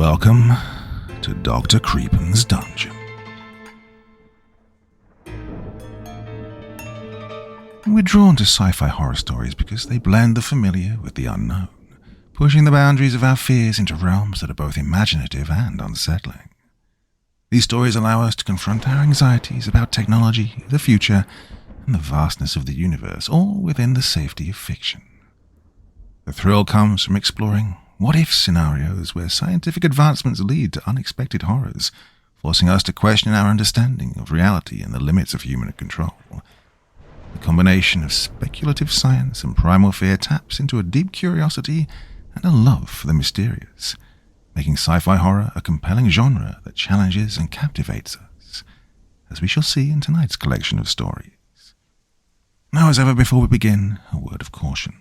Welcome to Dr. Creepin's Dungeon. We're drawn to sci-fi horror stories because they blend the familiar with the unknown, pushing the boundaries of our fears into realms that are both imaginative and unsettling. These stories allow us to confront our anxieties about technology, the future, and the vastness of the universe, all within the safety of fiction. The thrill comes from exploring what-if scenarios where scientific advancements lead to unexpected horrors, forcing us to question our understanding of reality and the limits of human control. The combination of speculative science and primal fear taps into a deep curiosity and a love for the mysterious, making sci-fi horror a compelling genre that challenges and captivates us, as we shall see in tonight's collection of stories. Now, as ever before we begin, a word of caution.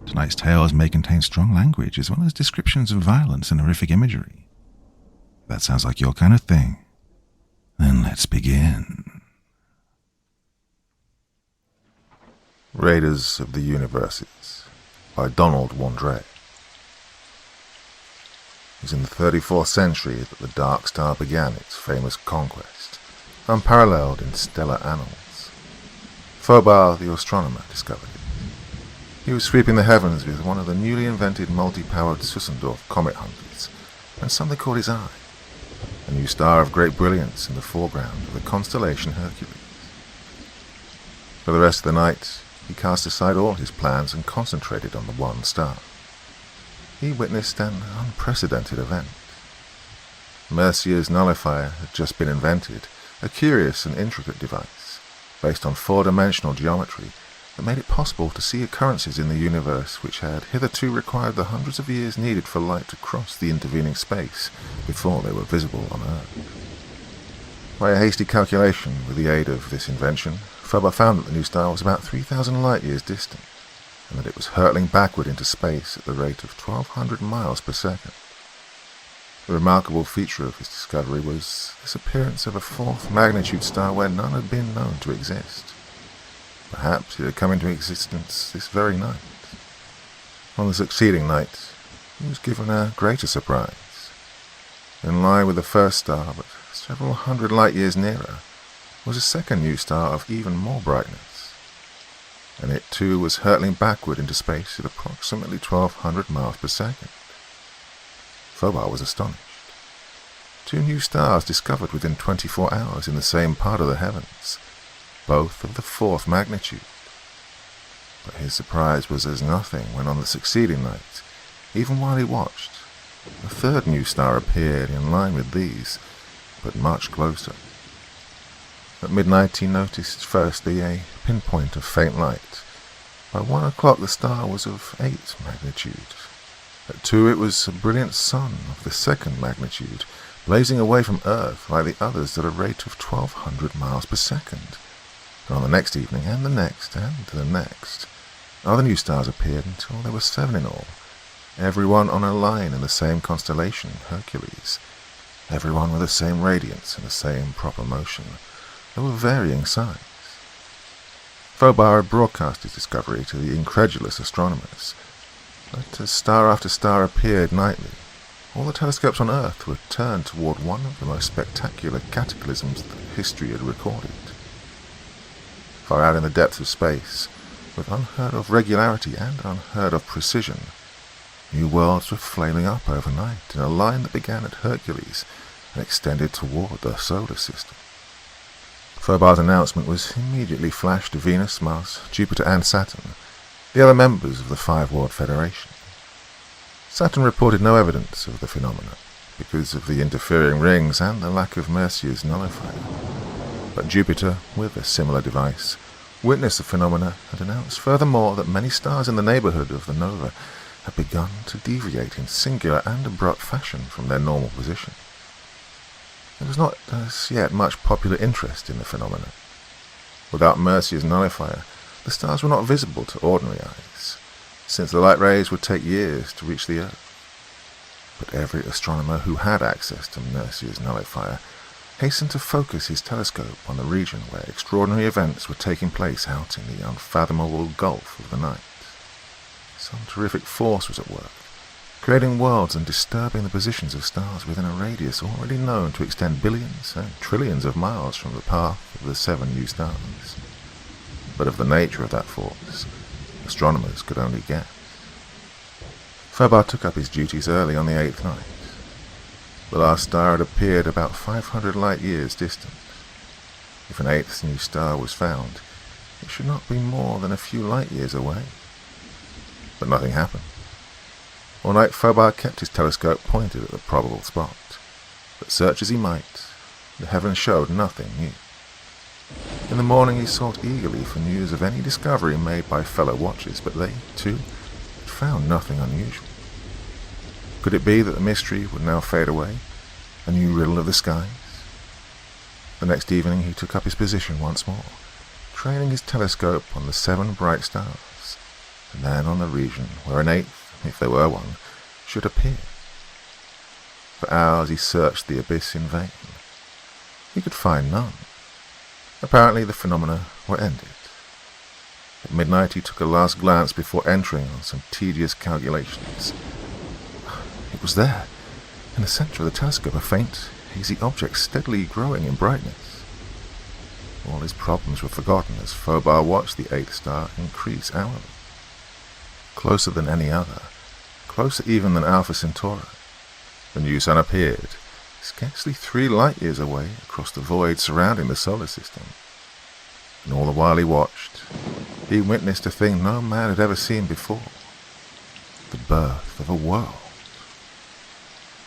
Tonight's tales may contain strong language as well as descriptions of violence and horrific imagery. If that sounds like your kind of thing, then let's begin. Raiders of the Universes by Donald Wandrei. It was in the 34th century that the Dark Star began its famous conquest, unparalleled in stellar annals. Fobar, the astronomer, discovered it. He was sweeping the heavens with one of the newly invented multi-powered Sussendorf comet hunters, and something caught his eye, a new star of great brilliance in the foreground of the constellation Hercules. For the rest of the night, he cast aside all his plans and concentrated on the one star. He witnessed an unprecedented event. Mercier's nullifier had just been invented, a curious and intricate device, based on four-dimensional geometry that made it possible to see occurrences in the universe which had hitherto required the hundreds of years needed for light to cross the intervening space before they were visible on Earth. By a hasty calculation with the aid of this invention, Fobar found that the new star was about 3,000 light-years distant, and that it was hurtling backward into space at the rate of 1,200 miles per second. The remarkable feature of his discovery was this appearance of a fourth-magnitude star where none had been known to exist. Perhaps it had come into existence this very night. On the succeeding night, he was given a greater surprise. In line with the first star, but several hundred light-years nearer, was a second new star of even more brightness, and it too was hurtling backward into space at approximately 1,200 miles per second. Fobar was astonished. Two new stars discovered within 24 hours in the same part of the heavens, both of the fourth magnitude. But his surprise was as nothing when on the succeeding night, even while he watched, a third new star appeared in line with these, but much closer. At midnight he noticed firstly a pinpoint of faint light. By 1 o'clock the star was of 8 magnitude. At 2 it was a brilliant sun of the second magnitude, blazing away from Earth like the others at a rate of 1,200 miles per second. And on the next evening, and the next, and the next, other new stars appeared until there were 7 in all, every one on a line in the same constellation, Hercules, every one with the same radiance and the same proper motion, though of varying size. Fobar had broadcast his discovery to the incredulous astronomers, but as star after star appeared nightly, all the telescopes on Earth were turned toward one of the most spectacular cataclysms that history had recorded. Far out in the depths of space, with unheard-of regularity and unheard-of precision, new worlds were flaming up overnight in a line that began at Hercules and extended toward the solar system. Fobar's announcement was immediately flashed to Venus, Mars, Jupiter, and Saturn, the other members of the Five-World Federation. Saturn reported no evidence of the phenomena, because of the interfering rings and the lack of Mercier's nullifier. But Jupiter, with a similar device, witnessed the phenomena and announced furthermore that many stars in the neighborhood of the nova had begun to deviate in singular and abrupt fashion from their normal position. There was not as yet much popular interest in the phenomena. Without Mercier's nullifier, the stars were not visible to ordinary eyes, since the light rays would take years to reach the Earth. But every astronomer who had access to Mercier's nullifier hastened to focus his telescope on the region where extraordinary events were taking place out in the unfathomable gulf of the night. Some terrific force was at work, creating worlds and disturbing the positions of stars within a radius already known to extend billions and trillions of miles from the path of the 7 new stars. But of the nature of that force, astronomers could only guess. Fobar took up his duties early on the 8th night. The last star had appeared about 500 light-years distant. If an 8th new star was found, it should not be more than a few light-years away. But nothing happened. All night Fobar kept his telescope pointed at the probable spot, but search as he might, the heavens showed nothing new. In the morning he sought eagerly for news of any discovery made by fellow watchers, but they, too, had found nothing unusual. Could it be that the mystery would now fade away, a new riddle of the skies? The next evening he took up his position once more, training his telescope on the 7 bright stars, and then on the region where an 8th, if there were one, should appear. For hours he searched the abyss in vain. He could find none. Apparently the phenomena were ended. At midnight he took a last glance before entering on some tedious calculations. It was there, in the center of the telescope, a faint, hazy object steadily growing in brightness. All his problems were forgotten as Fobar watched the 8th star increase hourly. Closer than any other, closer even than Alpha Centauri, the new sun appeared, scarcely 3 light-years away across the void surrounding the solar system. And all the while he watched, he witnessed a thing no man had ever seen before: the birth of a world.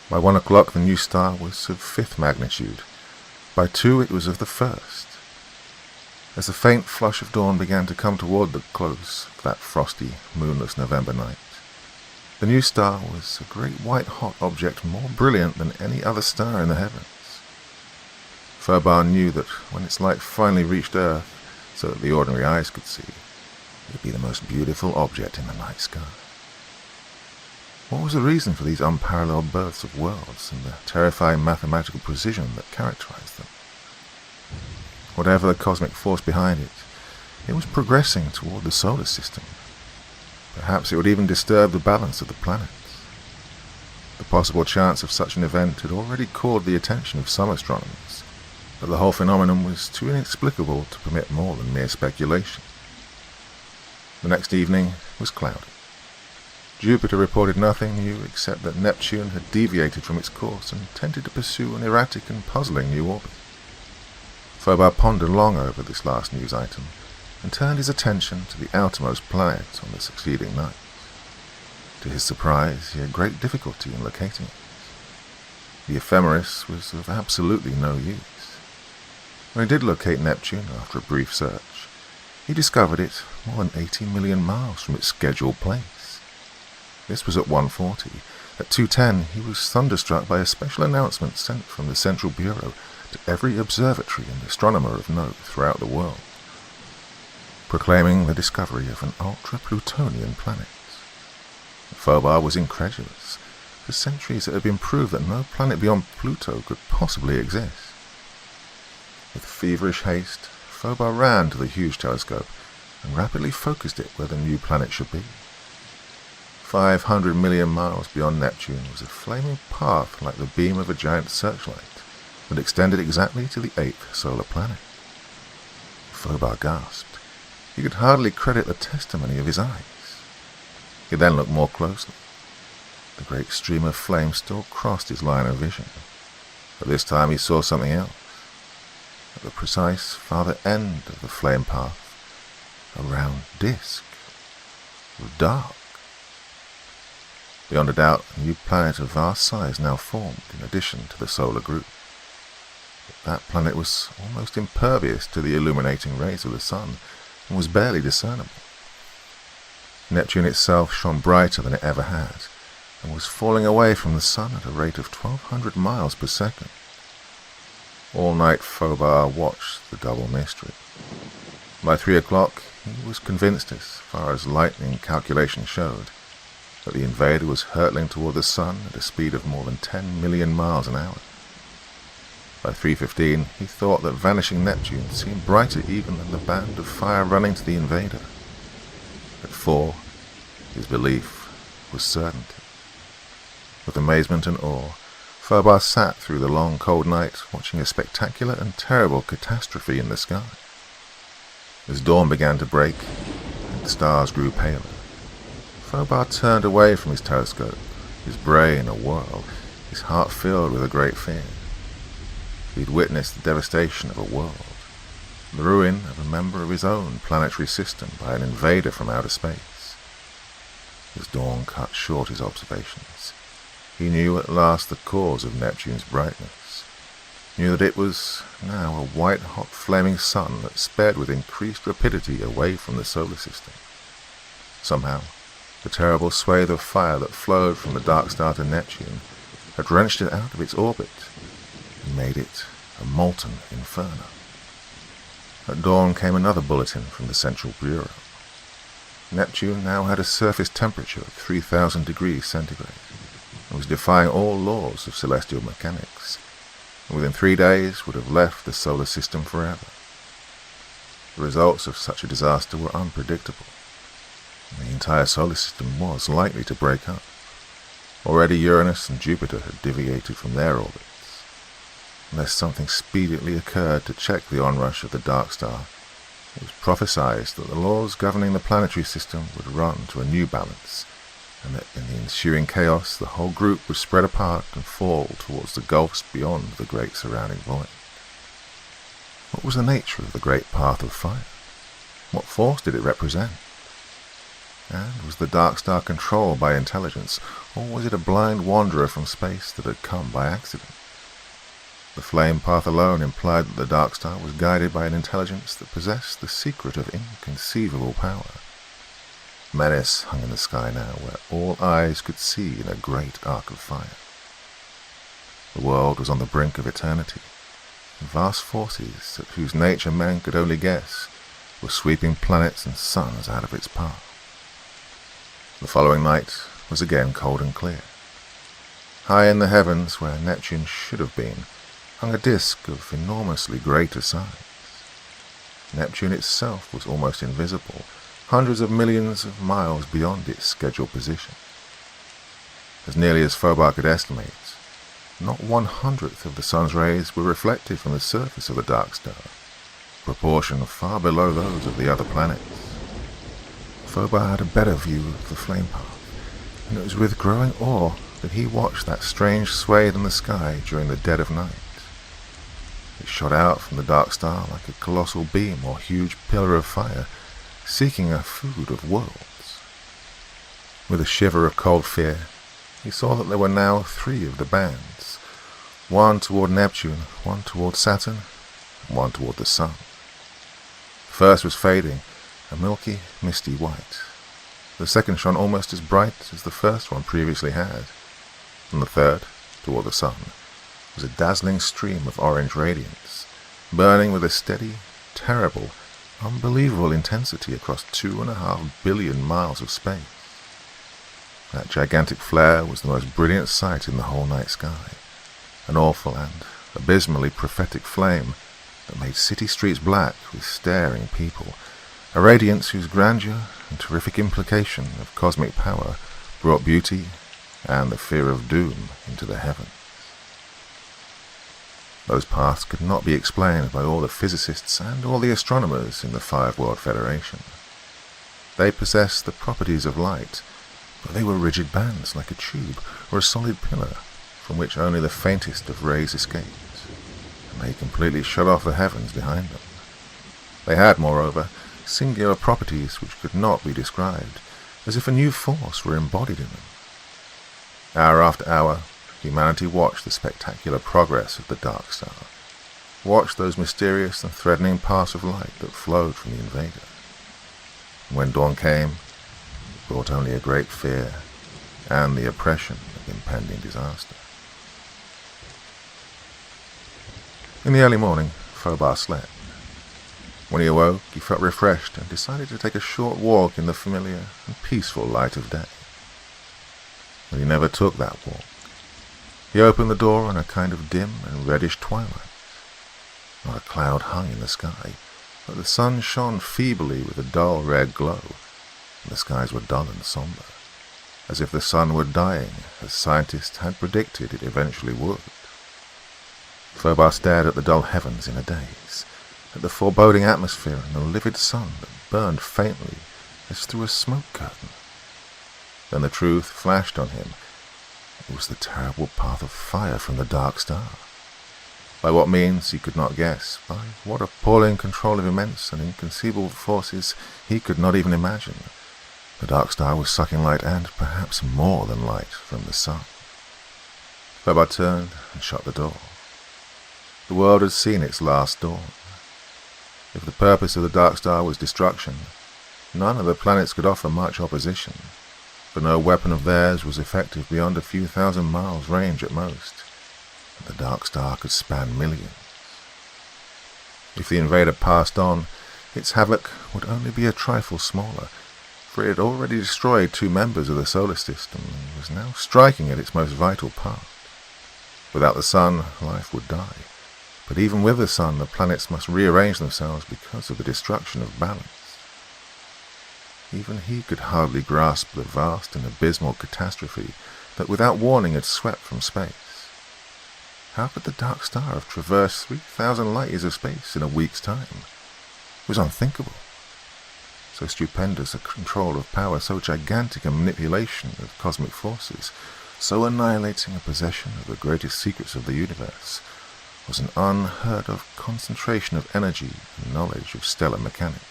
By 1 o'clock the new star was of 5th magnitude. By 2 it was of the 1st. As the faint flush of dawn began to come toward the close of that frosty, moonless November night, the new star was a great white-hot object more brilliant than any other star in the heavens. Fobar knew that when its light finally reached Earth, so that the ordinary eyes could see, it would be the most beautiful object in the night sky. What was the reason for these unparalleled births of worlds and the terrifying mathematical precision that characterized them? Whatever the cosmic force behind it, it was progressing toward the solar system. Perhaps it would even disturb the balance of the planets. The possible chance of such an event had already caught the attention of some astronomers, but the whole phenomenon was too inexplicable to permit more than mere speculation. The next evening was cloudy. Jupiter reported nothing new except that Neptune had deviated from its course and tended to pursue an erratic and puzzling new orbit. Fobar pondered long over this last news item and turned his attention to the outermost planet on the succeeding night. To his surprise, he had great difficulty in locating it. The ephemeris was of absolutely no use. When he did locate Neptune after a brief search, he discovered it more than 80 million miles from its scheduled place. This was at 1:40. At 2:10, he was thunderstruck by a special announcement sent from the Central Bureau to every observatory and astronomer of note throughout the world, proclaiming the discovery of an ultra-Plutonian planet. Fobar was incredulous. For centuries it had been proved that no planet beyond Pluto could possibly exist. With feverish haste, Fobar ran to the huge telescope and rapidly focused it where the new planet should be. 500 million miles beyond Neptune was a flaming path like the beam of a giant searchlight that extended exactly to the 8th solar planet. Fobar gasped. He could hardly credit the testimony of his eyes. He then looked more closely. The great stream of flame still crossed his line of vision, but this time he saw something else. At the precise farther end of the flame path, a round disk, dark. Beyond a doubt, a new planet of vast size now formed in addition to the solar group. But that planet was almost impervious to the illuminating rays of the sun and was barely discernible. Neptune itself shone brighter than it ever had, and was falling away from the sun at a rate of 1,200 miles per second. All night Fobar watched the double mystery. By 3 o'clock, he was convinced, as far as lightning calculation showed, that the invader was hurtling toward the sun at a speed of more than 10 million miles an hour. By 3:15, he thought that vanishing Neptune seemed brighter even than the band of fire running to the invader. At 4, his belief was certainty. With amazement and awe, Phobos sat through the long, cold night, watching a spectacular and terrible catastrophe in the sky. As dawn began to break, and the stars grew paler, Phobos turned away from his telescope, his brain a whirl, his heart filled with a great fear. He'd witnessed the devastation of a world, the ruin of a member of his own planetary system by an invader from outer space. As dawn cut short his observations, he knew at last the cause of Neptune's brightness, knew that it was now a white-hot flaming sun that sped with increased rapidity away from the solar system. Somehow, the terrible swathe of fire that flowed from the dark star to Neptune had wrenched it out of its orbit and made it a molten inferno. At dawn came another bulletin from the Central Bureau. Neptune now had a surface temperature of 3,000 degrees centigrade and was defying all laws of celestial mechanics, and within 3 days would have left the solar system forever. The results of such a disaster were unpredictable. The entire solar system was likely to break up. Already Uranus and Jupiter had deviated from their orbits. Unless something speedily occurred to check the onrush of the dark star, it was prophesied that the laws governing the planetary system would run to a new balance, and that in the ensuing chaos the whole group would spread apart and fall towards the gulfs beyond the great surrounding void. What was the nature of the great path of fire? What force did it represent? And was the dark star controlled by intelligence, or was it a blind wanderer from space that had come by accident? The flame path alone implied that the dark star was guided by an intelligence that possessed the secret of inconceivable power. Menace hung in the sky now, where all eyes could see in a great arc of fire. The world was on the brink of eternity, and vast forces, at whose nature men could only guess, were sweeping planets and suns out of its path. The following night was again cold and clear. High in the heavens, where Neptune should have been, hung a disk of enormously greater size. Neptune itself was almost invisible, hundreds of millions of miles beyond its scheduled position. As nearly as Phobos could estimate, not 1/100th of the sun's rays were reflected from the surface of the dark star, a proportion far below those of the other planets. Phobos had a better view of the flame path, and it was with growing awe that he watched that strange swathe in the sky during the dead of night. It shot out from the dark star like a colossal beam or huge pillar of fire, seeking a food of worlds. With a shiver of cold fear, he saw that there were now 3 of the bands, one toward Neptune, one toward Saturn, and one toward the sun. The first was fading, a milky, misty white. The second shone almost as bright as the first one previously had, and the third, toward the sun, was a dazzling stream of orange radiance, burning with a steady, terrible, unbelievable intensity across 2.5 billion miles of space. That gigantic flare was the most brilliant sight in the whole night sky, an awful and abysmally prophetic flame that made city streets black with staring people, a radiance whose grandeur and terrific implication of cosmic power brought beauty and the fear of doom into the heavens. Those paths could not be explained by all the physicists and all the astronomers in the Five World Federation. They possessed the properties of light, but they were rigid bands like a tube or a solid pillar from which only the faintest of rays escaped, and they completely shut off the heavens behind them. They had, moreover, singular properties which could not be described, as if a new force were embodied in them. Hour after hour, humanity watched the spectacular progress of the dark star, watched those mysterious and threatening paths of light that flowed from the invader. And when dawn came, it brought only a great fear and the oppression of impending disaster. In the early morning, Phobos slept. When he awoke, he felt refreshed and decided to take a short walk in the familiar and peaceful light of day. But he never took that walk. He opened the door on a kind of dim and reddish twilight. Not a cloud hung in the sky, but the sun shone feebly with a dull red glow, and the skies were dull and somber. as if the sun were dying, as scientists had predicted it eventually would. Phobos stared at the dull heavens in a daze, at the foreboding atmosphere and the livid sun that burned faintly as through a smoke curtain. Then the truth flashed on him. It was the terrible path of fire from the dark star. By what means he could not guess, by what appalling control of immense and inconceivable forces he could not even imagine, the dark star was sucking light and perhaps more than light from the sun. Phobos turned and shut the door. The world had seen its last dawn. If the purpose of the dark star was destruction, none of the planets could offer much opposition, for no weapon of theirs was effective beyond a few thousand miles range at most, and the dark star could span millions. If the invader passed on, its havoc would only be a trifle smaller, for it had already destroyed 2 members of the solar system and was now striking at its most vital part. Without the sun, life would die, but even with the sun, the planets must rearrange themselves because of the destruction of balance. Even he could hardly grasp the vast and abysmal catastrophe that without warning had swept from space. How could the dark star have traversed 3,000 light-years of space in a week's time? It was unthinkable. So stupendous a control of power, so gigantic a manipulation of cosmic forces, so annihilating a possession of the greatest secrets of the universe, was an unheard-of concentration of energy and knowledge of stellar mechanics.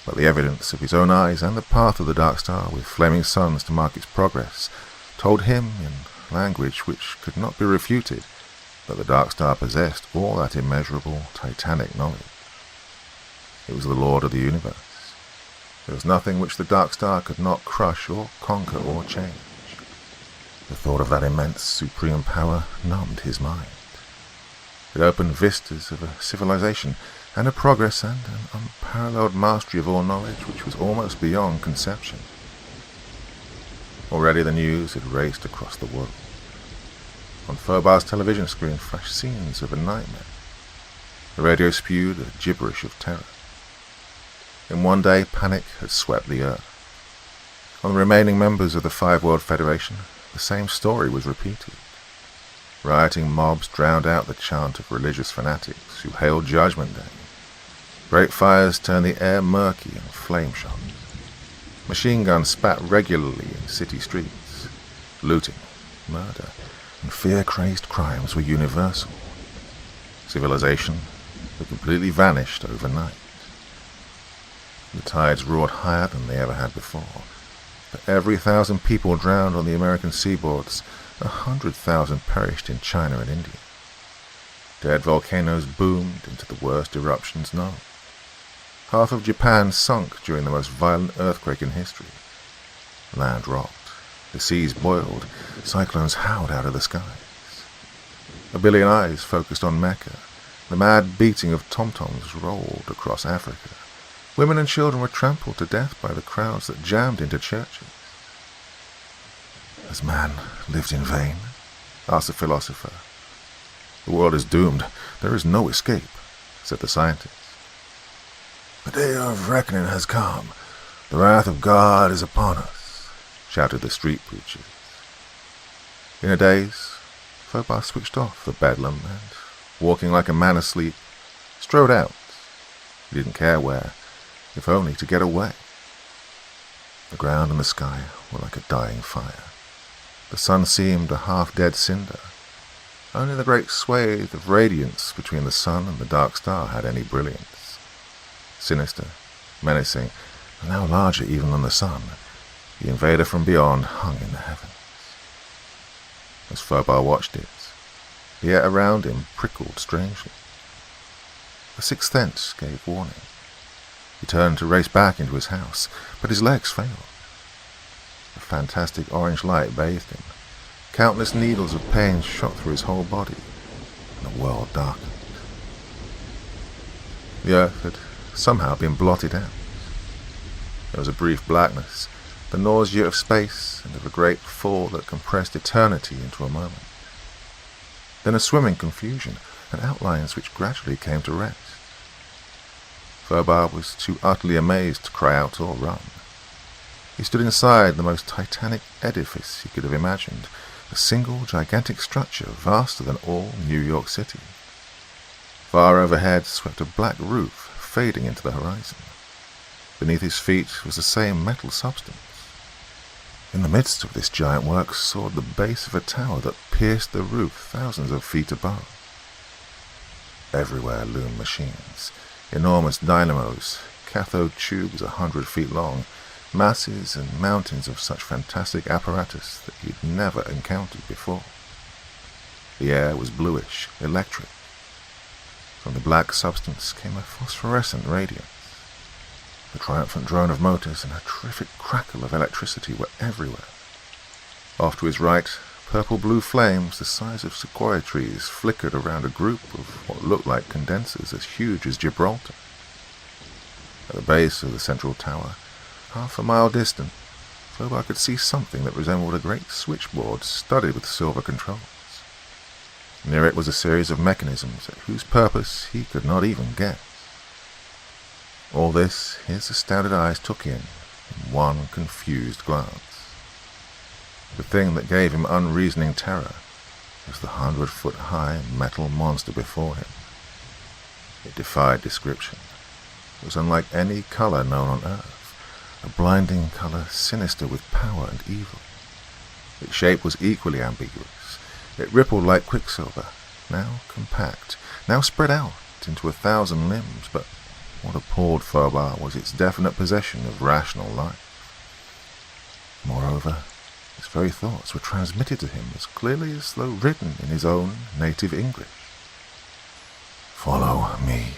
But the evidence of his own eyes and the path of the dark star with flaming suns to mark its progress told him, in language which could not be refuted, that the dark star possessed all that immeasurable, titanic knowledge. It was the lord of the universe. There was nothing which the dark star could not crush or conquer or change. The thought of that immense, supreme power numbed his mind. It opened vistas of a civilization and a progress and an unparalleled mastery of all knowledge which was almost beyond conception. Already the news had raced across the world. On Phobos' television screen flashed scenes of a nightmare. The radio spewed a gibberish of terror. In one day, panic had swept the earth. On the remaining members of the Five World Federation, the same story was repeated. Rioting mobs drowned out the chant of religious fanatics who hailed Judgment Day. Great fires turned the air murky and flame-shot. Machine guns spat regularly in city streets. Looting, murder, and fear-crazed crimes were universal. Civilization had completely vanished overnight. The tides roared higher than they ever had before. For every 1,000 people drowned on the American seaboards, 100,000 perished in China and India. Dead volcanoes boomed into the worst eruptions known. Half of Japan sunk during the most violent earthquake in history. Land rocked, the seas boiled, cyclones howled out of the skies. 1 billion eyes focused on Mecca. The mad beating of tom-toms rolled across Africa. Women and children were trampled to death by the crowds that jammed into churches. Has man lived in vain? Asked the philosopher. The world is doomed. There is no escape, said the scientist. The day of reckoning has come. The wrath of God is upon us, shouted the street preachers. In a daze, Phobos switched off the bedlam and, walking like a man asleep, strode out. He didn't care where, if only to get away. The ground and the sky were like a dying fire. The sun seemed a half-dead cinder. Only the great swathe of radiance between the sun and the dark star had any brilliance. Sinister, menacing, and now larger even than the sun, the invader from beyond hung in the heavens. As Phobos watched it, the air around him prickled strangely. A sixth sense gave warning. He turned to race back into his house, but his legs failed. A fantastic orange light bathed him. Countless needles of pain shot through his whole body, and the world darkened. The earth had somehow been blotted out. There was a brief blackness, the nausea of space and of a great fall that compressed eternity into a moment. Then a swimming confusion and outlines which gradually came to rest. Phobos was too utterly amazed to cry out or run. He stood inside the most titanic edifice he could have imagined, a single gigantic structure vaster than all New York City. Far overhead swept a black roof, fading into the horizon. Beneath his feet was the same metal substance. In the midst of this giant work soared the base of a tower that pierced the roof thousands of feet above. Everywhere loomed machines, enormous dynamos, cathode tubes 100 feet long, masses and mountains of such fantastic apparatus that he'd never encountered before. The air was bluish, electric. From the black substance came a phosphorescent radiance. The triumphant drone of motors and a terrific crackle of electricity were everywhere. Off to his right, purple-blue flames the size of sequoia trees flickered around a group of what looked like condensers as huge as Gibraltar. At the base of the central tower, half a mile distant, Fobar could see something that resembled a great switchboard studded with silver controls. Near it was a series of mechanisms at whose purpose he could not even guess. All this his astounded eyes took in one confused glance. The thing that gave him unreasoning terror was the 100-foot-high metal monster before him. It defied description. It was unlike any color known on Earth, a blinding color sinister with power and evil. Its shape was equally ambiguous. It rippled like quicksilver, now compact, now spread out into 1,000 limbs, but what appalled Fobar was its definite possession of rational life. Moreover, his very thoughts were transmitted to him as clearly as though written in his own native English. "Follow me."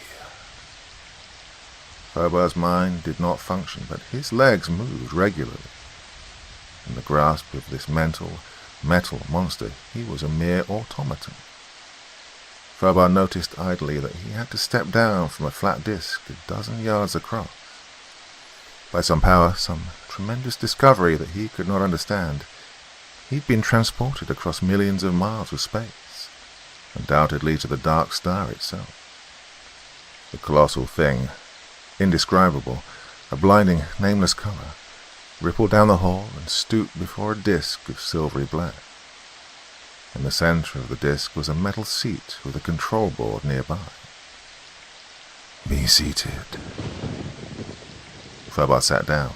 Fobar's mind did not function, but his legs moved regularly. In the grasp of this metal monster, he was a mere automaton. Fobar noticed idly that he had to step down from a flat disc 12 yards across. By some power, some tremendous discovery that he could not understand, he'd been transported across millions of miles of space, undoubtedly to the dark star itself. The colossal thing, indescribable, a blinding, nameless color, rippled down the hall and stooped before a disc of silvery black. In the center of the disc was a metal seat with a control board nearby. "Be seated." Fobar sat down.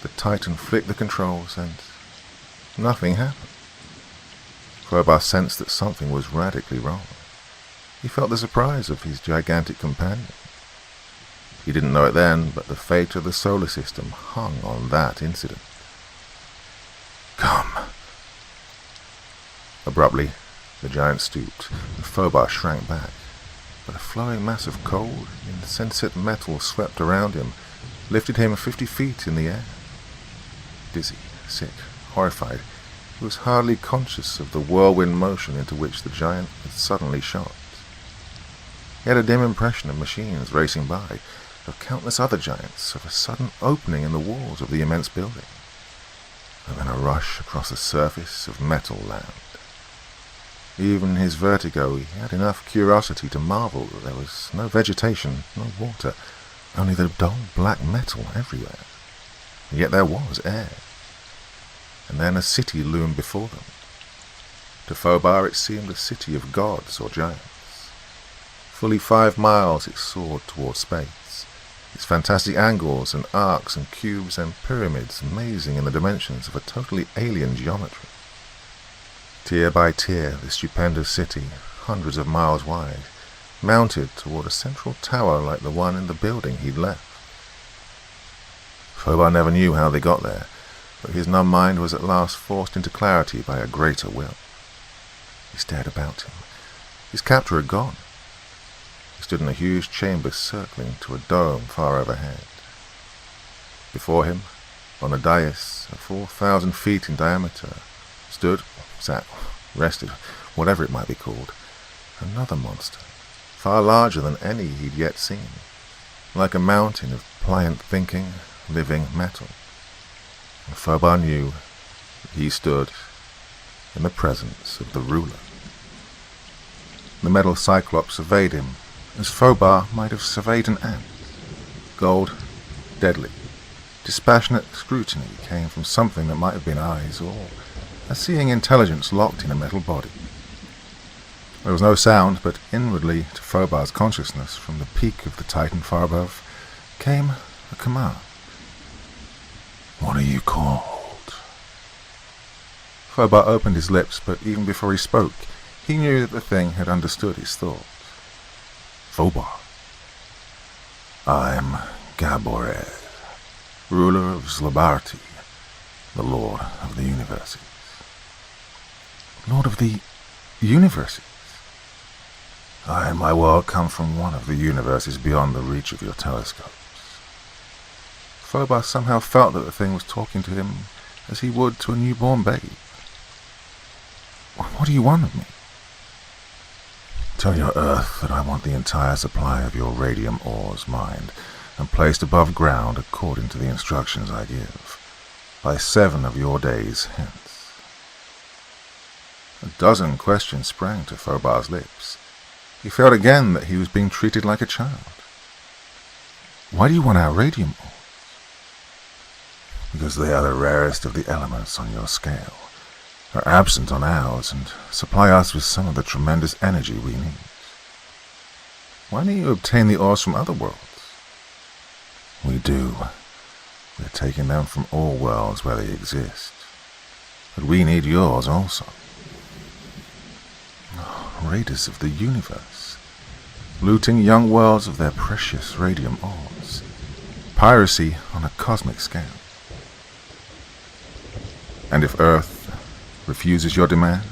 The Titan flicked the controls and nothing happened. Fobar sensed that something was radically wrong. He felt the surprise of his gigantic companion. He didn't know it then, but the fate of the solar system hung on that incident. "Come." Abruptly, the giant stooped, and Fobar shrank back. But a flowing mass of cold, insensate metal swept around him, lifted him 50 feet in the air. Dizzy, sick, horrified, he was hardly conscious of the whirlwind motion into which the giant had suddenly shot. He had a dim impression of machines racing by, of countless other giants, of a sudden opening in the walls of the immense building, and then a rush across the surface of metal land. Even in his vertigo, he had enough curiosity to marvel that there was no vegetation, no water, only the dull black metal everywhere. And yet there was air. And then a city loomed before them. To Fobar it seemed a city of gods or giants. Fully 5 miles it soared toward space, its fantastic angles and arcs and cubes and pyramids amazing in the dimensions of a totally alien geometry. Tier by tier, the stupendous city, hundreds of miles wide, mounted toward a central tower like the one in the building he'd left. Fobar never knew how they got there, but his numb mind was at last forced into clarity by a greater will. He stared about him. His captor had gone. He stood in a huge chamber circling to a dome far overhead. Before him, on a dais of 4,000 feet in diameter, stood, sat, rested, whatever it might be called, another monster, far larger than any he'd yet seen, like a mountain of pliant thinking, living metal. And Fobar knew that he stood in the presence of the ruler. The metal cyclops surveyed him as Fobar might have surveyed an ant, gold, deadly, Dispassionate scrutiny came from something that might have been eyes or a seeing intelligence locked in a metal body. There was no sound, but inwardly to Fobar's consciousness, from the peak of the Titan far above, came a command. "What are you called?" Fobar opened his lips, but even before he spoke, he knew that the thing had understood his thoughts. "Fobar, I'm Gaborez, ruler of Zlabarti, the Lord of the Universes." "Lord of the Universes?" "I and my world come from one of the universes beyond the reach of your telescopes." Fobar somehow felt that the thing was talking to him as he would to a newborn babe. "What do you want of me?" "Tell your Earth that I want the entire supply of your radium ores mined and placed above ground according to the instructions I give, by 7 of your days hence." A dozen questions sprang to Fobar's lips. He felt again that he was being treated like a child. "Why do you want our radium ores?" "Because they are the rarest of the elements on your scale, are absent on ours, and supply us with some of the tremendous energy we need." "Why don't you obtain the ores from other worlds?" "We do. We're taking them from all worlds where they exist. But we need yours also." Raiders of the universe, looting young worlds of their precious radium ores. Piracy on a cosmic scale. "And if Earth refuses your demand?"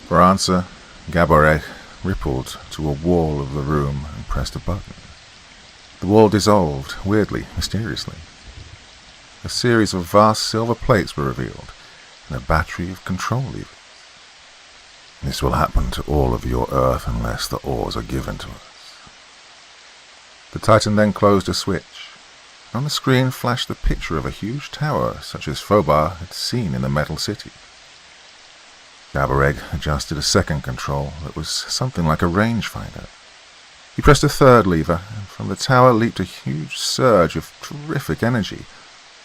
For answer, Gaborez rippled to a wall of the room and pressed a button. The wall dissolved, weirdly, mysteriously. A series of vast silver plates were revealed, and a battery of control levers. "This will happen to all of your Earth unless the ores are given to us." The Titan then closed a switch. On the screen flashed the picture of a huge tower, such as Fobar had seen in the Metal City. Gaborez adjusted a second control that was something like a rangefinder. He pressed a third lever, and from the tower leaped a huge surge of terrific energy,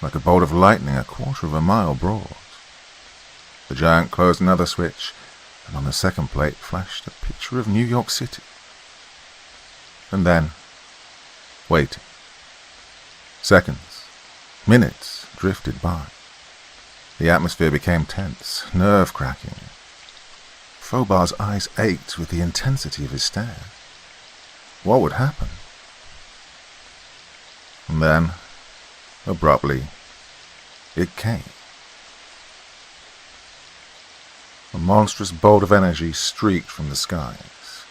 like a bolt of lightning 1/4 of a mile broad. The giant closed another switch, and on the second plate flashed a picture of New York City. And then, waiting. Seconds, minutes drifted by. The atmosphere became tense, nerve-cracking. Fobar's eyes ached with the intensity of his stare. What would happen? And then, abruptly, it came. A monstrous bolt of energy streaked from the skies.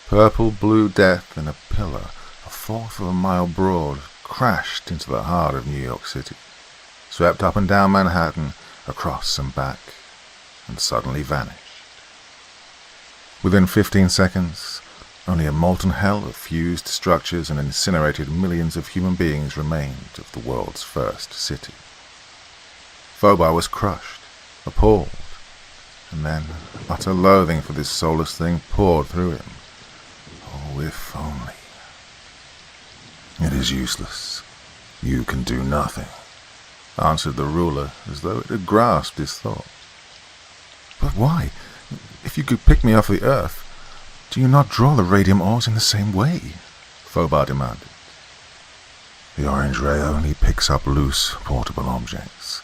Purple-blue death in a pillar 1/4 of a mile broad crashed into the heart of New York City, swept up and down Manhattan, across and back, and suddenly vanished. Within 15 seconds, only a molten hell of fused structures and incinerated millions of human beings remained of the world's first city. Fobar was crushed, appalled, and then utter loathing for this soulless thing poured through him. Oh, if only. "It is useless. You can do nothing," answered the ruler, as though it had grasped his thought. "But why? If you could pick me off the Earth, do you not draw the radium ores in the same way?" Fobar demanded. "The orange ray only picks up loose, portable objects.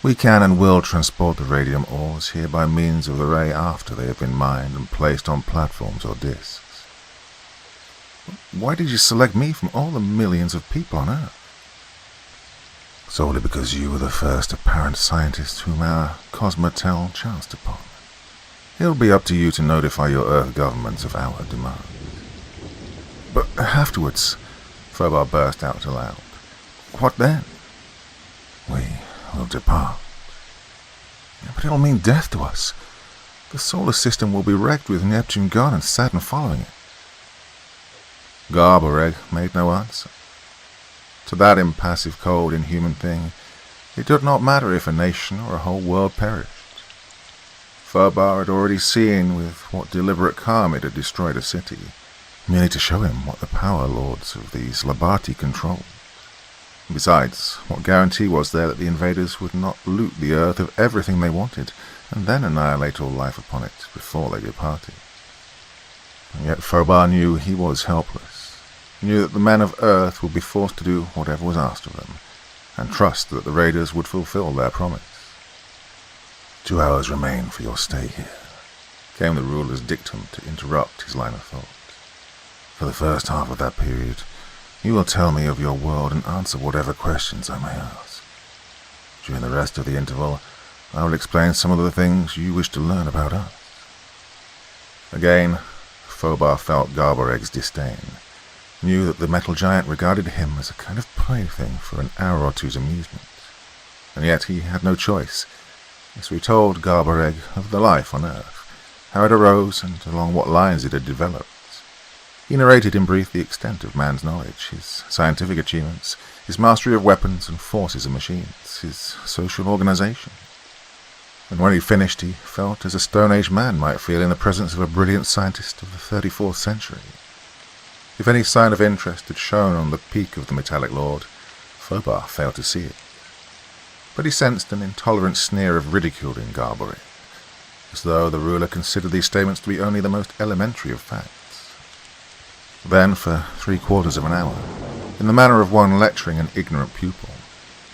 We can and will transport the radium ores here by means of the ray after they have been mined and placed on platforms or discs." "Why did you select me from all the millions of people on Earth?" "Solely because you were the first apparent scientist whom our Cosmotel chanced upon. It'll be up to you to notify your Earth governments of our demand." "But afterwards," Fobar burst out aloud, "what then?" "We will depart." "But it'll mean death to us. The solar system will be wrecked with Neptune gone and Saturn following it." Gaborez made no answer. To that impassive, cold, inhuman thing, it did not matter if a nation or a whole world perished. Fobar had already seen with what deliberate calm it had destroyed a city, merely to show him what the power lords of the Zlabarti controlled. Besides, what guarantee was there that the invaders would not loot the Earth of everything they wanted, and then annihilate all life upon it before they departed? And yet Fobar knew he was helpless. He knew that the men of Earth would be forced to do whatever was asked of them, and trust that the raiders would fulfill their promise. 2 hours remain for your stay here, came the ruler's dictum to interrupt his line of thought. For the first half of that period, you will tell me of your world and answer whatever questions I may ask. During the rest of the interval, I will explain some of the things you wish to learn about us. Again, Fobar felt Garboreg's disdain, knew that the metal giant regarded him as a kind of plaything for an hour or two's amusement. And yet he had no choice, so he told Garboreg of the life on Earth, how it arose and along what lines it had developed. He narrated in brief the extent of man's knowledge, his scientific achievements, his mastery of weapons and forces of machines, his social organization. And when he finished, he felt as a Stone Age man might feel in the presence of a brilliant scientist of the 34th century. If any sign of interest had shown on the peak of the metallic lord, Fobar failed to see it. But he sensed an intolerant sneer of ridicule in Garboreg, as though the ruler considered these statements to be only the most elementary of facts. Then, for 3/4 of an hour, in the manner of one lecturing an ignorant pupil,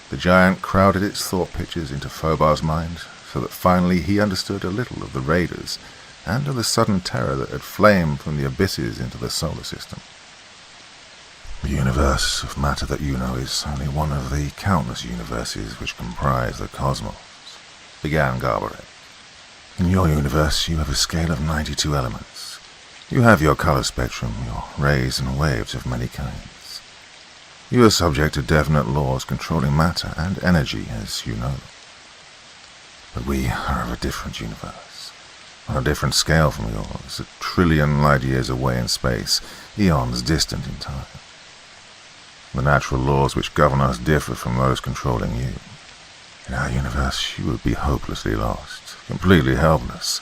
the giant crowded its thought pictures into Fobar's mind, so that finally he understood a little of the raiders and of the sudden terror that had flamed from the abysses into the solar system. The universe of matter that you know is only one of the countless universes which comprise the cosmos, began Garboreg. In your universe you have a scale of 92 elements. You have your color spectrum, your rays and waves of many kinds. You are subject to definite laws controlling matter and energy as you know them. But we are of a different universe, on a different scale from yours, 1 trillion light years away in space, eons distant in time. The natural laws which govern us differ from those controlling you. In our universe, you would be hopelessly lost, completely helpless,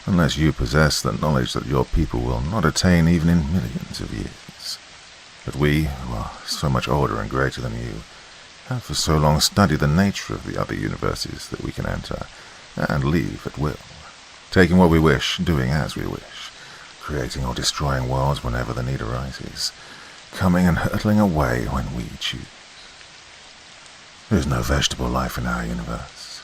unless you possess the knowledge that your people will not attain even in millions of years. But we, who are so much older and greater than you, have for so long studied the nature of the other universes that we can enter and leave at will, taking what we wish, doing as we wish, creating or destroying worlds whenever the need arises, coming and hurtling away when we choose. There is no vegetable life in our universe.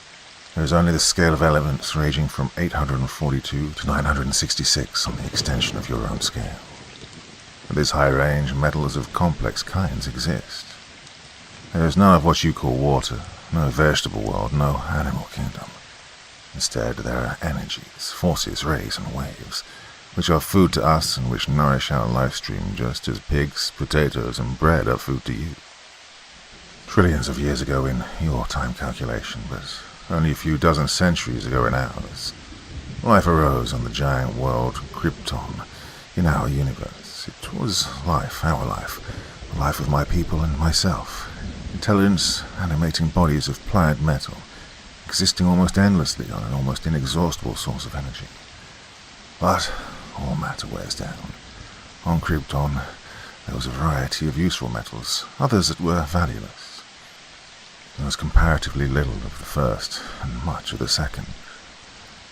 There is only the scale of elements ranging from 842 to 966 on the extension of your own scale. At this high range, metals of complex kinds exist. There is none of what you call water, no vegetable world, no animal kingdom. Instead, there are energies, forces, rays, and waves, which are food to us and which nourish our life stream just as pigs, potatoes, and bread are food to you. Trillions of years ago in your time calculation, but only a few dozen centuries ago in ours, life arose on the giant world Krypton in our universe. It was life, our life, the life of my people and myself, intelligence animating bodies of pliant metal, existing almost endlessly on an almost inexhaustible source of energy. But all matter wears down. On Krypton, there was a variety of useful metals, others that were valueless. There was comparatively little of the first, and much of the second.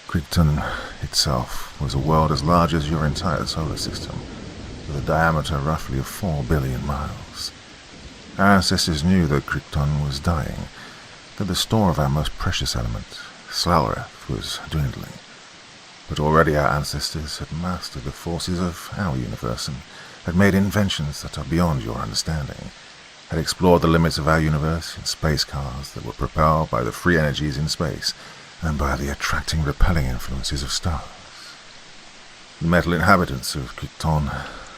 Krypton itself was a world as large as your entire solar system, with a diameter roughly of 4 billion miles. Our ancestors knew that Krypton was dying, that the store of our most precious element, Slalreth, was dwindling. But already our ancestors had mastered the forces of our universe and had made inventions that are beyond your understanding, had explored the limits of our universe in space cars that were propelled by the free energies in space and by the attracting repelling influences of stars. The metal inhabitants of Krypton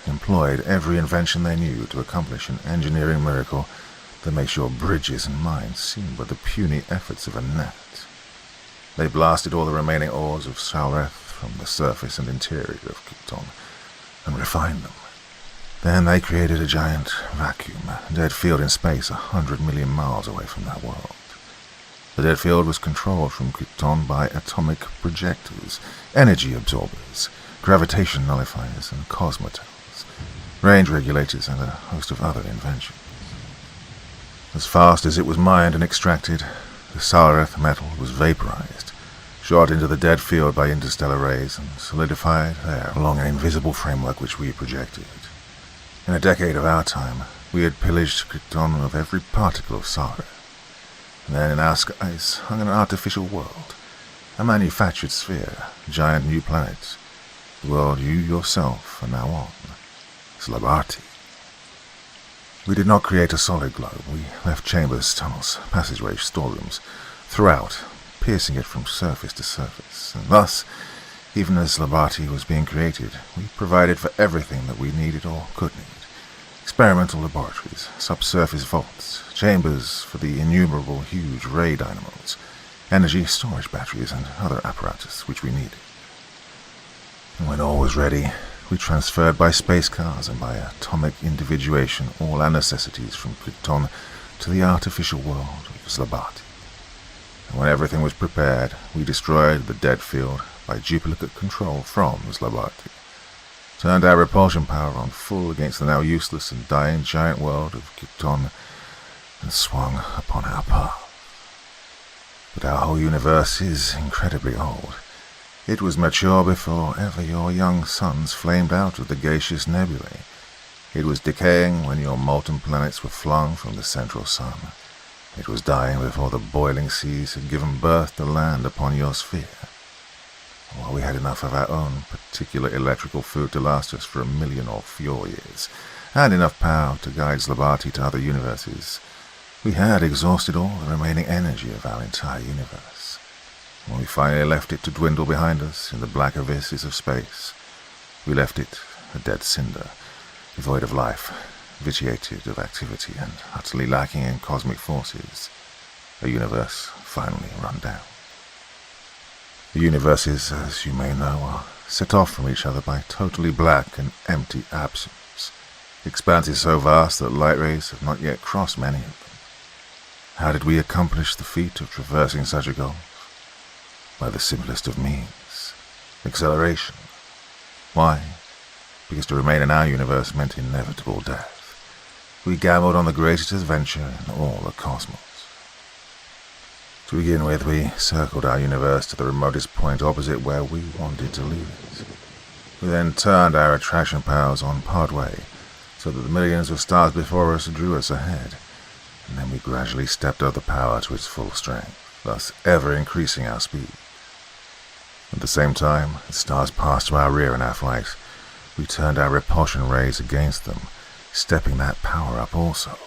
employed every invention they knew to accomplish an engineering miracle that makes your bridges and mines seem but the puny efforts of a gnat. They blasted all the remaining ores of Shalreth from the surface and interior of Krypton and refined them. Then they created a giant vacuum, a dead field in space 100 million miles away from that world. The dead field was controlled from Krypton by atomic projectors, energy absorbers, gravitation nullifiers, and cosmotels, range regulators, and a host of other inventions. As fast as it was mined and extracted, the Salareth metal was vaporized, shot into the dead field by interstellar rays, and solidified there along an invisible framework which we projected. In a decade of our time, we had pillaged Krypton of every particle of Salareth. And then in our skies hung an artificial world, a manufactured sphere, a giant new planet, the world you yourself are now on, Slabarti. We did not create a solid globe. We left chambers, tunnels, passageways, storerooms, throughout, piercing it from surface to surface. And thus, even as Slabarti was being created, we provided for everything that we needed or could need. Experimental laboratories, subsurface vaults, chambers for the innumerable huge ray dynamos, energy storage batteries, and other apparatus which we needed. And when all was ready, we transferred by space cars and by atomic individuation all our necessities from Krypton to the artificial world of Slabarti. And when everything was prepared, we destroyed the dead field by duplicate control from Slabarti, turned our repulsion power on full against the now useless and dying giant world of Krypton, and swung upon our path. But our whole universe is incredibly old. It was mature before ever your young suns flamed out of the gaseous nebulae. It was decaying when your molten planets were flung from the central sun. It was dying before the boiling seas had given birth to land upon your sphere. While we had enough of our own particular electrical food to last us for 1,000,000 or fewer years, and enough power to guide Slabarti to other universes, we had exhausted all the remaining energy of our entire universe. When we finally left it to dwindle behind us in the black abysses of space, we left it a dead cinder, devoid of life, vitiated of activity, and utterly lacking in cosmic forces, a universe finally run down. The universes, as you may know, are set off from each other by totally black and empty absence, expanses so vast that light rays have not yet crossed many of them. How did we accomplish the feat of traversing such a gulf? By the simplest of means, acceleration. Why? Because to remain in our universe meant inevitable death. We gambled on the greatest adventure in all the cosmos. To begin with, we circled our universe to the remotest point opposite where we wanted to leave it. We then turned our attraction powers on partway, so that the millions of stars before us drew us ahead, and then we gradually stepped up the power to its full strength, thus ever increasing our speed. At the same time, as stars passed to our rear in our flight, we turned our repulsion rays against them, stepping that power up also.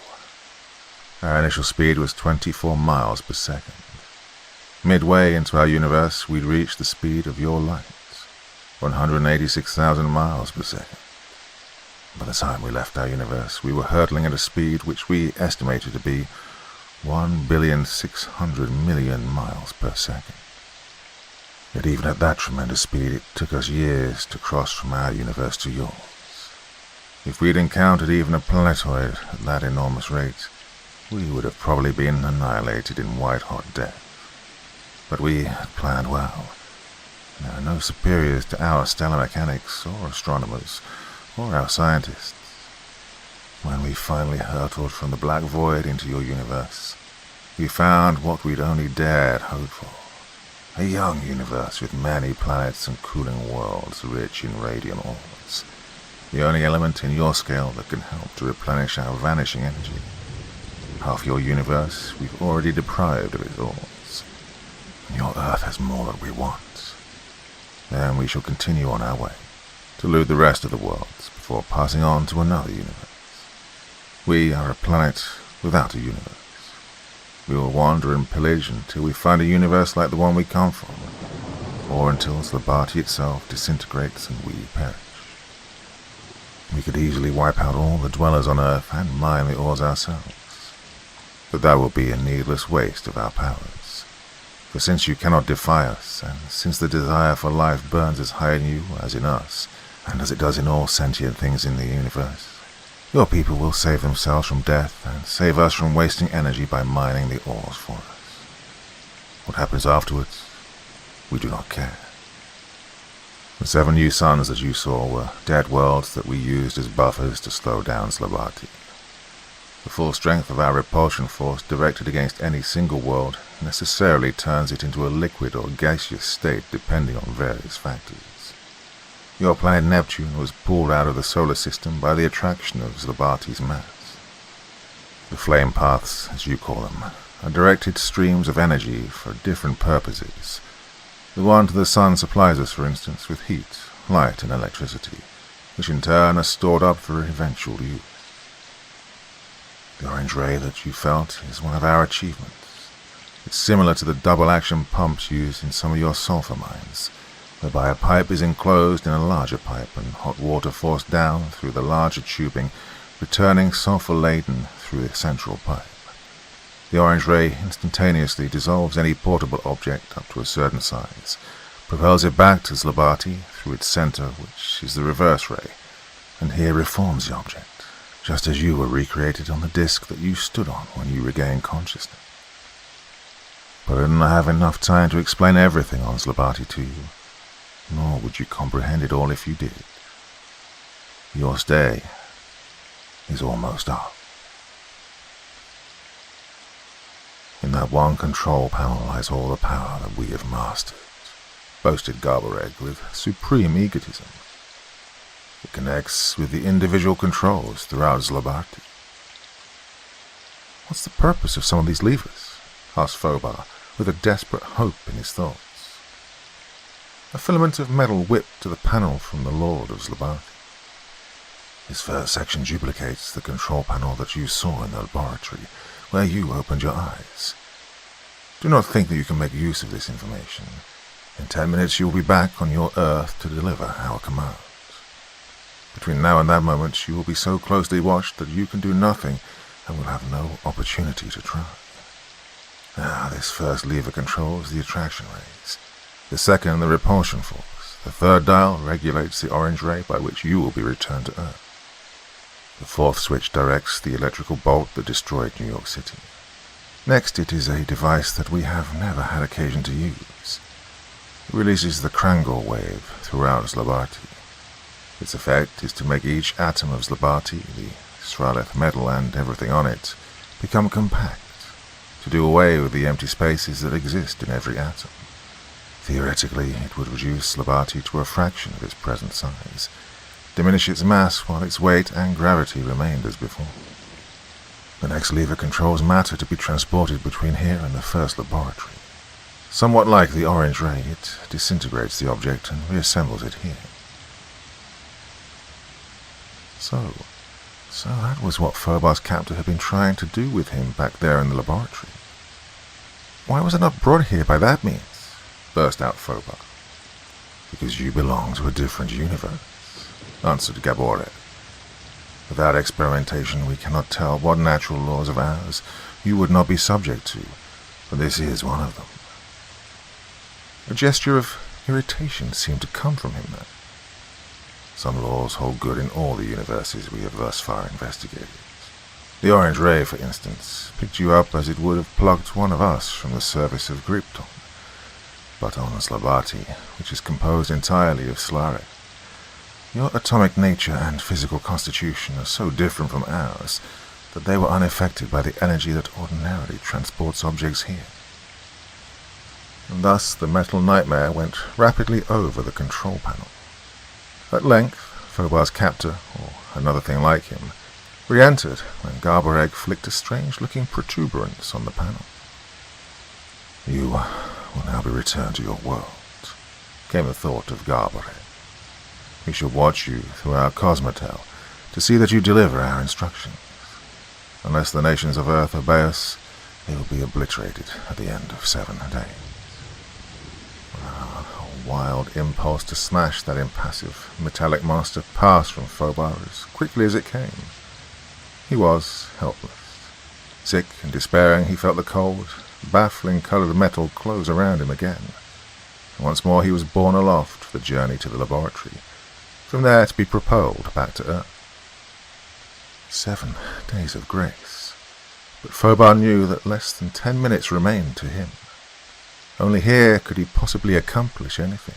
Our initial speed was 24 miles per second. Midway into our universe, we'd reached the speed of your light, 186,000 miles per second. By the time we left our universe, we were hurtling at a speed which we estimated to be 1,600,000,000 miles per second. Yet even at that tremendous speed, it took us years to cross from our universe to yours. If we'd encountered even a planetoid at that enormous rate, we would have probably been annihilated in white-hot death. But we had planned well. There are no superiors to our stellar mechanics, or astronomers, or our scientists. When we finally hurtled from the black void into your universe, we found what we'd only dared hope for. A young universe with many planets and cooling worlds rich in radiant ores. The only element in your scale that can help to replenish our vanishing energy. Half your universe we've already deprived of its ores. Your Earth has more than we want. Then we shall continue on our way, to loot the rest of the worlds before passing on to another universe. We are a planet without a universe. We will wander and pillage until we find a universe like the one we come from, or until Slabarti itself disintegrates and we perish. We could easily wipe out all the dwellers on Earth and mine the ores ourselves, but that will be a needless waste of our powers. For since you cannot defy us, and since the desire for life burns as high in you as in us, and as it does in all sentient things in the universe, your people will save themselves from death and save us from wasting energy by mining the ores for us. What happens afterwards, we do not care. The 7 new suns that you saw were dead worlds that we used as buffers to slow down Slabarti. The full strength of our repulsion force directed against any single world necessarily turns it into a liquid or gaseous state depending on various factors. Your planet Neptune was pulled out of the solar system by the attraction of Zlabati's mass. The flame paths, as you call them, are directed streams of energy for different purposes. The one to the sun supplies us, for instance, with heat, light, and electricity, which in turn are stored up for eventual use. The orange ray that you felt is one of our achievements. It's similar to the double-action pumps used in some of your sulfur mines, whereby a pipe is enclosed in a larger pipe and hot water forced down through the larger tubing, returning sulfur-laden through the central pipe. The orange ray instantaneously dissolves any portable object up to a certain size, propels it back to Zlabati through its center, which is the reverse ray, and here reforms the object, just as you were recreated on the disk that you stood on when you regained consciousness. But I didn't have enough time to explain everything on Zlabati to you, nor would you comprehend it all if you did. Your stay is almost up. In that one control panel lies all the power that we have mastered, boasted Garbareg with supreme egotism. It connects with the individual controls throughout Zlabati. What's the purpose of some of these levers? Asked Fobar, with a desperate hope in his thoughts. A filament of metal whipped to the panel from the Lord of Zlabati. This first section duplicates the control panel that you saw in the laboratory, where you opened your eyes. Do not think that you can make use of this information. In 10 minutes you will be back on your Earth to deliver our commands. Between now and that moment you will be so closely watched that you can do nothing and will have no opportunity to try. This first lever controls the attraction rays. The second, the repulsion force. The third dial regulates the orange ray by which you will be returned to Earth. The fourth switch directs the electrical bolt that destroyed New York City. Next, it is a device that we have never had occasion to use. It releases the Krangor wave throughout Zlabati. Its effect is to make each atom of Zlabati, the Sraleth metal and everything on it, become compact, to do away with the empty spaces that exist in every atom. Theoretically, it would reduce Zlabati to a fraction of its present size, diminish its mass while its weight and gravity remained as before. The next lever controls matter to be transported between here and the first laboratory. Somewhat like the orange ray, it disintegrates the object and reassembles it here. So that was what Fobar's captor had been trying to do with him back there in the laboratory. Why was it not brought here by that means? Burst out Fobar. Because you belong to a different universe, answered Gaboret. Without experimentation, we cannot tell what natural laws of ours you would not be subject to, but this is one of them. A gesture of irritation seemed to come from him then. Some laws hold good in all the universes we have thus far investigated. The orange ray, for instance, picked you up as it would have plucked one of us from the surface of Krypton. But on Zlabati, which is composed entirely of Slarek, your atomic nature and physical constitution are so different from ours that they were unaffected by the energy that ordinarily transports objects here. And thus the metal nightmare went rapidly over the control panel. At length, Fobar's captor, or another thing like him, re-entered when Garbareg flicked a strange-looking protuberance on the panel. You will now be returned to your world, came the thought of Garbareg. We shall watch you through our Cosmotel to see that you deliver our instructions. Unless the nations of Earth obey us, they will be obliterated at the end of 7 days. A wild impulse to smash that impassive, metallic monster passed from Fobar as quickly as it came. He was helpless. Sick and despairing, he felt the cold, baffling colored metal close around him again. And once more he was borne aloft for the journey to the laboratory, from there to be propelled back to Earth. 7 days of grace. But Fobar knew that less than 10 minutes remained to him. Only here could he possibly accomplish anything.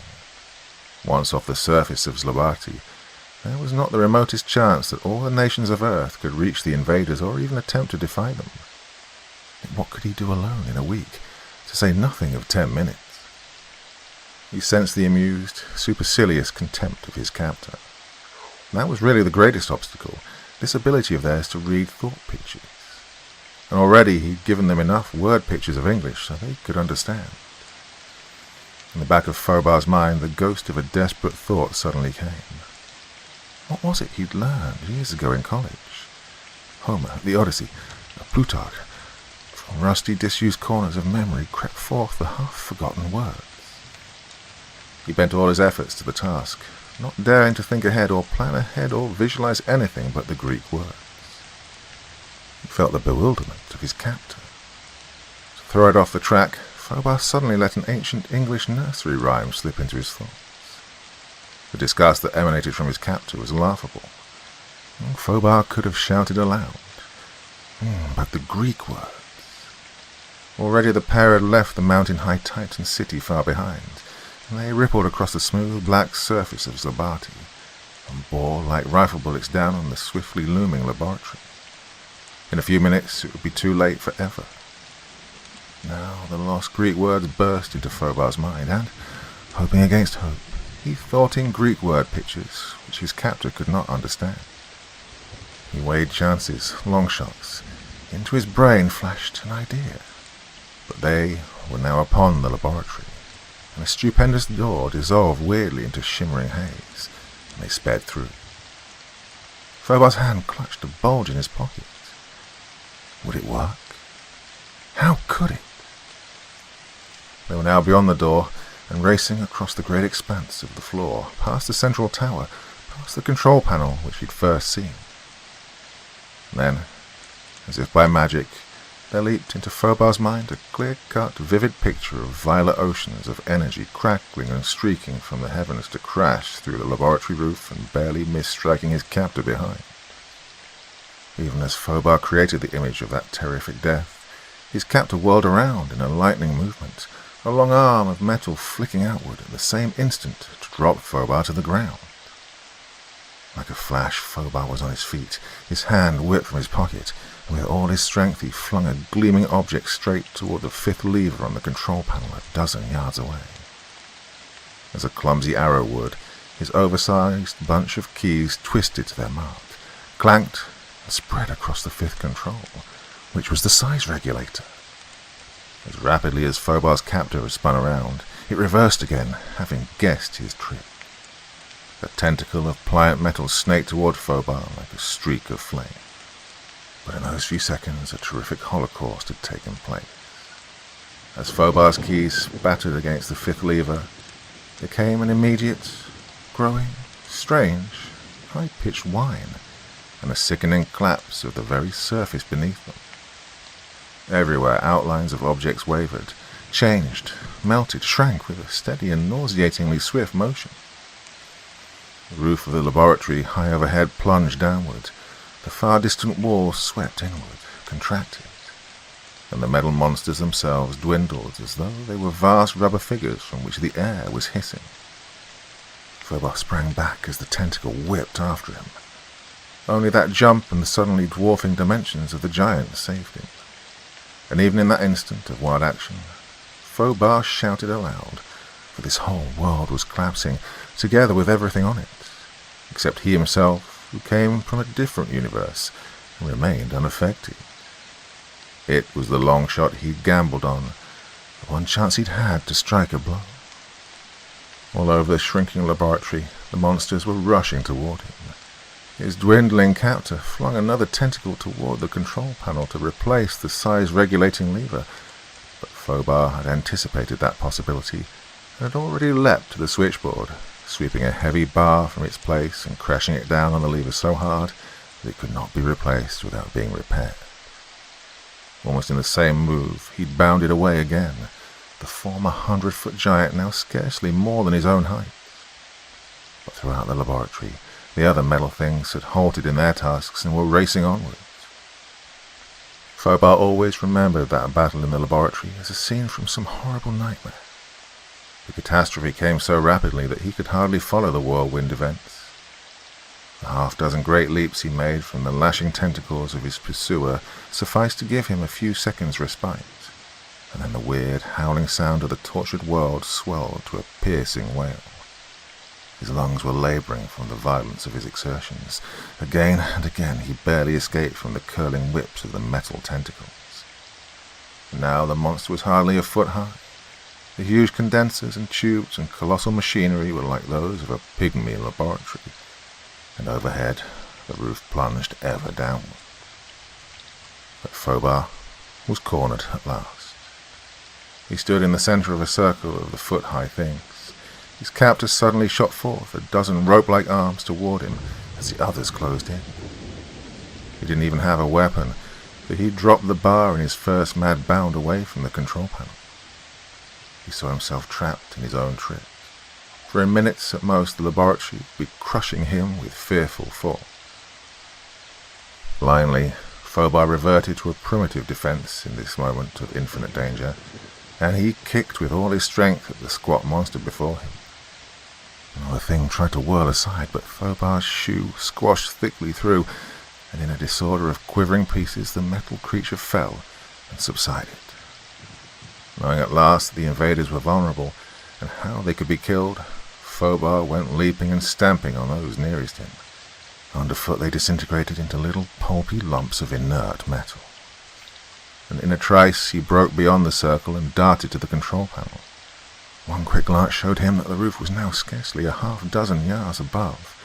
Once off the surface of Zlabati, There was not the remotest chance that all the nations of Earth could reach the invaders or even attempt to defy them. Yet what could he do alone in a week, to say nothing of 10 minutes? He sensed the amused, supercilious contempt of his captor. That was really the greatest obstacle, this ability of theirs to read thought pictures. And already he'd given them enough word pictures of English so they could understand. In the back of Fobar's mind, the ghost of a desperate thought suddenly came. What was it he'd learned years ago in college? Homer, the Odyssey, Plutarch. From rusty, disused corners of memory crept forth the half-forgotten words. He bent all his efforts to the task, not daring to think ahead or plan ahead or visualize anything but the Greek words. He felt the bewilderment of his captor. To throw it off the track, Fobar suddenly let an ancient English nursery rhyme slip into his thoughts. The disgust that emanated from his captor was laughable. Fobar could have shouted aloud. But the Greek words. Already the pair had left the mountain-high Titan city far behind, and they rippled across the smooth black surface of Zlabati, and bore like rifle bullets down on the swiftly looming laboratory. In a few minutes it would be too late forever. Now the lost Greek words burst into Fobar's mind, and, hoping against hope, he thought in Greek word pictures, which his captor could not understand. He weighed chances, long shots. Into his brain flashed an idea. But they were now upon the laboratory, and a stupendous door dissolved weirdly into shimmering haze, and they sped through. Fobar's hand clutched a bulge in his pocket. Would it work? How could it? They were now beyond the door, and racing across the great expanse of the floor, past the central tower, past the control panel which he'd first seen. Then, as if by magic, there leaped into Fobar's mind a clear-cut, vivid picture of violet oceans of energy crackling and streaking from the heavens to crash through the laboratory roof and barely miss striking his captor behind. Even as Fobar created the image of that terrific death, his captor whirled around in a lightning movement, a long arm of metal flicking outward at the same instant to drop Fobar to the ground. Like a flash, Fobar was on his feet, his hand whipped from his pocket, and with all his strength he flung a gleaming object straight toward the fifth lever on the control panel a dozen yards away. As a clumsy arrow would, his oversized bunch of keys twisted to their mark, clanked, and spread across the fifth control, which was the size regulator. As rapidly as Fobar's captor had spun around, it reversed again, having guessed his trick. The tentacle of pliant metal snaked toward Fobar like a streak of flame. But in those few seconds, a terrific holocaust had taken place. As Fobar's keys spattered against the fifth lever, there came an immediate, growing, strange, high-pitched whine, and a sickening collapse of the very surface beneath them. Everywhere outlines of objects wavered, changed, melted, shrank with a steady and nauseatingly swift motion. The roof of the laboratory high overhead plunged downward. The far distant walls swept inward, contracted, and the metal monsters themselves dwindled as though they were vast rubber figures from which the air was hissing. Fobar sprang back as the tentacle whipped after him. Only that jump and the suddenly dwarfing dimensions of the giant saved him. And even in that instant of wild action, Fobar shouted aloud, for this whole world was collapsing, together with everything on it, except he himself, who came from a different universe and remained unaffected. It was the long shot he'd gambled on, the one chance he'd had to strike a blow. All over the shrinking laboratory, the monsters were rushing toward him. His dwindling captor flung another tentacle toward the control panel to replace the size-regulating lever, but Fobar had anticipated that possibility and had already leapt to the switchboard, sweeping a heavy bar from its place and crashing it down on the lever so hard that it could not be replaced without being repaired. Almost in the same move, he'd bounded away again, the former 100-foot giant now scarcely more than his own height. But throughout the laboratory, the other metal things had halted in their tasks and were racing onwards. Fobar always remembered that battle in the laboratory as a scene from some horrible nightmare. The catastrophe came so rapidly that he could hardly follow the whirlwind events. The half-dozen great leaps he made from the lashing tentacles of his pursuer sufficed to give him a few seconds' respite, and then the weird, howling sound of the tortured world swelled to a piercing wail. His lungs were laboring from the violence of his exertions. Again and again he barely escaped from the curling whips of the metal tentacles. And now the monster was hardly a foot high. The huge condensers and tubes and colossal machinery were like those of a pygmy laboratory, and overhead the roof plunged ever downward. But Fobar was cornered at last. He stood in the center of a circle of the foot-high things. His captor suddenly shot forth a dozen rope-like arms toward him as the others closed in. He didn't even have a weapon, for he dropped the bar in his first mad bound away from the control panel. He saw himself trapped in his own trick. For in minutes at most the laboratory would be crushing him with fearful force. Blindly, Fobar reverted to a primitive defense in this moment of infinite danger, and he kicked with all his strength at the squat monster before him. The thing tried to whirl aside, but Fobar's shoe squashed thickly through, and in a disorder of quivering pieces the metal creature fell and subsided. Knowing at last that the invaders were vulnerable, and how they could be killed, Fobar went leaping and stamping on those nearest him. Underfoot they disintegrated into little pulpy lumps of inert metal. And in a trice he broke beyond the circle and darted to the control panel. One quick glance showed him that the roof was now scarcely a half-dozen yards above.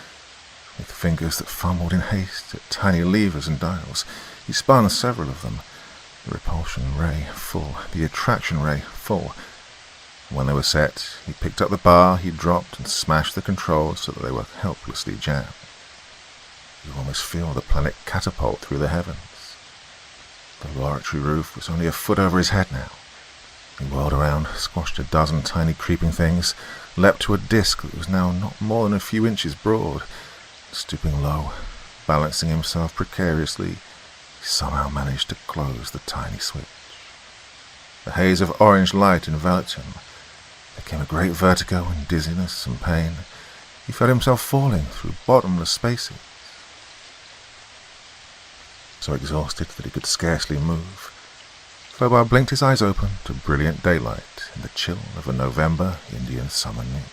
With fingers that fumbled in haste at tiny levers and dials, he spun several of them, the repulsion ray full, the attraction ray full. When they were set, he picked up the bar he dropped and smashed the controls so that they were helplessly jammed. You could almost feel the planet catapult through the heavens. The laboratory roof was only a foot over his head now. He whirled around, squashed a dozen tiny creeping things, leapt to a disc that was now not more than a few inches broad. Stooping low, balancing himself precariously, he somehow managed to close the tiny switch. The haze of orange light enveloped him. There came a great vertigo and dizziness and pain. He felt himself falling through bottomless spaces. So exhausted that he could scarcely move, Fobar blinked his eyes open to brilliant daylight in the chill of a November Indian summer noon.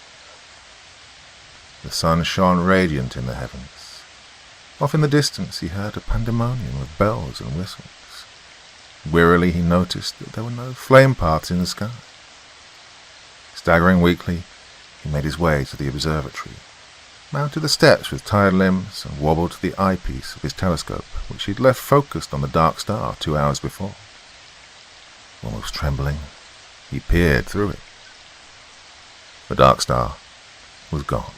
The sun shone radiant in the heavens. Off in the distance he heard a pandemonium of bells and whistles. Wearily he noticed that there were no flame paths in the sky. Staggering weakly, he made his way to the observatory, mounted the steps with tired limbs, and wobbled to the eyepiece of his telescope, which he had left focused on the dark star 2 hours before. Almost trembling, he peered through it. The dark star was gone.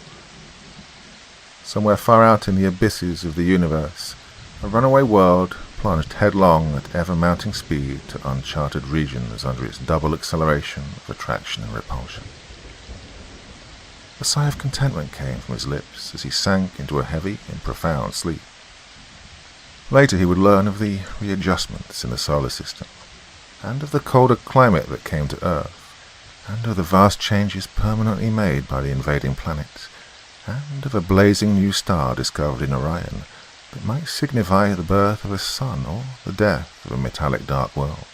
Somewhere far out in the abysses of the universe, a runaway world plunged headlong at ever-mounting speed to uncharted regions under its double acceleration of attraction and repulsion. A sigh of contentment came from his lips as he sank into a heavy and profound sleep. Later he would learn of the readjustments in the solar system, and of the colder climate that came to Earth, and of the vast changes permanently made by the invading planet, and of a blazing new star discovered in Orion that might signify the birth of a sun or the death of a metallic dark world.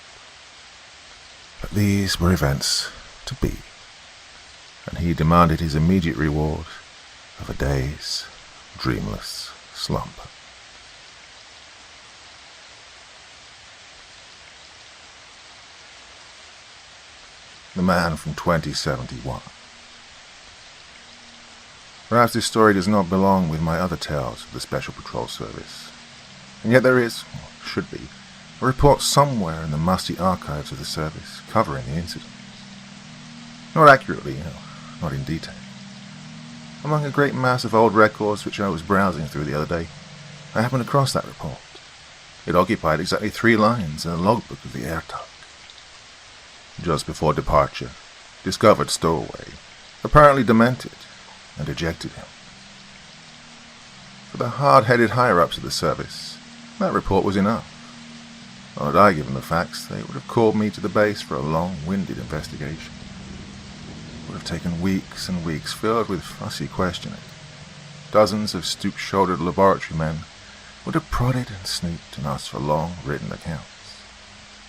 But these were events to be, and he demanded his immediate reward of a day's dreamless slumber. The Man from 2071. Perhaps this story does not belong with my other tales of the Special Patrol Service, and yet there is, or should be, a report somewhere in the musty archives of the service covering the incident. Not accurately, not in detail. Among a great mass of old records which I was browsing through the other day, I happened across that report. It occupied exactly 3 lines in the logbook of the air tug. Just before departure, discovered stowaway, apparently demented, and ejected him. For the hard-headed higher-ups of the service, that report was enough. Had I given the facts, they would have called me to the base for a long-winded investigation. It would have taken weeks and weeks filled with fussy questioning. dozens of stoop-shouldered laboratory men would have prodded and snooped and asked for long written accounts.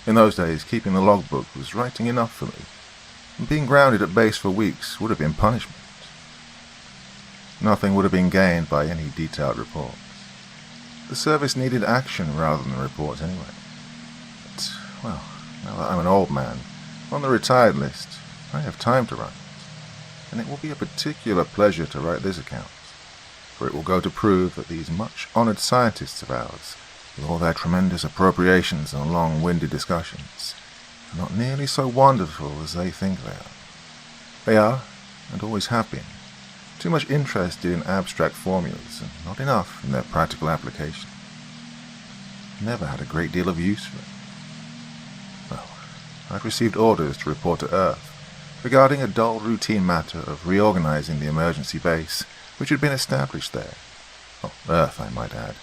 In those days, keeping the logbook was writing enough for me, and being grounded at base for weeks would have been punishment. Nothing would have been gained by any detailed reports. The service needed action rather than reports anyway. But, well, now that I'm an old man, on the retired list, I have time to write, and it will be a particular pleasure to write this account, for it will go to prove that these much-honoured scientists of ours, with all their tremendous appropriations and long-winded discussions, are not nearly so wonderful as they think they are. They are, and always have been, too much interested in abstract formulas and not enough in their practical application. Never had a great deal of use for it. Well, I'd received orders to report to Earth regarding a dull routine matter of reorganizing the emergency base which had been established there. Earth, I might add,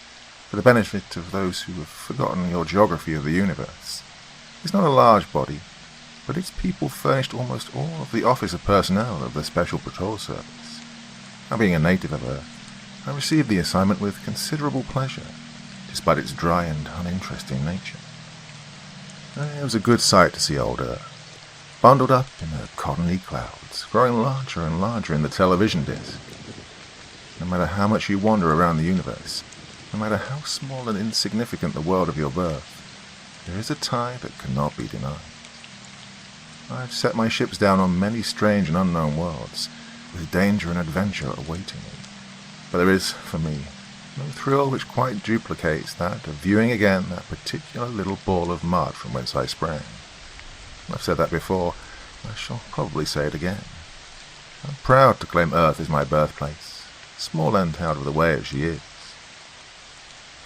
for the benefit of those who have forgotten your geography of the universe. It's not a large body, but its people furnished almost all of the officer personnel of the Special Patrol Service. Now, being a native of Earth, I received the assignment with considerable pleasure, despite its dry and uninteresting nature. It was a good sight to see old Earth, bundled up in the cottony clouds, growing larger and larger in the television disc. No matter how much you wander around the universe, no matter how small and insignificant the world of your birth, there is a tie that cannot be denied. I've set my ships down on many strange and unknown worlds, with danger and adventure awaiting me. But there is, for me, no thrill which quite duplicates that of viewing again that particular little ball of mud from whence I sprang. I've said that before, I shall probably say it again. I'm proud to claim Earth as my birthplace, small and out of the way as she is.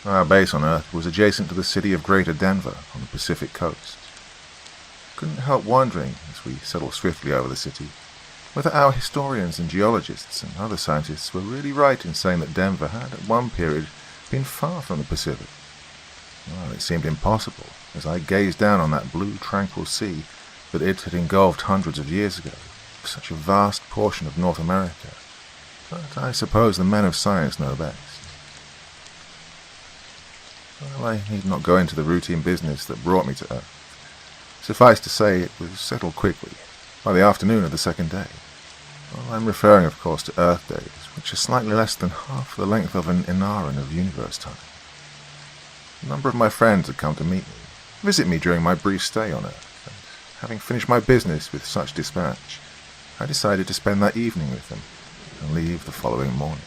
Our base on Earth was adjacent to the city of Greater Denver on the Pacific coast. Couldn't help wondering, as we settled swiftly over the city, whether our historians and geologists and other scientists were really right in saying that Denver had, at one period, been far from the Pacific. Well, it seemed impossible, as I gazed down on that blue, tranquil sea that it had engulfed hundreds of years ago, such a vast portion of North America. But I suppose the men of science know best. Well, I need not go into the routine business that brought me to Earth. Suffice to say, it was settled quickly, by the afternoon of the second day. Well, I'm referring, of course, to Earth days, which are slightly less than half the length of an Inaran of universe time. A number of my friends had come to meet me, visit me during my brief stay on Earth, and having finished my business with such dispatch, I decided to spend that evening with them and leave the following morning.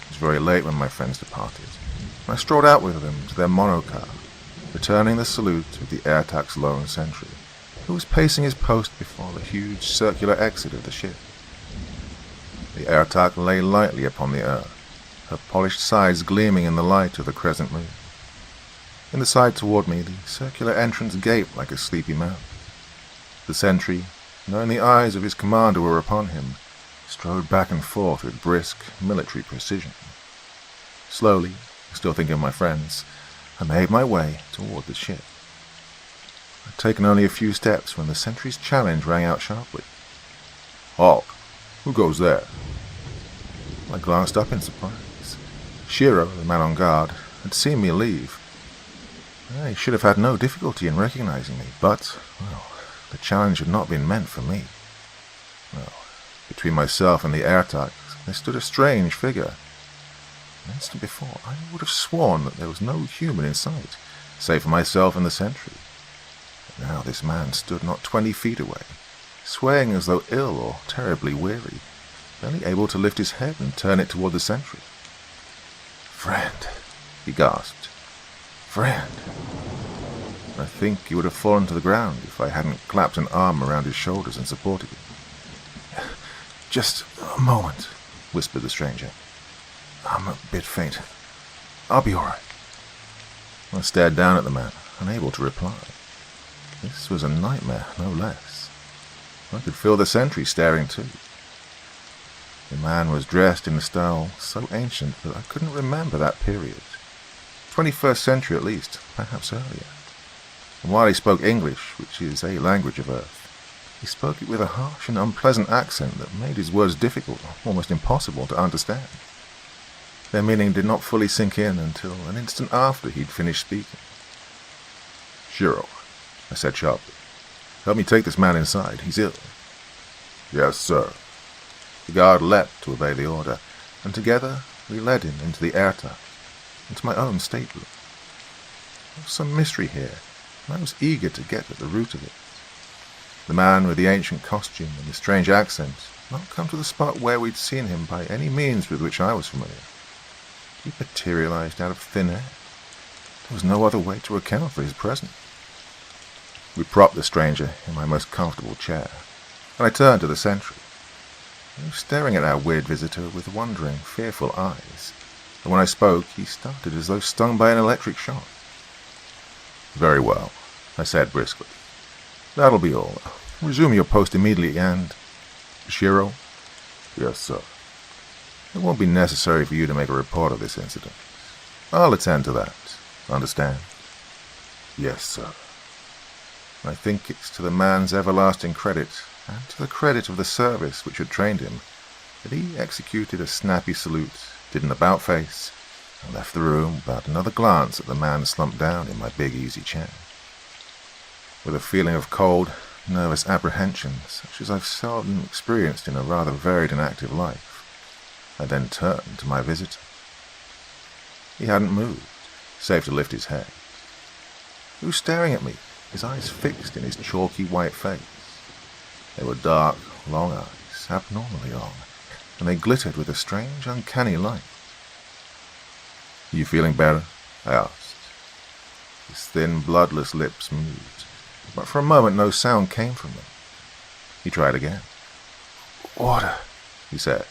It was very late when my friends departed, and I strolled out with them to their monocar, returning the salute of the air tax lone sentry, who was pacing his post before the huge circular exit of the ship. The air tack lay lightly upon the earth, her polished sides gleaming in the light of the crescent moon. In the side toward me, the circular entrance gaped like a sleepy mouth. The sentry, knowing the eyes of his commander were upon him, strode back and forth with brisk, military precision. Slowly, still thinking of my friends, I made my way toward the ship. I'd taken only a few steps when the sentry's challenge rang out sharply. "Halt! Who goes there?" I glanced up in surprise. Shiro, the man on guard, had seen me leave. He should have had no difficulty in recognizing me, but, well, the challenge had not been meant for me. Well, between myself and the air tax, there stood a strange figure. An instant before, I would have sworn that there was no human in sight, save for myself and the sentry. But now this man stood not 20 feet away, swaying as though ill or terribly weary, barely able to lift his head and turn it toward the sentry. "Friend," he gasped. "Friend." I think he would have fallen to the ground if I hadn't clapped an arm around his shoulders and supported him. "Just a moment," whispered the stranger. "I'm a bit faint. I'll be all right." I stared down at the man, unable to reply. This was a nightmare, no less. I could feel the sentry staring too. The man was dressed in a style so ancient that I couldn't remember that period. 21st century at least, perhaps earlier. And while he spoke English, which is a language of Earth, he spoke it with a harsh and unpleasant accent that made his words difficult, almost impossible to understand. Their meaning did not fully sink in until an instant after he'd finished speaking. "Shiro," I said sharply, "help me take this man inside. He's ill." "Yes, sir." The guard leapt to obey the order, and together we led him into the airtight, into my own stateroom. There was some mystery here, and I was eager to get at the root of it. The man with the ancient costume and the strange accent had not come to the spot where we'd seen him by any means with which I was familiar. He materialized out of thin air. There was no other way to account for his presence. We propped the stranger in my most comfortable chair, and I turned to the sentry. He was staring at our weird visitor with wondering, fearful eyes, and when I spoke, he started as though stung by an electric shock. "Very well," I said briskly. "That'll be all. Resume your post immediately and— Shiro?" "Yes, sir." "It won't be necessary for you to make a report of this incident. I'll attend to that. Understand?" "Yes, sir." I think it's to the man's everlasting credit, and to the credit of the service which had trained him, that he executed a snappy salute, did an about-face, and left the room without another glance at the man slumped down in my big easy chair. With a feeling of cold, nervous apprehension, such as I've seldom experienced in a rather varied and active life, I then turned to my visitor. He hadn't moved, save to lift his head. He was staring at me, his eyes fixed in his chalky white face. They were dark, long eyes, abnormally long, and they glittered with a strange, uncanny light. "You feeling better?" I asked. His thin, bloodless lips moved, but for a moment no sound came from them. He tried again. "Water," he said.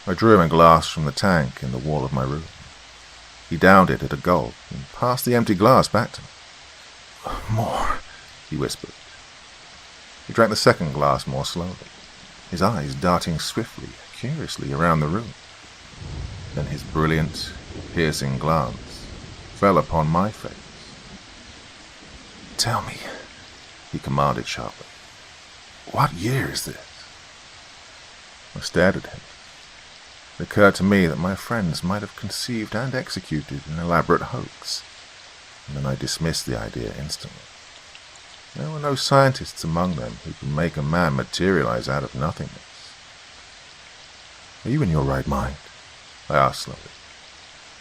I drew him a glass from the tank in the wall of my room. He downed it at a gulp and passed the empty glass back to me. "More," he whispered. He drank the second glass more slowly, his eyes darting swiftly, curiously around the room. Then his brilliant, piercing glance fell upon my face. "Tell me," he commanded sharply, "what year is this?" I stared at him. It occurred to me that my friends might have conceived and executed an elaborate hoax, and then I dismissed the idea instantly. There were no scientists among them who could make a man materialize out of nothingness. "Are you in your right mind?" I asked slowly.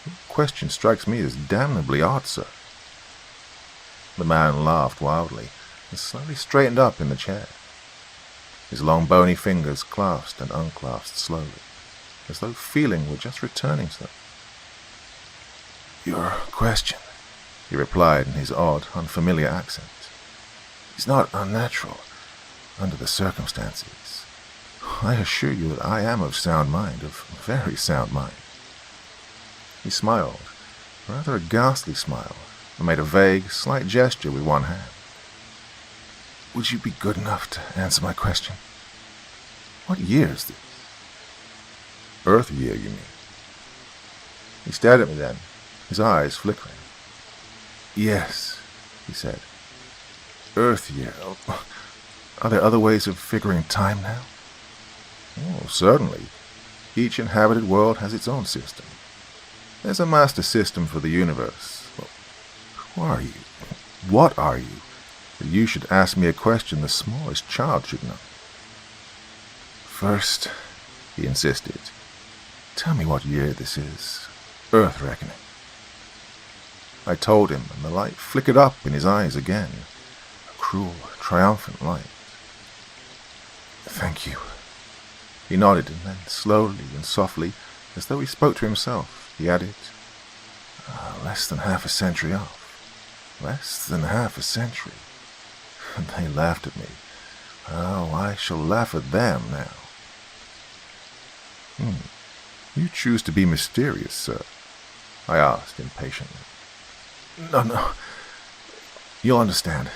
"Your question strikes me as damnably odd, sir." The man laughed wildly and slowly straightened up in the chair. His long bony fingers clasped and unclasped slowly, as though feeling were just returning to them. "Your question," he replied in his odd, unfamiliar accent, "is not unnatural under the circumstances. I assure you that I am of sound mind, of very sound mind." He smiled, rather a ghastly smile, and made a vague, slight gesture with one hand. "Would you be good enough to answer my question? What year is this?" "Earth year, you mean?" He stared at me then, his eyes flickering. "Yes," he said. "Earth year. Are there other ways of figuring time now?" "Oh, certainly. Each inhabited world has its own system. There's a master system for the universe. Well, who are you? What are you? That you should ask me a question the smallest child should know." "First," he insisted, "tell me what year this is. Earth reckoning." I told him, and the light flickered up in his eyes again, a cruel, triumphant light. "Thank you." He nodded, and then slowly and softly, as though he spoke to himself, he added, "Less than half a century off. Less than half a century." And they laughed at me. Oh, I shall laugh at them now. "You choose to be mysterious, sir?" I asked impatiently. No. You'll understand,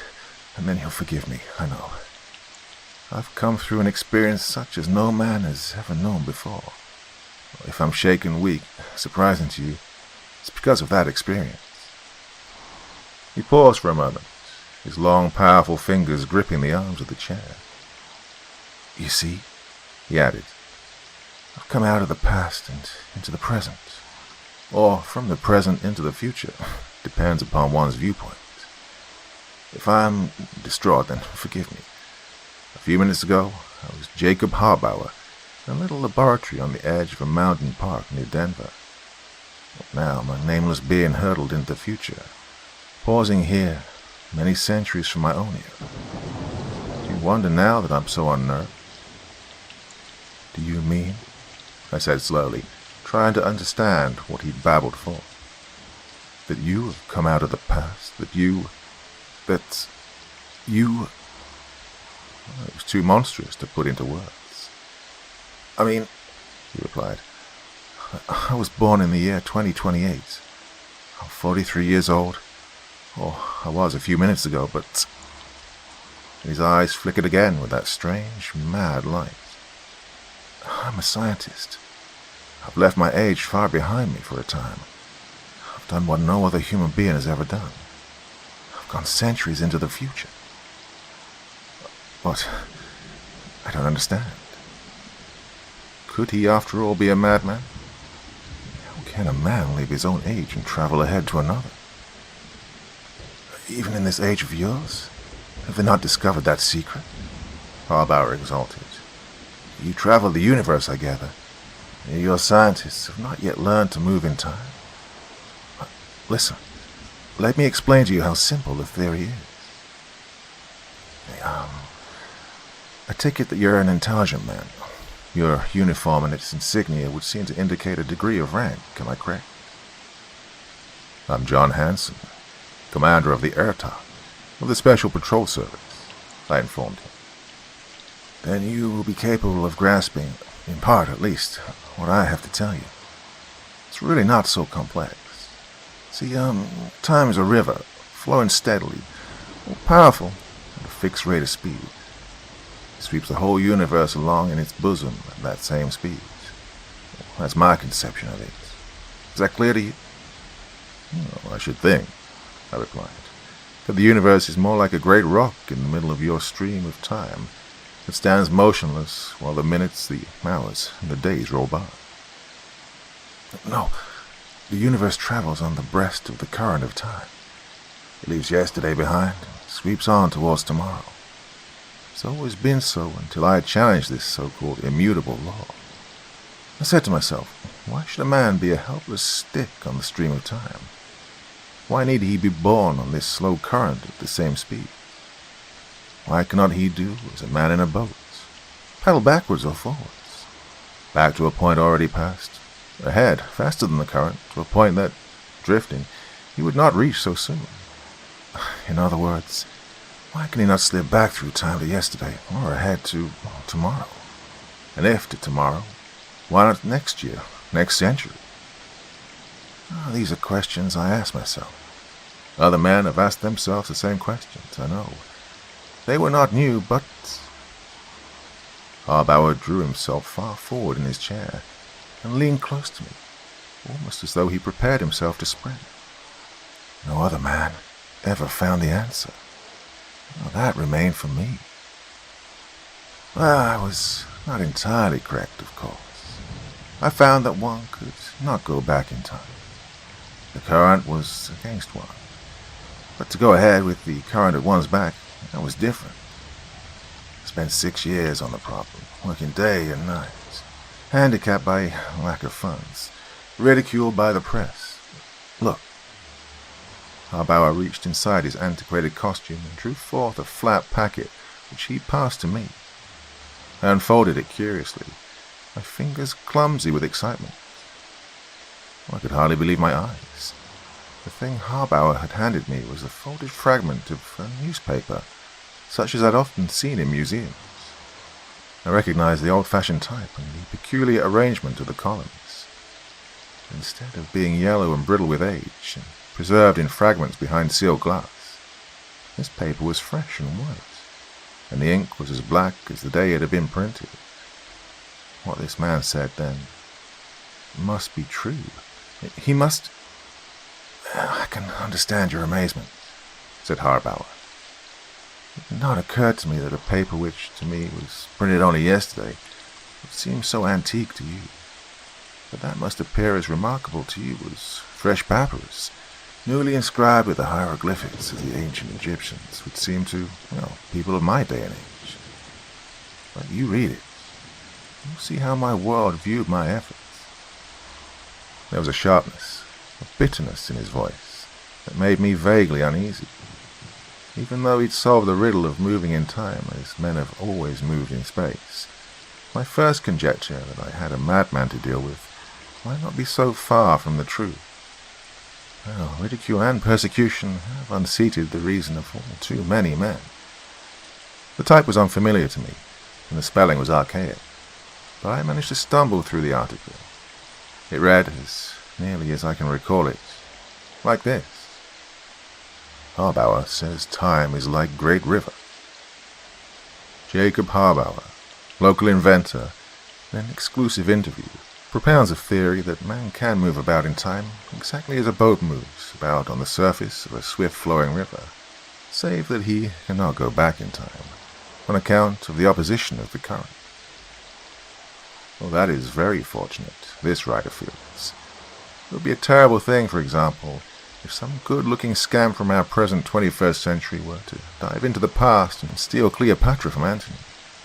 and then you'll forgive me, I know. I've come through an experience such as no man has ever known before. If I'm shaken weak, surprising to you, it's because of that experience." He paused for a moment, his long, powerful fingers gripping the arms of the chair. "You see," he added, I've come out of the past and into the present. Or from the present into the future. Depends upon one's viewpoint. If I'm distraught, then forgive me. A few minutes ago, I was Jacob Harbauer in a little laboratory on the edge of a mountain park near Denver. Now, my nameless being hurtled into the future, pausing here many centuries from my own era. Do you wonder now that I'm so unnerved? Do you mean? I said slowly, trying to understand what he'd babbled forth. That you have come out of the past, that you... Well, it was too monstrous to put into words. I mean, he replied, I was born in the year 2028. I'm 43 years old. Oh, I was a few minutes ago, but... His eyes flickered again with that strange, mad light. I'm a scientist. I've left my age far behind me for a time. I've done what no other human being has ever done. I've gone centuries into the future. What? I don't understand. Could he, after all, be a madman? How can a man leave his own age and travel ahead to another? Even in this age of yours? Have they not discovered that secret? Harbauer exulted. You travel the universe, I gather. Your scientists have not yet learned to move in time. Listen, let me explain to you how simple the theory is. I take it that you're an intelligent man. Your uniform and its insignia would seem to indicate a degree of rank, am I correct? I'm John Hanson, commander of the Airtalk, of the Special Patrol Service, I informed him. Then you will be capable of grasping, in part at least, what I have to tell you. It's really not so complex. See, time is a river, flowing steadily, powerful, at a fixed rate of speed. It sweeps the whole universe along in its bosom at that same speed. That's my conception of it. Is that clear to you? Well, I should think, I replied, that the universe is more like a great rock in the middle of your stream of time that stands motionless while the minutes, the hours, and the days roll by. No, the universe travels on the breast of the current of time. It leaves yesterday behind and sweeps on towards tomorrow. It's always been so until I challenged this so-called immutable law. I said to myself, why should a man be a helpless stick on the stream of time? Why need he be borne on this slow current at the same speed? Why cannot he do as a man in a boat, paddle backwards or forwards, back to a point already passed, ahead, faster than the current, to a point that, drifting, he would not reach so soon? In other words, why can he not slip back through time to yesterday, or ahead to tomorrow? And if to tomorrow, why not next year, next century? These are questions I ask myself. Other men have asked themselves the same questions, I know. They were not new, but... Harbauer drew himself far forward in his chair and leaned close to me, almost as though he prepared himself to spring. No other man ever found the answer. Well, that remained for me. Well, I was not entirely correct, of course. I found that one could not go back in time. The current was against one. But to go ahead with the current at one's back, that was different. I spent 6 years on the problem, working day and night, handicapped by lack of funds, ridiculed by the press. Look. Harbauer reached inside his antiquated costume and drew forth a flat packet which he passed to me. I unfolded it curiously, my fingers clumsy with excitement. I could hardly believe my eyes. The thing Harbauer had handed me was a folded fragment of a newspaper, such as I'd often seen in museums. I recognized the old-fashioned type and the peculiar arrangement of the columns. Instead of being yellow and brittle with age, and preserved in fragments behind sealed glass, this paper was fresh and white, and the ink was as black as the day it had been printed. What this man said then must be true. He must... I can understand your amazement, said Harbauer. It had not occurred to me that a paper which, to me, was printed only yesterday, It seems so antique to you, but that must appear as remarkable to you as fresh papyrus, newly inscribed with the hieroglyphics of the ancient Egyptians, would seem to, people of my day and age. But you read it, you see how my world viewed my efforts. There was a sharpness, a bitterness in his voice that made me vaguely uneasy. Even though he'd solved the riddle of moving in time as men have always moved in space, my first conjecture that I had a madman to deal with might not be so far from the truth. Well, ridicule and persecution have unseated the reason of all too many men. The type was unfamiliar to me, and the spelling was archaic, but I managed to stumble through the article. It read, as nearly as I can recall it, like this. Harbauer says time is like great river. Jacob Harbauer, local inventor, in an exclusive interview, propounds a theory that man can move about in time exactly as a boat moves about on the surface of a swift-flowing river, save that he cannot go back in time, on account of the opposition of the current. Well, that is very fortunate, this writer feels. It would be a terrible thing, for example, if some good-looking scamp from our present 21st century were to dive into the past and steal Cleopatra from Antony,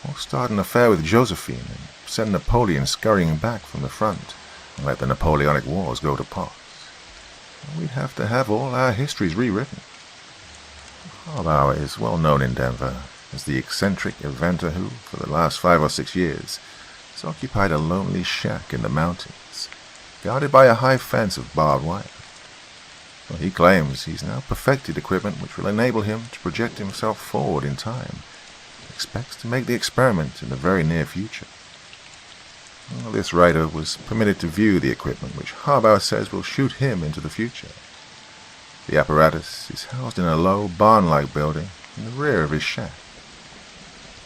or start an affair with Josephine and send Napoleon scurrying back from the front and let the Napoleonic Wars go to pot. We'd have to have all our histories rewritten. Harbauer is well known in Denver as the eccentric inventor who, for the last 5 or 6 years, has occupied a lonely shack in the mountains, guarded by a high fence of barbed wire. Well, he claims he's now perfected equipment which will enable him to project himself forward in time. He expects to make the experiment in the very near future. Well, this writer was permitted to view the equipment which Harbauer says will shoot him into the future. The apparatus is housed in a low, barn-like building in the rear of his shack.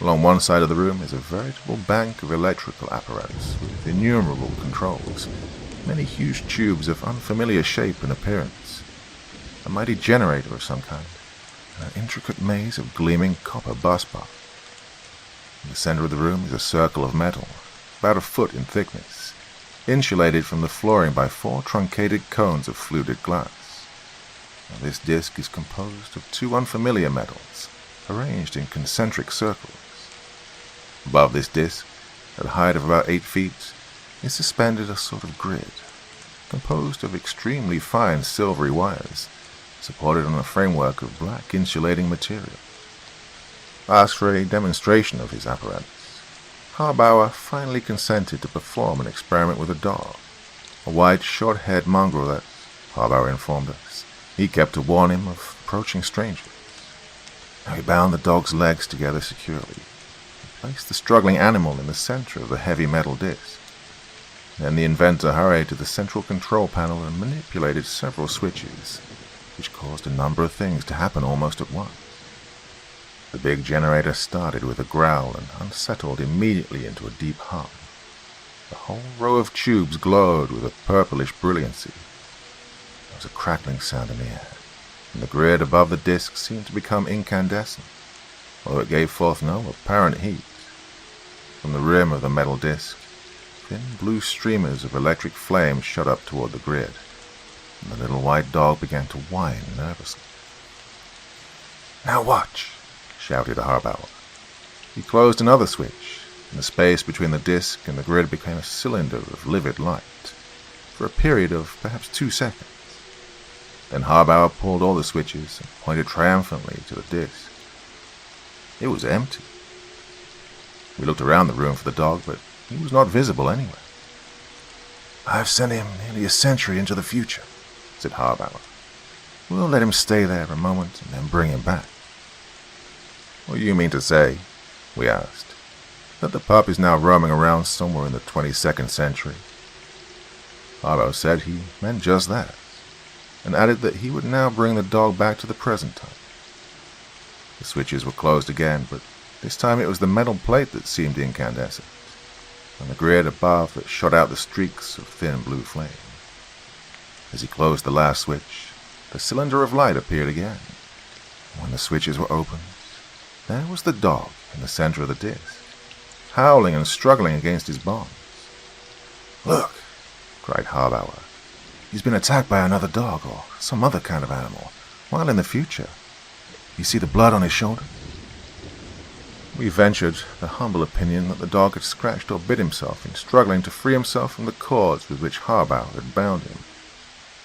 Along one side of the room is a veritable bank of electrical apparatus with innumerable controls, many huge tubes of unfamiliar shape and appearance, a mighty generator of some kind, and an intricate maze of gleaming copper bus bars. In the center of the room is a circle of metal, about a foot in thickness, insulated from the flooring by 4 truncated cones of fluted glass. Now, this disc is composed of 2 unfamiliar metals, arranged in concentric circles. Above this disc, at a height of about 8 feet, is suspended a sort of grid, composed of extremely fine silvery wires, supported on a framework of black insulating material. Asked for a demonstration of his apparatus, Harbauer finally consented to perform an experiment with a dog, a white, short-haired mongrel that, Harbauer informed us, he kept to warn him of approaching strangers. Now he bound the dog's legs together securely, placed the struggling animal in the center of the heavy metal disc. Then the inventor hurried to the central control panel and manipulated several switches, which caused a number of things to happen almost at once. The big generator started with a growl and unsettled immediately into a deep hum. The whole row of tubes glowed with a purplish brilliancy. There was a crackling sound in the air, and the grid above the disc seemed to become incandescent, although it gave forth no apparent heat. From the rim of the metal disc, thin blue streamers of electric flame shot up toward the grid, and the little white dog began to whine nervously. "Now watch!" shouted Harbauer. He closed another switch, and the space between the disc and the grid became a cylinder of livid light, for a period of perhaps 2 seconds. Then Harbauer pulled all the switches and pointed triumphantly to the disc. It was empty. We looked around the room for the dog, but he was not visible anywhere. "I've sent him nearly a century into the future," said Harbauer. "We'll let him stay there a moment and then bring him back." "What do you mean to say," we asked, "that the pup is now roaming around somewhere in the 22nd century?" Harl said he meant just that, and added that he would now bring the dog back to the present time. The switches were closed again, but this time it was the metal plate that seemed incandescent, and the grid above that shot out the streaks of thin blue flame. As he closed the last switch, the cylinder of light appeared again. When the switches were opened, there was the dog in the center of the disc. howling and struggling against his bonds. "Look," cried Harbauer. "He's been attacked by another dog or some other kind of animal, while in the future. You see the blood on his shoulder?" We ventured the humble opinion that the dog had scratched or bit himself in struggling to free himself from the cords with which Harbauer had bound him,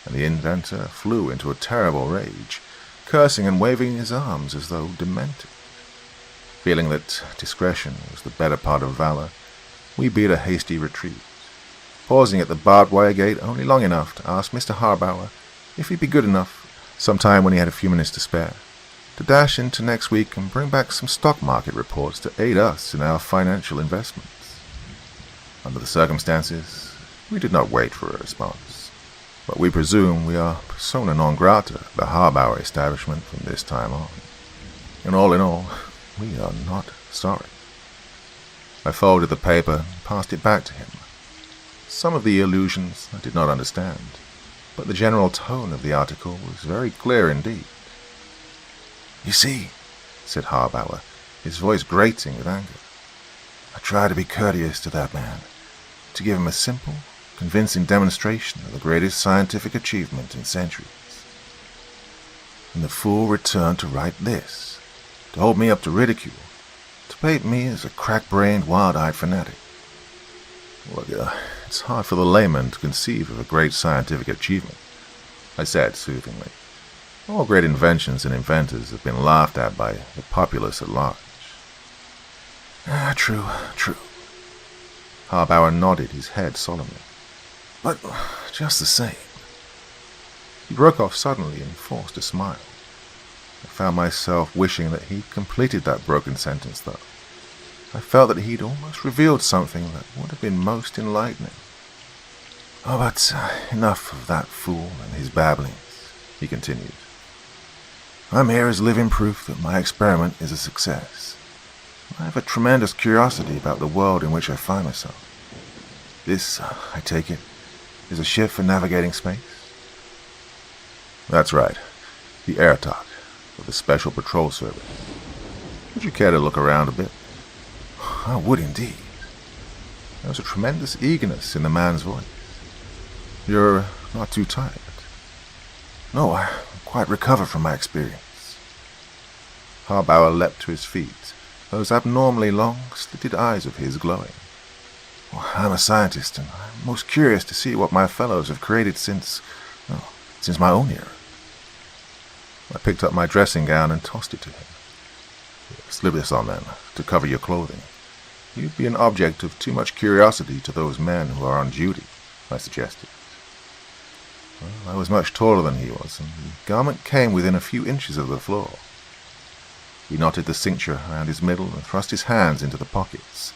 and the inventor flew into a terrible rage, cursing and waving his arms as though demented. Feeling that discretion was the better part of valor, we beat a hasty retreat, pausing at the barbed wire gate only long enough to ask Mr. Harbauer if he'd be good enough, sometime when he had a few minutes to spare, to dash into next week and bring back some stock market reports to aid us in our financial investments. Under the circumstances, we did not wait for a response, but we presume we are persona non grata at the Harbauer establishment from this time on. And all in all, we are not sorry. I folded the paper and passed it back to him. Some of the allusions I did not understand, but the general tone of the article was very clear indeed. "You see," said Harbauer, his voice grating with anger, "I try to be courteous to that man, to give him a simple, convincing demonstration of the greatest scientific achievement in centuries. And the fool returned to write this, to hold me up to ridicule, to paint me as a crack-brained, wild-eyed fanatic. Look, it's hard for the layman to conceive of a great scientific achievement," I said soothingly. "All great inventions and inventors have been laughed at by the populace at large." True. Harbauer nodded his head solemnly. "But just the same—" He broke off suddenly and forced a smile. I found myself wishing that he'd completed that broken sentence, though. I felt that he'd almost revealed something that would have been most enlightening. "Oh, but enough of that fool and his babblings," he continued. "I'm here as living proof that my experiment is a success. I have a tremendous curiosity about the world in which I find myself. This, I take it, is a ship for navigating space?" "That's right. The Airtalk of the Special Patrol Service. Would you care to look around a bit?" "I would indeed." There was a tremendous eagerness in the man's voice. "You're not too tired?" "No, I'm quite recovered from my experience." Harbauer leapt to his feet, those abnormally long, slitted eyes of his glowing. "I'm a scientist, and I'm most curious to see what my fellows have created since my own era." I picked up my dressing gown and tossed it to him. "Slip this on, then, to cover your clothing. You'd be an object of too much curiosity to those men who are on duty," I suggested. Well, I was much taller than he was, and the garment came within a few inches of the floor. He knotted the cincture around his middle and thrust his hands into the pockets,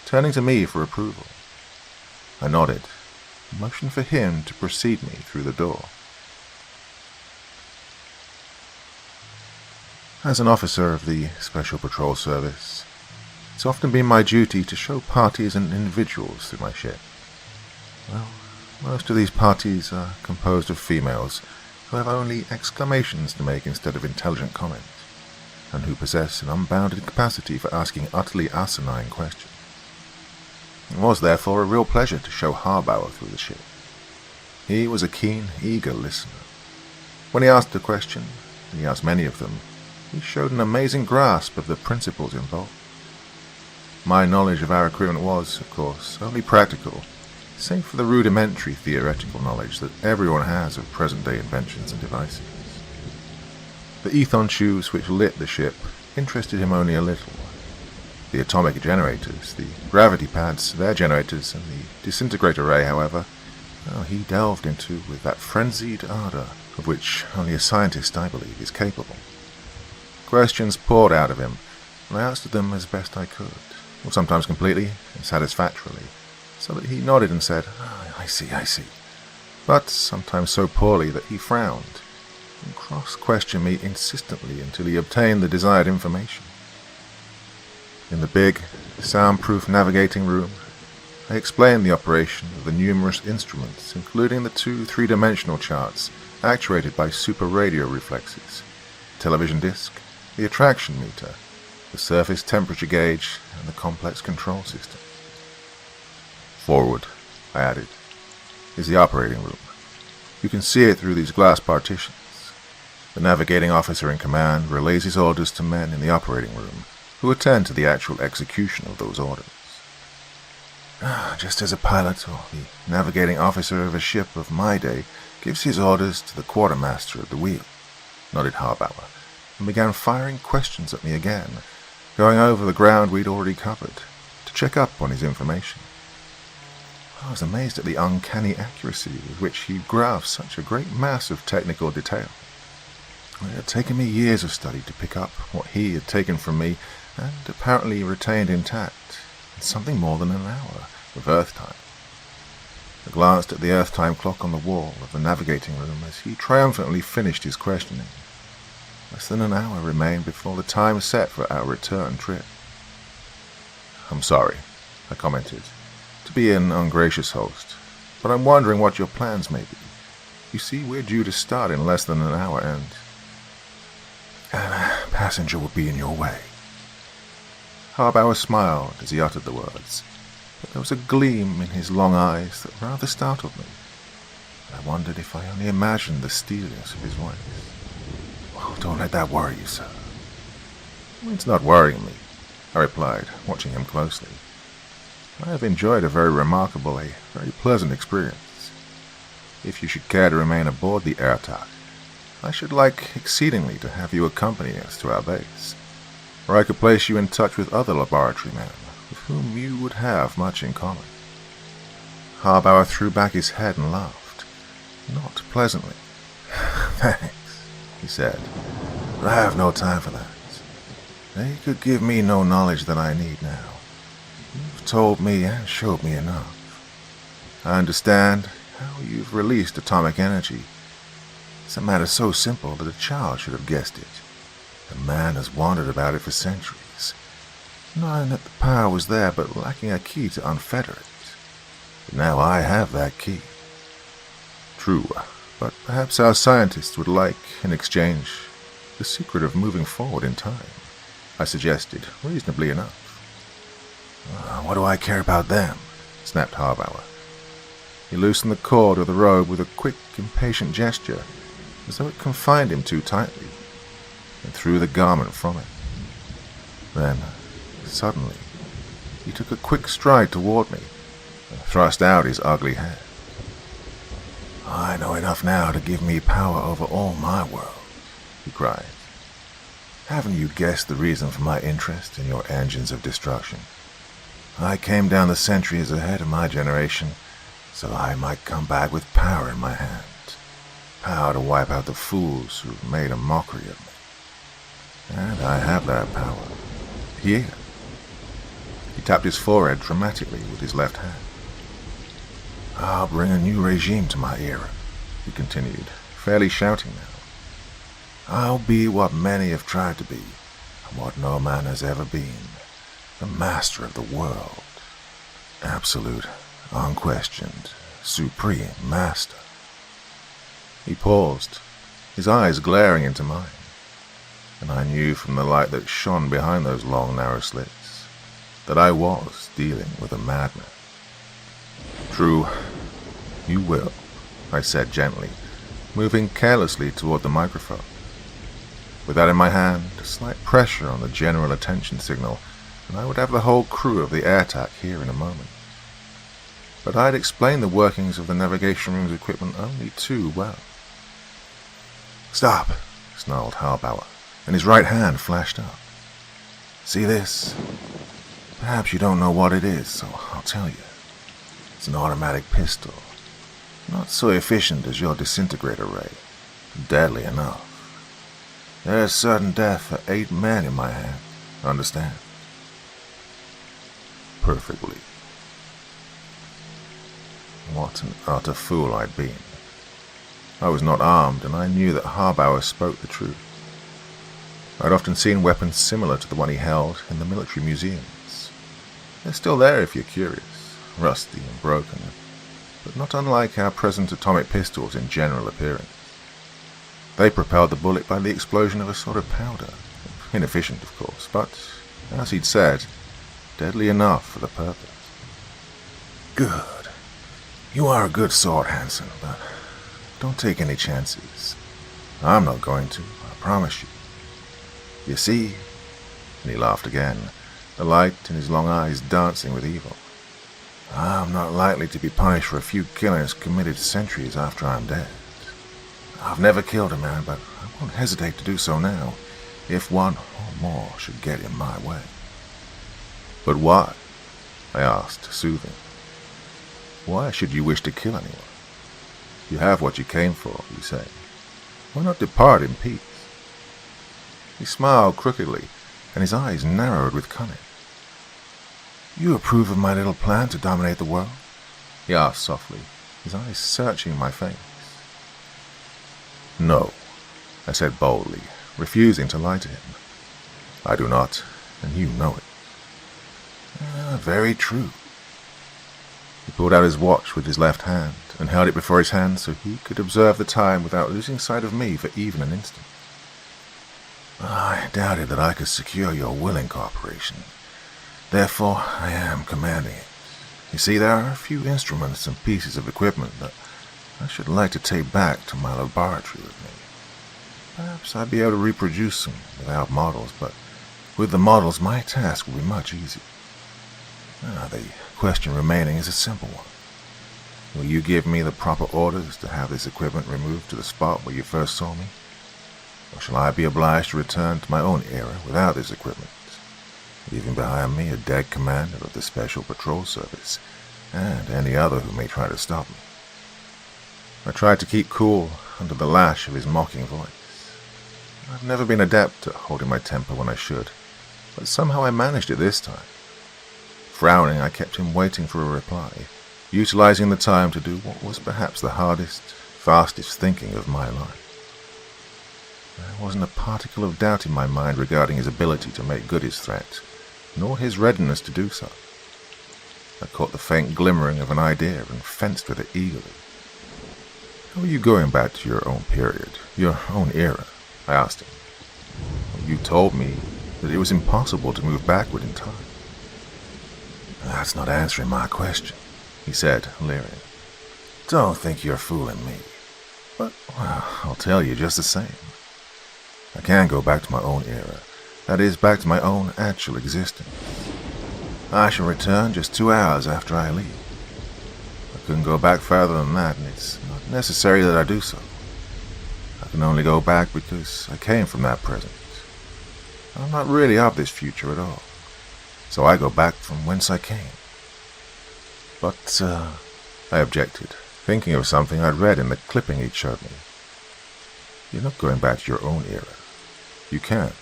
turning to me for approval. I nodded, and motioned for him to precede me through the door. As an officer of the Special Patrol Service, it's often been my duty to show parties and individuals through my ship. Well, most of these parties are composed of females who have only exclamations to make instead of intelligent comment, and who possess an unbounded capacity for asking utterly asinine questions. It was therefore a real pleasure to show Harbauer through the ship. He was a keen, eager listener. When he asked a question, and he asked many of them, he showed an amazing grasp of the principles involved. My knowledge of our equipment was, of course, only practical, save for the rudimentary theoretical knowledge that everyone has of present-day inventions and devices. The ethon tubes which lit the ship interested him only a little. The atomic generators, the gravity pads, their generators, and the disintegrator ray, however, he delved into with that frenzied ardor of which only a scientist, I believe, is capable. Questions poured out of him, and I answered them as best I could, or sometimes completely and satisfactorily, so that he nodded and said, I see, but sometimes so poorly that he frowned, and cross-questioned me insistently until he obtained the desired information. In the big, soundproof navigating room, I explained the operation of the numerous instruments, including the 2 three-dimensional charts actuated by super radio reflexes, television disc, the attraction meter, the surface temperature gauge, and the complex control system. Forward, I added, is the operating room. You can see it through these glass partitions. The navigating officer in command relays his orders to men in the operating room, who attend to the actual execution of those orders. Just as a pilot or the navigating officer of a ship of my day gives his orders to the quartermaster at the wheel, nodded Harbauer, and began firing questions at me again, going over the ground we'd already covered, to check up on his information. I was amazed at the uncanny accuracy with which he grasped such a great mass of technical detail. It had taken me years of study to pick up what he had taken from me and apparently retained intact in something more than an hour of Earth time. I glanced at the Earth time clock on the wall of the navigating room as he triumphantly finished his questioning. Less than an hour remained before the time set for our return trip. "I'm sorry," I commented, to be an ungracious host, "but I'm wondering what your plans may be. You see, we're due to start in less than an hour and a passenger will be in your way." Harbauer smiled as he uttered the words, but there was a gleam in his long eyes that rather startled me. I wondered if I only imagined the steeliness of his voice. "Oh, don't let that worry you, sir." "It's not worrying me," I replied, watching him closely. "I have enjoyed a very remarkable, a very pleasant experience. If you should care to remain aboard the airtac, I should like exceedingly to have you accompany us to our base, or I could place you in touch with other laboratory men with whom you would have much in common." Harbauer threw back his head and laughed, not pleasantly. "Thanks," he said, "but I have no time for that. They could give me no knowledge that I need now. You've told me and showed me enough. I understand how you've released atomic energy. It's a matter so simple that a child should have guessed it. A man has wondered about it for centuries, knowing that the power was there but lacking a key to unfetter it. But now I have that key." "True, but perhaps our scientists would like, in exchange, the secret of moving forward in time," I suggested, reasonably enough. "What do I care about them?" snapped Harbauer. He loosened the cord of the robe with a quick, impatient gesture, as though it confined him too tightly, and threw the garment from him. Then, suddenly, he took a quick stride toward me and thrust out his ugly head. "I know enough now to give me power over all my world," he cried. "Haven't you guessed the reason for my interest in your engines of destruction? I came down the centuries ahead of my generation so I might come back with power in my hand. Power to wipe out the fools who've made a mockery of me. And I have that power. Here." He tapped his forehead dramatically with his left hand. "I'll bring a new regime to my era," he continued, fairly shouting now. "I'll be what many have tried to be, and what no man has ever been, the master of the world. Absolute, unquestioned, supreme master." He paused, his eyes glaring into mine, and I knew from the light that shone behind those long, narrow slits that I was dealing with a madman. "True, you will," I said gently, moving carelessly toward the microphone. With that in my hand, a slight pressure on the general attention signal, and I would have the whole crew of the airtac here in a moment. But I had explained the workings of the navigation room's equipment only too well. "Stop," snarled Harbauer, and his right hand flashed up. "See this? Perhaps you don't know what it is, so I'll tell you. It's an automatic pistol. Not so efficient as your disintegrator ray, but deadly enough. There's sudden death for 8 men in my hand, understand?" "Perfectly." What an utter fool I'd been. I was not armed, and I knew that Harbauer spoke the truth. I'd often seen weapons similar to the one he held in the military museums. They're still there if you're curious, rusty and broken, but not unlike our present atomic pistols in general appearance. They propelled the bullet by the explosion of a sort of powder, inefficient of course, but as he'd said, deadly enough for the purpose. Good. You are a good sort, Hanson, but don't take any chances. I'm not going to, I promise you. You see, and he laughed again, the light in his long eyes dancing with evil, I'm not likely to be punished for a few killings committed centuries after I'm dead. I've never killed a man, but I won't hesitate to do so now, if one or more should get in my way. But why? I asked, soothing. Why should you wish to kill anyone? You have what you came for, you say. Why not depart in peace? He smiled crookedly, and his eyes narrowed with cunning. You approve of my little plan to dominate the world? He asked softly, his eyes searching my face. No, I said boldly, refusing to lie to him. I do not, and you know it. Very true. He pulled out his watch with his left hand and held it before his hand so he could observe the time without losing sight of me for even an instant. I doubted that I could secure your willing cooperation. Therefore, I am commanding it. You see, there are a few instruments and pieces of equipment that I should like to take back to my laboratory with me. Perhaps I'd be able to reproduce them without models, but with the models, my task will be much easier. The question remaining is a simple one. Will you give me the proper orders to have this equipment removed to the spot where you first saw me? Or shall I be obliged to return to my own era without this equipment, leaving behind me a dead commander of the Special Patrol Service and any other who may try to stop me? I tried to keep cool under the lash of his mocking voice. I've never been adept at holding my temper when I should, but somehow I managed it this time. Frowning, I kept him waiting for a reply, utilizing the time to do what was perhaps the hardest, fastest thinking of my life. There wasn't a particle of doubt in my mind regarding his ability to make good his threat, nor his readiness to do so. I caught the faint glimmering of an idea and fenced with it eagerly. How are you going back to your own period, your own era? I asked him. You told me that it was impossible to move backward in time. That's not answering my question, he said, leering. Don't think you're fooling me. But, well, I'll tell you just the same. I can go back to my own era, that is, back to my own actual existence. I shall return just 2 hours after I leave. I couldn't go back further than that, and it's not necessary that I do so. I can only go back because I came from that present. I'm not really of this future at all, so I go back from whence I came. But, I objected, thinking of something I'd read in the clipping he'd showed me. You're not going back to your own era. You can't.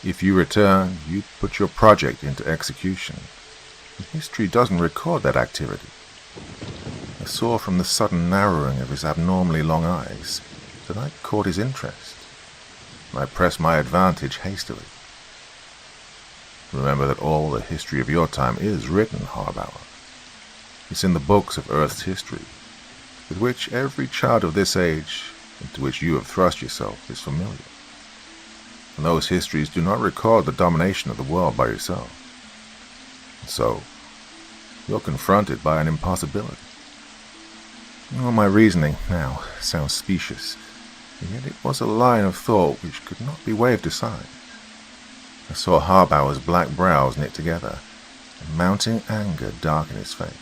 If you return, you put your project into execution. History doesn't record that activity. I saw from the sudden narrowing of his abnormally long eyes that I caught his interest. I pressed my advantage hastily. Remember that all the history of your time is written, Harbauer. It's in the books of Earth's history, with which every child of this age into which you have thrust yourself is familiar. And those histories do not record the domination of the world by yourself. And so, you're confronted by an impossibility. Well, my reasoning now sounds specious, and yet it was a line of thought which could not be waved aside. I saw Harbauer's black brows knit together, and mounting anger darken his face.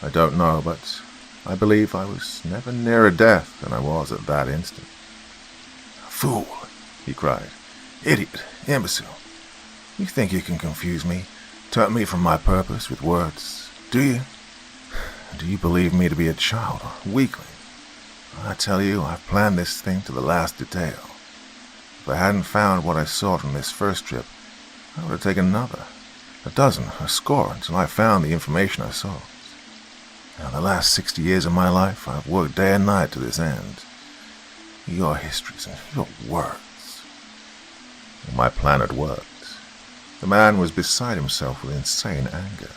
I don't know, but I believe I was never nearer death than I was at that instant. Fool, he cried. Idiot, imbecile. You think you can confuse me, turn me from my purpose with words, do you? Do you believe me to be a child or a weakling? I tell you, I've planned this thing to the last detail. If I hadn't found what I sought on this first trip, I would have taken another, a dozen, a score, until I found the information I sought. Now, the last 60 years of my life, I've worked day and night to this end. Your histories and your words. My plan had worked. The man was beside himself with insane anger,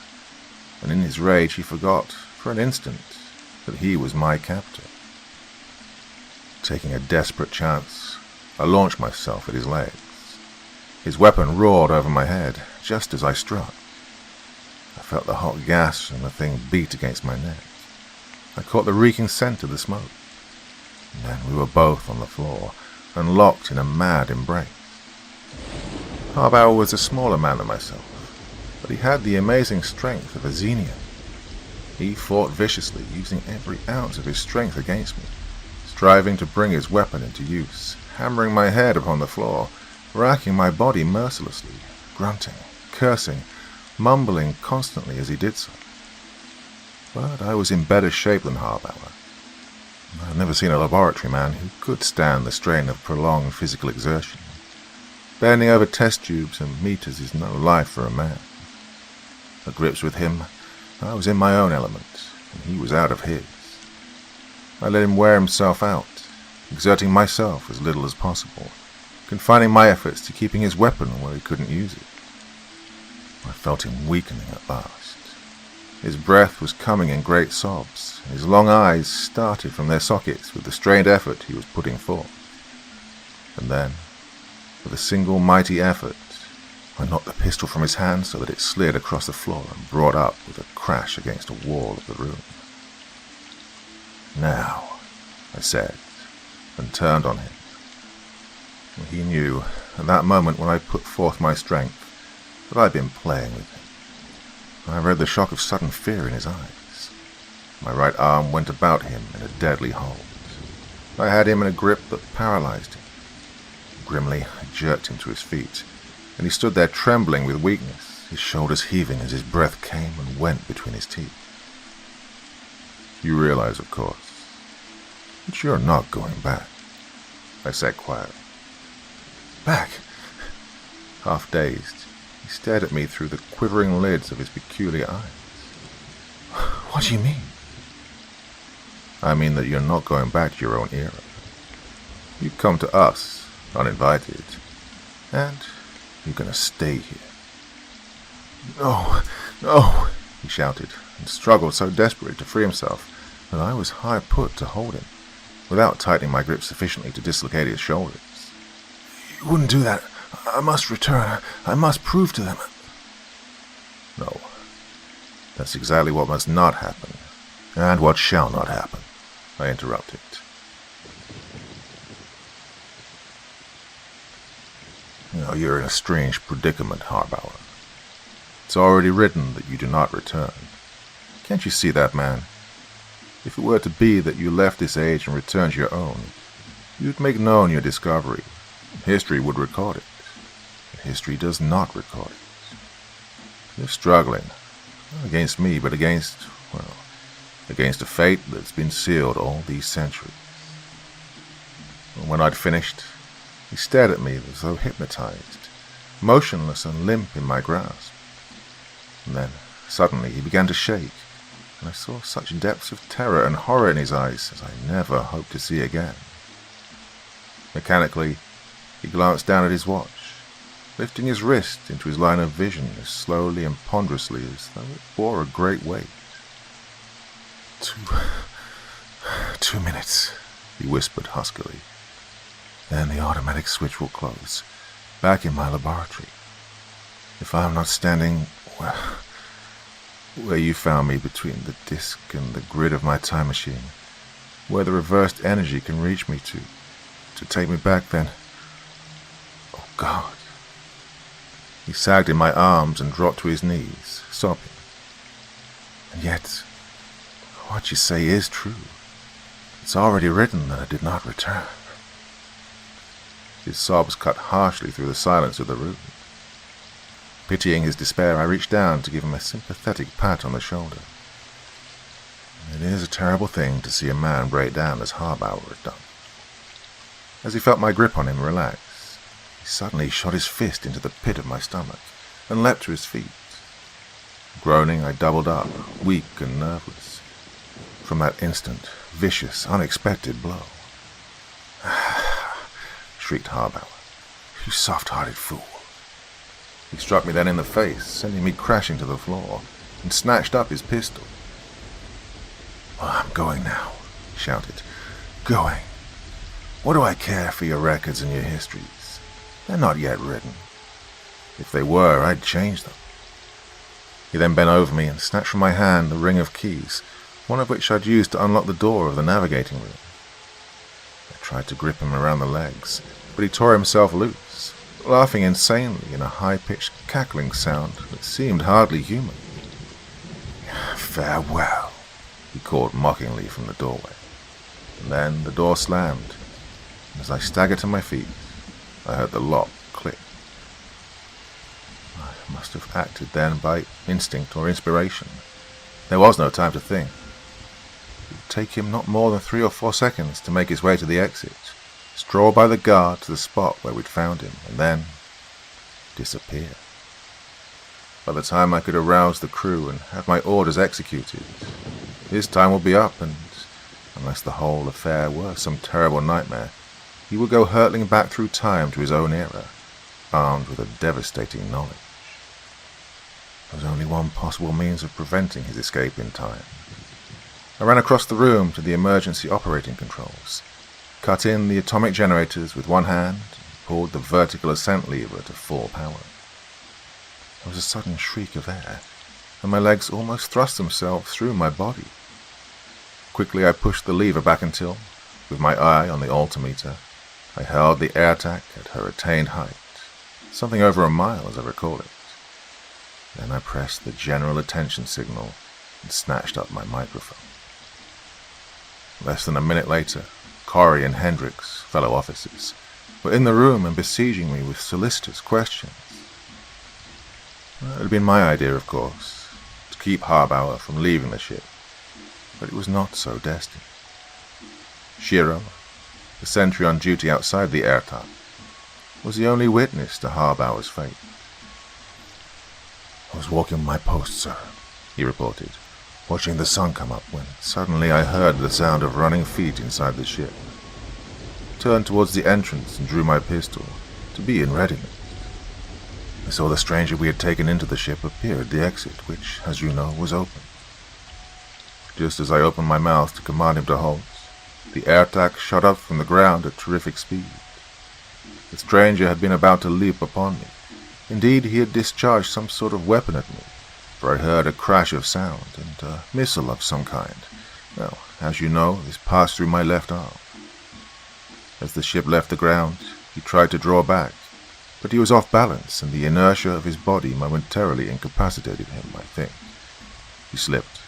and in his rage he forgot, for an instant, that he was my captor. Taking a desperate chance, I launched myself at his legs. His weapon roared over my head, just as I struck. I felt the hot gas from the thing beat against my neck. I caught the reeking scent of the smoke. And then we were both on the floor, and locked in a mad embrace. Harl was a smaller man than myself, but he had the amazing strength of a Xenian. He fought viciously, using every ounce of his strength against me, striving to bring his weapon into use, hammering my head upon the floor, racking my body mercilessly, grunting, cursing, mumbling constantly as he did so. But I was in better shape than Harl. I've never seen a laboratory man who could stand the strain of prolonged physical exertion. Bending over test tubes and meters is no life for a man. At grips with him, I was in my own element, and he was out of his. I let him wear himself out, exerting myself as little as possible, confining my efforts to keeping his weapon where he couldn't use it. I felt him weakening at last. His breath was coming in great sobs, and his long eyes started from their sockets with the strained effort he was putting forth. And then, with a single mighty effort, I knocked the pistol from his hand so that it slid across the floor and brought up with a crash against a wall of the room. "Now," I said, and turned on him. He knew, at that moment when I put forth my strength, that I'd been playing with him. I read the shock of sudden fear in his eyes. My right arm went about him in a deadly hold. I had him in a grip that paralyzed him. Grimly, I jerked him to his feet, and he stood there trembling with weakness, his shoulders heaving as his breath came and went between his teeth. "You realize, of course, that you're not going back," I said quietly. "Back?" Half dazed, he stared at me through the quivering lids of his peculiar eyes. "What do you mean?" "I mean that you're not going back to your own era. You've come to us, uninvited, and you're going to stay here." "No, no," he shouted, and struggled so desperately to free himself that I was hard put to hold him, without tightening my grip sufficiently to dislocate his shoulders. "You wouldn't do that. I must return. I must prove to them." "No. That's exactly what must not happen, and what shall not happen," I interrupted. "Now you're in a strange predicament, Harl. It's already written that you do not return. Can't you see that, man? If it were to be that you left this age and returned to your own, you'd make known your discovery. History would record it. But history does not record it. You're struggling, not against me, but against a fate that's been sealed all these centuries." And when I'd finished, he stared at me as though hypnotized, motionless and limp in my grasp. And then, suddenly, he began to shake, and I saw such depths of terror and horror in his eyes as I never hoped to see again. Mechanically, he glanced down at his watch, lifting his wrist into his line of vision as slowly and ponderously as though it bore a great weight. 2 minutes, he whispered huskily. "Then the automatic switch will close, back in my laboratory. If I'm not standing, where you found me between the disk and the grid of my time machine, where the reversed energy can reach me to take me back, then... Oh, God." He sagged in my arms and dropped to his knees, sobbing. "And yet, what you say is true. It's already written that I did not return." His sobs cut harshly through the silence of the room. Pitying his despair, I reached down to give him a sympathetic pat on the shoulder. It is a terrible thing to see a man break down as Harl had done. As he felt my grip on him relax, he suddenly shot his fist into the pit of my stomach and leapt to his feet. Groaning, I doubled up, weak and nerveless, from that instant, vicious, unexpected blow. Shrieked Harl. "You soft-hearted fool." He struck me then in the face, sending me crashing to the floor, and snatched up his pistol. "Well, I'm going now," he shouted. "Going. What do I care for your records and your histories? They're not yet written. If they were, I'd change them. He then bent over me and snatched from my hand the ring of keys, one of which I'd used to unlock the door of the navigating room. I tried to grip him around the legs, but he tore himself loose, laughing insanely in a high-pitched cackling sound that seemed hardly human. "Farewell," he called mockingly from the doorway. And then the door slammed, and as I staggered to my feet, I heard the lock click. I must have acted then by instinct or inspiration. There was no time to think. It would take him not more than 3 or 4 seconds to make his way to the exit, stroll by the guard to the spot where we'd found him, and then disappear. By the time I could arouse the crew and have my orders executed, his time would be up, and unless the whole affair were some terrible nightmare, he would go hurtling back through time to his own era, armed with a devastating knowledge. There was only one possible means of preventing his escape in time. I ran across the room to the emergency operating controls, cut in the atomic generators with one hand, and pulled the vertical ascent lever to full power. There was a sudden shriek of air, and my legs almost thrust themselves through my body. Quickly I pushed the lever back until, with my eye on the altimeter, I held the air tack at her attained height, something over a mile as I recall it. Then I pressed the general attention signal and snatched up my microphone. Less than a minute later, Corey and Hendricks, fellow officers, were in the room and besieging me with solicitous questions. It had been my idea, of course, to keep Harbauer from leaving the ship, but it was not so destined. Shiro, the sentry on duty outside the airtop, was the only witness to Harbauer's fate. "I was walking my post, sir," he reported, watching the sun come up when suddenly I heard the sound of running feet inside the ship. I turned towards the entrance and drew my pistol, to be in readiness. I saw the stranger we had taken into the ship appear at the exit, which, as you know, was open. Just as I opened my mouth to command him to halt, the air tack shot up from the ground at terrific speed. The stranger had been about to leap upon me. Indeed, he had discharged some sort of weapon at me, for I heard a crash of sound and a missile of some kind. Now, as you know, this passed through my left arm. As the ship left the ground, he tried to draw back, but he was off balance, and the inertia of his body momentarily incapacitated him, I think. He slipped,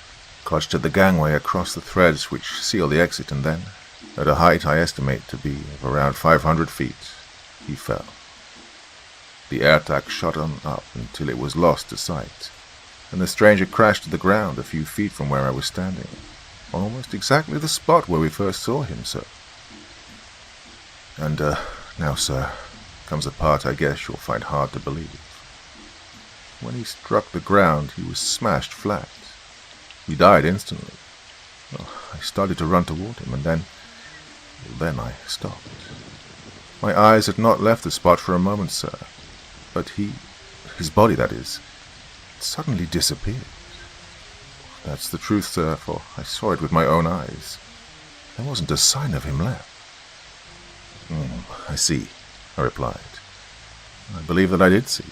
clutched at the gangway across the threads which seal the exit, and then, at a height I estimate to be of around 500 feet, he fell. The air tack shot on up until it was lost to sight, and the stranger crashed to the ground a few feet from where I was standing, on almost exactly the spot where we first saw him, sir. And, now, sir, comes a part I guess you'll find hard to believe. When he struck the ground, he was smashed flat. He died instantly. Well, I started to run toward him, and then I stopped. My eyes had not left the spot for a moment, sir, but his body, that is, suddenly disappeared. That's the truth, sir, for I saw it with my own eyes. There wasn't a sign of him left. I see, I replied. I believe that I did see.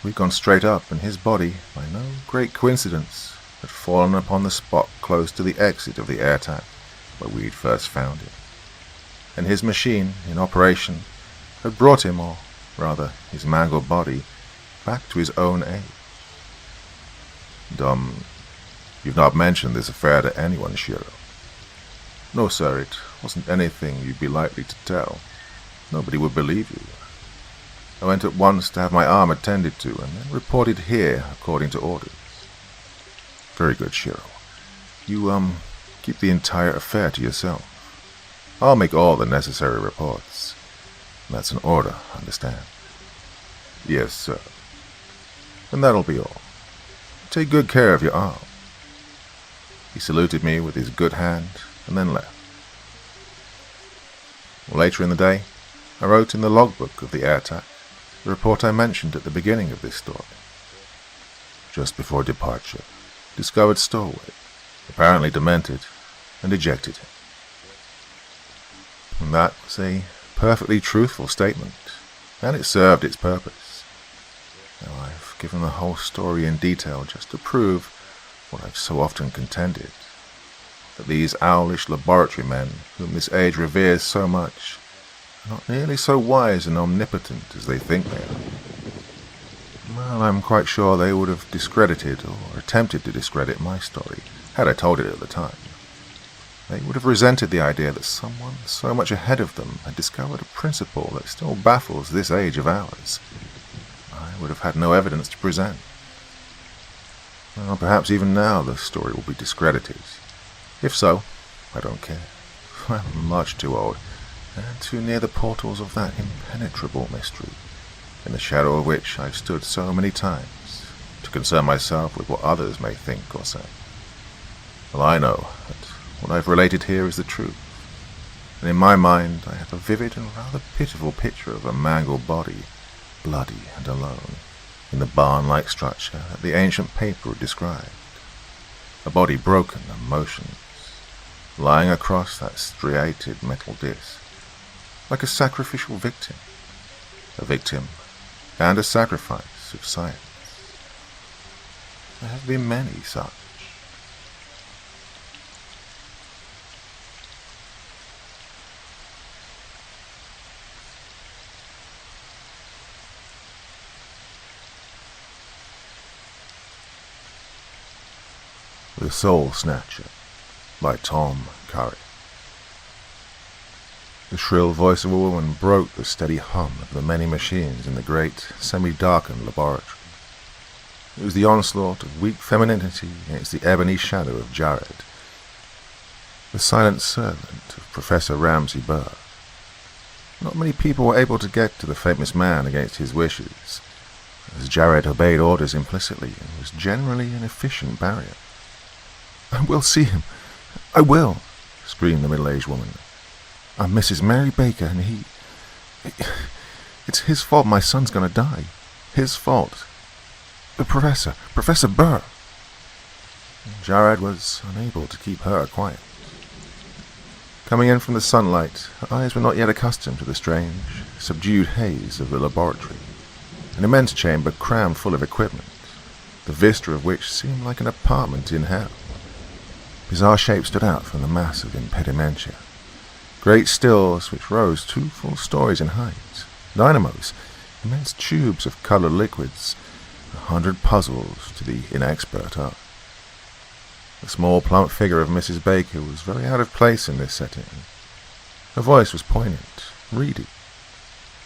We'd gone straight up, and his body, by no great coincidence, had fallen upon the spot close to the exit of the air tack where we'd first found him. And his machine, in operation, had brought him, or rather his mangled body, back to his own age. You've not mentioned this affair to anyone, Shiro? No, sir, it wasn't anything you'd be likely to tell. Nobody would believe you. I went at once to have my arm attended to, and then reported here according to orders. Very good, Shiro. You, keep the entire affair to yourself. I'll make all the necessary reports. That's an order, understand? Yes, sir. And that'll be all. Take good care of your arm. He saluted me with his good hand, and then left. Later in the day, I wrote in the logbook of the air tack the report I mentioned at the beginning of this story. Just before departure, discovered stowaway, apparently demented, and ejected him. And that was a perfectly truthful statement, and it served its purpose. given the whole story in detail just to prove what I've so often contended, that these owlish laboratory men, whom this age reveres so much, are not nearly so wise and omnipotent as they think they are. Well, I'm quite sure they would have discredited or attempted to discredit my story had I told it at the time. They would have resented the idea that someone so much ahead of them had discovered a principle that still baffles this age of ours. I would have had no evidence to present. Well, perhaps even now the story will be discredited. If so, I don't care. I'm much too old, and too near the portals of that impenetrable mystery, in the shadow of which I've stood so many times, to concern myself with what others may think or say. Well, I know that what I've related here is the truth, and in my mind I have a vivid and rather pitiful picture of a mangled body, bloody and alone, in the barn-like structure that the ancient paper had described. A body broken and motionless, lying across that striated metal disc, like a sacrificial victim. A victim and a sacrifice of science. There have been many such. The Soul Snatcher by Tom Curry. The shrill voice of a woman broke the steady hum of the many machines in the great, semi-darkened laboratory. It was the onslaught of weak femininity against the ebony shadow of Jared, the silent servant of Professor Ramsay Burr. Not many people were able to get to the famous man against his wishes, as Jared obeyed orders implicitly and was generally an efficient barrier. "I will see him. I will," screamed the middle-aged woman. "I'm Mrs. Mary Baker, and it's his fault my son's gonna die. His fault. The Professor Burr." Jared was unable to keep her quiet. Coming in from the sunlight, her eyes were not yet accustomed to the strange, subdued haze of the laboratory, an immense chamber crammed full of equipment, the vista of which seemed like an apartment in hell. Bizarre shapes stood out from the mass of impedimenta. Great stills which rose 2 full stories in height, dynamos, immense tubes of coloured liquids, 100 puzzles to the inexpert eye. The small, plump figure of Mrs. Baker was very out of place in this setting. Her voice was poignant, reedy.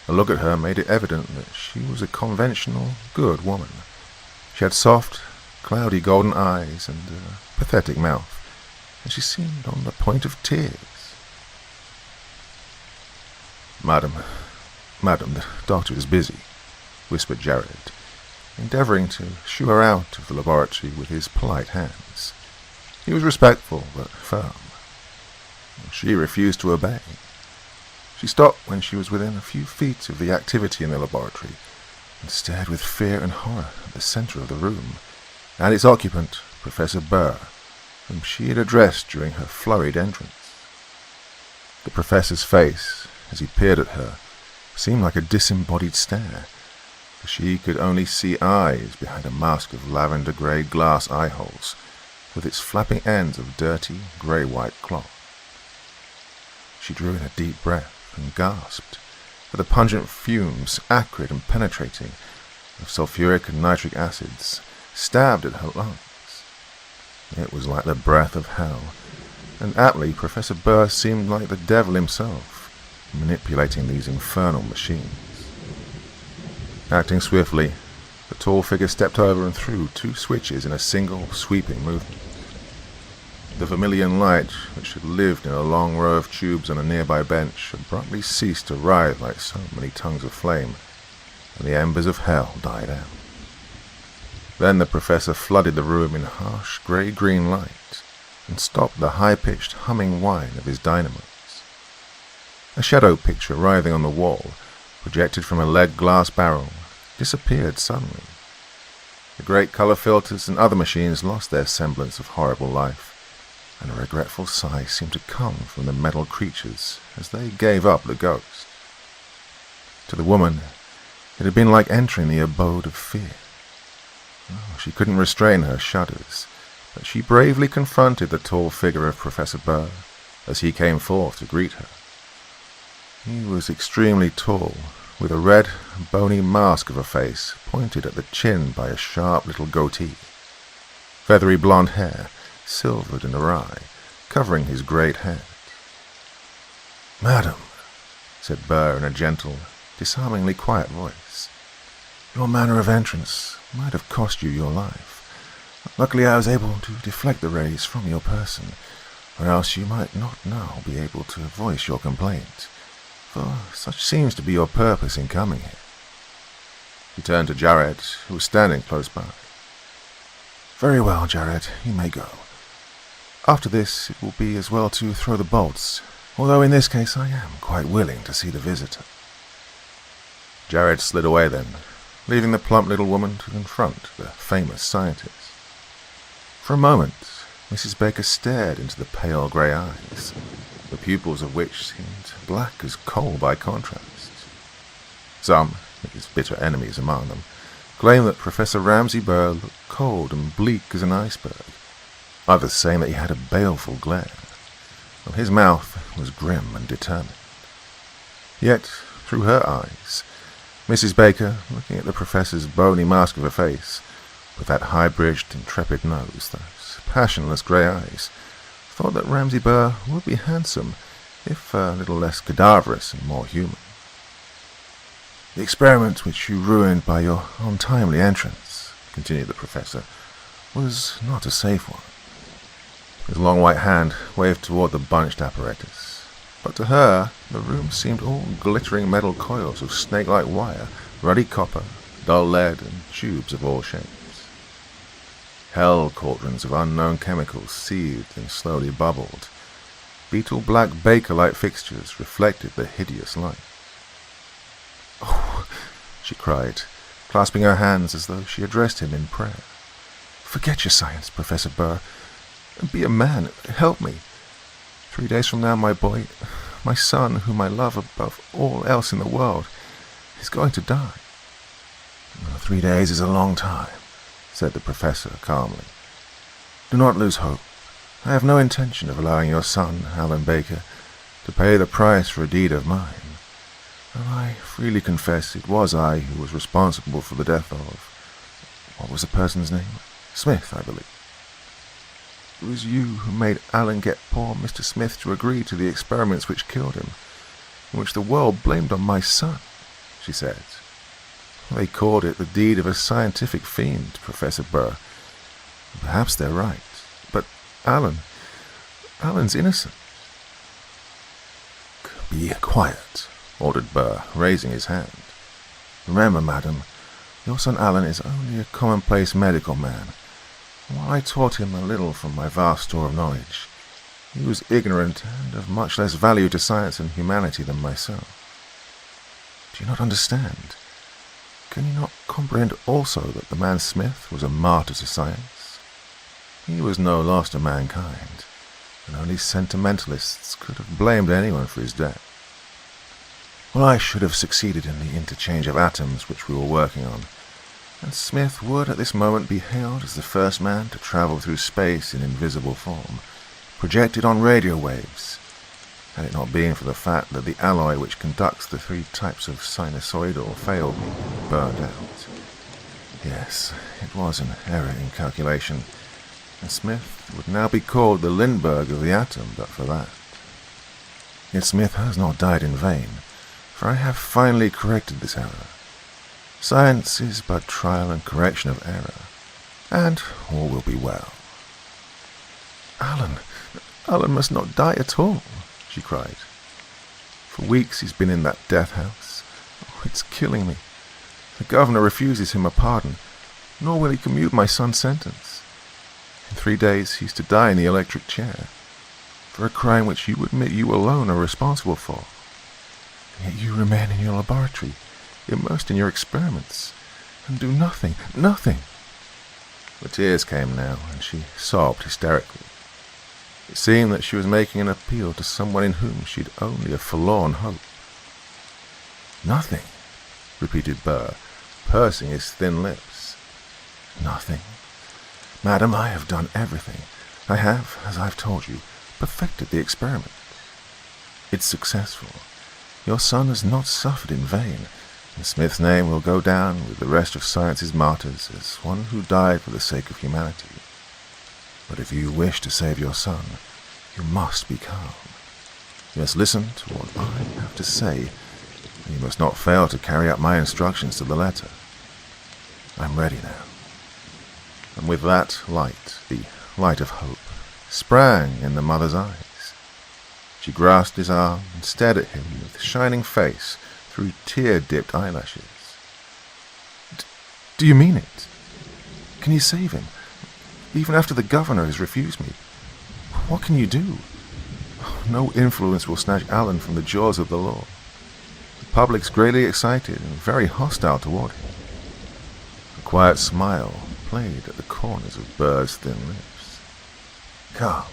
A look at her made it evident that she was a conventional, good woman. She had soft, cloudy golden eyes and a pathetic mouth, and she seemed on the point of tears. Madam, the doctor is busy," whispered Jared, endeavouring to shoo her out of the laboratory with his polite hands. He was respectful but firm. She refused to obey. She stopped when she was within a few feet of the activity in the laboratory and stared with fear and horror at the centre of the room and its occupant, Professor Burr, whom she had addressed during her flurried entrance. The professor's face, as he peered at her, seemed like a disembodied stare, for she could only see eyes behind a mask of lavender-grey glass eye-holes, with its flapping ends of dirty, grey-white cloth. She drew in a deep breath and gasped, for the pungent fumes, acrid and penetrating, of sulphuric and nitric acids, stabbed at her lungs. It was like the breath of hell, and aptly Professor Burr seemed like the devil himself, manipulating these infernal machines. Acting swiftly, the tall figure stepped over and threw 2 switches in a single, sweeping movement. The vermilion light, which had lived in a long row of tubes on a nearby bench, abruptly ceased to writhe like so many tongues of flame, and the embers of hell died out. Then the professor flooded the room in harsh, grey-green light, and stopped the high-pitched humming whine of his dynamos. A shadow picture writhing on the wall, projected from a lead-glass barrel, disappeared suddenly. The great colour filters and other machines lost their semblance of horrible life, and a regretful sigh seemed to come from the metal creatures as they gave up the ghost. To the woman, it had been like entering the abode of fear. Oh, she couldn't restrain her shudders, but she bravely confronted the tall figure of Professor Burr as he came forth to greet her. He was extremely tall, with a red, bony mask of a face pointed at the chin by a sharp little goatee. Feathery blonde hair, silvered and awry, covering his great head. "Madam," said Burr in a gentle, disarmingly quiet voice, "your manner of entrance might have cost you your life. Luckily I was able to deflect the rays from your person, or else you might not now be able to voice your complaint, for such seems to be your purpose in coming here." He turned to Jared, who was standing close by. "Very well, Jared, you may go. After this, it will be as well to throw the bolts, although in this case I am quite willing to see the visitor." Jared slid away then, leaving the plump little woman to confront the famous scientist. For a moment, Mrs. Baker stared into the pale grey eyes, the pupils of which seemed black as coal by contrast. Some, his bitter enemies among them, claimed that Professor Ramsay Burr looked cold and bleak as an iceberg, others saying that he had a baleful glare, while his mouth was grim and determined. Yet, through her eyes, Mrs. Baker, looking at the professor's bony mask of a face, with that high-bridged, intrepid nose, those passionless grey eyes, thought that Ramsay Burr would be handsome, if a little less cadaverous and more human. "The experiment which you ruined by your untimely entrance," continued the professor, "was not a safe one." His long white hand waved toward the bunched apparatus, but to her the room seemed all glittering metal coils of snake-like wire, ruddy copper, dull lead, and tubes of all shapes. Hell cauldrons of unknown chemicals seethed and slowly bubbled. Beetle-black baker-like fixtures reflected the hideous light. "Oh," she cried, clasping her hands as though she addressed him in prayer. "Forget your science, Professor Burr, and be a man. Help me. 3 days from now, my boy, my son, whom I love above all else in the world, is going to die." 3 days is a long time," said the professor calmly. "Do not lose hope. I have no intention of allowing your son, Alan Baker, to pay the price for a deed of mine. And I freely confess it was I who was responsible for the death of... what was the person's name? Smith, I believe. It was you who made Alan get poor Mr. Smith to agree to the experiments which killed him, and which the world blamed on my son," she said. "They called it the deed of a scientific fiend, Professor Burr. Perhaps they're right, but Alan's innocent." "Be quiet," ordered Burr, raising his hand. "Remember, madam, your son Alan is only a commonplace medical man. While I taught him a little from my vast store of knowledge, he was ignorant and of much less value to science and humanity than myself. Do you not understand? Can you not comprehend also that the man Smith was a martyr to science? He was no loss to mankind, and only sentimentalists could have blamed anyone for his death. Well, I should have succeeded in the interchange of atoms which we were working on, and Smith would at this moment be hailed as the first man to travel through space in invisible form, projected on radio waves, had it not been for the fact that the alloy which conducts the 3 types of sinusoidal failed me and burned out. Yes, it was an error in calculation, and Smith would now be called the Lindbergh of the atom but for that. Yet Smith has not died in vain, for I have finally corrected this error. Science is but trial and correction of error, and all will be well." Alan must not die at all," she cried. "For weeks he's been in that death house. Oh, it's killing me. The governor refuses him a pardon, nor will he commute my son's sentence. In 3 days he's to die in the electric chair, for a crime which you admit you alone are responsible for. And yet you remain in your laboratory, immersed in your experiments, and do nothing. The tears came now, and she sobbed hysterically. It seemed that she was making an appeal to someone in whom she'd only a forlorn hope. "Nothing," repeated Burr, pursing his thin lips. Nothing. Madam, I have done everything. I have, as I've told you, perfected the experiment. It's successful. Your son has not suffered in vain, and Smith's name will go down with the rest of science's martyrs as one who died for the sake of humanity. But if you wish to save your son, you must be calm. You must listen to what I have to say, and you must not fail to carry out my instructions to the letter. I'm ready now. And with that light, the light of hope, sprang in the mother's eyes. She grasped his arm and stared at him with shining face through tear-dipped eyelashes. Do you mean it? Can you save him? Even after the governor has refused me? What can you do? No influence will snatch Alan from the jaws of the law. The public's greatly excited and very hostile toward him. A quiet smile played at the corners of Burr's thin lips. Come,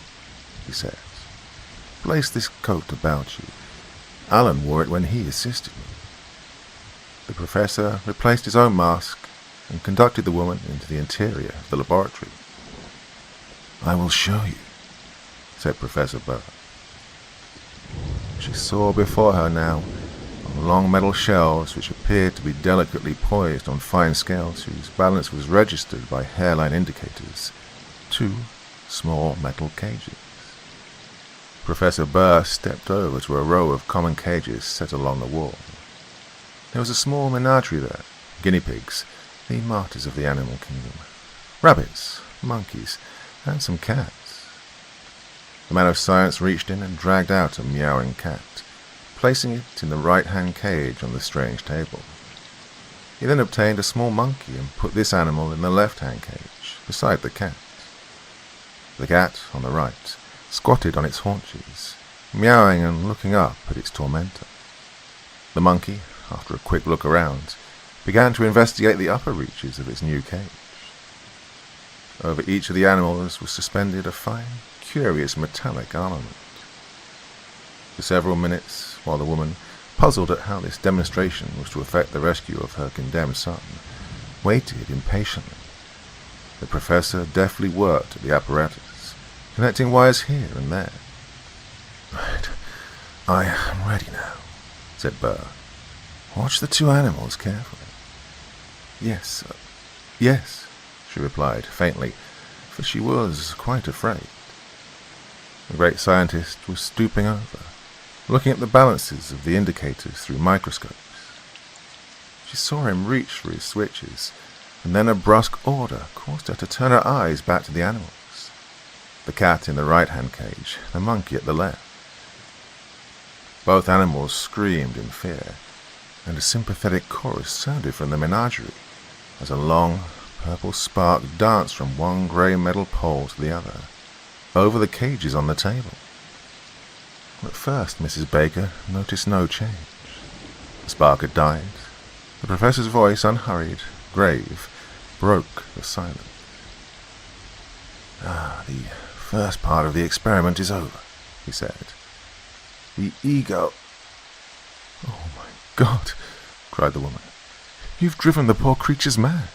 he said. Place this coat about you. Alan wore it when he assisted me. The professor replaced his own mask and conducted the woman into the interior of the laboratory. I will show you, said Professor Burr. She saw before her now, on long metal shelves which appeared to be delicately poised on fine scales whose balance was registered by hairline indicators, 2 small metal cages. Professor Burr stepped over to a row of common cages set along the wall. There was a small menagerie there, guinea pigs, the martyrs of the animal kingdom, rabbits, monkeys, and some cats. The man of science reached in and dragged out a meowing cat, placing it in the right-hand cage on the strange table. He then obtained a small monkey and put this animal in the left-hand cage, beside the cat. The cat, on the right, squatted on its haunches, meowing and looking up at its tormentor. The monkey, after a quick look around, began to investigate the upper reaches of its new cage. Over each of the animals was suspended a fine, curious metallic armament. For several minutes, while the woman, puzzled at how this demonstration was to affect the rescue of her condemned son, waited impatiently, the professor deftly worked at the apparatus, connecting wires here and there. Right, I am ready now, said Burr. Watch the 2 animals carefully. Yes, she replied faintly, for she was quite afraid. The great scientist was stooping over, looking at the balances of the indicators through microscopes. She saw him reach for his switches, and then a brusque order caused her to turn her eyes back to the animals. The cat in the right-hand cage, the monkey at the left. Both animals screamed in fear, and a sympathetic chorus sounded from the menagerie as a long, purple spark danced from one grey metal pole to the other, over the cages on the table. At first, Mrs. Baker noticed no change. The spark had died. The professor's voice, unhurried, grave, broke the silence. The first part of the experiment is over, he said. The ego... Oh, my God, cried the woman. You've driven the poor creatures mad.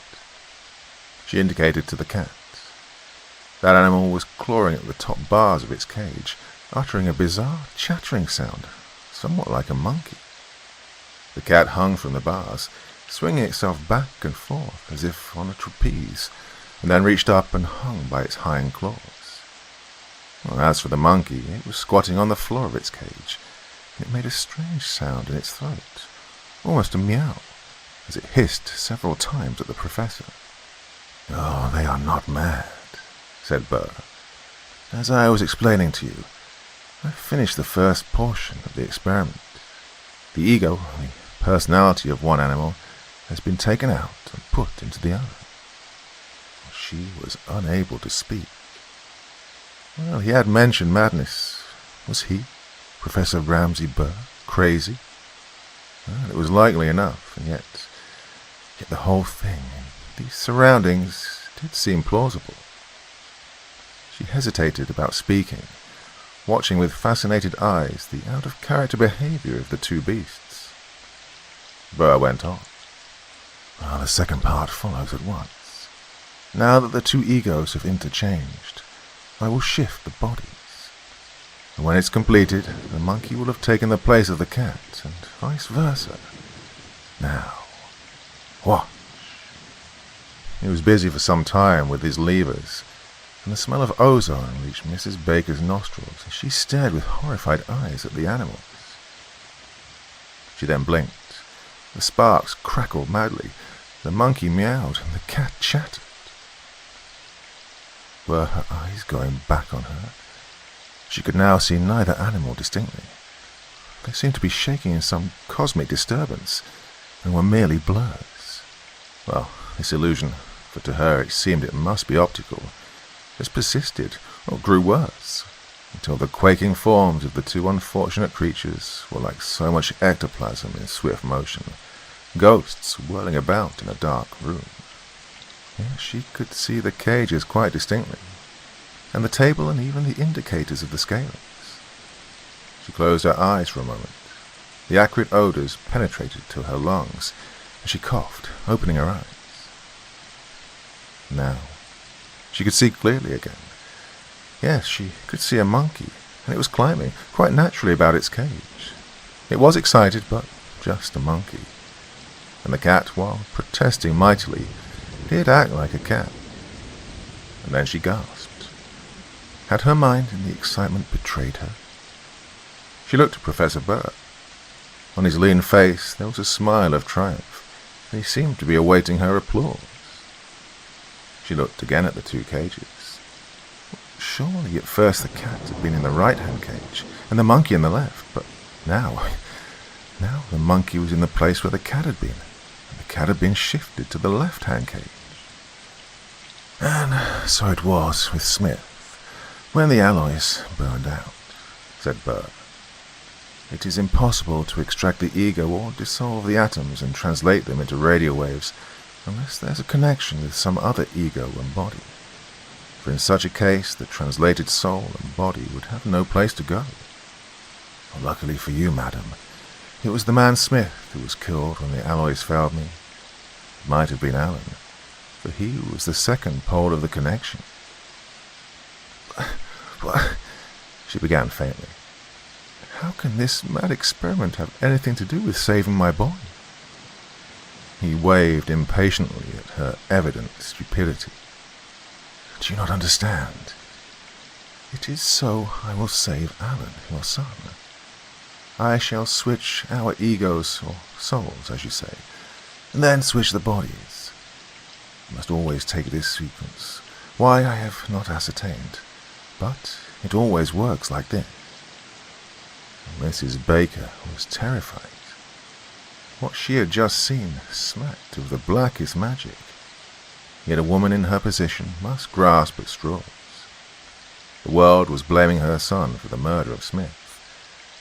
She indicated to the cat. That animal was clawing at the top bars of its cage, uttering a bizarre chattering sound, somewhat like a monkey. The cat hung from the bars, swinging itself back and forth as if on a trapeze, and then reached up and hung by its hind claws. As for the monkey, it was squatting on the floor of its cage, and it made a strange sound in its throat, almost a meow, as it hissed several times at the professor. Oh, they are not mad, said Burr. As I was explaining to you, I finished the first portion of the experiment. The ego, the personality of one animal, has been taken out and put into the other. She was unable to speak. Well, he had mentioned madness. Was he, Professor Ramsay Burr, crazy? Well, it was likely enough, and yet the whole thing, these surroundings, did seem plausible. She hesitated about speaking, watching with fascinated eyes the out-of-character behavior of the 2 beasts. Burr went on. The second part follows at once. Now that the two egos have interchanged, I will shift the bodies. And when it's completed, the monkey will have taken the place of the cat, and vice versa. Now, watch. He was busy for some time with his levers, and the smell of ozone reached Mrs. Baker's nostrils as she stared with horrified eyes at the animals. She then blinked. The sparks crackled madly, the monkey meowed, and the cat chattered. Were her eyes going back on her? She could now see neither animal distinctly. They seemed to be shaking in some cosmic disturbance, and were merely blurs. Well, this illusion, for to her it seemed it must be optical, just persisted, or grew worse, until the quaking forms of the two unfortunate creatures were like so much ectoplasm in swift motion, ghosts whirling about in a dark room. Yes, she could see the cages quite distinctly, and the table and even the indicators of the scalings. She closed her eyes for a moment. The acrid odors penetrated to her lungs, and she coughed, opening her eyes. Now, she could see clearly again. Yes, she could see a monkey, and it was climbing quite naturally about its cage. It was excited, but just a monkey. And the cat, while protesting mightily, did act like a cat. And then she gasped. Had her mind in the excitement betrayed her? She looked at Professor Burr. On his lean face there was a smile of triumph, and he seemed to be awaiting her applause. She looked again at the two cages. Surely at first the cat had been in the right-hand cage, and the monkey in the left, but now the monkey was in the place where the cat had been, and the cat had been shifted to the left-hand cage. And so it was with Smith, when the alloys burned out, said Burr. It is impossible to extract the ego or dissolve the atoms and translate them into radio waves unless there's a connection with some other ego and body. For in such a case, the translated soul and body would have no place to go. Well, luckily for you, madam, it was the man Smith who was killed when the alloys failed me. It might have been Alan, for he was the second pole of the connection. What? She began faintly. How can this mad experiment have anything to do with saving my boy? He waved impatiently at her evident stupidity. Do you not understand? It is so I will save Alan, your son. I shall switch our egos, or souls, as you say, and then switch the bodies. You must always take this sequence. Why, I have not ascertained, but it always works like this. Mrs. Baker was terrified. What she had just seen smacked of the blackest magic. Yet a woman in her position must grasp at straws. The world was blaming her son for the murder of Smith,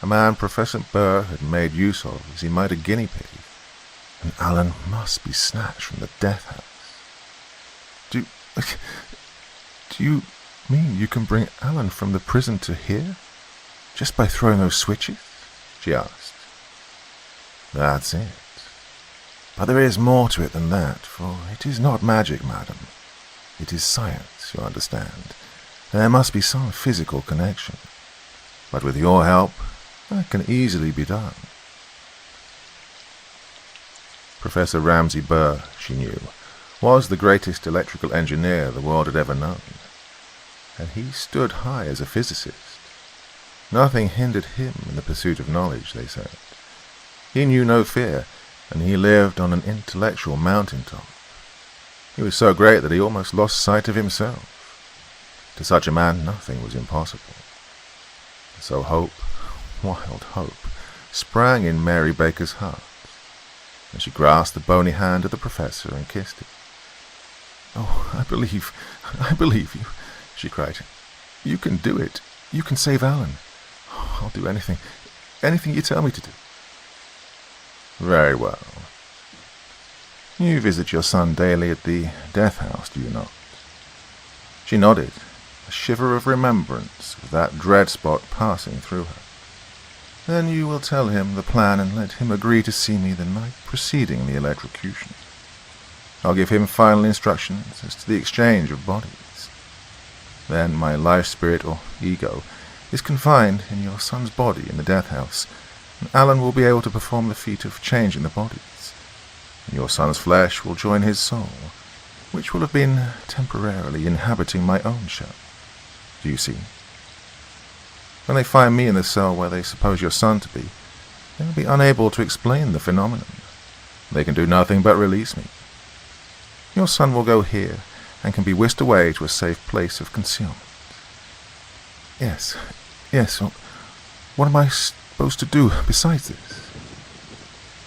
a man Professor Burr had made use of as he might a guinea pig, and Alan must be snatched from the death house. Do you mean you can bring Alan from the prison to here, just by throwing those switches? She asked. That's it. But there is more to it than that, for it is not magic, madam. It is science, you understand. There must be some physical connection. But with your help, that can easily be done. Professor Ramsay Burr, she knew, was the greatest electrical engineer the world had ever known. And he stood high as a physicist. Nothing hindered him in the pursuit of knowledge, they said. He knew no fear, and he lived on an intellectual mountaintop. He was so great that he almost lost sight of himself. To such a man, nothing was impossible. So hope, wild hope, sprang in Mary Baker's heart, and she grasped the bony hand of the professor and kissed it. "Oh, I believe you," she cried. "You can do it. You can save Alan. I'll do anything you tell me to do." "Very well. You visit your son daily at the death house, do you not?" She nodded, a shiver of remembrance of that dread spot passing through her. "Then you will tell him the plan and let him agree to see me the night preceding the electrocution." I'll give him final instructions as to the exchange of bodies. Then my life spirit, or ego, is confined in your son's body in the death house, and Alan will be able to perform the feat of changing the bodies. And your son's flesh will join his soul, which will have been temporarily inhabiting my own shell. Do you see? When they find me in the cell where they suppose your son to be, they'll be unable to explain the phenomenon. They can do nothing but release me. Your son will go here, and can be whisked away to a safe place of concealment. Yes. What am I supposed to do besides this?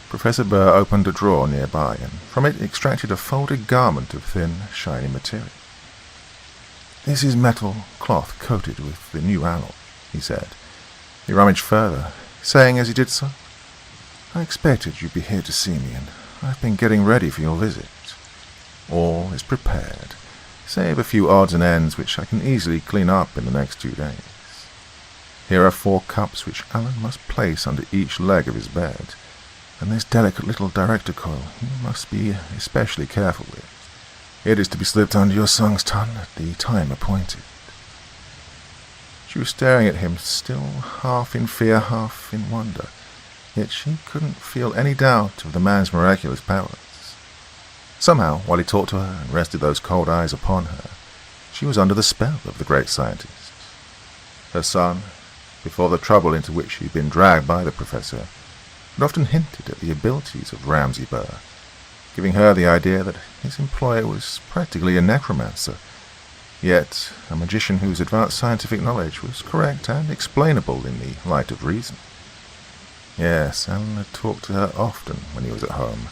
Professor Burr opened a drawer nearby, and from it extracted a folded garment of thin, shiny material. This is metal cloth coated with the new alloy, he said. He rummaged further, saying as he did so, I expected you'd be here to see me, and I've been getting ready for your visit. All is prepared, save a few odds and ends which I can easily clean up in the next 2 days. Here are 4 cups which Alan must place under each leg of his bed, and this delicate little director coil you must be especially careful with. It is to be slipped under your son's tongue at the time appointed. She was staring at him, still half in fear, half in wonder, yet she couldn't feel any doubt of the man's miraculous powers. Somehow, while he talked to her and rested those cold eyes upon her, she was under the spell of the great scientist. Her son, before the trouble into which he'd been dragged by the professor, had often hinted at the abilities of Ramsay Burr, giving her the idea that his employer was practically a necromancer, yet a magician whose advanced scientific knowledge was correct and explainable in the light of reason. Yes, Alan had talked to her often when he was at home,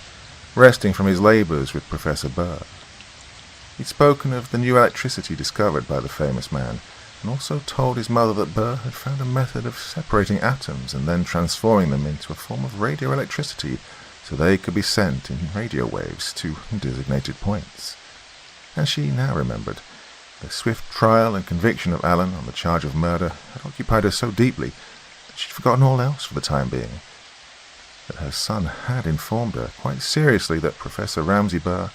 resting from his labours with Professor Burr. He'd spoken of the new electricity discovered by the famous man, and also told his mother that Burr had found a method of separating atoms and then transforming them into a form of radioelectricity so they could be sent in radio waves to designated points. And she now remembered. The swift trial and conviction of Alan on the charge of murder had occupied her so deeply that she'd forgotten all else for the time being. That her son had informed her quite seriously that Professor Ramsay Burr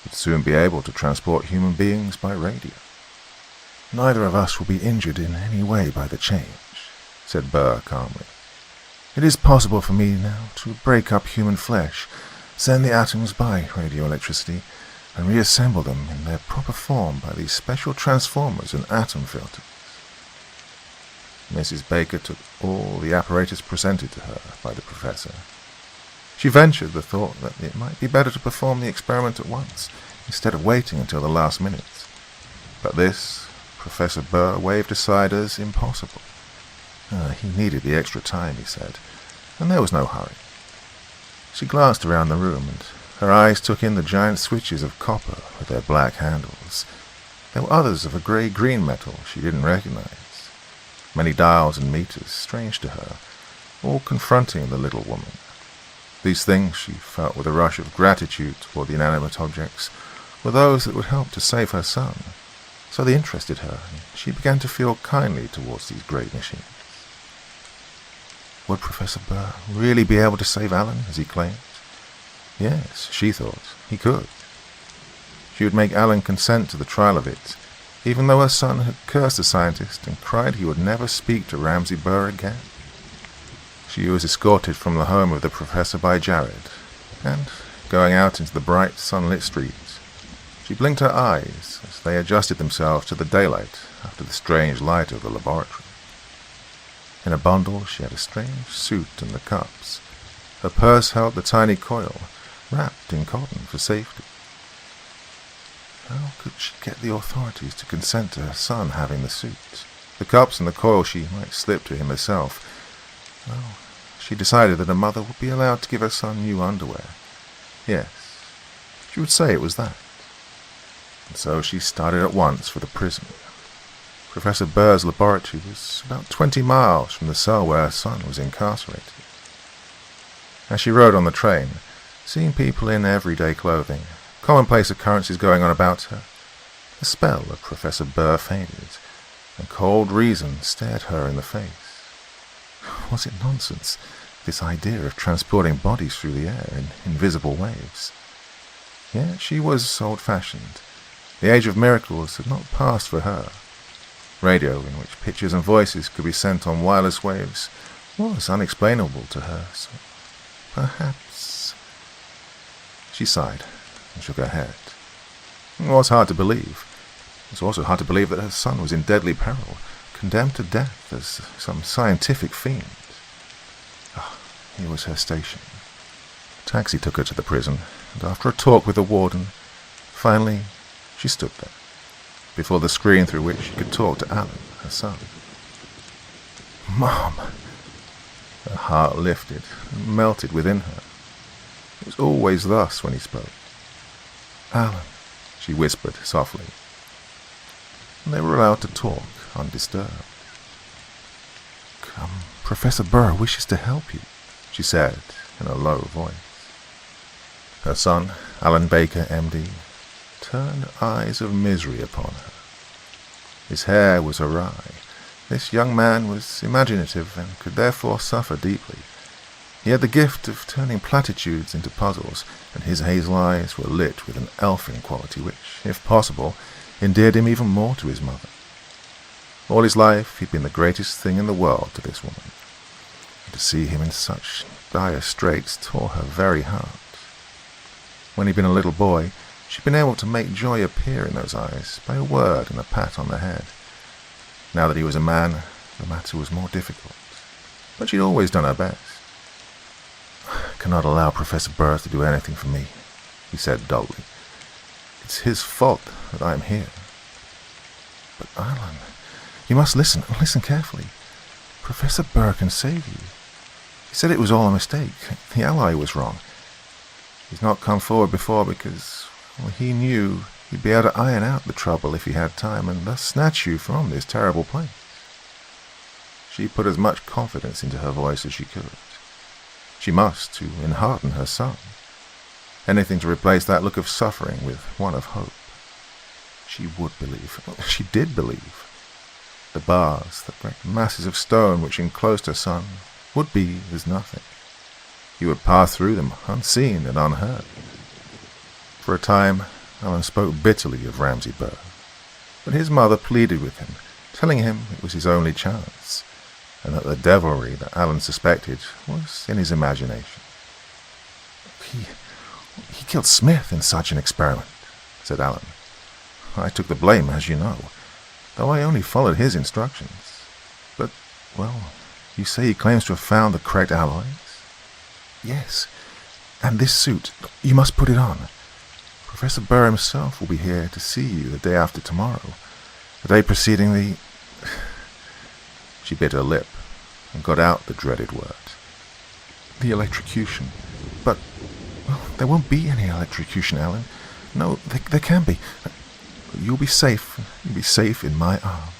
would soon be able to transport human beings by radio. Neither of us will be injured in any way by the change, said Burr calmly. It is possible for me now to break up human flesh, send the atoms by radioelectricity, and reassemble them in their proper form by these special transformers and atom filters. Mrs. Baker took all the apparatus presented to her by the professor. She ventured the thought that it might be better to perform the experiment at once, instead of waiting until the last minute. But this Professor Burr waved aside as impossible. He needed the extra time, he said, and there was no hurry. She glanced around the room, and her eyes took in the giant switches of copper with their black handles. There were others of a grey-green metal she didn't recognize. Many dials and meters, strange to her, all confronting the little woman. These things, she felt with a rush of gratitude toward the inanimate objects, were those that would help to save her son. So they interested her, and she began to feel kindly towards these great machines. Would Professor Burr really be able to save Alan, as he claimed? Yes, she thought, he could. She would make Alan consent to the trial of it, even though her son had cursed the scientist and cried he would never speak to Ramsay Burr again. She was escorted from the home of the professor by Jared, and, going out into the bright, sunlit streets, she blinked her eyes as they adjusted themselves to the daylight after the strange light of the laboratory. In a bundle she had a strange suit and the cups. Her purse held the tiny coil, wrapped in cotton for safety. How could she get the authorities to consent to her son having the suit? The cups and the coil she might slip to him herself. Well, she decided that her mother would be allowed to give her son new underwear. Yes, she would say it was that. And so she started at once for the prison. Professor Burr's laboratory was about 20 miles from the cell where her son was incarcerated. As she rode on the train, seeing people in everyday clothing, commonplace occurrences going on about her, the spell of Professor Burr faded, and cold reason stared her in the face. Was it nonsense, this idea of transporting bodies through the air in invisible waves? Yet she was old-fashioned. The age of miracles had not passed for her. Radio, in which pictures and voices could be sent on wireless waves, was unexplainable to her, so perhaps... She sighed and shook her head. It was hard to believe. It was also hard to believe that her son was in deadly peril, condemned to death as some scientific fiend. Here was her station. A taxi took her to the prison, and after a talk with the warden, finally she stood there, before the screen through which she could talk to Alan, her son. Mom! Her heart lifted and melted within her. It was always thus when he spoke. Alan, she whispered softly. And they were allowed to talk undisturbed. Professor Burr wishes to help you, she said in a low voice. Her son, Alan Baker, MD, turned eyes of misery upon her. His hair was awry. This young man was imaginative and could therefore suffer deeply. He had the gift of turning platitudes into puzzles, and his hazel eyes were lit with an elfin quality which, if possible, endeared him even more to his mother. All his life he'd been the greatest thing in the world to this woman, and to see him in such dire straits tore her very heart. When he'd been a little boy, she'd been able to make joy appear in those eyes by a word and a pat on the head. Now that he was a man, the matter was more difficult, but she'd always done her best. I cannot allow Professor Burr to do anything for me, he said dully. It's his fault that I am here. But Alan, you must listen carefully. Professor Burr can save you. He said it was all a mistake. The ally was wrong. He's not come forward before because, he knew he'd be able to iron out the trouble if he had time and thus snatch you from this terrible place. She put as much confidence into her voice as she could. She must, to enhearten her son. Anything to replace that look of suffering with one of hope. She would believe. She did believe. The bars, the great masses of stone which enclosed her son, would be as nothing. He would pass through them unseen and unheard. For a time, Alan spoke bitterly of Ramsay Burr, but his mother pleaded with him, telling him it was his only chance, and that the devilry that Alan suspected was in his imagination. He killed Smith in such an experiment, said Alan. I took the blame, as you know, though I only followed his instructions. But, you say he claims to have found the correct alloys? Yes, and this suit, you must put it on. Professor Burr himself will be here to see you the day after tomorrow, the day preceding the... She bit her lip and got out the dreaded word. The electrocution. But, there won't be any electrocution, Alan. No, there can be. You'll be safe. You'll be safe in my arms.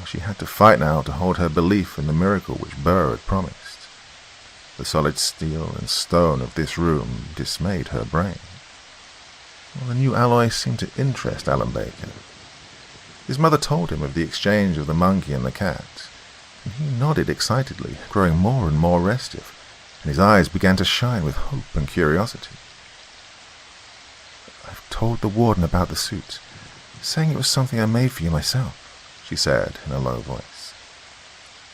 She had to fight now to hold her belief in the miracle which Burr had promised. The solid steel and stone of this room dismayed her brain. The new alloy seemed to interest Alan Baker. His mother told him of the exchange of the monkey and the cat, and he nodded excitedly, growing more and more restive, and his eyes began to shine with hope and curiosity. I've told the warden about the suit, saying it was something I made for you myself, she said in a low voice.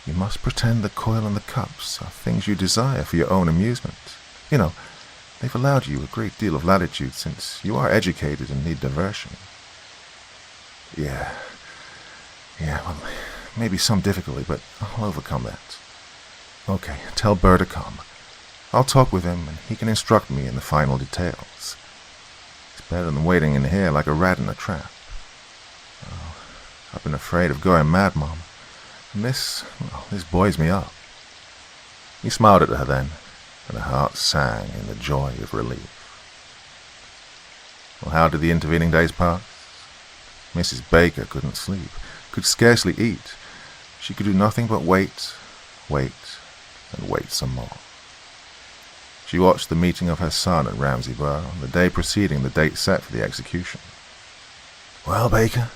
You must pretend the coil and the cups are things you desire for your own amusement. You know, they've allowed you a great deal of latitude since you are educated and need diversion. Yeah, maybe some difficulty, but I'll overcome that. Okay, tell Burr to come. I'll talk with him and he can instruct me in the final details. It's better than waiting in here like a rat in a trap. Oh, I've been afraid of going mad, Mom. And this buoys me up. He smiled at her then, and her heart sang in the joy of relief. Well, how did the intervening days pass? Mrs. Baker couldn't sleep, could scarcely eat. She could do nothing but wait, and wait some more. She watched the meeting of her son at Ramsay Burr on the day preceding the date set for the execution. Well, Baker,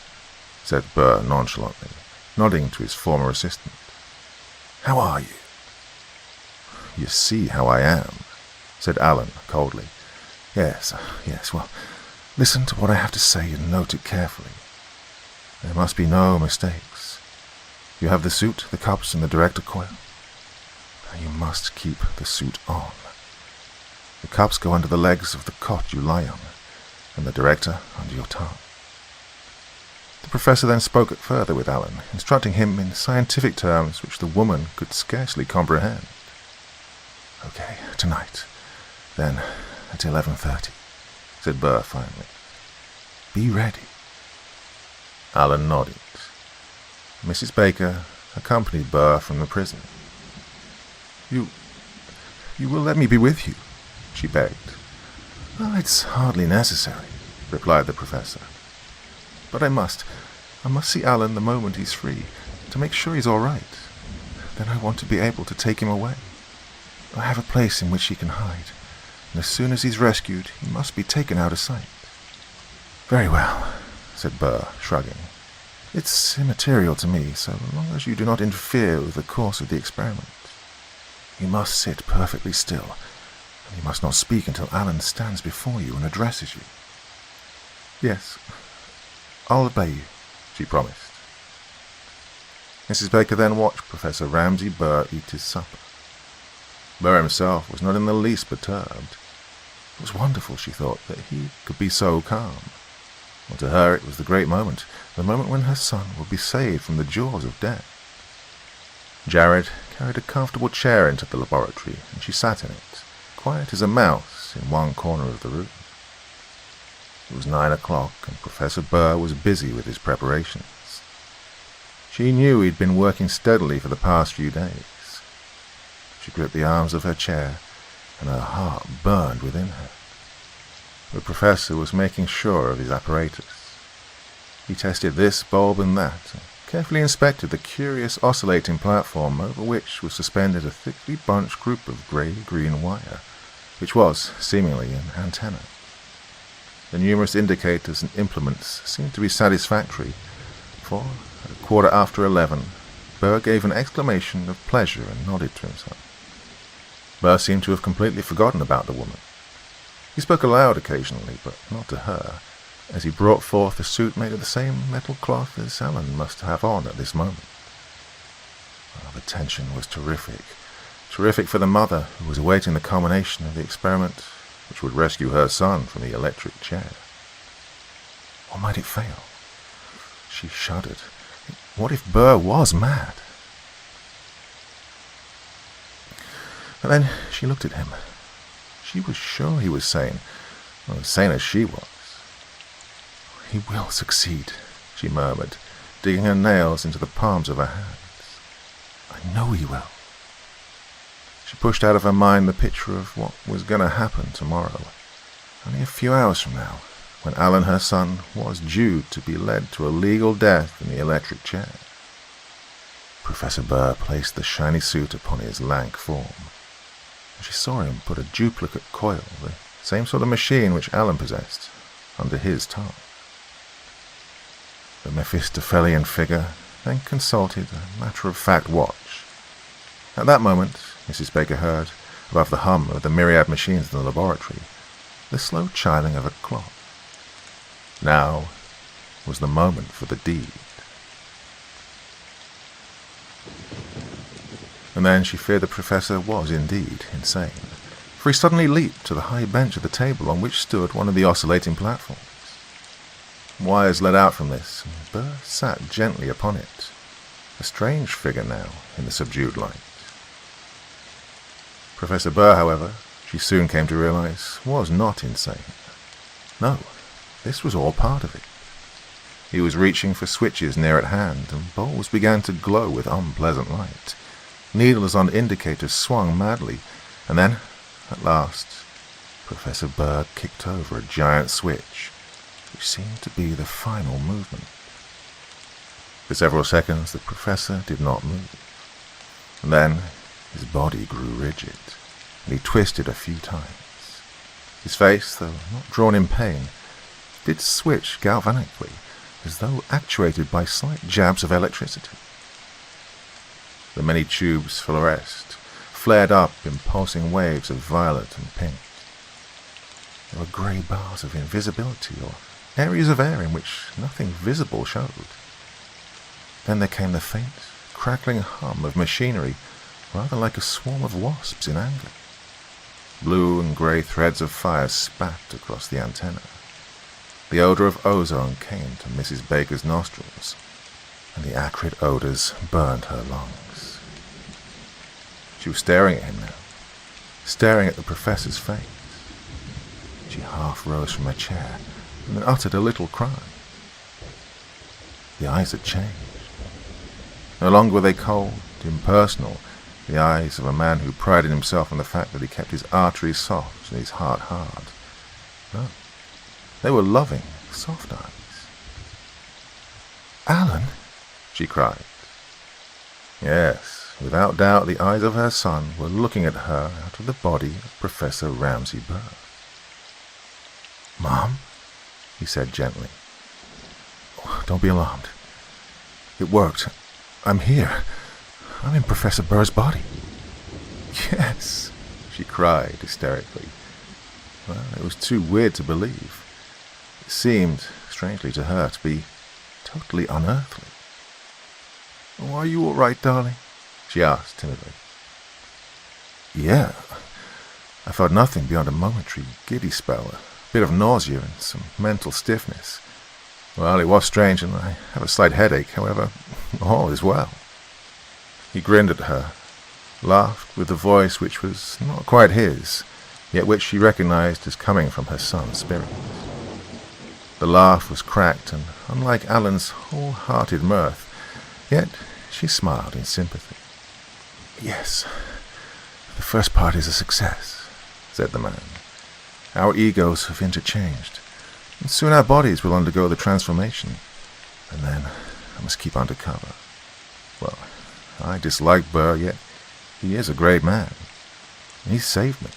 said Burr nonchalantly, nodding to his former assistant. How are you? You see how I am, said Alan coldly. Yes, well, listen to what I have to say and note it carefully. There must be no mistakes. You have the suit, the cups, and the director coil. Now you must keep the suit on. The cups go under the legs of the cot you lie on, and the director under your tongue. The professor then spoke further with Alan, instructing him in scientific terms which the woman could scarcely comprehend. Okay, tonight. Then, at 11:30, said Burr finally. Be ready. Alan nodded. Mrs. Baker accompanied Burr from the prison. You will let me be with you, she begged. Oh, it's hardly necessary, replied the professor. But I must see Alan the moment he's free, to make sure he's all right. Then I want to be able to take him away. I have a place in which he can hide, and as soon as he's rescued, he must be taken out of sight. Very well, said Burr, shrugging. It's immaterial to me, so long as you do not interfere with the course of the experiment. You must sit perfectly still, and you must not speak until Alan stands before you and addresses you. Yes, I'll obey you, she promised. Mrs. Baker then watched Professor Ramsay Burr eat his supper. Burr himself was not in the least perturbed. It was wonderful, she thought, that he could be so calm. Well, to her it was the great moment, the moment when her son would be saved from the jaws of death. Jared carried a comfortable chair into the laboratory, and she sat in it, quiet as a mouse, in one corner of the room. It was 9 o'clock, and Professor Burr was busy with his preparations. She knew he'd been working steadily for the past few days. She gripped the arms of her chair, and her heart burned within her. The professor was making sure of his apparatus. He tested this bulb and that, and carefully inspected the curious oscillating platform over which was suspended a thickly bunched group of grey-green wire, which was, seemingly, an antenna. The numerous indicators and implements seemed to be satisfactory, for, at 11:15, Burr gave an exclamation of pleasure and nodded to himself. Burr seemed to have completely forgotten about the woman. He spoke aloud occasionally, but not to her, as he brought forth a suit made of the same metal cloth as Alan must have on at this moment. Oh, the tension was terrific. Terrific for the mother, who was awaiting the culmination of the experiment which would rescue her son from the electric chair. Or might it fail? She shuddered. What if Burr was mad? And then she looked at him. She was sure he was sane, as sane as she was. He will succeed, she murmured, digging her nails into the palms of her hands. I know he will. She pushed out of her mind the picture of what was going to happen tomorrow, only a few hours from now, when Alan, her son, was due to be led to a legal death in the electric chair. Professor Burr placed the shiny suit upon his lank form. She saw him put a duplicate coil, the same sort of machine which Alan possessed, under his tongue. The Mephistophelian figure then consulted a matter-of-fact watch. At that moment, Mrs. Baker heard, above the hum of the myriad machines in the laboratory, the slow chiming of a clock. Now was the moment for the deed. And then she feared the professor was indeed insane, for he suddenly leaped to the high bench at the table on which stood one of the oscillating platforms. Wires led out from this, and Burr sat gently upon it, a strange figure now in the subdued light. Professor Burr, however, she soon came to realize, was not insane. No, this was all part of it. He was reaching for switches near at hand, and bowls began to glow with unpleasant light. Needles on indicators swung madly, and then, at last, Professor Burr kicked over a giant switch, which seemed to be the final movement. For several seconds the professor did not move, and then his body grew rigid, and he twisted a few times. His face, though not drawn in pain, did switch galvanically, as though actuated by slight jabs of electricity. The many tubes fluoresced, flared up in pulsing waves of violet and pink. There were grey bars of invisibility, or areas of air in which nothing visible showed. Then there came the faint, crackling hum of machinery, rather like a swarm of wasps in anger. Blue and grey threads of fire spat across the antenna. The odour of ozone came to Mrs. Baker's nostrils, and the acrid odours burned her lungs. She was staring at him now, staring at the professor's face. She half rose from her chair and then uttered a little cry. The eyes had changed. No longer were they cold, impersonal, the eyes of a man who prided himself on the fact that he kept his arteries soft and his heart hard. No, they were loving, soft eyes. "Alan," she cried. Yes, without doubt the eyes of her son were looking at her out of the body of Professor Ramsay Burr. "Mom," he said gently. "Don't be alarmed. It worked. I'm here. I'm in Professor Burr's body." "Yes," she cried hysterically. Well, it was too weird to believe. It seemed, strangely to her, to be totally unearthly. "Oh, are you all right, darling?" she asked timidly. "Yeah. I felt nothing beyond a momentary giddy spell, a bit of nausea and some mental stiffness. Well, it was strange, and I have a slight headache. However, all is well." He grinned at her, laughed with a voice which was not quite his, yet which she recognized as coming from her son's spirit. The laugh was cracked and unlike Alan's whole-hearted mirth, yet she smiled in sympathy. "Yes, the first part is a success," said the man. "Our egos have interchanged, and soon our bodies will undergo the transformation, and then I must keep under cover. Well, I dislike Burr, yet he is a great man. He saved me.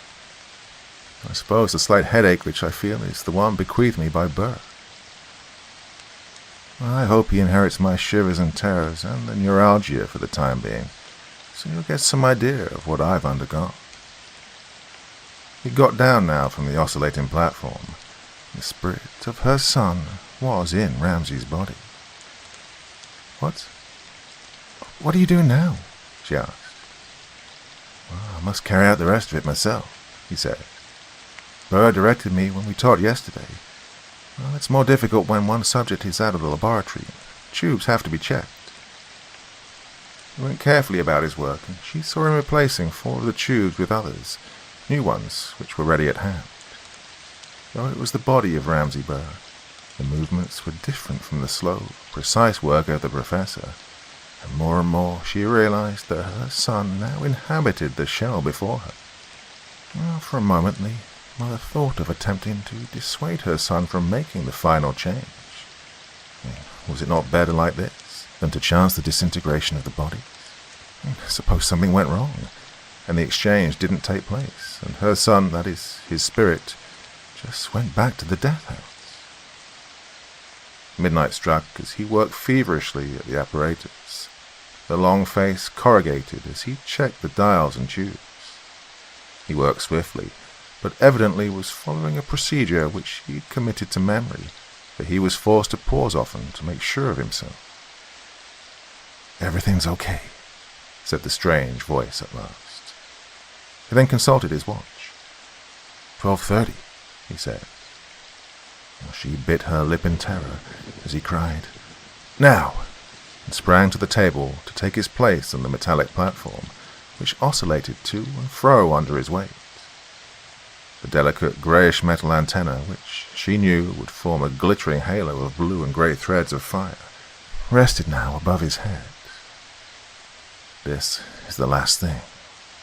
I suppose the slight headache which I feel is the one bequeathed me by Burr. I hope he inherits my shivers and terrors and the neuralgia for the time being, so you'll get some idea of what I've undergone." He got down now from the oscillating platform. The spirit of her son was in Ramsay's body. What are you doing now?" she asked. "Well, I must carry out the rest of it myself," he said. "Burr directed me when we talked yesterday. Well, it's more difficult when one subject is out of the laboratory. Tubes have to be checked." He went carefully about his work, and she saw him replacing 4 of the tubes with others, new ones which were ready at hand. Though it was the body of Ramsay Burr, the movements were different from the slow, precise work of the professor, and more she realized that her son now inhabited the shell before her. Well, for a moment the mother thought of attempting to dissuade her son from making the final change. Was it not better like this than to chance the disintegration of the body? Suppose something went wrong, and the exchange didn't take place, and her son, that is, his spirit, just went back to the death house. Midnight struck as he worked feverishly at the apparatus. The long face corrugated as he checked the dials and tubes. He worked swiftly, but evidently was following a procedure which he had committed to memory, for he was forced to pause often to make sure of himself. "Everything's okay," said the strange voice at last. He then consulted his watch. 12:30, he said. She bit her lip in terror as he cried, "Now!" and sprang to the table to take his place on the metallic platform, which oscillated to and fro under his weight. The delicate greyish metal antenna, which she knew would form a glittering halo of blue and grey threads of fire, rested now above his head. "This is the last thing,"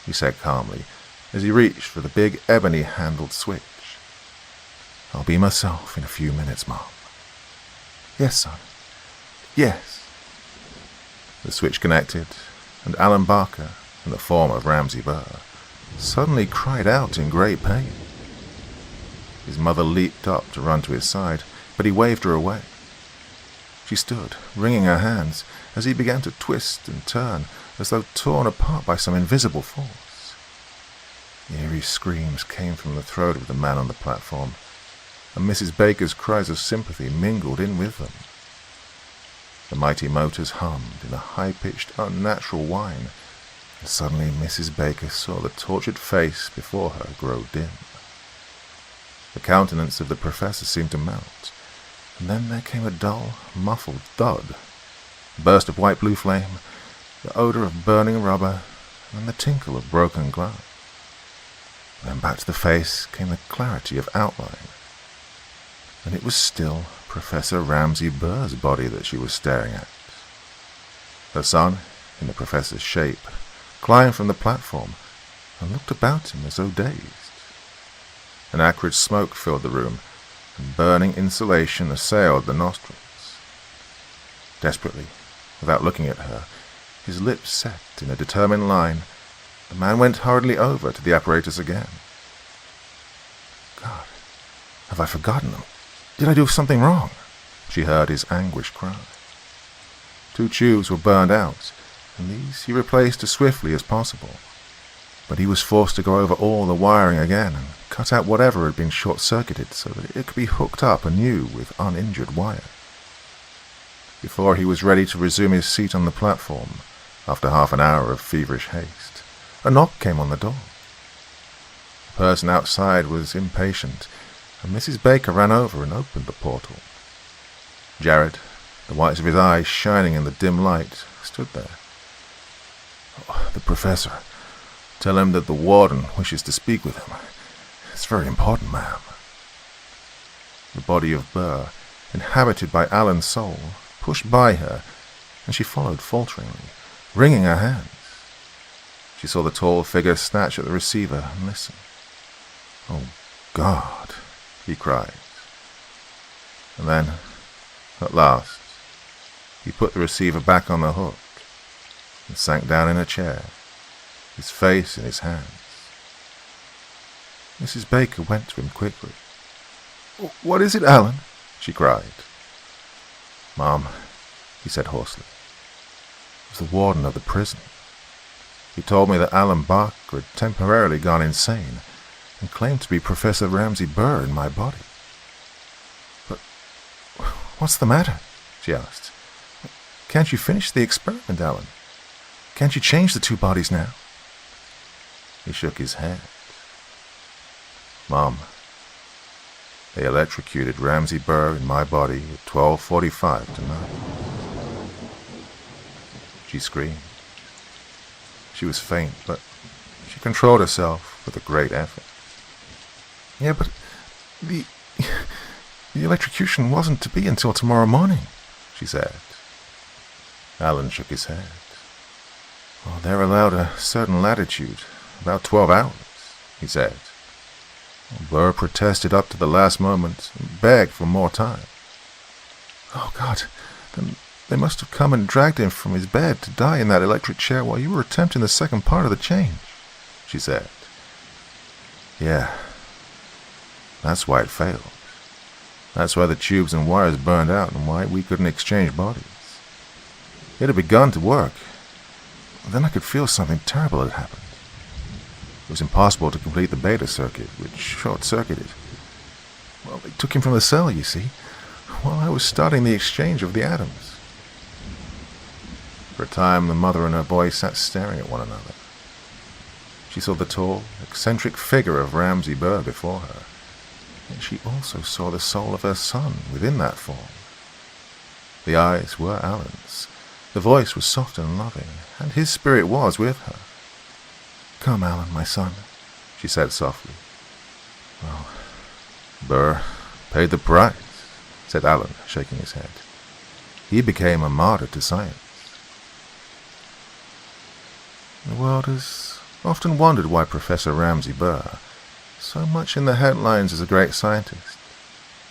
he said calmly, as he reached for the big ebony-handled switch. "I'll be myself in a few minutes, Mom." "Yes, son. Yes." The switch connected, and Alan Barker, in the form of Ramsay Burr, suddenly cried out in great pain. His mother leaped up to run to his side, but he waved her away. She stood, wringing her hands, as he began to twist and turn, as though torn apart by some invisible force. Eerie screams came from the throat of the man on the platform, and Mrs. Baker's cries of sympathy mingled in with them. The mighty motors hummed in a high-pitched, unnatural whine, and suddenly Mrs. Baker saw the tortured face before her grow dim. The countenance of the professor seemed to melt, and then there came a dull, muffled thud, a burst of white-blue flame, the odor of burning rubber, and the tinkle of broken glass. Then back to the face came the clarity of outline, and it was still Professor Ramsay Burr's body that she was staring at. Her son, in the professor's shape, climbed from the platform and looked about him as though dazed. An acrid smoke filled the room, and burning insulation assailed the nostrils. Desperately, without looking at her, his lips set in a determined line, the man went hurriedly over to the apparatus again. God, have I forgotten them? Did I do something wrong? She heard his anguished cry. 2 tubes were burned out, and these he replaced as swiftly as possible. But he was forced to go over all the wiring again and cut out whatever had been short-circuited so that it could be hooked up anew with uninjured wire. Before he was ready to resume his seat on the platform, after half an hour of feverish haste, a knock came on the door. The person outside was impatient, and Mrs. Baker ran over and opened the portal. Jared, the whites of his eyes shining in the dim light, stood there. "Oh, the professor. Tell him that the warden wishes to speak with him. It's very important, ma'am." The body of Burr, inhabited by Alan's soul, pushed by her, and she followed falteringly, wringing her hands. She saw the tall figure snatch at the receiver and listen. "Oh, God," he cried. And then, at last, he put the receiver back on the hook and sank down in a chair, his face in his hands. Mrs. Baker went to him quickly. "What is it, Alan?" she cried. "Mom," he said hoarsely, "it was the warden of the prison. He told me that Alan Barker had temporarily gone insane and claimed to be Professor Ramsay Burr in my body." "But what's the matter?" she asked. "Can't you finish the experiment, Alan? Can't you change the 2 bodies now?" He shook his head. "Mom, they electrocuted Ramsay Burr in my body at 12:45 tonight." She screamed. She was faint, but she controlled herself with a great effort. "Yeah, but the electrocution wasn't to be until tomorrow morning," she said. Alan shook his head. "Well, they're allowed a certain latitude, about 12 hours, he said. Burr protested up to the last moment and begged for more time. "Oh, God, then they must have come and dragged him from his bed to die in that electric chair while you were attempting the second part of the change," she said. "Yeah, that's why it failed. That's why the tubes and wires burned out and why we couldn't exchange bodies. It had begun to work. Then I could feel something terrible had happened. It was impossible to complete the beta circuit, which short-circuited. Well, they took him from the cell, you see, while I was starting the exchange of the atoms." For a time, the mother and her boy sat staring at one another. She saw the tall, eccentric figure of Ramsay Burr before her, and she also saw the soul of her son within that form. The eyes were Alan's, the voice was soft and loving, and his spirit was with her. "Come, Alan, my son," she said softly. "Well, Burr paid the price," said Alan, shaking his head. "He became a martyr to science." The world has often wondered why Professor Ramsay Burr, so much in the headlines as a great scientist,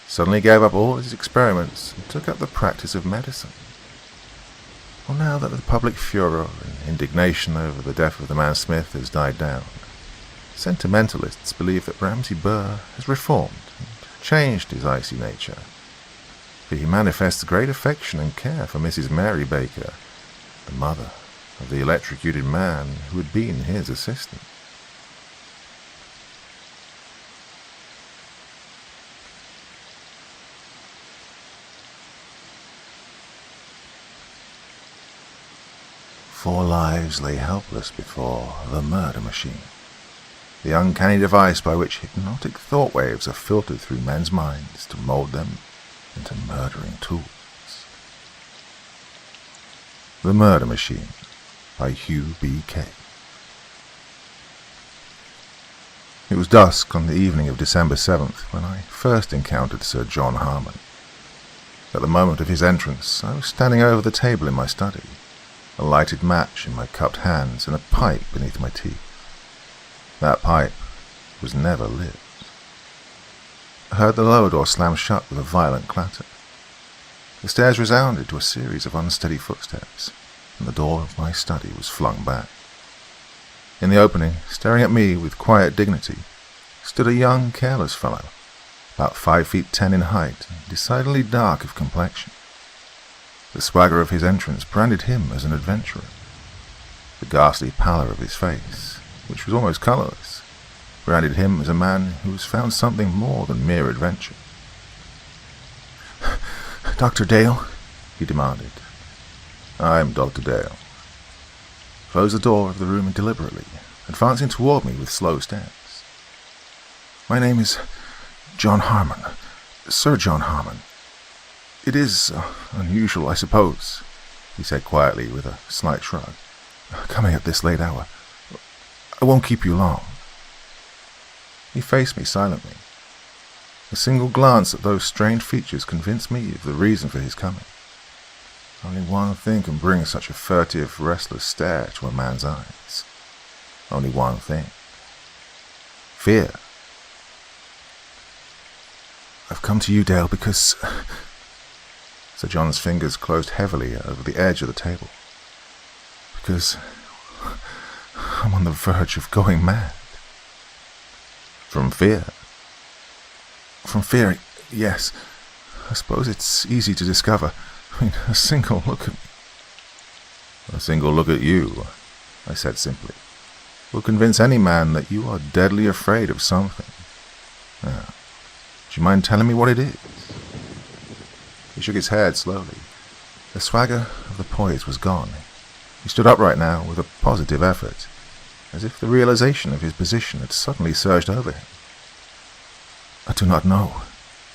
suddenly gave up all his experiments and took up the practice of medicine. Well, now that the public furor and indignation over the death of the man Smith has died down, sentimentalists believe that Ramsay Burr has reformed and changed his icy nature, for he manifests great affection and care for Mrs. Mary Baker, the mother of the electrocuted man who had been his assistant. 4 lives lay helpless before the murder machine, the uncanny device by which hypnotic thought waves are filtered through men's minds to mold them into murdering tools. The Murder Machine by Hugh B.K. It was dusk on the evening of December 7th when I first encountered Sir John Harmon. At the moment of his entrance, I was standing over the table in my study, a lighted match in my cupped hands and a pipe beneath my teeth. That pipe was never lit. I heard the lower door slam shut with a violent clatter. The stairs resounded to a series of unsteady footsteps, and the door of my study was flung back. In the opening, staring at me with quiet dignity, stood a young, careless fellow, about 5 feet 10 in height and decidedly dark of complexion. The swagger of his entrance branded him as an adventurer. The ghastly pallor of his face, which was almost colourless, branded him as a man who has found something more than mere adventure. "Dr. Dale?" he demanded. "I'm Dr. Dale." Closed the door of the room deliberately, advancing toward me with slow steps. "My name is John Harmon, Sir John Harmon. It is unusual, I suppose," he said quietly with a slight shrug, "coming at this late hour. I won't keep you long." He faced me silently. A single glance at those strange features convinced me of the reason for his coming. Only one thing can bring such a furtive, restless stare to a man's eyes. Only one thing. Fear. "I've come to you, Dale, because..." Sir John's fingers closed heavily over the edge of the table. "Because I'm on the verge of going mad." "From fear?" "From fear, yes. I suppose it's easy to discover. I mean, a single look at me." "A single look at you," I said simply, "will convince any man that you are deadly afraid of something. Now, do you mind telling me what it is?" He shook his head slowly. The swagger of the poise was gone. He stood upright now with a positive effort, as if the realization of his position had suddenly surged over him. "I do not know,"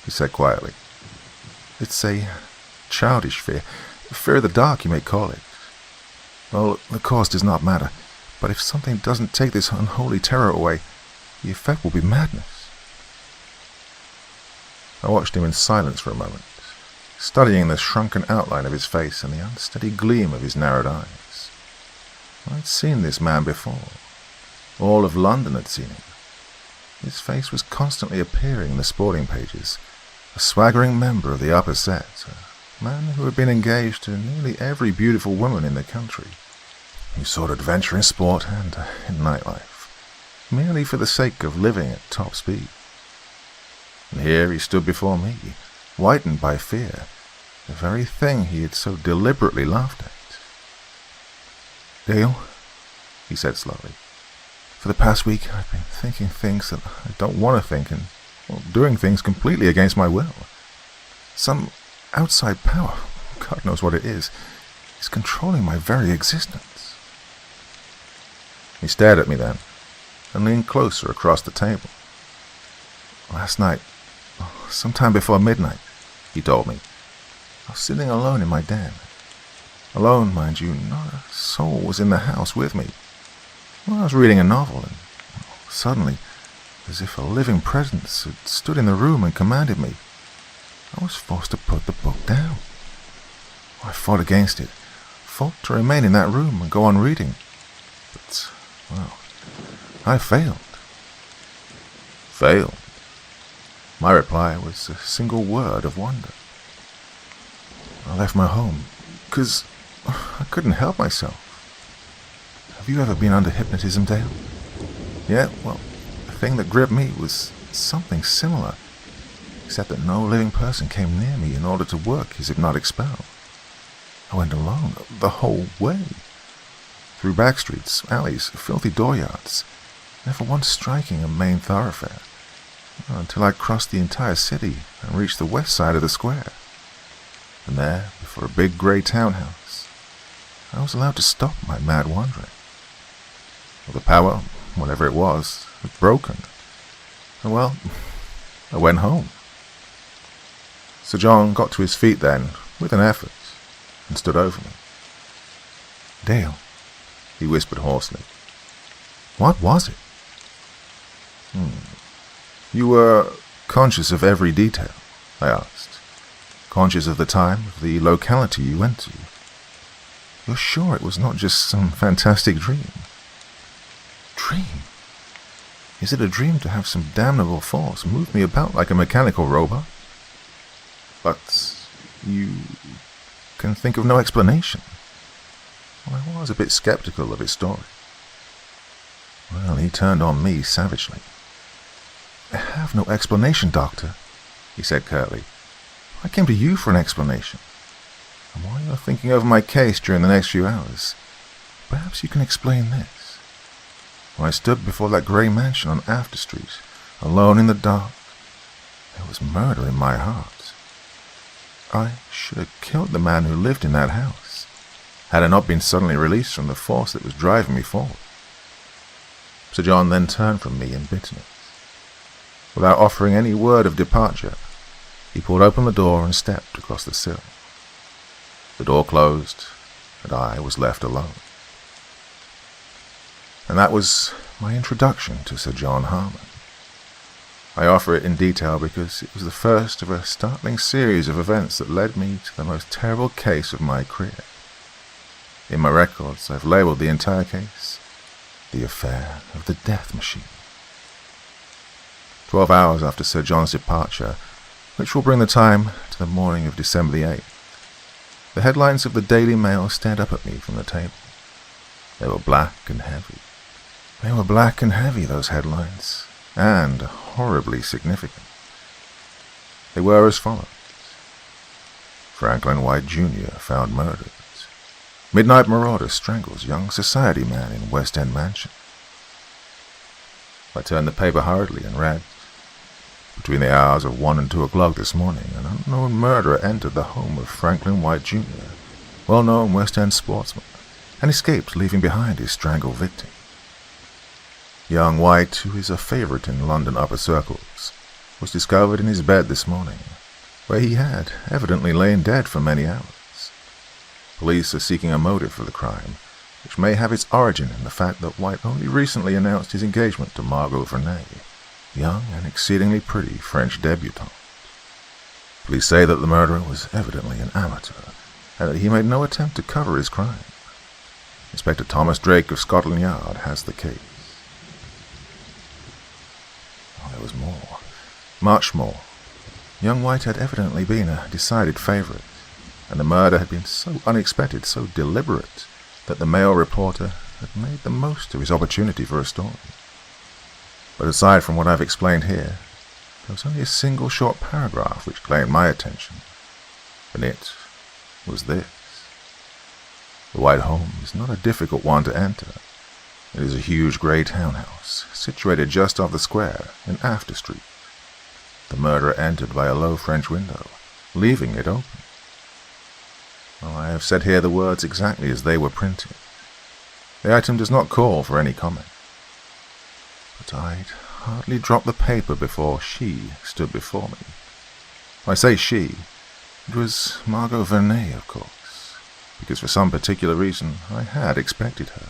he said quietly. "It's a childish fear. Fear of the dark, you may call it. Well, the cause does not matter, but if something doesn't take this unholy terror away, the effect will be madness." I watched him in silence for a moment, studying the shrunken outline of his face and the unsteady gleam of his narrowed eyes. I'd seen this man before. All of London had seen him. His face was constantly appearing in the sporting pages, a swaggering member of the upper set, a man who had been engaged to nearly every beautiful woman in the country, who sought adventure in sport and in nightlife, merely for the sake of living at top speed. And here he stood before me, whitened by fear, the very thing he had so deliberately laughed at. "Dale," he said slowly, "for the past week I've been thinking things that I don't want to think and doing things completely against my will. Some outside power, God knows what it is controlling my very existence." He stared at me then, and leaned closer across the table. "Last night, sometime before midnight," he told me, "I was sitting alone in my den. Alone, mind you, not a soul was in the house with me. Well, I was reading a novel, and suddenly, as if a living presence had stood in the room and commanded me, I was forced to put the book down. I fought against it, fought to remain in that room and go on reading. But, well, I failed." "Failed?" My reply was a single word of wonder. "I left my home, 'cause I couldn't help myself. Have you ever been under hypnotism, Dale?" "Yeah, well, the thing that gripped me was something similar, except that no living person came near me in order to work his hypnotic spell. I went alone, the whole way, through back streets, alleys, filthy dooryards, never once striking a main thoroughfare, until I crossed the entire city and reached the west side of the square. And there, before a big grey townhouse, I was allowed to stop my mad wandering. Well, the power, whatever it was broken. And well, I went home. Sir John got to his feet then, with an effort, and stood over me. "Dale," he whispered hoarsely. "What was it?" "You were conscious of every detail?" I asked. "Conscious of the time, of the locality you went to? You're sure it was not just some fantastic dream?" "Dream? Is it a dream to have some damnable force move me about like a mechanical robot?" "But you can think of no explanation?" Well, I was a bit skeptical of his story. Well, he turned on me savagely. "I have no explanation, Doctor," he said curtly. "I came to you for an explanation. And while you're thinking over my case during the next few hours, perhaps you can explain this. When I stood before that grey mansion on After Street, alone in the dark, there was murder in my heart. I should have killed the man who lived in that house, had I not been suddenly released from the force that was driving me forward." Sir John then turned from me in bitterness. Without offering any word of departure, he pulled open the door and stepped across the sill. The door closed, and I was left alone. And that was my introduction to Sir John Harmon. I offer it in detail because it was the first of a startling series of events that led me to the most terrible case of my career. In my records, I've labeled the entire case the affair of the death machine. 12 hours after Sir John's departure, which will bring the time to the morning of December the 8th, the headlines of the Daily Mail stared up at me from the table. They were black and heavy. They were black and heavy, those headlines, and horribly significant. They were as follows: Franklin White Jr. found murdered. Midnight marauder strangles young society man in West End mansion. I turned the paper hurriedly and read, between the hours of 1 and 2 o'clock this morning, an unknown murderer entered the home of Franklin White Jr., well-known West End sportsman, and escaped, leaving behind his strangled victim. Young White, who is a favorite in London upper circles, was discovered in his bed this morning, where he had evidently lain dead for many hours. Police are seeking a motive for the crime, which may have its origin in the fact that White only recently announced his engagement to Margot Verney, young and exceedingly pretty French debutante. Police say that the murderer was evidently an amateur, and that he made no attempt to cover his crime. Inspector Thomas Drake of Scotland Yard has the case. Oh, there was more. Much more. Young White had evidently been a decided favourite, and the murder had been so unexpected, so deliberate, that the Mail reporter had made the most of his opportunity for a story. But aside from what I've explained here, there was only a single short paragraph which claimed my attention, and it was this. The White home is not a difficult one to enter. It is a huge grey townhouse, situated just off the square in After Street. The murderer entered by a low French window, leaving it open. Well, I have said here the words exactly as they were printed. The item does not call for any comment. But I'd hardly dropped the paper before she stood before me. I say she. It was Margot Verney, of course, because for some particular reason I had expected her.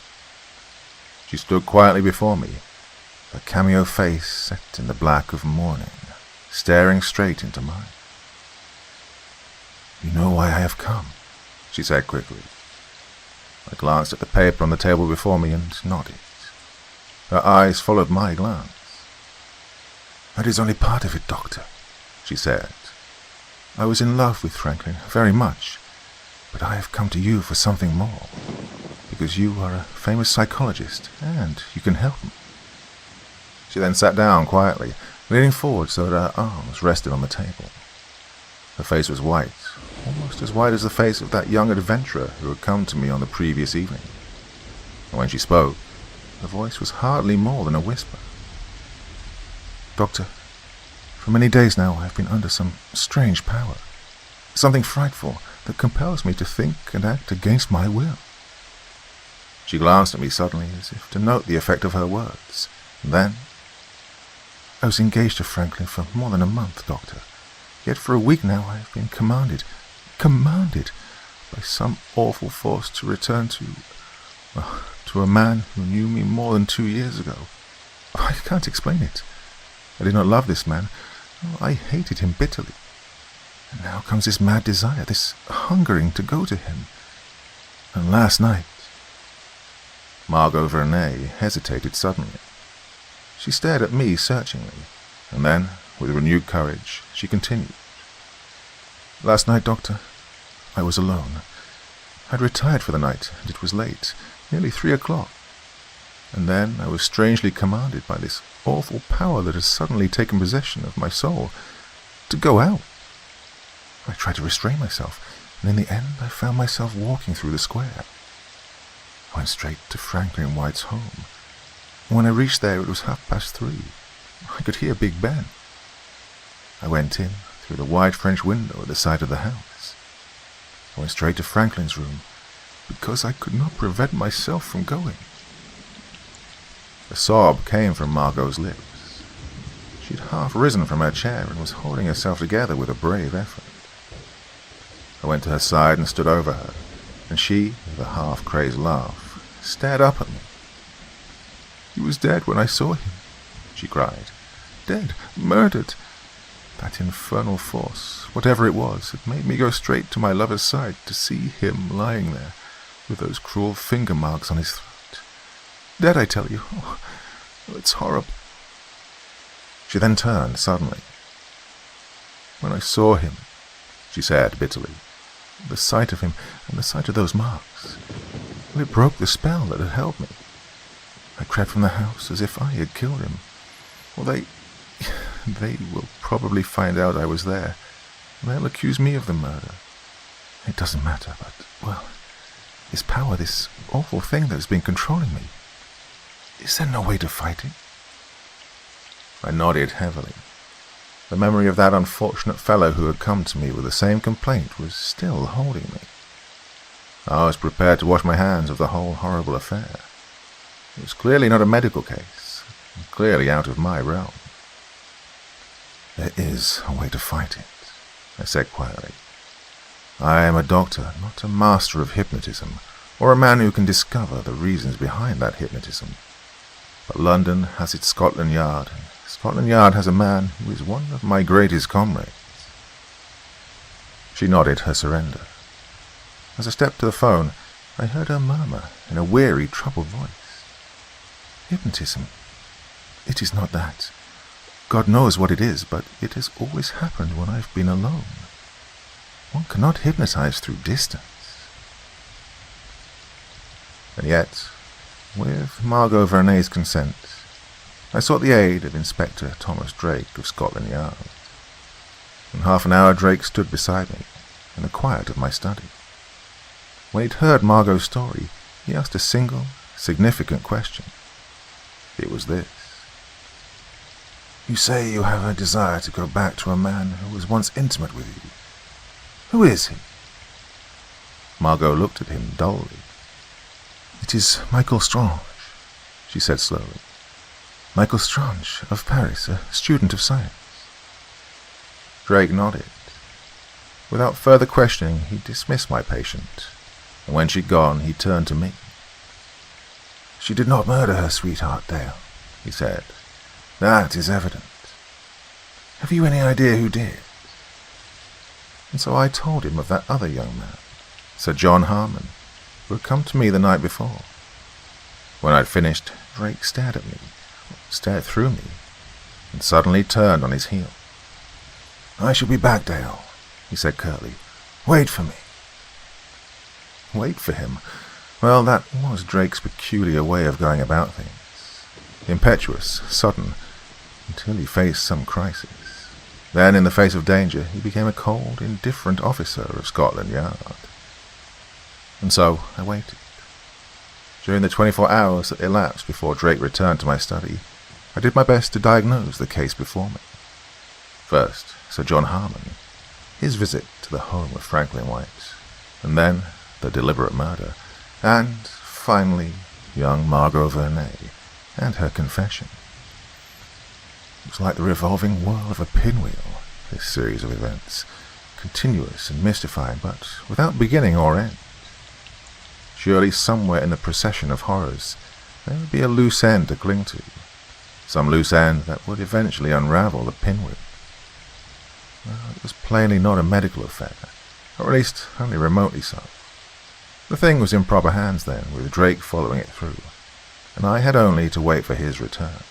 She stood quietly before me, her cameo face set in the black of mourning, staring straight into mine. "You know why I have come," she said quickly. I glanced at the paper on the table before me and nodded. Her eyes followed my glance. "That is only part of it, Doctor," she said. "I was in love with Franklin, very much, but I have come to you for something more, because you are a famous psychologist, and you can help me." She then sat down quietly, leaning forward so that her arms rested on the table. Her face was white, almost as white as the face of that young adventurer who had come to me on the previous evening. And when she spoke, her voice was hardly more than a whisper. "Doctor, for many days now I have been under some strange power, something frightful that compels me to think and act against my will. She glanced at me suddenly, as if to note the effect of her words. And then, "I was engaged to Franklin for more than a month, Doctor. Yet for a week now I have been commanded by some awful force to return to a man who knew me more than 2 years ago. I can't explain it. I did not love this man. I hated him bitterly. And now comes this mad desire, this hungering to go to him. And last night..." Margot Vernay hesitated suddenly. She stared at me searchingly, and then, with renewed courage, she continued. "Last night, Doctor, I was alone. I had retired for the night, and it was late, nearly 3 o'clock. And then I was strangely commanded by this awful power that has suddenly taken possession of my soul to go out. I tried to restrain myself, and in the end I found myself walking through the square. I went straight to Franklin White's home. And when I reached there, it was 3:30. I could hear Big Ben. I went in through the wide French window at the side of the house. I went straight to Franklin's room, because I could not prevent myself from going." A sob came from Margot's lips. She had half risen from her chair and was holding herself together with a brave effort. I went to her side and stood over her, and she, with a half-crazed laugh, stared up at me. "He was dead when I saw him," she cried. "Dead, murdered. That infernal force, whatever it was, had made me go straight to my lover's side to see him lying there, with those cruel finger marks on his throat. Dead, I tell you. Oh, it's horrible." She then turned suddenly. "When I saw him," she said bitterly, "the sight of him and the sight of those marks, well, it broke the spell that had held me. I crept from the house as if I had killed him. Well, they will probably find out I was there, and they'll accuse me of the murder. It doesn't matter, but, well, this power, this awful thing that has been controlling me, is there no way to fight it?" I nodded heavily. The memory of that unfortunate fellow who had come to me with the same complaint was still holding me. I was prepared to wash my hands of the whole horrible affair. It was clearly not a medical case, and clearly out of my realm. "There is a way to fight it," I said quietly. "I am a doctor, not a master of hypnotism, or a man who can discover the reasons behind that hypnotism. But London has its Scotland Yard, and Scotland Yard has a man who is one of my greatest comrades." She nodded her surrender. As I stepped to the phone, I heard her murmur in a weary, troubled voice. "Hypnotism? It is not that. God knows what it is, but it has always happened when I've been alone. One cannot hypnotize through distance." And yet, with Margot Vernay's consent, I sought the aid of Inspector Thomas Drake of Scotland Yard. In half an hour Drake stood beside me, in the quiet of my study. When he'd heard Margot's story, he asked a single, significant question. It was this. "You say you have a desire to go back to a man who was once intimate with you. Who is he?" Margot looked at him dully. "It is Michael Strange," she said slowly. "Michael Strange, of Paris, a student of science." Drake nodded. Without further questioning, he dismissed my patient, and when she'd gone, he turned to me. "She did not murder her sweetheart, Dale," he said. "That is evident. Have you any idea who did?" And so I told him of that other young man, Sir John Harmon, who had come to me the night before. When I'd finished, Drake stared at me, stared through me, and suddenly turned on his heel. "I shall be back, Dale," he said curtly. "Wait for me." Wait for him? Well, that was Drake's peculiar way of going about things. Impetuous, sudden, until he faced some crisis. Then, in the face of danger, he became a cold, indifferent officer of Scotland Yard. And so I waited. During the 24 hours that elapsed before Drake returned to my study, I did my best to diagnose the case before me. First, Sir John Harmon, his visit to the home of Franklin White, and then the deliberate murder, and finally, young Margot Vernay and her confession. It was like the revolving whirl of a pinwheel, this series of events, continuous and mystifying, but without beginning or end. Surely somewhere in the procession of horrors there would be a loose end to cling to, some loose end that would eventually unravel the pinwheel. Well, it was plainly not a medical affair, or at least only remotely so. The thing was in proper hands then, with Drake following it through, and I had only to wait for his return.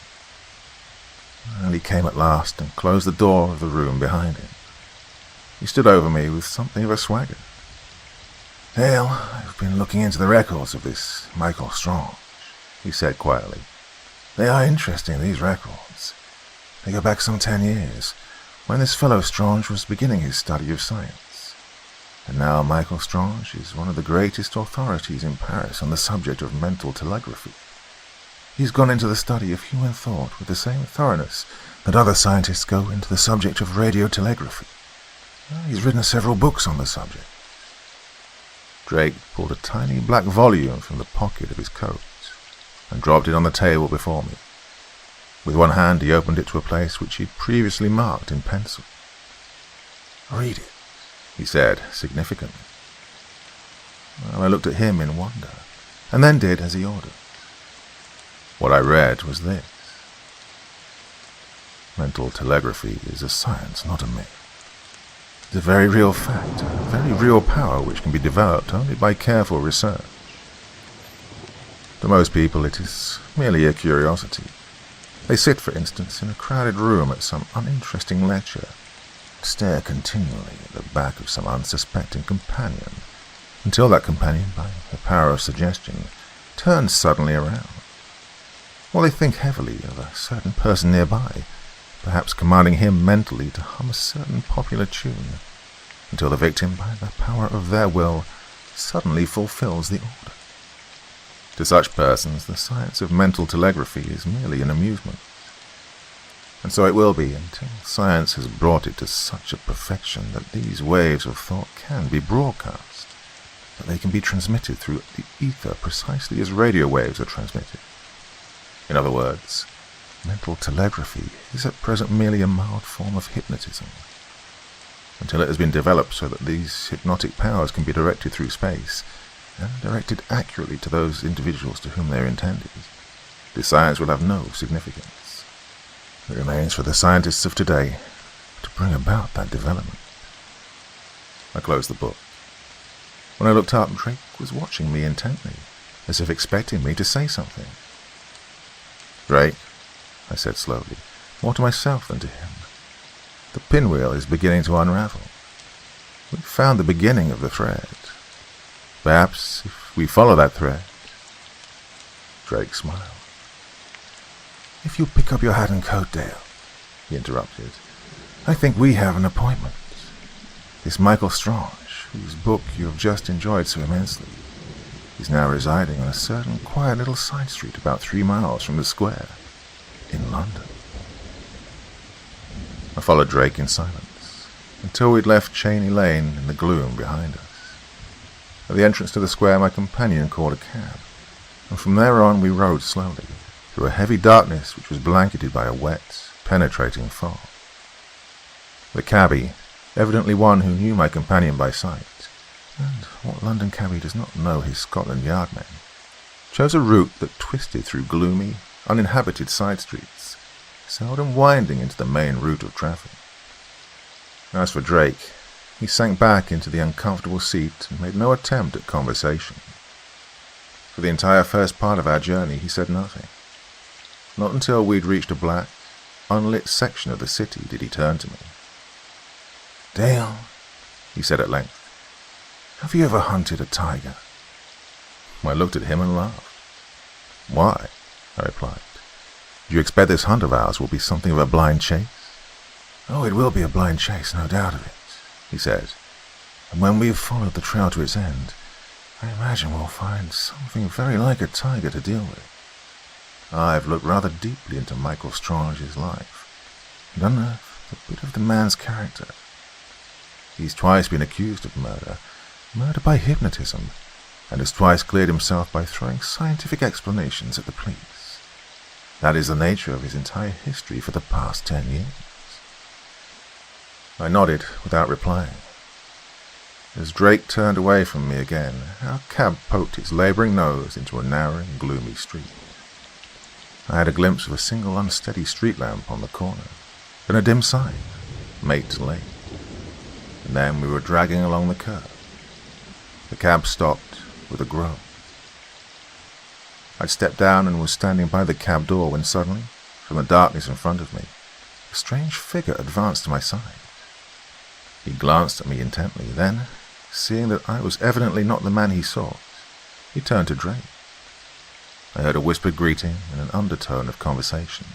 And he came at last and closed the door of the room behind him. He stood over me with something of a swagger. "Hale, I've been looking into the records of this Michael Strange," he said quietly. "They are interesting, these records. They go back some 10 years, when this fellow Strange was beginning his study of science. And now Michael Strange is one of the greatest authorities in Paris on the subject of mental telegraphy. He's gone into the study of human thought with the same thoroughness that other scientists go into the subject of radiotelegraphy. He's written several books on the subject." Drake pulled a tiny black volume from the pocket of his coat and dropped it on the table before me. With one hand he opened it to a place which he'd previously marked in pencil. "Read it," he said significantly. Well, I looked at him in wonder, and then did as he ordered. What I read was this: "Mental telegraphy is a science, not a myth. It's a very real fact, a very real power which can be developed only by careful research. To most people it is merely a curiosity. They sit, for instance, in a crowded room at some uninteresting lecture, stare continually at the back of some unsuspecting companion, until that companion, by the power of suggestion, turns suddenly around. Or they think heavily of a certain person nearby, perhaps commanding him mentally to hum a certain popular tune, until the victim, by the power of their will, suddenly fulfills the order. To such persons, the science of mental telegraphy is merely an amusement. And so it will be until science has brought it to such a perfection that these waves of thought can be broadcast, that they can be transmitted through the ether precisely as radio waves are transmitted. In other words, mental telegraphy is at present merely a mild form of hypnotism, until it has been developed so that these hypnotic powers can be directed through space, and directed accurately to those individuals to whom they are intended. The science will have no significance. It remains for the scientists of today to bring about that development." I closed the book. When I looked up, Drake was watching me intently, as if expecting me to say something. "Drake," I said slowly, more to myself than to him, "the pinwheel is beginning to unravel. We've found the beginning of the thread. Perhaps, if we follow that thread—" Drake smiled. "If you pick up your hat and coat, Dale," he interrupted, "I think we have an appointment. This Michael Strange, whose book you have just enjoyed so immensely, is now residing on a certain quiet little side street about 3 miles from the square, in London." I followed Drake in silence, until we'd left Cheney Lane in the gloom behind us. At the entrance to the square my companion called a cab, and from there on we rode slowly, through a heavy darkness which was blanketed by a wet, penetrating fog. The cabbie, evidently one who knew my companion by sight, and what London cabbie does not know his Scotland Yard men, chose a route that twisted through gloomy, uninhabited side streets, seldom winding into the main route of traffic. As for Drake, he sank back into the uncomfortable seat and made no attempt at conversation. For the entire first part of our journey he said nothing. Not until we'd reached a black, unlit section of the city did he turn to me. "Dale," he said at length, "have you ever hunted a tiger?" I looked at him and laughed. "Why?" I replied. "Do you expect this hunt of ours will be something of a blind chase?" "Oh, it will be a blind chase, no doubt of it," he said. "And when we've followed the trail to its end, I imagine we'll find something very like a tiger to deal with. I've looked rather deeply into Michael Strange's life, and unearthed a bit of the man's character. He's twice been accused of murder by hypnotism, and has twice cleared himself by throwing scientific explanations at the police. That is the nature of his entire history for the past 10 years. I nodded without replying. As Drake turned away from me again, our cab poked its labouring nose into a narrow and gloomy street. I had a glimpse of a single unsteady street lamp on the corner, then a dim sign, Mate Lane. And then we were dragging along the curb. The cab stopped with a groan. I'd stepped down and was standing by the cab door when suddenly, from the darkness in front of me, a strange figure advanced to my side. He glanced at me intently, then, seeing that I was evidently not the man he sought, he turned to Drake. I heard a whispered greeting and an undertone of conversation,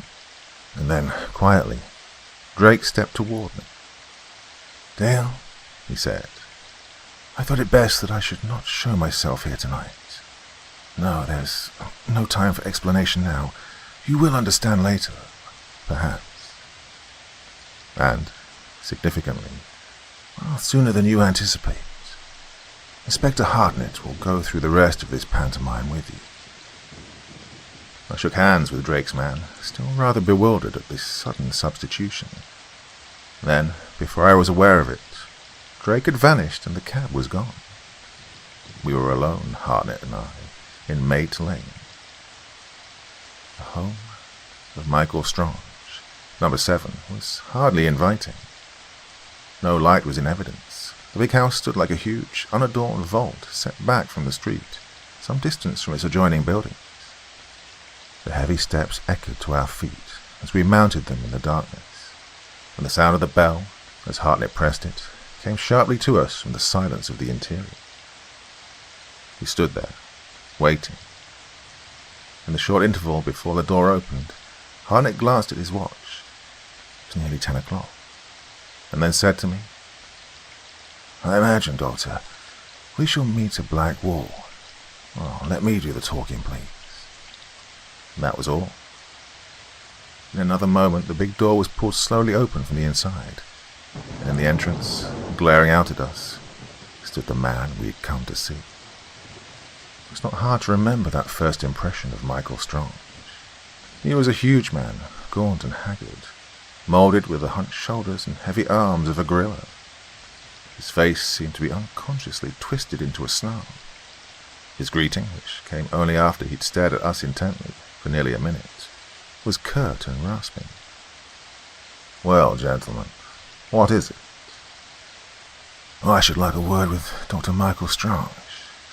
and then, quietly, Drake stepped toward me. "Dale," he said, "I thought it best that I should not show myself here tonight. No, there's no time for explanation now. You will understand later, perhaps." And, significantly, well, sooner than you anticipate. Inspector Hartnett will go through the rest of this pantomime with you. I shook hands with Drake's man, still rather bewildered at this sudden substitution. Then, before I was aware of it, Drake had vanished and the cab was gone. We were alone, Hartnett and I, in Mate Lane. The home of Michael Strange, number 7, was hardly inviting. No light was in evidence. The big house stood like a huge, unadorned vault set back from the street, some distance from its adjoining buildings. The heavy steps echoed to our feet as we mounted them in the darkness, and the sound of the bell, as Hartnett pressed it, came sharply to us from the silence of the interior. We stood there, waiting. In the short interval before the door opened, Hartnett glanced at his watch. It was nearly 10 o'clock, and then said to me, "I imagine, Doctor, we shall meet a black wall. Well, let me do the talking, please." And that was all. In another moment, the big door was pulled slowly open from the inside, and in the entrance, glaring out at us, stood the man we had come to see. It was not hard to remember that first impression of Michael Strange. He was a huge man, gaunt and haggard, moulded with the hunched shoulders and heavy arms of a gorilla. His face seemed to be unconsciously twisted into a snarl. His greeting, which came only after he'd stared at us intently for nearly a minute, was curt and rasping. "Well, gentlemen, what is it?" "I should like a word with Dr. Michael Strange,"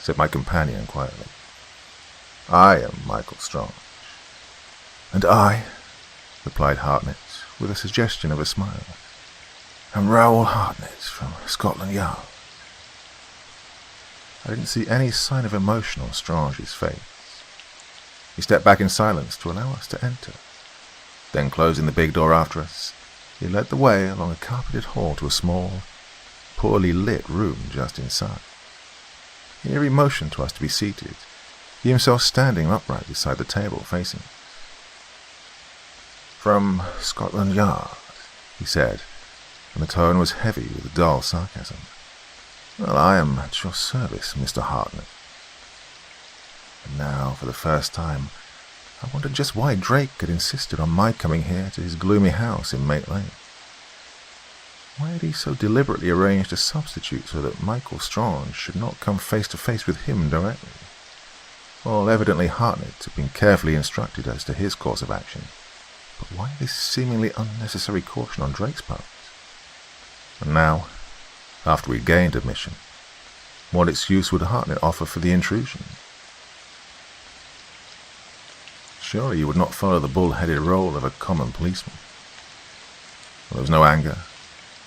said my companion quietly. "I am Michael Strange." "And I," replied Hartnett, with a suggestion of a smile, "am Raoul Hartnett from Scotland Yard." I didn't see any sign of emotion on Strange's face. He stepped back in silence to allow us to enter. Then, closing the big door after us, he led the way along a carpeted hall to a small, poorly lit room just inside. Here he motioned to us to be seated, he himself standing upright beside the table facing us. "From Scotland Yard," he said, and the tone was heavy with dull sarcasm. "Well, I am at your service, Mr. Hartnett." And now, for the first time, I wondered just why Drake had insisted on my coming here to his gloomy house in Mate Lane. Why had he so deliberately arranged a substitute so that Michael Strange should not come face to face with him directly? Well, evidently Hartnett had been carefully instructed as to his course of action, but why this seemingly unnecessary caution on Drake's part? And now, after we'd gained admission, what excuse would Hartnett offer for the intrusion? Surely he would not follow the bull-headed role of a common policeman. Well, there was no anger,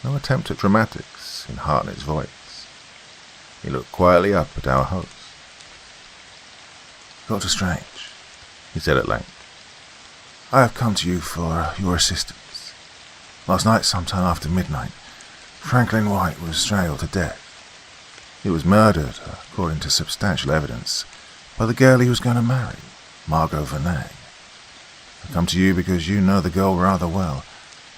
no attempt at dramatics in Hartnett's voice. He looked quietly up at our host. "Dr. Strange," he said at length, "I have come to you for your assistance. Last night, sometime after midnight, Franklin White was strangled to death. He was murdered, according to substantial evidence, by the girl he was going to marry, Margot Vernay. I come to you because you know the girl rather well,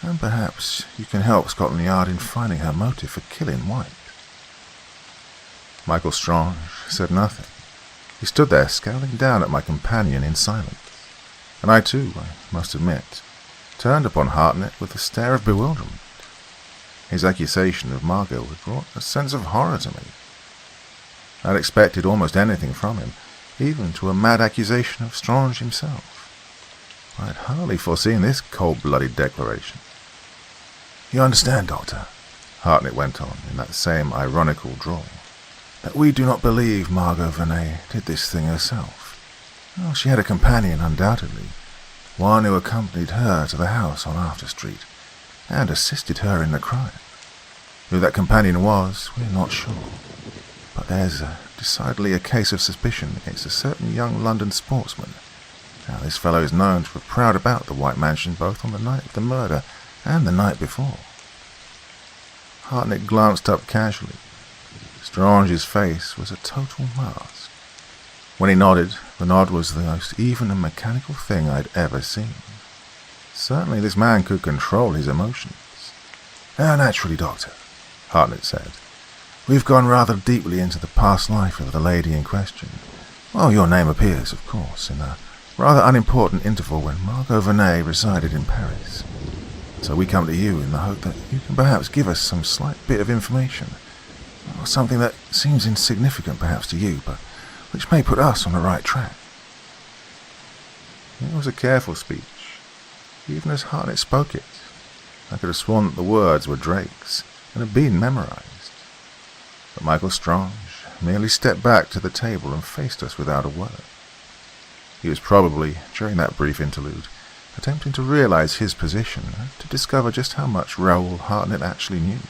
and perhaps you can help Scotland Yard in finding her motive for killing White." Michael Strange said nothing, He stood there scowling down at my companion in silence, and I too, I must admit, turned upon Hartnett with a stare of bewilderment. His accusation of Margot had brought a sense of horror to me. I had expected almost anything from him, even to a mad accusation of Strange himself. I had hardly foreseen this cold-blooded declaration. "You understand, Doctor," Hartnett went on in that same ironical drawl, "that we do not believe Margot Verney did this thing herself. Well, she had a companion, undoubtedly, one who accompanied her to the house on After Street and assisted her in the crime. Who that companion was, we're not sure, but there's decidedly a case of suspicion against a certain young London sportsman. Now, this fellow is known to have prowled about the White Mansion both on the night of the murder and the night before." Hartnett glanced up casually. Strange's face was a total mask. When he nodded, the nod was the most even and mechanical thing I'd ever seen. Certainly this man could control his emotions. "Naturally, Doctor," Hartnett said. "We've gone rather deeply into the past life of the lady in question. Well, your name appears, of course, in a rather unimportant interval when Margot Verney resided in Paris. So we come to you in the hope that you can perhaps give us some slight bit of information, or something that seems insignificant perhaps to you, but which may put us on the right track." It was a careful speech. Even as Hartnett spoke it, I could have sworn that the words were Drake's and had been memorized. But Michael Strange merely stepped back to the table and faced us without a word. He was probably, during that brief interlude, attempting to realize his position and to discover just how much Raoul Hartnett actually knew.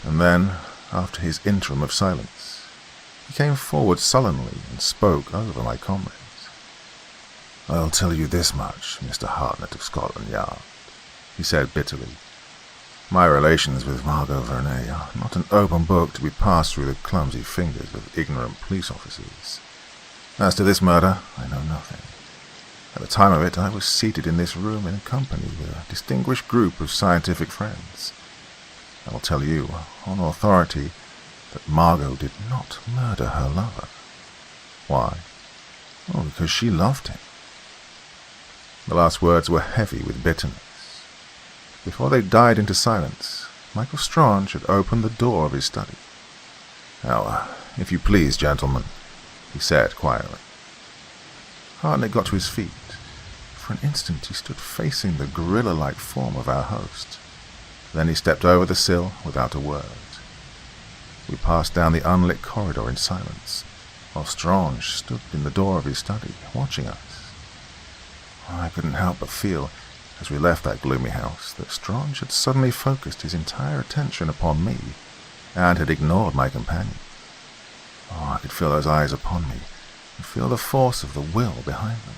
And then, after his interim of silence, he came forward sullenly and spoke over my comrades. "I'll tell you this much, Mr. Hartnett of Scotland Yard," he said bitterly. "My relations with Margot Verney are not an open book to be passed through the clumsy fingers of ignorant police officers. As to this murder, I know nothing. At the time of it, I was seated in this room in company with a distinguished group of scientific friends. I will tell you, on authority, that Margot did not murder her lover. Why? Well, because she loved him." The last words were heavy with bitterness. Before they died into silence, Michael Strange had opened the door of his study. "Now, if you please, gentlemen," he said quietly. Hartnett got to his feet. For an instant he stood facing the gorilla-like form of our host. Then he stepped over the sill without a word. We passed down the unlit corridor in silence, while Strange stood in the door of his study, watching us. I couldn't help but feel, as we left that gloomy house, that Strange had suddenly focused his entire attention upon me, and had ignored my companion. Oh, I could feel those eyes upon me, and feel the force of the will behind them.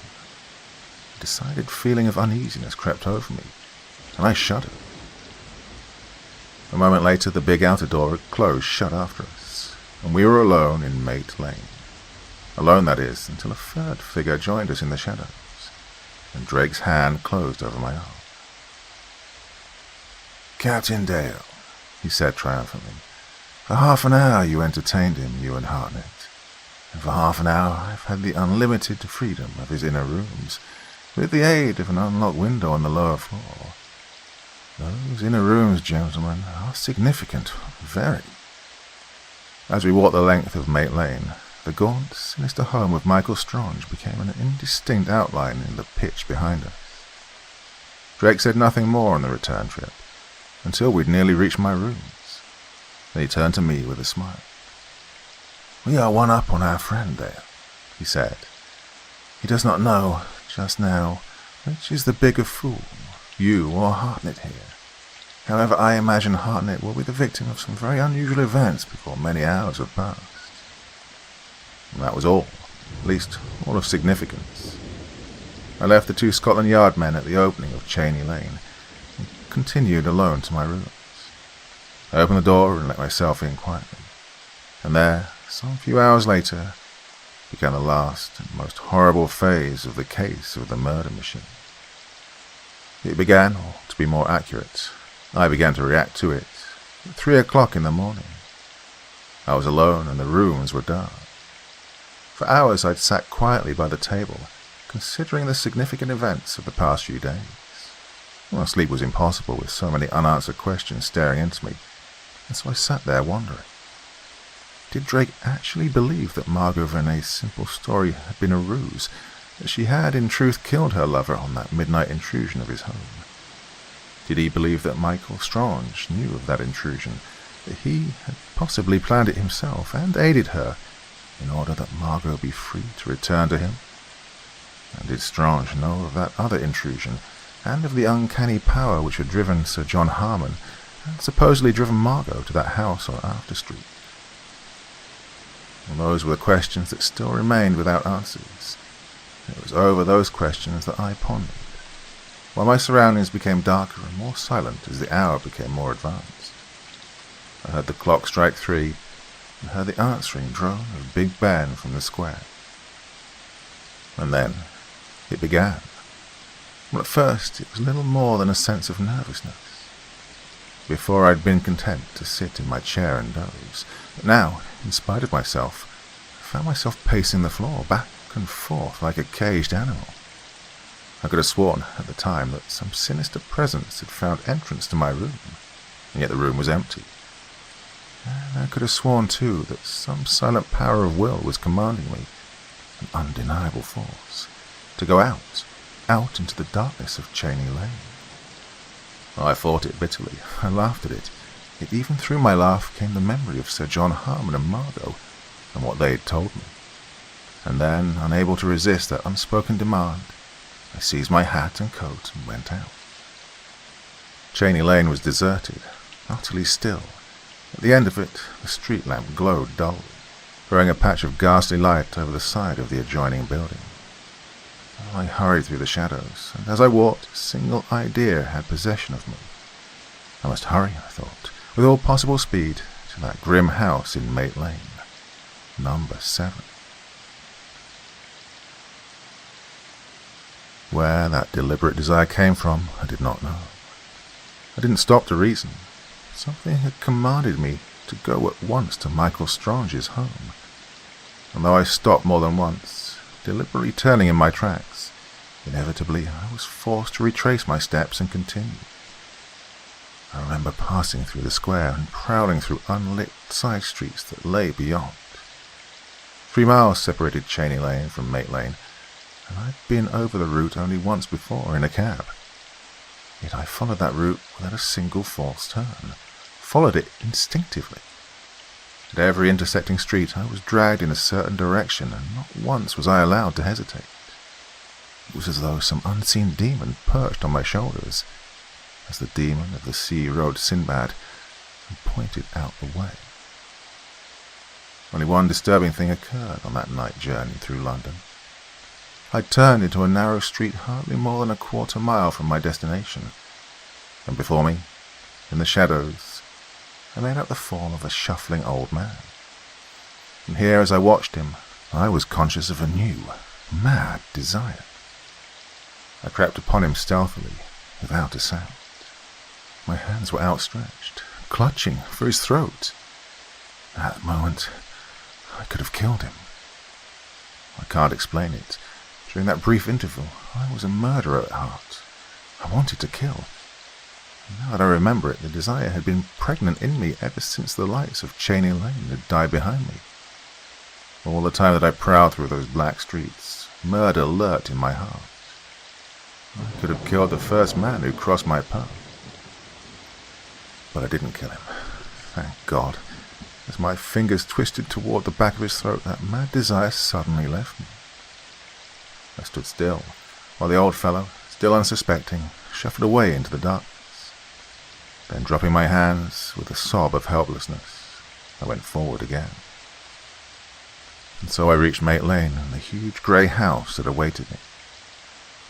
A decided feeling of uneasiness crept over me, and I shuddered. A moment later, the big outer door had closed shut after us, and we were alone in Mate Lane. Alone, that is, until a third figure joined us in the shadows, and Drake's hand closed over my arm. "Captain Dale," he said triumphantly, "for half an hour you entertained him, you and Hartnett, and for half an hour I've had the unlimited freedom of his inner rooms, with the aid of an unlocked window on the lower floor. Those inner rooms, gentlemen, are significant, very." As we walked the length of Mate Lane, the gaunt, sinister home of Michael Strange became an indistinct outline in the pitch behind us. Drake said nothing more on the return trip, until we'd nearly reached my rooms. Then he turned to me with a smile. "We are one up on our friend there," he said. "He does not know, just now, which is the bigger fool, you or Hartnett here. However, I imagine Hartnett will be the victim of some very unusual events before many hours have passed." And that was all, at least all of significance. I left the two Scotland Yard men at the opening of Cheney Lane, and continued alone to my rooms. I opened the door and let myself in quietly, and there, some few hours later, began the last and most horrible phase of the case of the murder machine. It began, or to be more accurate, I began to react to it, at 3 o'clock in the morning. I was alone and the rooms were dark. For hours I'd sat quietly by the table, considering the significant events of the past few days. Well, sleep was impossible with so many unanswered questions staring into me, and so I sat there wondering. Did Drake actually believe that Margot Vernet's simple story had been a ruse, that she had in truth killed her lover on that midnight intrusion of his home? Did he believe that Michael Strange knew of that intrusion, that he had possibly planned it himself and aided her in order that Margot be free to return to him? And did Strange know of that other intrusion, and of the uncanny power which had driven Sir John Harmon, and supposedly driven Margot to that house on After Street? And those were the questions that still remained without answers. It was over those questions that I pondered, while my surroundings became darker and more silent as the hour became more advanced. I heard the clock strike 3, and heard the answering drone of Big Ben from the square. And then it began. Well, at first it was little more than a sense of nervousness. Before I'd been content to sit in my chair and doze, but now, in spite of myself, I found myself pacing the floor back and forth like a caged animal. I could have sworn at the time that some sinister presence had found entrance to my room, and yet the room was empty. And I could have sworn, too, that some silent power of will was commanding me, an undeniable force, to go out into the darkness of Cheney Lane. I fought it bitterly. I laughed at it. Yet even through my laugh came the memory of Sir John Harmon and Margot, and what they had told me. And then, unable to resist that unspoken demand, I seized my hat and coat and went out. Cheney Lane was deserted, utterly still. At the end of it, the street lamp glowed dully, throwing a patch of ghastly light over the side of the adjoining building. I hurried through the shadows, and as I walked, a single idea had possession of me. I must hurry, I thought, with all possible speed, to that grim house in Mate Lane, number 7. Where that deliberate desire came from, I did not know. I didn't stop to reason. Something had commanded me to go at once to Michael Strange's home. And though I stopped more than once, deliberately turning in my tracks, inevitably I was forced to retrace my steps and continue. I remember passing through the square and prowling through unlit side streets that lay beyond. 3 miles separated Cheney Lane from Mate Lane, and I'd been over the route only once before in a cab. Yet I followed that route without a single false turn, followed it instinctively. At every intersecting street I was dragged in a certain direction, and not once was I allowed to hesitate. It was as though some unseen demon perched on my shoulders, as the demon of the sea rode Sinbad, and pointed out the way. Only one disturbing thing occurred on that night journey through London. I turned into a narrow street hardly more than a quarter mile from my destination, and before me, in the shadows, I made out the form of a shuffling old man. And here, as I watched him, I was conscious of a new, mad desire. I crept upon him stealthily, without a sound. My hands were outstretched, clutching for his throat. At that moment, I could have killed him. I can't explain it. During that brief interval, I was a murderer at heart. I wanted to kill. Now that I remember it, the desire had been pregnant in me ever since the lights of Cheney Lane had died behind me. All the time that I prowled through those black streets, murder lurked in my heart. I could have killed the first man who crossed my path. But I didn't kill him, thank God. As my fingers twisted toward the back of his throat, that mad desire suddenly left me. I stood still, while the old fellow, still unsuspecting, shuffled away into the darkness. Then, dropping my hands with a sob of helplessness, I went forward again. And so I reached Mate Lane and the huge grey house that awaited me.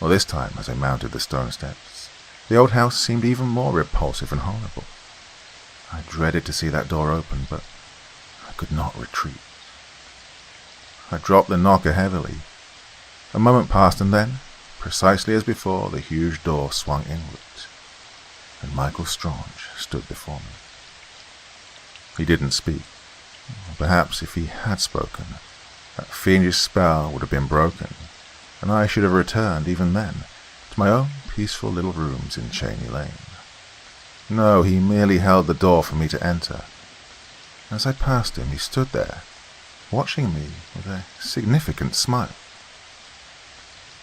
Well, this time, as I mounted the stone steps, the old house seemed even more repulsive and horrible. I dreaded to see that door open, but I could not retreat. I dropped the knocker heavily. A moment passed, and then, precisely as before, the huge door swung inward, and Michael Strange stood before me. He didn't speak. Perhaps if he had spoken, That fiendish spell would have been broken, and I should have returned, even then, to my own peaceful little rooms in Cheney Lane. No, he merely held the door for me to enter. As I passed him, he stood there, watching me with a significant smile.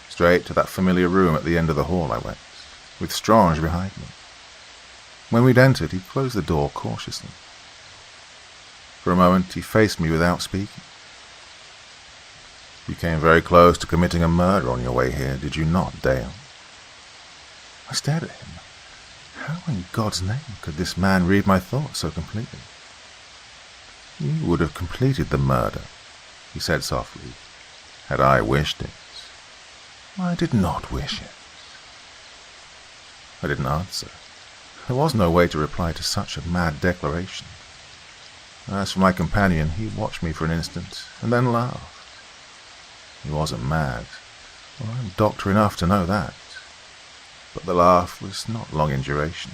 Straight to that familiar room at the end of the hall I went, with Strange behind me. When we'd entered, he closed the door cautiously. For a moment, he faced me without speaking. You came very close to committing a murder on your way here, did you not, Dale? I stared at him. How in God's name could this man read my thoughts so completely? You would have completed the murder, he said softly, had I wished it. I did not wish it. I didn't answer. There was no way to reply to such a mad declaration. As for my companion, he watched me for an instant, and then laughed. He wasn't mad. Well, I'm doctor enough to know that. But the laugh was not long in duration.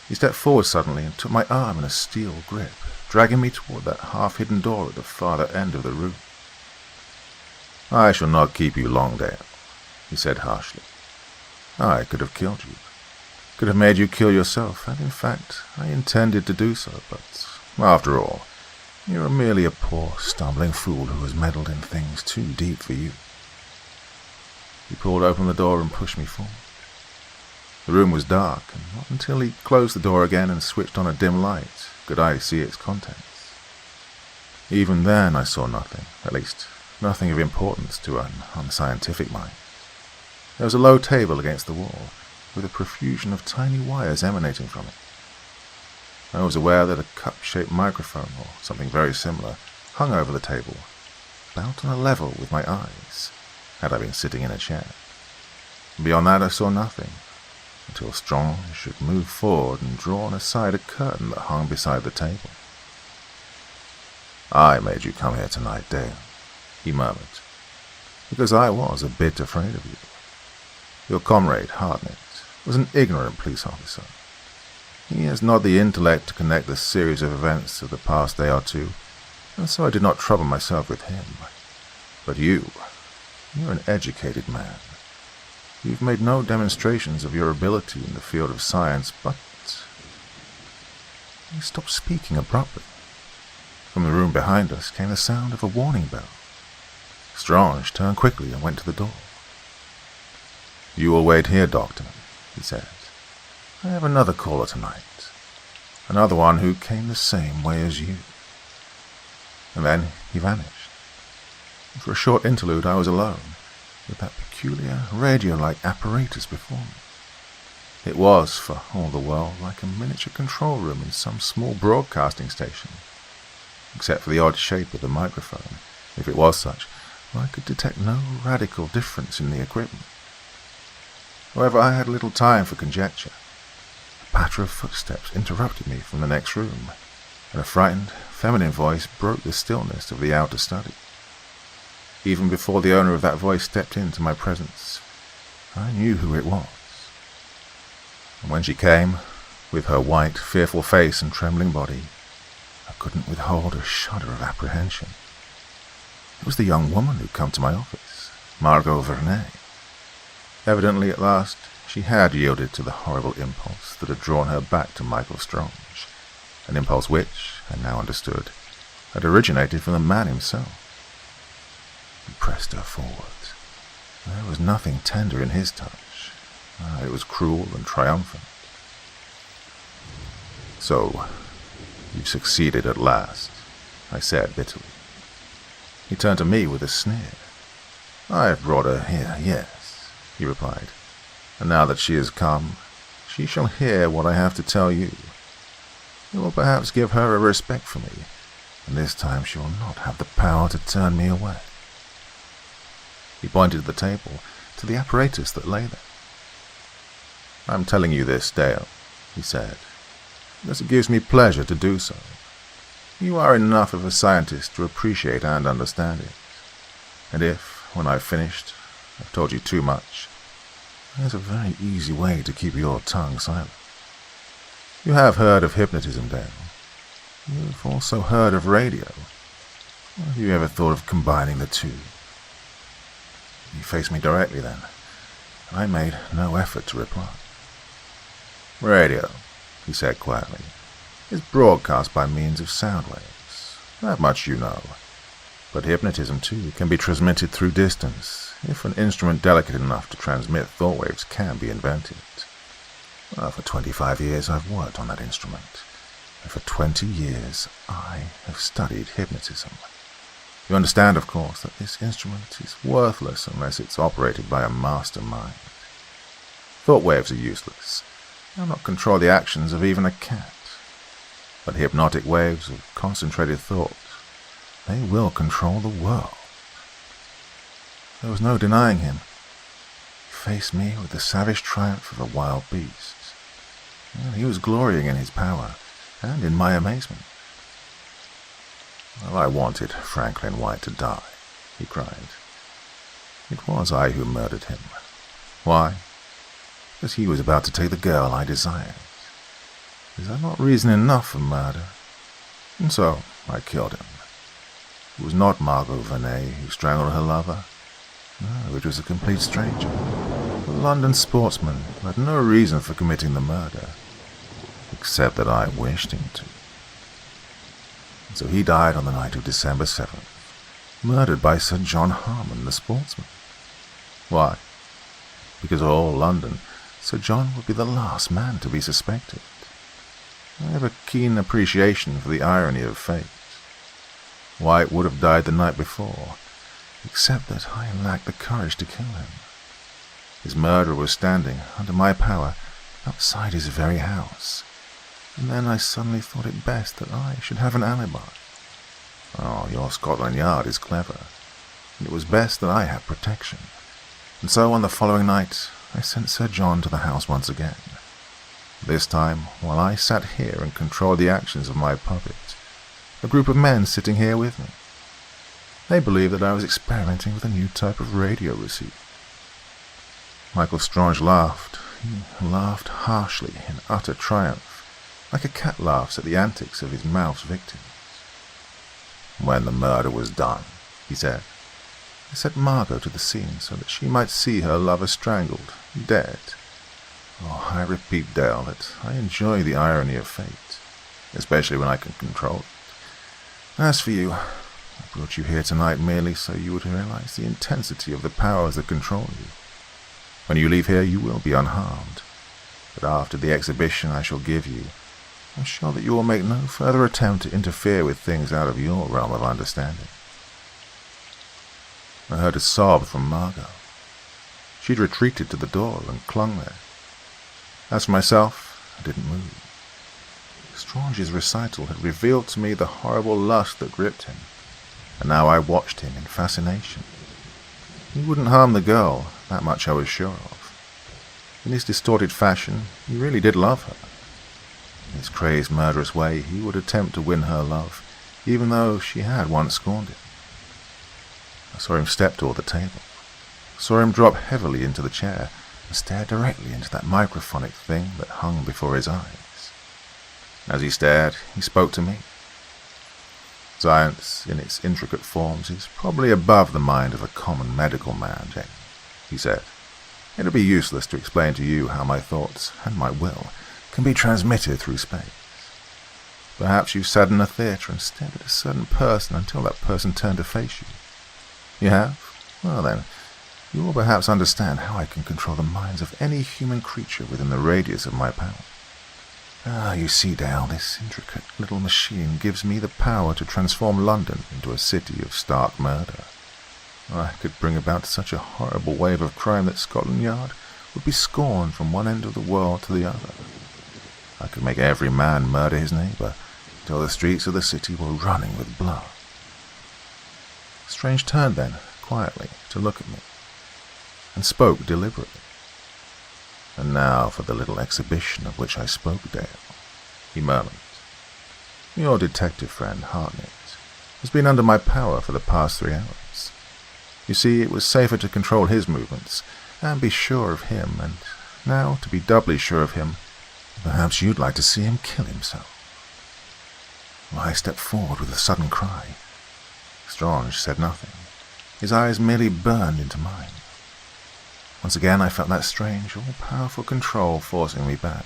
He stepped forward suddenly and took my arm in a steel grip, dragging me toward that half-hidden door at the farther end of the room. I shall not keep you long, Dale, he said harshly. I could have killed you. Could have made you kill yourself, and in fact, I intended to do so, but after all, you are merely a poor, stumbling fool who has meddled in things too deep for you. He pulled open the door and pushed me forward. The room was dark, and not until he closed the door again and switched on a dim light could I see its contents. Even then I saw nothing, at least nothing of importance to an unscientific mind. There was a low table against the wall, with a profusion of tiny wires emanating from it. I was aware that a cup-shaped microphone, or something very similar, hung over the table, about on a level with my eyes, had I been sitting in a chair. Beyond that I saw nothing, until Strange should move forward and drawn aside a curtain that hung beside the table. I made you come here tonight, Dale, he murmured, because I was a bit afraid of you. Your comrade, Hartnett, was an ignorant police officer. He has not the intellect to connect the series of events of the past day or two, and so I did not trouble myself with him. But you're an educated man. You've made no demonstrations of your ability in the field of science, but... He stopped speaking abruptly. From the room behind us came the sound of a warning bell. Strange turned quickly and went to the door. You will wait here, Doctor, he said. I have another caller tonight. Another one who came the same way as you. And then he vanished. For a short interlude I was alone, with that peculiar radio-like apparatus before me. It was, for all the world, like a miniature control room in some small broadcasting station. Except for the odd shape of the microphone, if it was such, I could detect no radical difference in the equipment. However, I had little time for conjecture. A patter of footsteps interrupted me from the next room, and a frightened, feminine voice broke the stillness of the outer study. Even before the owner of that voice stepped into my presence, I knew who it was. And when she came, with her white, fearful face and trembling body, I couldn't withhold a shudder of apprehension. It was the young woman who'd come to my office, Margot Vernet. Evidently, at last, she had yielded to the horrible impulse that had drawn her back to Michael Strange, an impulse which, I now understood, had originated from the man himself. He pressed her forward. There was nothing tender in his touch. It was cruel and triumphant. So, you've succeeded at last, I said bitterly. He turned to me with a sneer. I've brought her here, yes, he replied. And now that she has come, she shall hear what I have to tell you. It will perhaps give her a respect for me, and this time she will not have the power to turn me away. He pointed to the table, to the apparatus that lay there. I'm telling you this, Dale, he said, because it gives me pleasure to do so. You are enough of a scientist to appreciate and understand it. And if, when I've finished, I've told you too much, there's a very easy way to keep your tongue silent. You have heard of hypnotism, Dale. You've also heard of radio. Have you ever thought of combining the two? He faced me directly then, and I made no effort to reply. Radio, he said quietly, is broadcast by means of sound waves. That much you know. But hypnotism, too, can be transmitted through distance, if an instrument delicate enough to transmit thought waves can be invented. Well, for 25 years I've worked on that instrument, and for 20 years I have studied hypnotism. You understand, of course, that this instrument is worthless unless it's operated by a mastermind. Thought waves are useless. They'll not control the actions of even a cat. But hypnotic waves of concentrated thought, they will control the world. There was no denying him. He faced me with the savage triumph of a wild beast. And he was glorying in his power, and in my amazement. Well, I wanted Franklin White to die, he cried. It was I who murdered him. Why? Because he was about to take the girl I desired. Is that not reason enough for murder? And so I killed him. It was not Margot Vernet who strangled her lover. No, it was a complete stranger. A London sportsman who had no reason for committing the murder, except that I wished him to. And so he died on the night of December 7th, murdered by Sir John Harmon, the sportsman. Why? Because all London, Sir John would be the last man to be suspected. I have a keen appreciation for the irony of fate. White would have died the night before, except that I lacked the courage to kill him. His murderer was standing, under my power, outside his very house, and then I suddenly thought it best that I should have an alibi. Oh, your Scotland Yard is clever, and it was best that I had protection. And so on the following night, I sent Sir John to the house once again. This time, while I sat here and controlled the actions of my puppet, a group of men sitting here with me. They believed that I was experimenting with a new type of radio receiver. Michael Strange laughed. He laughed harshly in utter triumph, like a cat laughs at the antics of his mouth's victims. When the murder was done, he said, I sent Margot to the scene so that she might see her lover strangled, dead. Oh, I repeat, Dale, that I enjoy the irony of fate, especially when I can control it. As for you, I brought you here tonight merely so you would realize the intensity of the powers that control you. When you leave here, you will be unharmed. But after the exhibition I shall give you, I'm sure that you will make no further attempt to interfere with things out of your realm of understanding. I heard a sob from Margot. She'd retreated to the door and clung there. As for myself, I didn't move. Strange's recital had revealed to me the horrible lust that gripped him, and now I watched him in fascination. He wouldn't harm the girl, that much I was sure of. In his distorted fashion, he really did love her. In his crazed, murderous way, he would attempt to win her love, even though she had once scorned him. I saw him step toward the table, saw him drop heavily into the chair, and stare directly into that microphonic thing that hung before his eyes. As he stared, he spoke to me. Science, in its intricate forms, is probably above the mind of a common medical man, Jane, he said. It would be useless to explain to you how my thoughts, and my will, can be transmitted through space. Perhaps you've sat in a theatre and stared at a certain person until that person turned to face you. You have? Well then, you will perhaps understand how I can control the minds of any human creature within the radius of my power. Ah, you see, Dale, this intricate little machine gives me the power to transform London into a city of stark murder. I could bring about such a horrible wave of crime that Scotland Yard would be scorned from one end of the world to the other. I could make every man murder his neighbour, till the streets of the city were running with blood. Strange turned then, quietly, to look at me, and spoke deliberately. And now for the little exhibition of which I spoke, Dale, he murmured. Your detective friend, Hartnett, has been under my power for the past 3 hours. You see, it was safer to control his movements, and be sure of him, and now, to be doubly sure of him, perhaps you'd like to see him kill himself. I stepped forward with a sudden cry. Strange said nothing. His eyes merely burned into mine. Once again I felt that strange, all-powerful control forcing me back.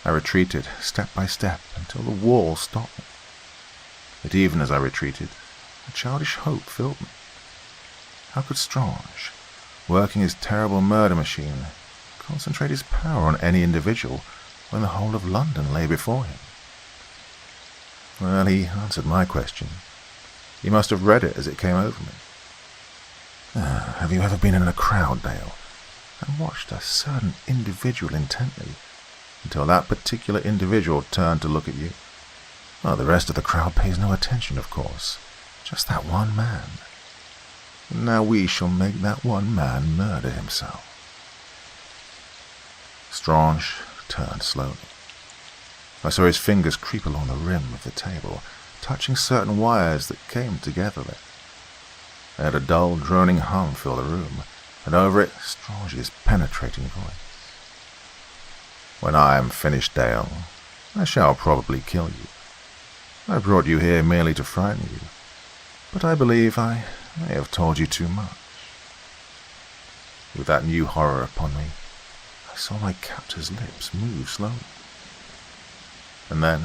I retreated, step by step, until the wall stopped me. But even as I retreated, a childish hope filled me. How could Strange, working his terrible murder machine, concentrate his power on any individual when the whole of London lay before him? Well, he answered my question. He must have read it as it came over me. Have you ever been in a crowd, Dale, and watched a certain individual intently until that particular individual turned to look at you? Well, the rest of the crowd pays no attention, of course. Just that one man. Now we shall make that one man murder himself. Strange turned slowly. I saw his fingers creep along the rim of the table, touching certain wires that came together there. I heard a dull, droning hum fill the room, and over it, Strange's penetrating voice. When I am finished, Dale, I shall probably kill you. I brought you here merely to frighten you, but I believe I may have told you too much. With that new horror upon me, I saw my captor's lips move slowly. And then,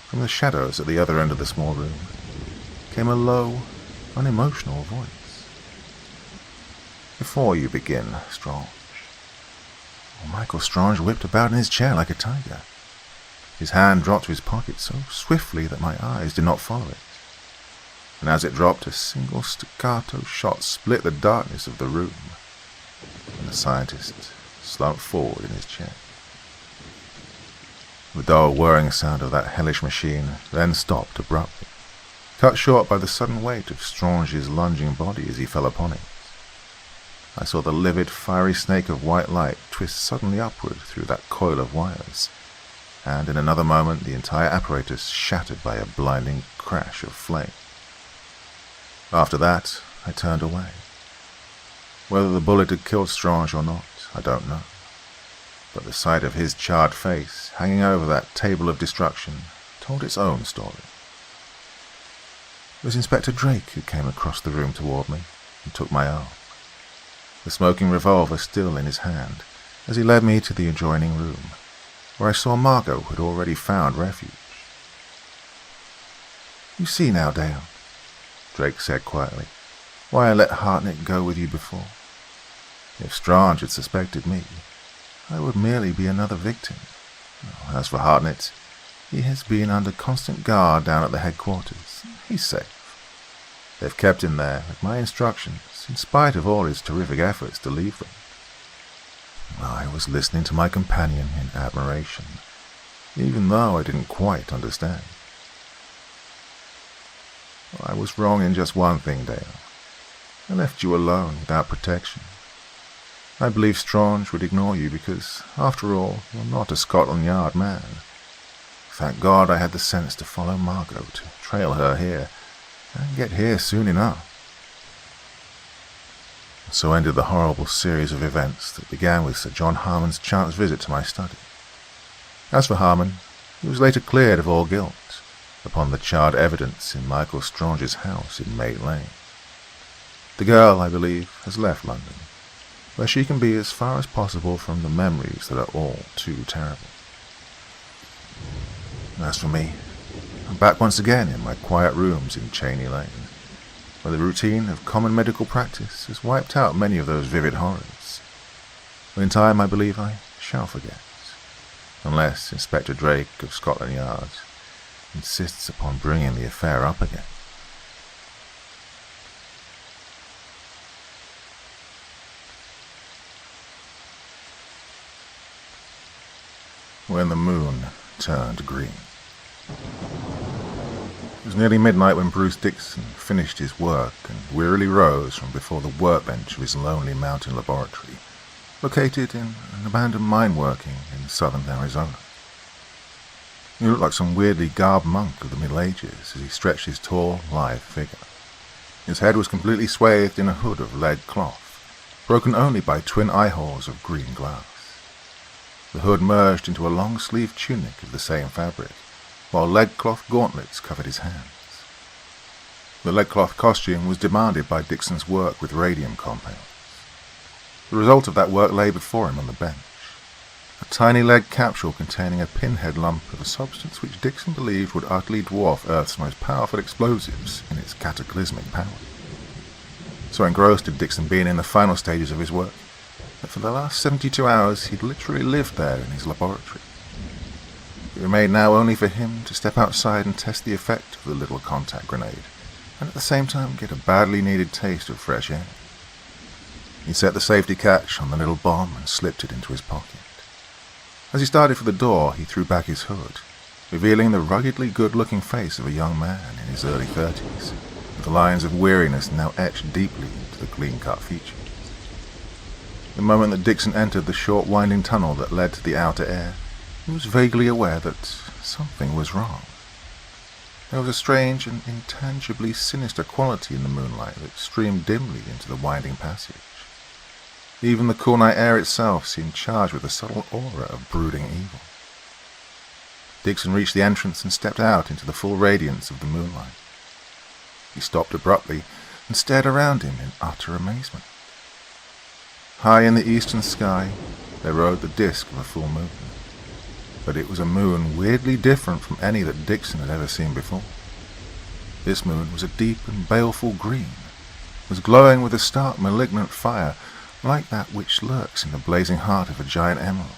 from the shadows at the other end of the small room, came a low, unemotional voice. Before you begin, Strange. Michael Strange whipped about in his chair like a tiger. His hand dropped to his pocket so swiftly that my eyes did not follow it. And as it dropped, a single staccato shot split the darkness of the room, and the scientist slumped forward in his chair. The dull whirring sound of that hellish machine then stopped abruptly, cut short by the sudden weight of Strange's lunging body as he fell upon it. I saw the livid, fiery snake of white light twist suddenly upward through that coil of wires, and in another moment the entire apparatus shattered by a blinding crash of flame. After that, I turned away. Whether the bullet had killed Strange or not, I don't know. But the sight of his charred face hanging over that table of destruction told its own story. It was Inspector Drake who came across the room toward me and took my arm, the smoking revolver still in his hand, as he led me to the adjoining room, where I saw Margot had already found refuge. "You see now, Dale," Drake said quietly, "why I let Hartnett go with you before. If Strange had suspected me, I would merely be another victim. As for Hartnett, he has been under constant guard down at the headquarters. He's safe. They've kept him there at my instructions, in spite of all his terrific efforts to leave them." I was listening to my companion in admiration, even though I didn't quite understand. I was wrong in just one thing, Dale. I left you alone without protection. I believe Strange would ignore you because, after all, you're not a Scotland Yard man. Thank God I had the sense to follow Margot, to trail her here, and get here soon enough. So ended the horrible series of events that began with Sir John Harmon's chance visit to my study. As for Harmon, he was later cleared of all guilt, upon the charred evidence in Michael Strange's house in Maid Lane. The girl, I believe, has left London, where she can be as far as possible from the memories that are all too terrible. As for me, I'm back once again in my quiet rooms in Cheney Lane, where the routine of common medical practice has wiped out many of those vivid horrors. But in time, I believe I shall forget, unless Inspector Drake of Scotland Yard insists upon bringing the affair up again. When the moon turned green. It was nearly midnight when Bruce Dixon finished his work and wearily rose from before the workbench of his lonely mountain laboratory, located in an abandoned mine working in southern Arizona. He looked like some weirdly garbed monk of the Middle Ages as he stretched his tall, lithe figure. His head was completely swathed in a hood of lead cloth, broken only by twin eye-holes of green glass. The hood merged into a long-sleeved tunic of the same fabric, while lead-cloth gauntlets covered his hands. The leadcloth costume was demanded by Dixon's work with radium compounds. The result of that work lay before him on the bench. A tiny lead capsule containing a pinhead lump of a substance which Dixon believed would utterly dwarf Earth's most powerful explosives in its cataclysmic power. So engrossed had Dixon been in the final stages of his work that for the last 72 hours he'd literally lived there in his laboratory. It remained now only for him to step outside and test the effect of the little contact grenade, and at the same time get a badly needed taste of fresh air. He set the safety catch on the little bomb and slipped it into his pocket. As he started for the door, he threw back his hood, revealing the ruggedly good-looking face of a young man in his early 30s, with the lines of weariness now etched deeply into the clean-cut features. The moment that Dixon entered the short winding tunnel that led to the outer air, he was vaguely aware that something was wrong. There was a strange and intangibly sinister quality in the moonlight that streamed dimly into the winding passage. Even the cool night air itself seemed charged with a subtle aura of brooding evil. Dixon reached the entrance and stepped out into the full radiance of the moonlight. He stopped abruptly and stared around him in utter amazement. High in the eastern sky, there rode the disk of a full moon. But it was a moon weirdly different from any that Dixon had ever seen before. This moon was a deep and baleful green, was glowing with a stark malignant fire like that which lurks in the blazing heart of a giant emerald.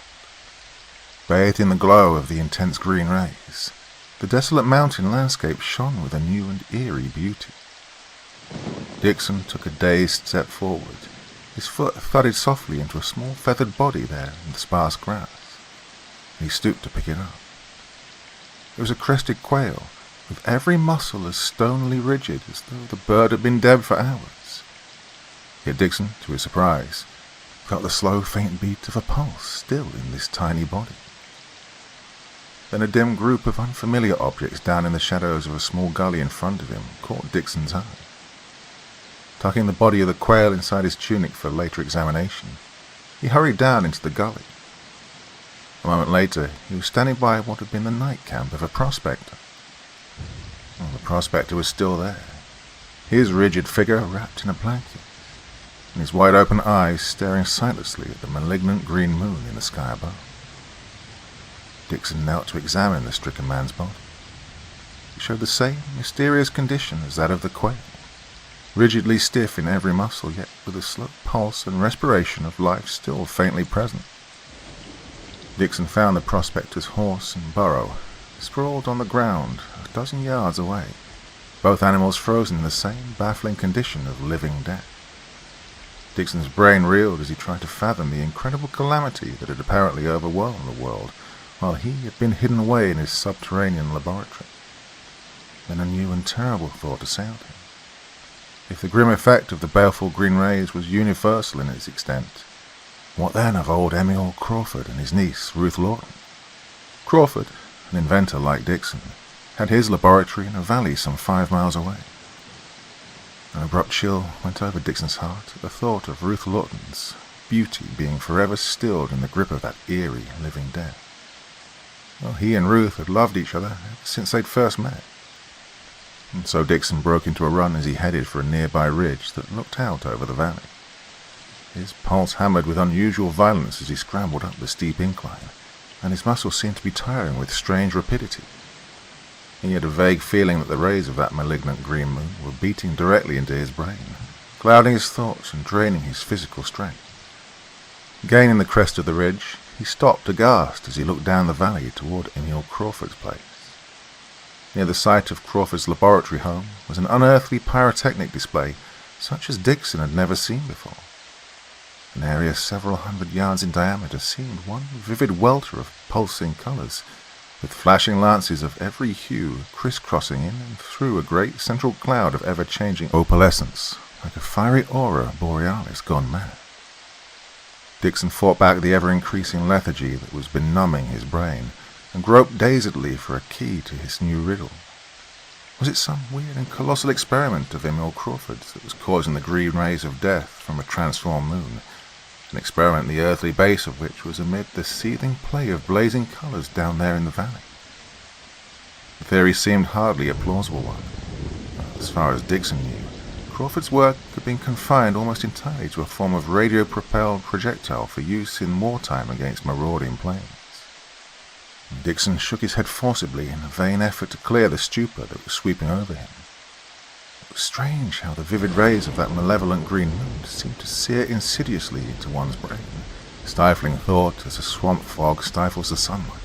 Bathed in the glow of the intense green rays, the desolate mountain landscape shone with a new and eerie beauty. Dixon took a dazed step forward. His foot thudded softly into a small feathered body there in the sparse grass. He stooped to pick it up. It was a crested quail, with every muscle as stonily rigid as though the bird had been dead for hours. Yet Dixon, to his surprise, felt the slow, faint beat of a pulse still in this tiny body. Then a dim group of unfamiliar objects down in the shadows of a small gully in front of him caught Dixon's eye. Tucking the body of the quail inside his tunic for later examination, he hurried down into the gully. A moment later, he was standing by what had been the night camp of a prospector. Well, the prospector was still there, his rigid figure wrapped in a blanket, and his wide-open eyes staring sightlessly at the malignant green moon in the sky above. Dixon knelt to examine the stricken man's body. It showed the same mysterious condition as that of the quail, rigidly stiff in every muscle, yet with a slow pulse and respiration of life still faintly present. Dixon found the prospector's horse and burro sprawled on the ground a dozen yards away, both animals frozen in the same baffling condition of living death. Dixon's brain reeled as he tried to fathom the incredible calamity that had apparently overwhelmed the world while he had been hidden away in his subterranean laboratory. Then a new and terrible thought assailed him. If the grim effect of the baleful green rays was universal in its extent, what then of old Emil Crawford and his niece, Ruth Lawton? Crawford, an inventor like Dixon, had his laboratory in a valley some 5 miles away. An abrupt chill went over Dixon's heart at the thought of Ruth Lawton's beauty being forever stilled in the grip of that eerie living death. Well, he and Ruth had loved each other ever since they'd first met. And so Dixon broke into a run as he headed for a nearby ridge that looked out over the valley. His pulse hammered with unusual violence as he scrambled up the steep incline, and his muscles seemed to be tiring with strange rapidity. He had a vague feeling that the rays of that malignant green moon were beating directly into his brain, clouding his thoughts and draining his physical strength. Gaining the crest of the ridge, he stopped aghast as he looked down the valley toward Emil Crawford's place. Near the site of Crawford's laboratory home was an unearthly pyrotechnic display such as Dixon had never seen before. An area several hundred yards in diameter seemed one vivid welter of pulsing colors, with flashing lances of every hue crisscrossing in and through a great central cloud of ever-changing opalescence, like a fiery aurora borealis gone mad. Dixon fought back the ever-increasing lethargy that was benumbing his brain, and groped dazedly for a key to his new riddle. Was it some weird and colossal experiment of Emil Crawford's that was causing the green rays of death from a transformed moon, an experiment the earthly base of which was amid the seething play of blazing colors down there in the valley? The theory seemed hardly a plausible one. As far as Dixon knew, Crawford's work had been confined almost entirely to a form of radio-propelled projectile for use in wartime against marauding planes. Dixon shook his head forcibly in a vain effort to clear the stupor that was sweeping over him. It was strange how the vivid rays of that malevolent green moon seemed to sear insidiously into one's brain, stifling thought as a swamp fog stifles the sunlight.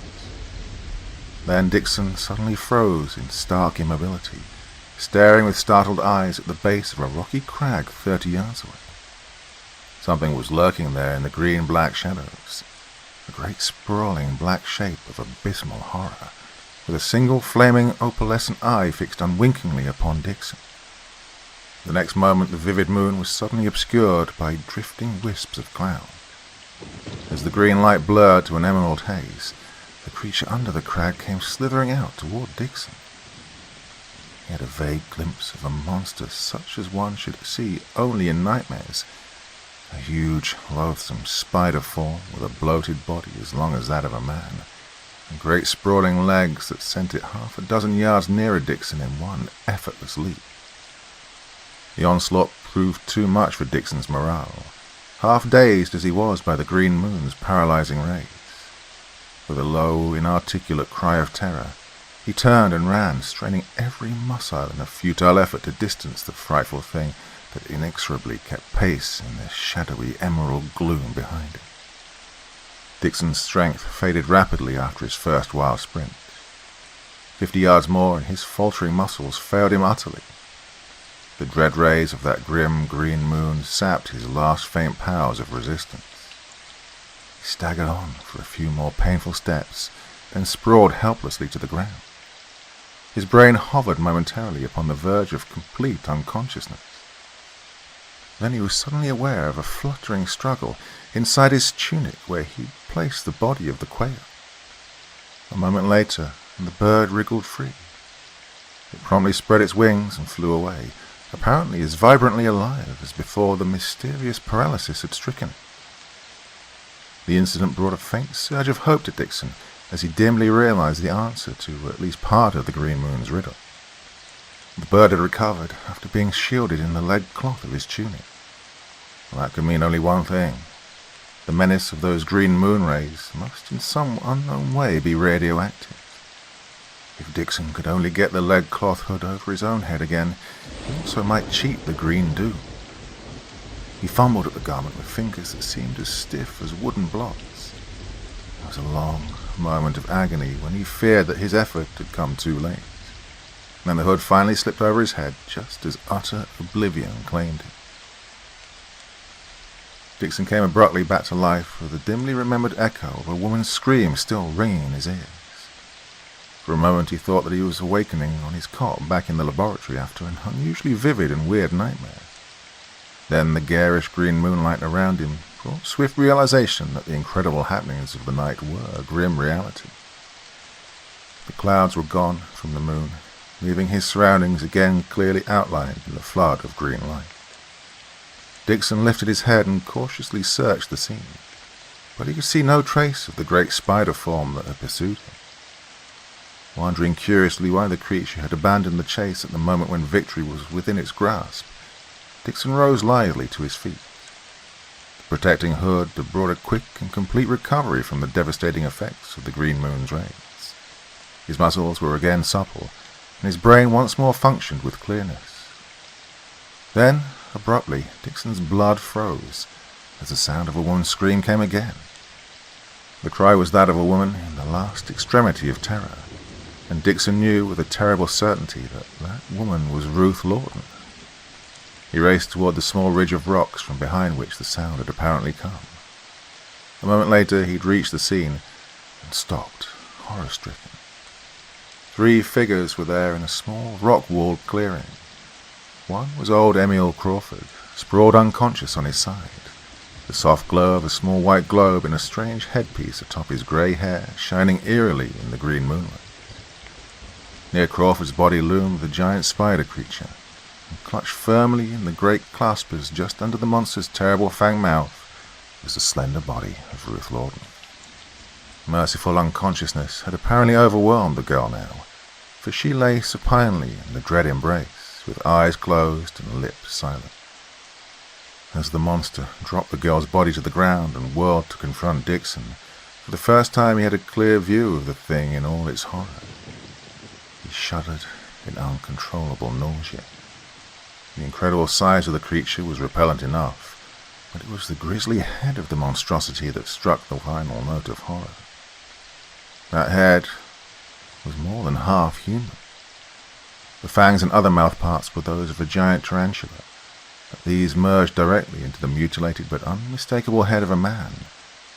Then Dixon suddenly froze in stark immobility, staring with startled eyes at the base of a rocky crag 30 yards away. Something was lurking there in the green-black shadows, a great sprawling black shape of abysmal horror, with a single flaming opalescent eye fixed unwinkingly upon Dixon. The next moment the vivid moon was suddenly obscured by drifting wisps of cloud. As the green light blurred to an emerald haze, the creature under the crag came slithering out toward Dixon. He had a vague glimpse of a monster such as one should see only in nightmares, a huge, loathsome spider form with a bloated body as long as that of a man, and great sprawling legs that sent it half a dozen yards nearer Dixon in one effortless leap. The onslaught proved too much for Dixon's morale, half dazed as he was by the green moon's paralyzing rays. With a low, inarticulate cry of terror, he turned and ran, straining every muscle in a futile effort to distance the frightful thing that inexorably kept pace in the shadowy emerald gloom behind him. Dixon's strength faded rapidly after his first wild sprint. 50 yards more and his faltering muscles failed him utterly. The dread rays of that grim green moon sapped his last faint powers of resistance. He staggered on for a few more painful steps, then sprawled helplessly to the ground. His brain hovered momentarily upon the verge of complete unconsciousness. Then he was suddenly aware of a fluttering struggle inside his tunic where he placed the body of the quail. A moment later, and the bird wriggled free. It promptly spread its wings and flew away, apparently as vibrantly alive as before the mysterious paralysis had stricken it. The incident brought a faint surge of hope to Dixon as he dimly realized the answer to at least part of the green moon's riddle. The bird had recovered after being shielded in the lead cloth of his tunic. Well, that could mean only one thing. The menace of those green moon rays must in some unknown way be radioactive. If Dixon could only get the lead cloth hood over his own head again, he also might cheat the green doom. He fumbled at the garment with fingers that seemed as stiff as wooden blocks. There was a long moment of agony when he feared that his effort had come too late. Then the hood finally slipped over his head just as utter oblivion claimed him. Dixon came abruptly back to life with the dimly remembered echo of a woman's scream still ringing in his ears. For a moment he thought that he was awakening on his cot back in the laboratory after an unusually vivid and weird nightmare. Then the garish green moonlight around him brought swift realization that the incredible happenings of the night were a grim reality. The clouds were gone from the moon, leaving his surroundings again clearly outlined in the flood of green light. Dixon lifted his head and cautiously searched the scene, but he could see no trace of the great spider form that had pursued him. Wondering curiously why the creature had abandoned the chase at the moment when victory was within its grasp, Dixon rose lithely to his feet. The protecting hood had brought a quick and complete recovery from the devastating effects of the green moon's rays. His muscles were again supple, and his brain once more functioned with clearness. Then, abruptly, Dixon's blood froze as the sound of a woman's scream came again. The cry was that of a woman in the last extremity of terror, and Dixon knew with a terrible certainty that that woman was Ruth Lawton. He raced toward the small ridge of rocks from behind which the sound had apparently come. A moment later he'd reached the scene and stopped, horror-stricken. 3 figures were there in a small rock-walled clearing. One was old Emil Crawford, sprawled unconscious on his side, the soft glow of a small white globe in a strange headpiece atop his grey hair shining eerily in the green moonlight. Near Crawford's body loomed the giant spider creature, and clutched firmly in the great claspers just under the monster's terrible fanged mouth was the slender body of Ruth Lawton. Merciful unconsciousness had apparently overwhelmed the girl now, for she lay supinely in the dread embrace, with eyes closed and lips silent. As the monster dropped the girl's body to the ground and whirled to confront Dixon, for the first time he had a clear view of the thing in all its horror. He shuddered in uncontrollable nausea. The incredible size of the creature was repellent enough, but it was the grisly head of the monstrosity that struck the final note of horror. That head was more than half human. The fangs and other mouthparts were those of a giant tarantula, but these merged directly into the mutilated but unmistakable head of a man,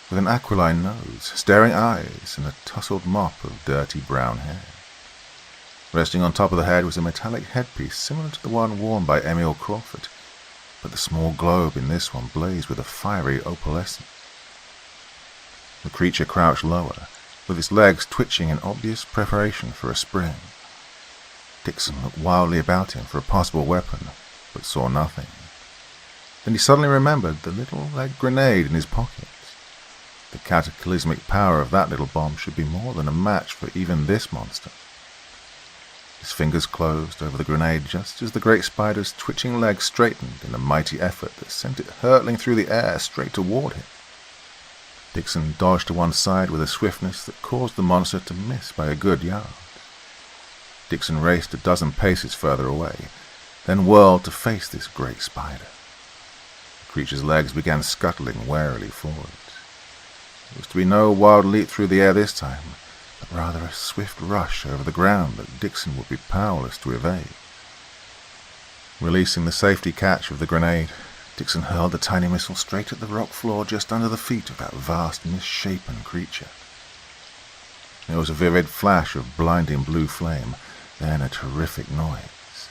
with an aquiline nose, staring eyes, and a tousled mop of dirty brown hair. Resting on top of the head was a metallic headpiece similar to the one worn by Emil Crawford, but the small globe in this one blazed with a fiery opalescence. The creature crouched lower, with its legs twitching in obvious preparation for a spring. Dixon looked wildly about him for a possible weapon, but saw nothing. Then he suddenly remembered the little lead grenade in his pocket. The cataclysmic power of that little bomb should be more than a match for even this monster. His fingers closed over the grenade just as the great spider's twitching legs straightened in a mighty effort that sent it hurtling through the air straight toward him. Dixon dodged to one side with a swiftness that caused the monster to miss by a good yard. Dixon raced a dozen paces further away, then whirled to face this great spider. The creature's legs began scuttling warily forward. It was to be no wild leap through the air this time, but rather a swift rush over the ground that Dixon would be powerless to evade. Releasing the safety catch of the grenade, Dixon hurled the tiny missile straight at the rock floor just under the feet of that vast, misshapen creature. There was a vivid flash of blinding blue flame, then a terrific noise.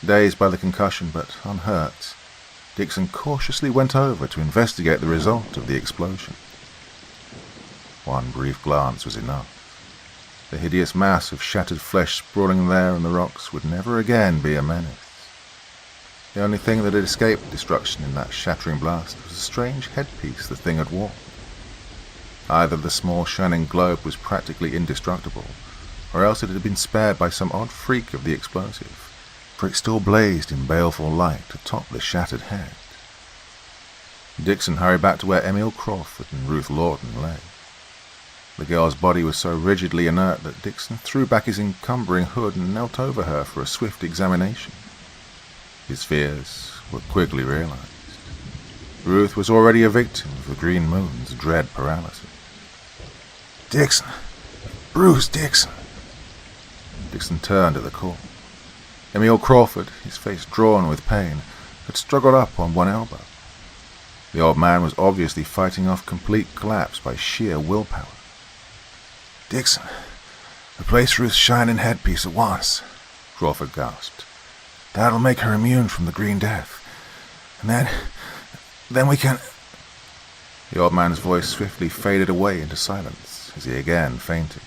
Dazed by the concussion but unhurt, Dixon cautiously went over to investigate the result of the explosion. One brief glance was enough. The hideous mass of shattered flesh sprawling there on the rocks would never again be a menace. The only thing that had escaped destruction in that shattering blast was a strange headpiece the thing had worn. Either the small shining globe was practically indestructible, or else it had been spared by some odd freak of the explosive, for it still blazed in baleful light atop the shattered head. Dixon hurried back to where Emil Crawford and Ruth Lawton lay. The girl's body was so rigidly inert that Dixon threw back his encumbering hood and knelt over her for a swift examination. His fears were quickly realized. Ruth was already a victim of the Green Moon's dread paralysis. "Dixon! Bruce Dixon!" Dixon turned at the call. Emil Crawford, his face drawn with pain, had struggled up on one elbow. The old man was obviously fighting off complete collapse by sheer willpower. "Dixon, replace Ruth's shining headpiece at once," Crawford gasped. "That'll make her immune from the Green Death. And then we can—" The old man's voice swiftly faded away into silence as he again fainted.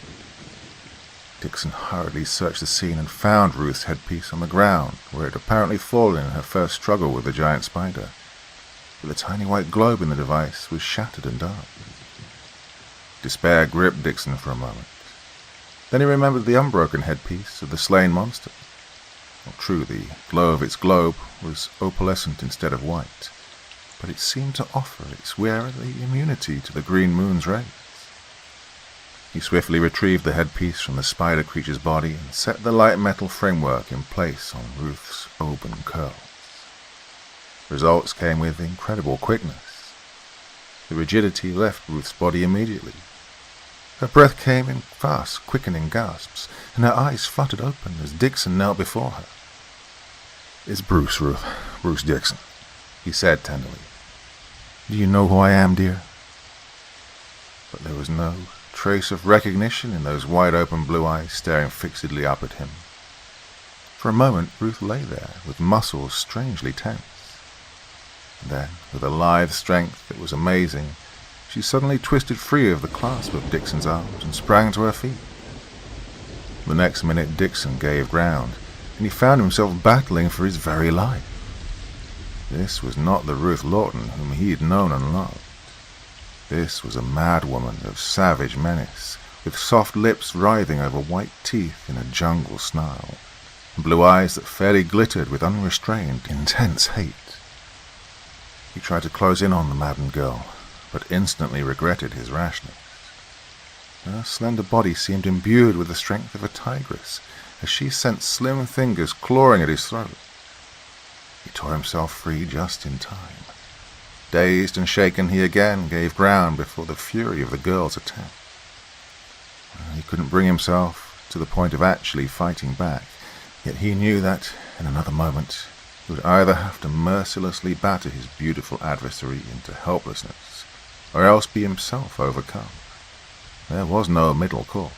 Dixon hurriedly searched the scene and found Ruth's headpiece on the ground, where it had apparently fallen in her first struggle with the giant spider. But the tiny white globe in the device was shattered and dark. Despair gripped Dixon for a moment. Then he remembered the unbroken headpiece of the slain monster. Well, true, the glow of its globe was opalescent instead of white, but it seemed to offer its wearer the immunity to the Green Moon's rays. He swiftly retrieved the headpiece from the spider creature's body and set the light metal framework in place on Ruth's auburn curls. Results came with incredible quickness. The rigidity left Ruth's body immediately. Her breath came in fast, quickening gasps, and her eyes fluttered open as Dixon knelt before her. "It's Bruce, Ruth. Bruce Dixon," he said tenderly. "Do you know who I am, dear?" But there was no trace of recognition in those wide-open blue eyes staring fixedly up at him. For a moment, Ruth lay there, with muscles strangely tense. Then, with a lithe strength that was amazing, she suddenly twisted free of the clasp of Dixon's arms and sprang to her feet. The next minute, Dixon gave ground, and he found himself battling for his very life. This was not the Ruth Lawton whom he had known and loved. This was a mad woman of savage menace, with soft lips writhing over white teeth in a jungle snarl, and blue eyes that fairly glittered with unrestrained, intense hate. He tried to close in on the maddened girl, but instantly regretted his rashness. Her slender body seemed imbued with the strength of a tigress, as she sent slim fingers clawing at his throat. He tore himself free just in time. Dazed and shaken, he again gave ground before the fury of the girl's attack. He couldn't bring himself to the point of actually fighting back, yet he knew that, in another moment, he would either have to mercilessly batter his beautiful adversary into helplessness, or else be himself overcome. There was no middle course.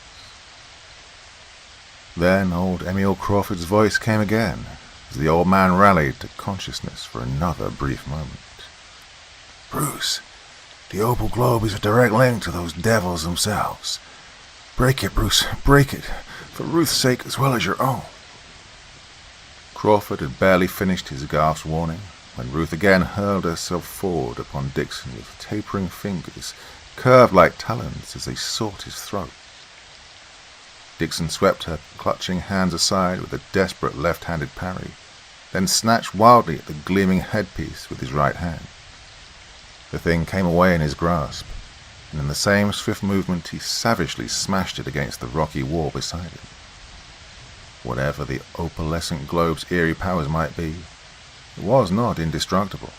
Then old Emil Crawford's voice came again, as the old man rallied to consciousness for another brief moment. "Bruce, the opal globe is a direct link to those devils themselves. Break it, Bruce, break it, for Ruth's sake as well as your own." Crawford had barely finished his gasped warning when Ruth again hurled herself forward upon Dixon with tapering fingers, curved like talons as they sought his throat. Dixon swept her clutching hands aside with a desperate left-handed parry, then snatched wildly at the gleaming headpiece with his right hand. The thing came away in his grasp, and in the same swift movement he savagely smashed it against the rocky wall beside him. Whatever the opalescent globe's eerie powers might be, it was not indestructible.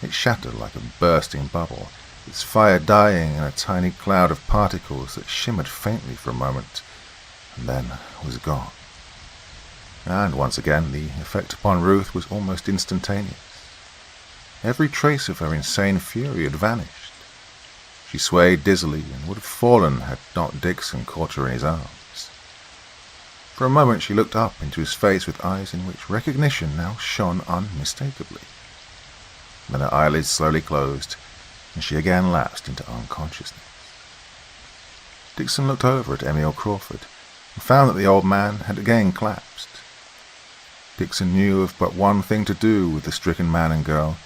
It shattered like a bursting bubble, its fire dying in a tiny cloud of particles that shimmered faintly for a moment, and then was gone. And once again the effect upon Ruth was almost instantaneous. Every trace of her insane fury had vanished. She swayed dizzily and would have fallen had not Dixon caught her in his arms. For a moment she looked up into his face with eyes in which recognition now shone unmistakably. Then her eyelids slowly closed, and she again lapsed into unconsciousness. Dixon looked over at Emil Crawford and found that the old man had again collapsed. Dixon knew of but one thing to do with the stricken man and girl,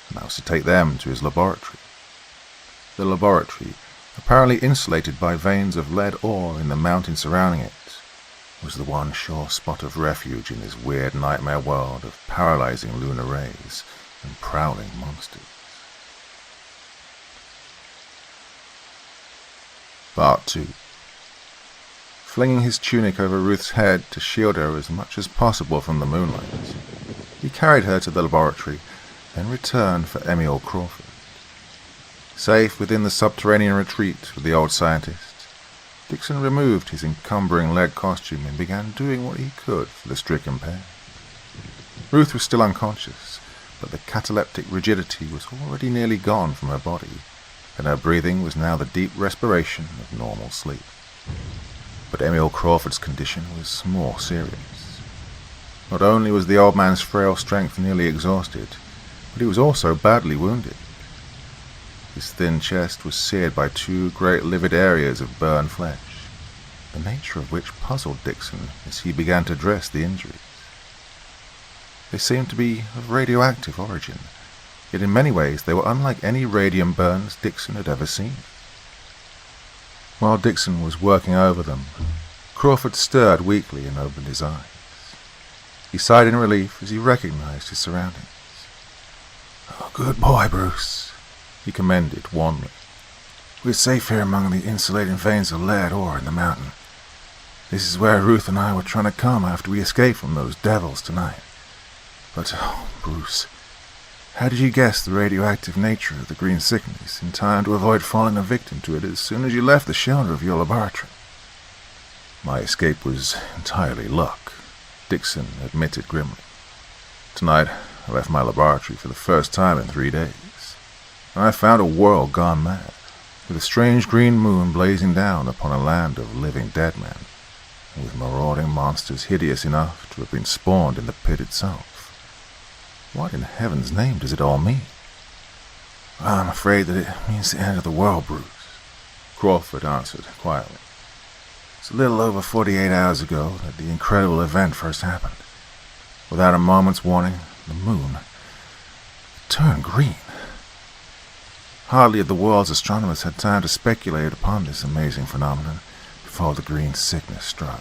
and that was to take them to his laboratory. The laboratory, apparently insulated by veins of lead ore in the mountain surrounding it, was the one sure spot of refuge in this weird nightmare world of paralyzing lunar rays and prowling monsters. Part 2. Flinging his tunic over Ruth's head to shield her as much as possible from the moonlight, he carried her to the laboratory, then returned for Emil Crawford. Safe within the subterranean retreat with the old scientist, Dixon removed his encumbering lead costume and began doing what he could for the stricken pair. Ruth was still unconscious, but the cataleptic rigidity was already nearly gone from her body, and her breathing was now the deep respiration of normal sleep. But Emil Crawford's condition was more serious. Not only was the old man's frail strength nearly exhausted, but he was also badly wounded. His thin chest was seared by two great livid areas of burned flesh, the nature of which puzzled Dixon as he began to dress the injuries. They seemed to be of radioactive origin, yet in many ways they were unlike any radium burns Dixon had ever seen. While Dixon was working over them, Crawford stirred weakly and opened his eyes. He sighed in relief as he recognized his surroundings. "Oh, good boy, Bruce," he commended warmly. "We're safe here among the insulating veins of lead ore in the mountain. This is where Ruth and I were trying to come after we escaped from those devils tonight. But, oh, Bruce, how did you guess the radioactive nature of the green sickness in time to avoid falling a victim to it as soon as you left the shelter of your laboratory?" "My escape was entirely luck," Dixon admitted grimly. "Tonight, I left my laboratory for the first time in 3 days, and I found a world gone mad, with a strange green moon blazing down upon a land of living dead men, and with marauding monsters hideous enough to have been spawned in the pit itself. What in heaven's name does it all mean?" "I'm afraid that it means the end of the world, Bruce," Crawford answered quietly. "It's a little over 48 hours ago that the incredible event first happened. Without a moment's warning, the moon turned green. Hardly had the world's astronomers had time to speculate upon this amazing phenomenon before the green sickness struck.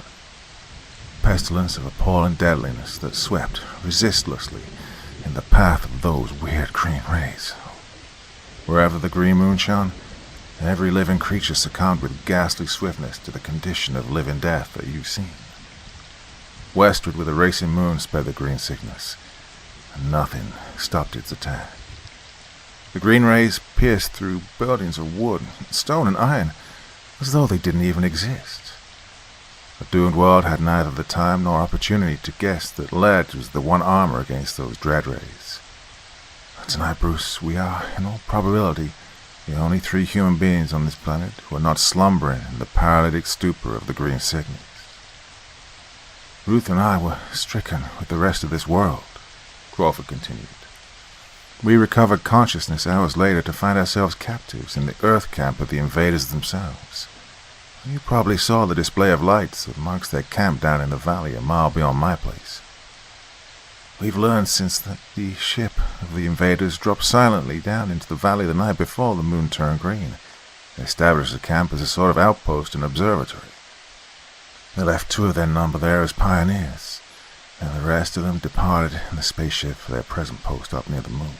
pestilence of appalling deadliness that swept resistlessly in the path of those weird green rays. Wherever the green moon shone, every living creature succumbed with ghastly swiftness to the condition of living death that you've seen. Westward with the racing moon sped the green sickness, and nothing stopped its attack. The green rays pierced through buildings of wood, stone, and iron, as though they didn't even exist. The doomed world had neither the time nor opportunity to guess that lead was the one armor against those dread rays. Tonight, Bruce, we are, in all probability, the only 3 human beings on this planet who are not slumbering in the paralytic stupor of the green sickness. Ruth and I were stricken with the rest of this world, Crawford continued. We recovered consciousness hours later to find ourselves captives in the Earth camp of the invaders themselves. You probably saw the display of lights that marks their camp down in the valley a mile beyond my place. We've learned since that the ship of the invaders dropped silently down into the valley the night before the moon turned green. They established the camp as a sort of outpost and observatory. They left 2 of their number there as pioneers, and the rest of them departed in the spaceship for their present post up near the moon.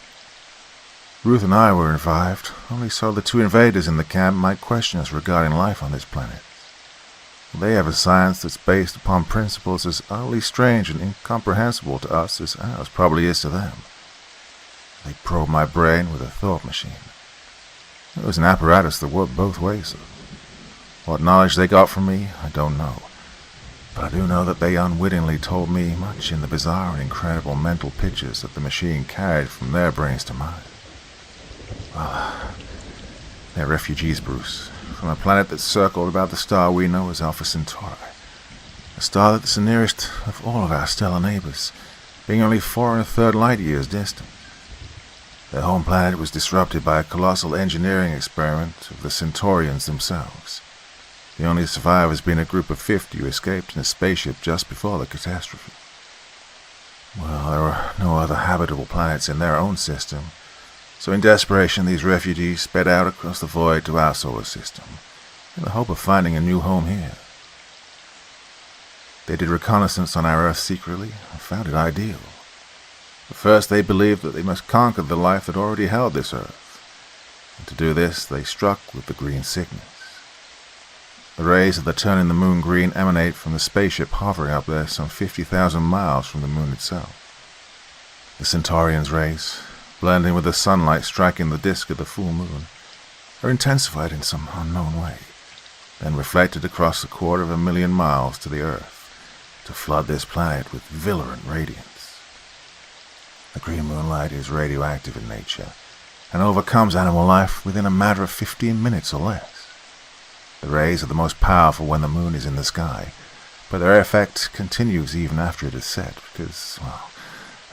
Ruth and I were revived, only so the 2 invaders in the camp might question us regarding life on this planet. They have a science that's based upon principles as utterly strange and incomprehensible to us as ours probably is to them. They probed my brain with a thought machine. It was an apparatus that worked both ways. What knowledge they got from me, I don't know. But I do know that they unwittingly told me much in the bizarre and incredible mental pictures that the machine carried from their brains to mine. Well, they're refugees, Bruce, from a planet that circled about the star we know as Alpha Centauri, a star that's the nearest of all of our stellar neighbors, being only 4 1/3 light years distant. Their home planet was disrupted by a colossal engineering experiment of the Centaurians themselves, the only survivors being a group of 50 who escaped in a spaceship just before the catastrophe. Well, there were no other habitable planets in their own system, so in desperation these refugees sped out across the void to our solar system, in the hope of finding a new home here. They did reconnaissance on our Earth secretly and found it ideal. At first they believed that they must conquer the life that already held this Earth, and to do this they struck with the green sickness. The rays of the turning the moon green emanate from the spaceship hovering up there some 50,000 miles from the moon itself. The Centaurians' rays, blending with the sunlight striking the disk of the full moon, are intensified in some unknown way, then reflected across 250,000 miles to the Earth, to flood this planet with virulent radiance. The green moonlight is radioactive in nature, and overcomes animal life within a matter of 15 minutes or less. The rays are the most powerful when the moon is in the sky, but their effect continues even after it is set, because, well,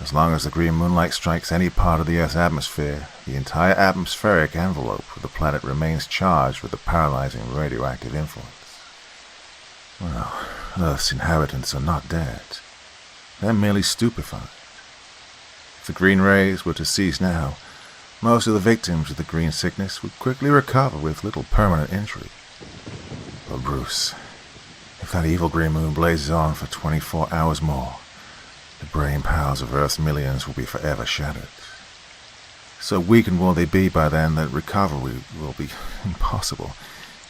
as long as the green moonlight strikes any part of the Earth's atmosphere, the entire atmospheric envelope of the planet remains charged with a paralyzing radioactive influence. Well, Earth's inhabitants are not dead. They're merely stupefied. If the green rays were to cease now, most of the victims of the green sickness would quickly recover with little permanent injury. But Bruce, if that evil green moon blazes on for 24 hours more, the brain powers of Earth's millions will be forever shattered. So weakened will they be by then that recovery will be impossible,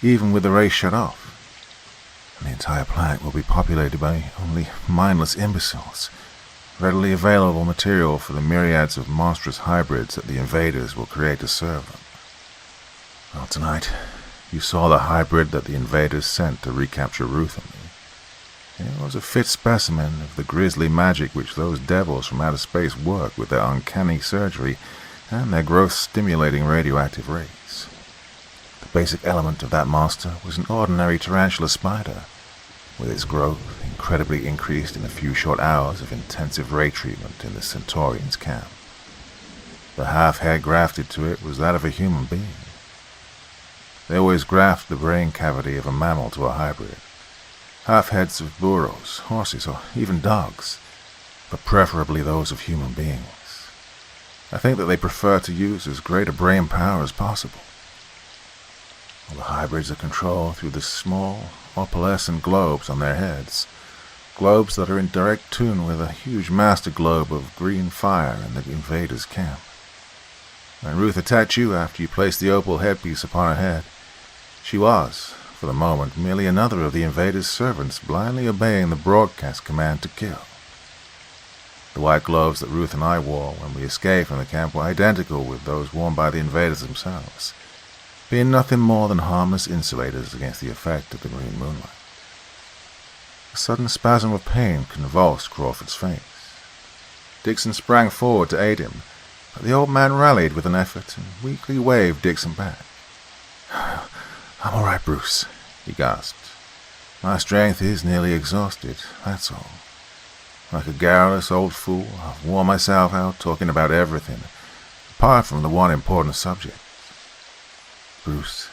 even with the rays shut off. And the entire planet will be populated by only mindless imbeciles, readily available material for the myriads of monstrous hybrids that the invaders will create to serve them. Well, tonight, you saw the hybrid that the invaders sent to recapture Ruth and me. It was a fit specimen of the grisly magic which those devils from outer space work with their uncanny surgery and their growth-stimulating radioactive rays. The basic element of that monster was an ordinary tarantula spider, with its growth incredibly increased in a few short hours of intensive ray treatment in the Centaurians' camp. The half-head grafted to it was that of a human being. They always graft the brain cavity of a mammal to a hybrid. Half-heads of burros, horses, or even dogs, but preferably those of human beings. I think that they prefer to use as great a brain power as possible. Well, the hybrids are controlled through the small, opalescent globes on their heads, globes that are in direct tune with a huge master globe of green fire in the invaders' camp. When Ruth attacked you after you placed the opal headpiece upon her head, she was, for the moment, merely another of the invaders' servants blindly obeying the broadcast command to kill. The white gloves that Ruth and I wore when we escaped from the camp were identical with those worn by the invaders themselves, being nothing more than harmless insulators against the effect of the green moonlight. A sudden spasm of pain convulsed Crawford's face. Dixon sprang forward to aid him, but the old man rallied with an effort and weakly waved Dixon back. "I'm all right, Bruce," he gasped. "My strength is nearly exhausted, that's all. Like a garrulous old fool, I've worn myself out talking about everything, apart from the one important subject. Bruce,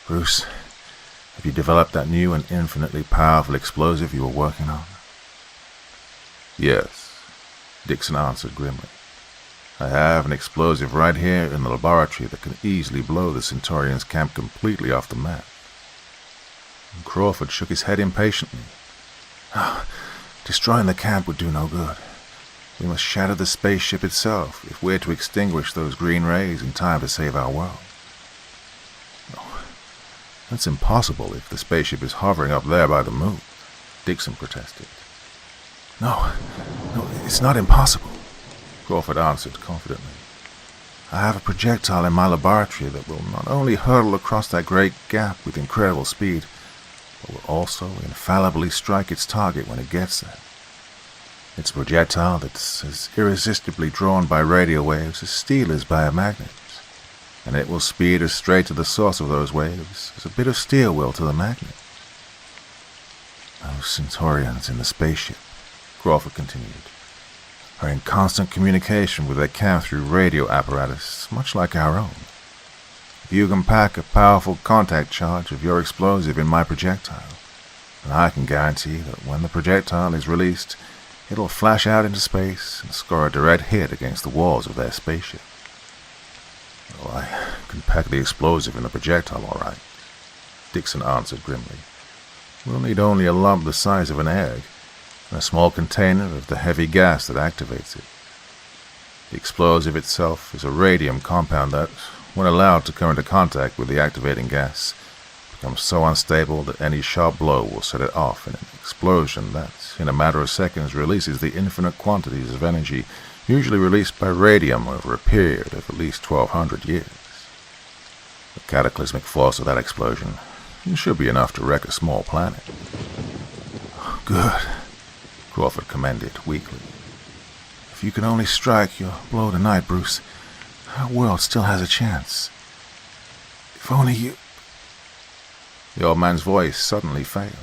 have you developed that new and infinitely powerful explosive you were working on?" "Yes," Dixon answered grimly. "I have an explosive right here in the laboratory that can easily blow the Centaurians' camp completely off the map." And Crawford shook his head impatiently. "Destroying the camp would do no good. We must shatter the spaceship itself if we're to extinguish those green rays in time to save our world." "No, that's impossible if the spaceship is hovering up there by the moon," Dixon protested. No, it's not impossible," Crawford answered confidently. "I have a projectile in my laboratory that will not only hurtle across that great gap with incredible speed, but will also infallibly strike its target when it gets there. It's a projectile that's as irresistibly drawn by radio waves as steel is by a magnet, and it will speed as straight to the source of those waves as a bit of steel will to the magnet." "Those Centaurians in the spaceship," Crawford continued, "are in constant communication with their camp through radio apparatus, much like our own. If you can pack a powerful contact charge of your explosive in my projectile, then I can guarantee that when the projectile is released, it'll flash out into space and score a direct hit against the walls of their spaceship." "Well, I can pack the explosive in the projectile, all right," Dixon answered grimly. "We'll need only a lump the size of an egg, and a small container of the heavy gas that activates it. The explosive itself is a radium compound that, when allowed to come into contact with the activating gas, becomes so unstable that any sharp blow will set it off in an explosion that, in a matter of seconds, releases the infinite quantities of energy usually released by radium over a period of at least 1,200 years. The cataclysmic force of that explosion should be enough to wreck a small planet." "Good," Crawford commended weakly. "If you can only strike your blow tonight, Bruce, our world still has a chance. If only you—" The old man's voice suddenly failed.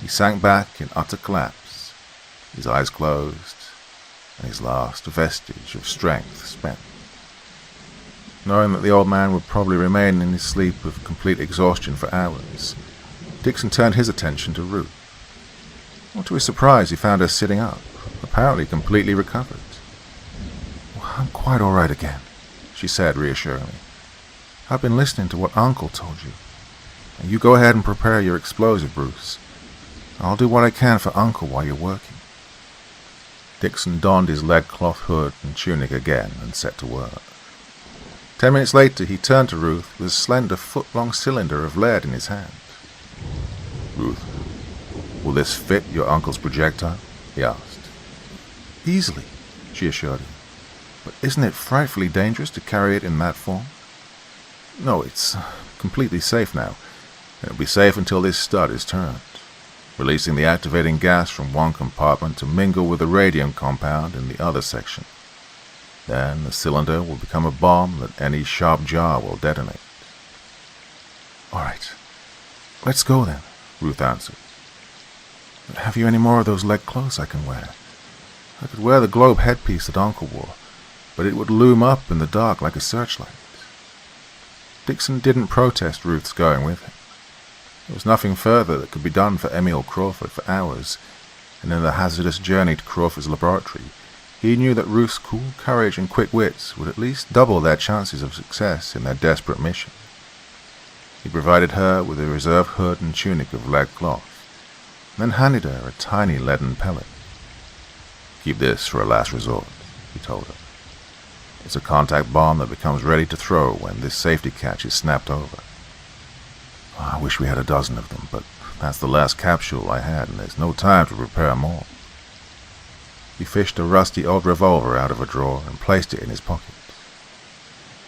He sank back in utter collapse, his eyes closed, and his last vestige of strength spent. Knowing that the old man would probably remain in his sleep of complete exhaustion for hours, Dixon turned his attention to Ruth. Not to his surprise, he found her sitting up, apparently completely recovered. "Well, I'm quite all right again," she said reassuringly. "I've been listening to what Uncle told you. And you go ahead and prepare your explosive, Bruce. I'll do what I can for Uncle while you're working." Dixon donned his lead-cloth hood and tunic again and set to work. 10 minutes later, he turned to Ruth with a slender foot-long cylinder of lead in his hand. "Ruth, will this fit your uncle's projectile?" he asked. "Easily," she assured him. "But isn't it frightfully dangerous to carry it in that form?" "No, it's completely safe now, and it'll be safe until this stud is turned, releasing the activating gas from one compartment to mingle with the radium compound in the other section. Then the cylinder will become a bomb that any sharp jar will detonate." "All right, let's go then," Ruth answered. "Have you any more of those lead clothes I can wear? I could wear the globe headpiece that Uncle wore, but it would loom up in the dark like a searchlight." Dixon didn't protest Ruth's going with him. There was nothing further that could be done for Emil Crawford for hours, and in the hazardous journey to Crawford's laboratory, he knew that Ruth's cool courage and quick wits would at least double their chances of success in their desperate mission. He provided her with a reserve hood and tunic of lead cloth, then handed her a tiny leaden pellet. "Keep this for a last resort," he told her. "It's a contact bomb that becomes ready to throw when this safety catch is snapped over. I wish we had a dozen of them, but that's the last capsule I had, and there's no time to prepare more." He fished a rusty old revolver out of a drawer and placed it in his pocket.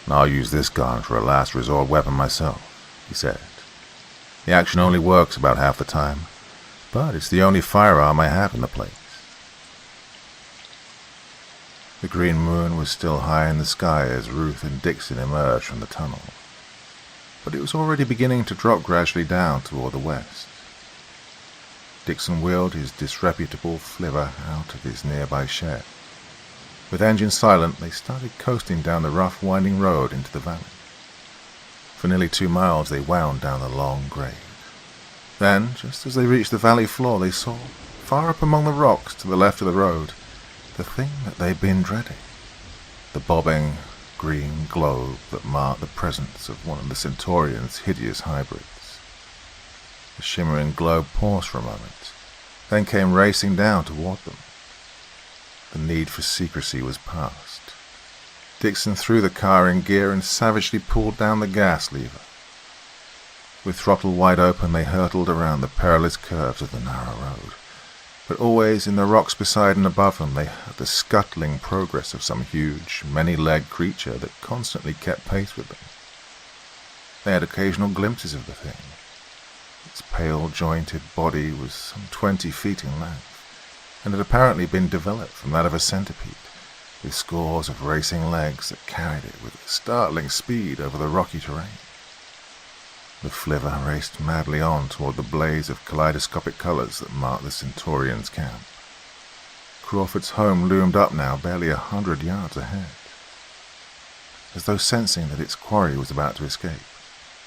"I'll use this gun for a last resort weapon myself," he said. "The action only works about half the time, but it's the only firearm I have in the place." The green moon was still high in the sky as Ruth and Dixon emerged from the tunnel, but it was already beginning to drop gradually down toward the west. Dixon wheeled his disreputable flivver out of his nearby shed. With engine silent, they started coasting down the rough, winding road into the valley. For nearly 2 miles they wound down the long grade. Then, just as they reached the valley floor, they saw, far up among the rocks to the left of the road, the thing that they'd been dreading. The bobbing, green globe that marked the presence of one of the Centaurian's hideous hybrids. The shimmering globe paused for a moment, then came racing down toward them. The need for secrecy was past. Dixon threw the car in gear and savagely pulled down the gas lever. With throttle wide open, they hurtled around the perilous curves of the narrow road. But always in the rocks beside and above them, they heard the scuttling progress of some huge, many-legged creature that constantly kept pace with them. They had occasional glimpses of the thing. Its pale-jointed body was some 20 feet in length, and had apparently been developed from that of a centipede, with scores of racing legs that carried it with startling speed over the rocky terrain. The flivver raced madly on toward the blaze of kaleidoscopic colors that marked the Centaurian's camp. Crawford's home loomed up now, barely 100 yards ahead. As though sensing that its quarry was about to escape,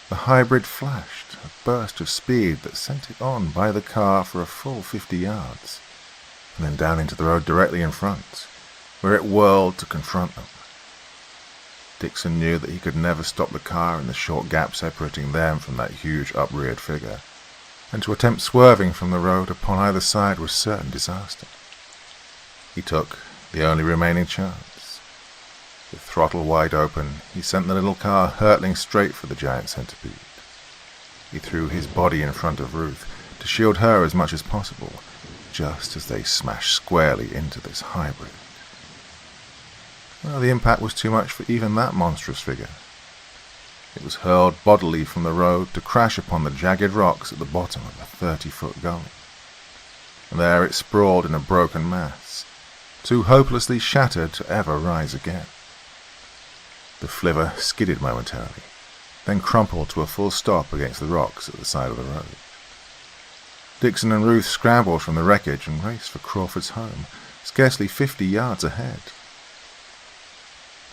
the hybrid flashed a burst of speed that sent it on by the car for a full 50 yards, and then down into the road directly in front, where it whirled to confront them. Dixon knew that he could never stop the car in the short gap separating them from that huge upreared figure, and to attempt swerving from the road upon either side was certain disaster. He took the only remaining chance. With throttle wide open, he sent the little car hurtling straight for the giant centipede. He threw his body in front of Ruth to shield her as much as possible, just as they smashed squarely into this hybrid. Well, the impact was too much for even that monstrous figure. It was hurled bodily from the road to crash upon the jagged rocks at the bottom of a 30-foot gully. And there it sprawled in a broken mass, too hopelessly shattered to ever rise again. The flivver skidded momentarily, then crumpled to a full stop against the rocks at the side of the road. Dixon and Ruth scrambled from the wreckage and raced for Crawford's home, scarcely 50 yards ahead.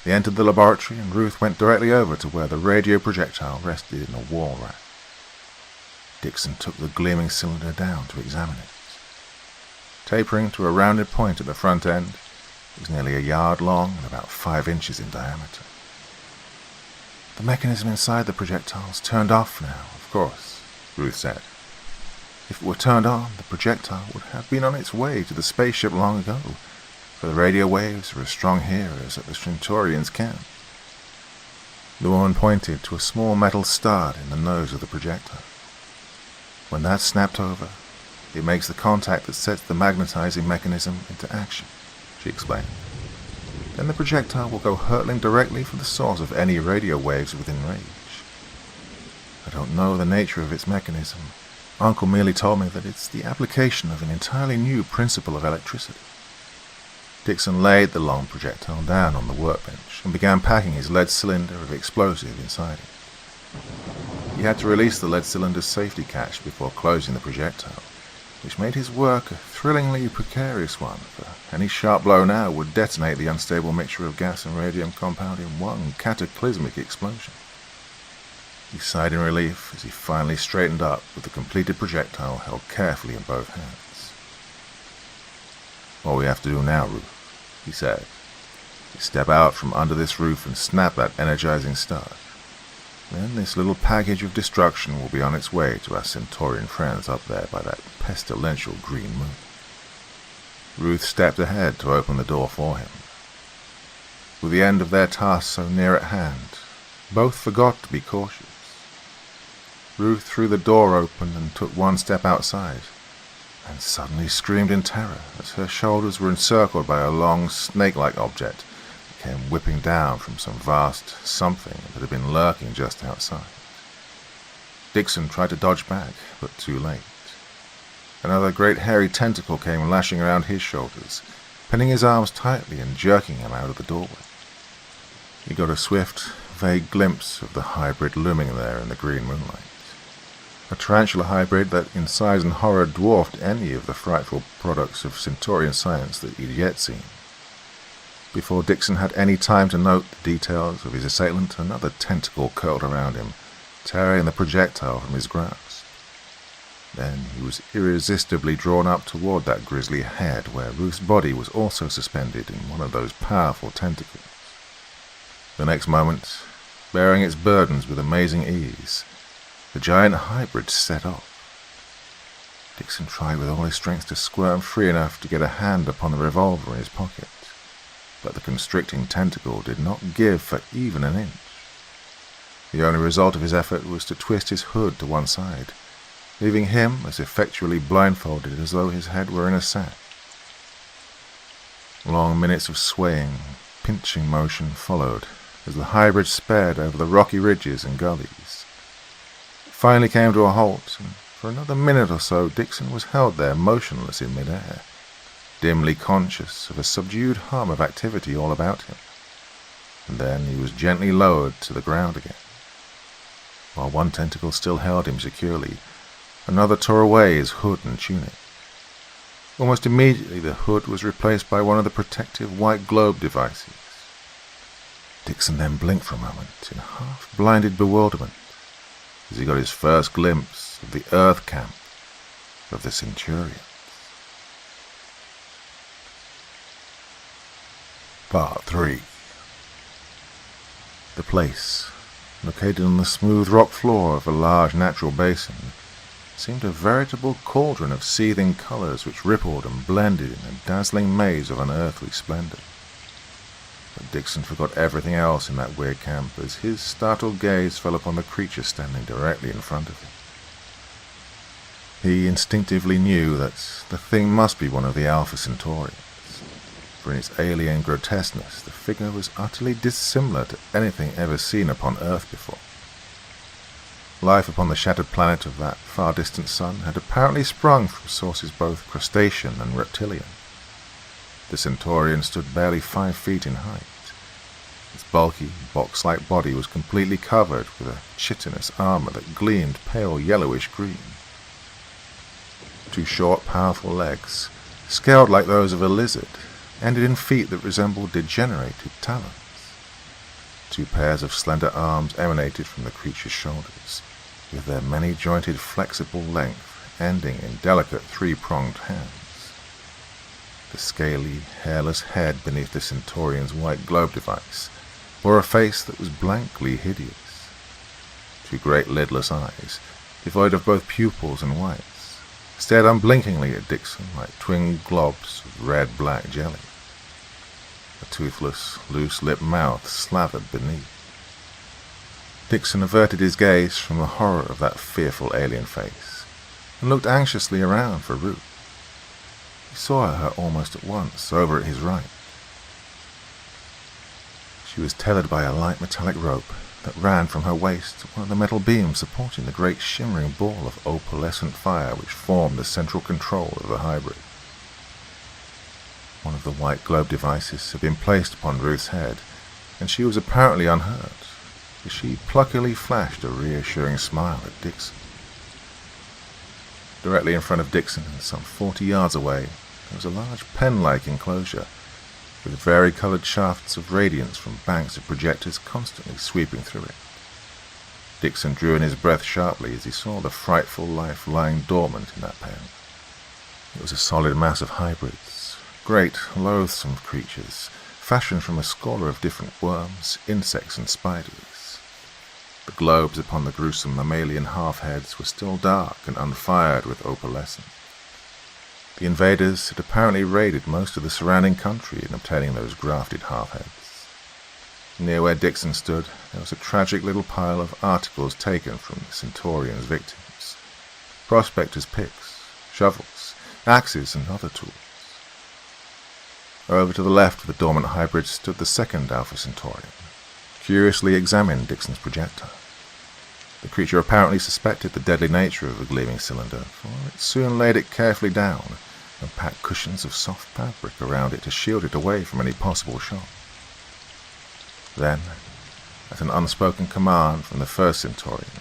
They entered the laboratory, and Ruth went directly over to where the radio projectile rested in a wall rack. Dixon took the gleaming cylinder down to examine it. Tapering to a rounded point at the front end, it was nearly a yard long and about 5 inches in diameter. "The mechanism inside the projectile's turned off now, of course," Ruth said. "If it were turned on, the projectile would have been on its way to the spaceship long ago, for the radio waves were as strong here as at the Centaurian's camp." The woman pointed to a small metal stud in the nose of the projectile. "When that's snapped over, it makes the contact that sets the magnetizing mechanism into action," she explained. "Then the projectile will go hurtling directly for the source of any radio waves within range. I don't know the nature of its mechanism. Uncle merely told me that it's the application of an entirely new principle of electricity." Dixon laid the long projectile down on the workbench and began packing his lead cylinder of explosive inside it. He had to release the lead cylinder's safety catch before closing the projectile, which made his work a thrillingly precarious one, for any sharp blow now would detonate the unstable mixture of gas and radium compound in one cataclysmic explosion. He sighed in relief as he finally straightened up with the completed projectile held carefully in both hands. "All we have to do now, Ruth," he said, "is step out from under this roof and snap that energizing start. then this little package of destruction will be on its way to our Centaurian friends up there by that pestilential green moon. Ruth stepped ahead to open the door for him. With the end of their task so near at hand, both forgot to be cautious. Ruth threw the door open and took one step outside, and suddenly screamed in terror as her shoulders were encircled by a long, snake-like object that came whipping down from some vast something that had been lurking just outside. Dixon tried to dodge back, but too late. Another great hairy tentacle came lashing around his shoulders, pinning his arms tightly and jerking him out of the doorway. He got a swift, vague glimpse of the hybrid looming there in the green moonlight. A tarantula hybrid that in size and horror dwarfed any of the frightful products of Centaurian science that he'd yet seen. Before Dixon had any time to note the details of his assailant, another tentacle curled around him, tearing the projectile from his grasp. Then he was irresistibly drawn up toward that grisly head where Ruth's body was also suspended in one of those powerful tentacles. The next moment, bearing its burdens with amazing ease, the giant hybrid set off. Dixon tried with all his strength to squirm free enough to get a hand upon the revolver in his pocket, but the constricting tentacle did not give for even an inch. The only result of his effort was to twist his hood to one side, leaving him as effectually blindfolded as though his head were in a sack. Long minutes of swaying, pinching motion followed as the hybrid sped over the rocky ridges and gullies. It finally came to a halt, and for another minute or so Dixon was held there motionless in midair, dimly conscious of a subdued hum of activity all about him. And then he was gently lowered to the ground again. While one tentacle still held him securely, another tore away his hood and tunic. Almost immediately the hood was replaced by one of the protective white globe devices. Dixon then blinked for a moment in half-blinded bewilderment as he got his first glimpse of the Earth camp of the Centurions. Part 3. The place, located on the smooth rock floor of a large natural basin, seemed a veritable cauldron of seething colors which rippled and blended in a dazzling maze of unearthly splendor. But Dixon forgot everything else in that weird camp as his startled gaze fell upon the creature standing directly in front of him. He instinctively knew that the thing must be one of the Alpha Centaurians, for in its alien grotesqueness the figure was utterly dissimilar to anything ever seen upon Earth before. Life upon the shattered planet of that far-distant sun had apparently sprung from sources both crustacean and reptilian. The Centaurian stood barely 5 feet in height. Its bulky, box-like body was completely covered with a chitinous armor that gleamed pale yellowish green. 2 short, powerful legs, scaled like those of a lizard, ended in feet that resembled degenerated talons. 2 pairs of slender arms emanated from the creature's shoulders, with their many-jointed flexible length ending in delicate 3-pronged hands. The scaly, hairless head beneath the Centaurian's white globe device bore a face that was blankly hideous. 2 great lidless eyes, devoid of both pupils and whites, stared unblinkingly at Dixon like twin globs of red-black jelly. A toothless, loose-lipped mouth slathered beneath. Dixon averted his gaze from the horror of that fearful alien face and looked anxiously around for Ruth. He saw her almost at once, over at his right. She was tethered by a light metallic rope that ran from her waist to one of the metal beams supporting the great shimmering ball of opalescent fire which formed the central control of the hybrid. One of the white globe devices had been placed upon Ruth's head, and she was apparently unhurt, as she pluckily flashed a reassuring smile at Dixon. Directly in front of Dixon, and some 40 yards away, there was a large pen-like enclosure, with vari-colored shafts of radiance from banks of projectors constantly sweeping through it. Dixon drew in his breath sharply as he saw the frightful life lying dormant in that pen. It was a solid mass of hybrids, great, loathsome creatures, fashioned from a score of different worms, insects, and spiders. The globes upon the gruesome mammalian half-heads were still dark and unfired with opalescence. The invaders had apparently raided most of the surrounding country in obtaining those grafted half-heads. Near where Dixon stood, there was a tragic little pile of articles taken from the Centaurian's victims. Prospectors' picks, shovels, axes, and other tools. Over to the left of the dormant hybrid stood the second Alpha Centaurian, curiously examined Dixon's projectile. The creature apparently suspected the deadly nature of the gleaming cylinder, for it soon laid it carefully down and packed cushions of soft fabric around it to shield it away from any possible shock. Then, at an unspoken command from the first Centaurian,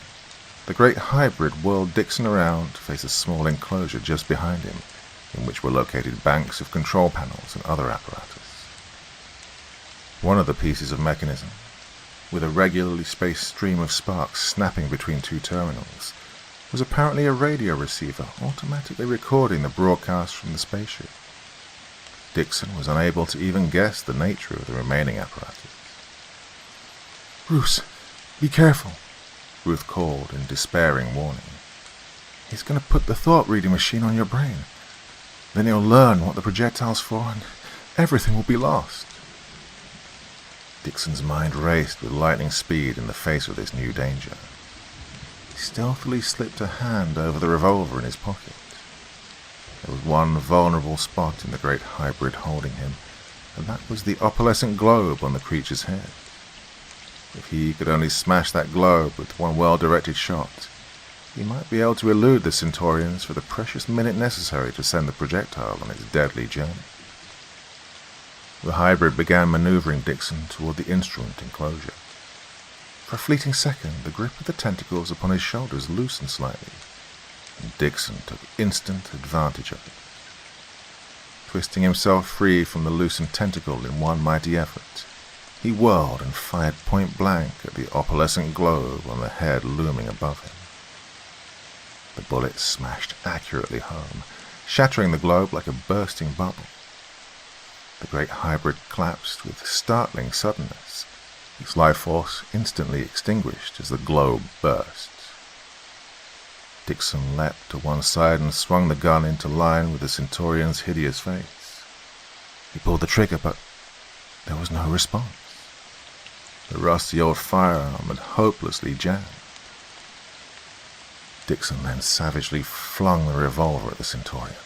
the great hybrid whirled Dixon around to face a small enclosure just behind him, in which were located banks of control panels and other apparatus. One of the pieces of mechanism, with a regularly spaced stream of sparks snapping between two terminals, was apparently a radio receiver automatically recording the broadcast from the spaceship. Dixon was unable to even guess the nature of the remaining apparatus. "Bruce, be careful," Ruth called in despairing warning. "He's going to put the thought-reading machine on your brain. Then he'll learn what the projectile's for, and everything will be lost." Dixon's mind raced with lightning speed in the face of this new danger. He stealthily slipped a hand over the revolver in his pocket. There was one vulnerable spot in the great hybrid holding him, and that was the opalescent globe on the creature's head. If he could only smash that globe with one well-directed shot, he might be able to elude the Centaurians for the precious minute necessary to send the projectile on its deadly journey. The hybrid began maneuvering Dixon toward the instrument enclosure. For a fleeting second, the grip of the tentacles upon his shoulders loosened slightly, and Dixon took instant advantage of it. Twisting himself free from the loosened tentacle in one mighty effort, he whirled and fired point-blank at the opalescent globe on the head looming above him. The bullet smashed accurately home, shattering the globe like a bursting bubble. The great hybrid collapsed with startling suddenness, its life force instantly extinguished as the globe burst. Dixon leapt to one side and swung the gun into line with the Centaurian's hideous face. He pulled the trigger, but there was no response. The rusty old firearm had hopelessly jammed. Dixon then savagely flung the revolver at the Centaurian.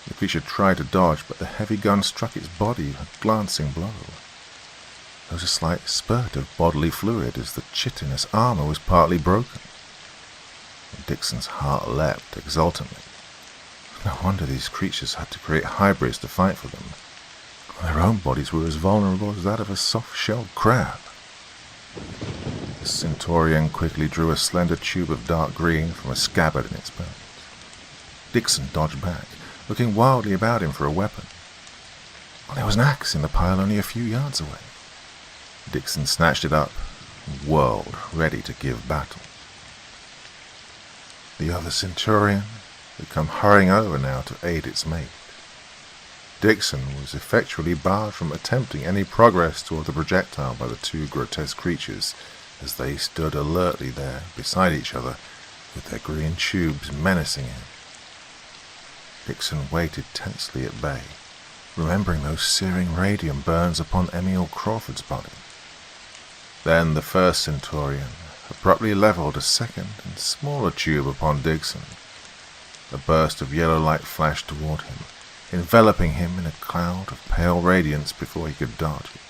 The creature tried to dodge, but the heavy gun struck its body a glancing blow. There was a slight spurt of bodily fluid as the chitinous armor was partly broken. And Dixon's heart leapt exultantly. No wonder these creatures had to create hybrids to fight for them. Their own bodies were as vulnerable as that of a soft-shelled crab. The Centaurian quickly drew a slender tube of dark green from a scabbard in its belt. Dixon dodged back, looking wildly about him for a weapon. Well, there was an axe in the pile only a few yards away. Dixon snatched it up and whirled, ready to give battle. The other Centaurian had come hurrying over now to aid its mate. Dixon was effectually barred from attempting any progress toward the projectile by the two grotesque creatures as they stood alertly there beside each other with their green tubes menacing him. Dixon waited tensely at bay, remembering those searing radium burns upon Emil Crawford's body. Then the first Centaurian abruptly leveled a second and smaller tube upon Dixon. A burst of yellow light flashed toward him, enveloping him in a cloud of pale radiance before he could dodge it.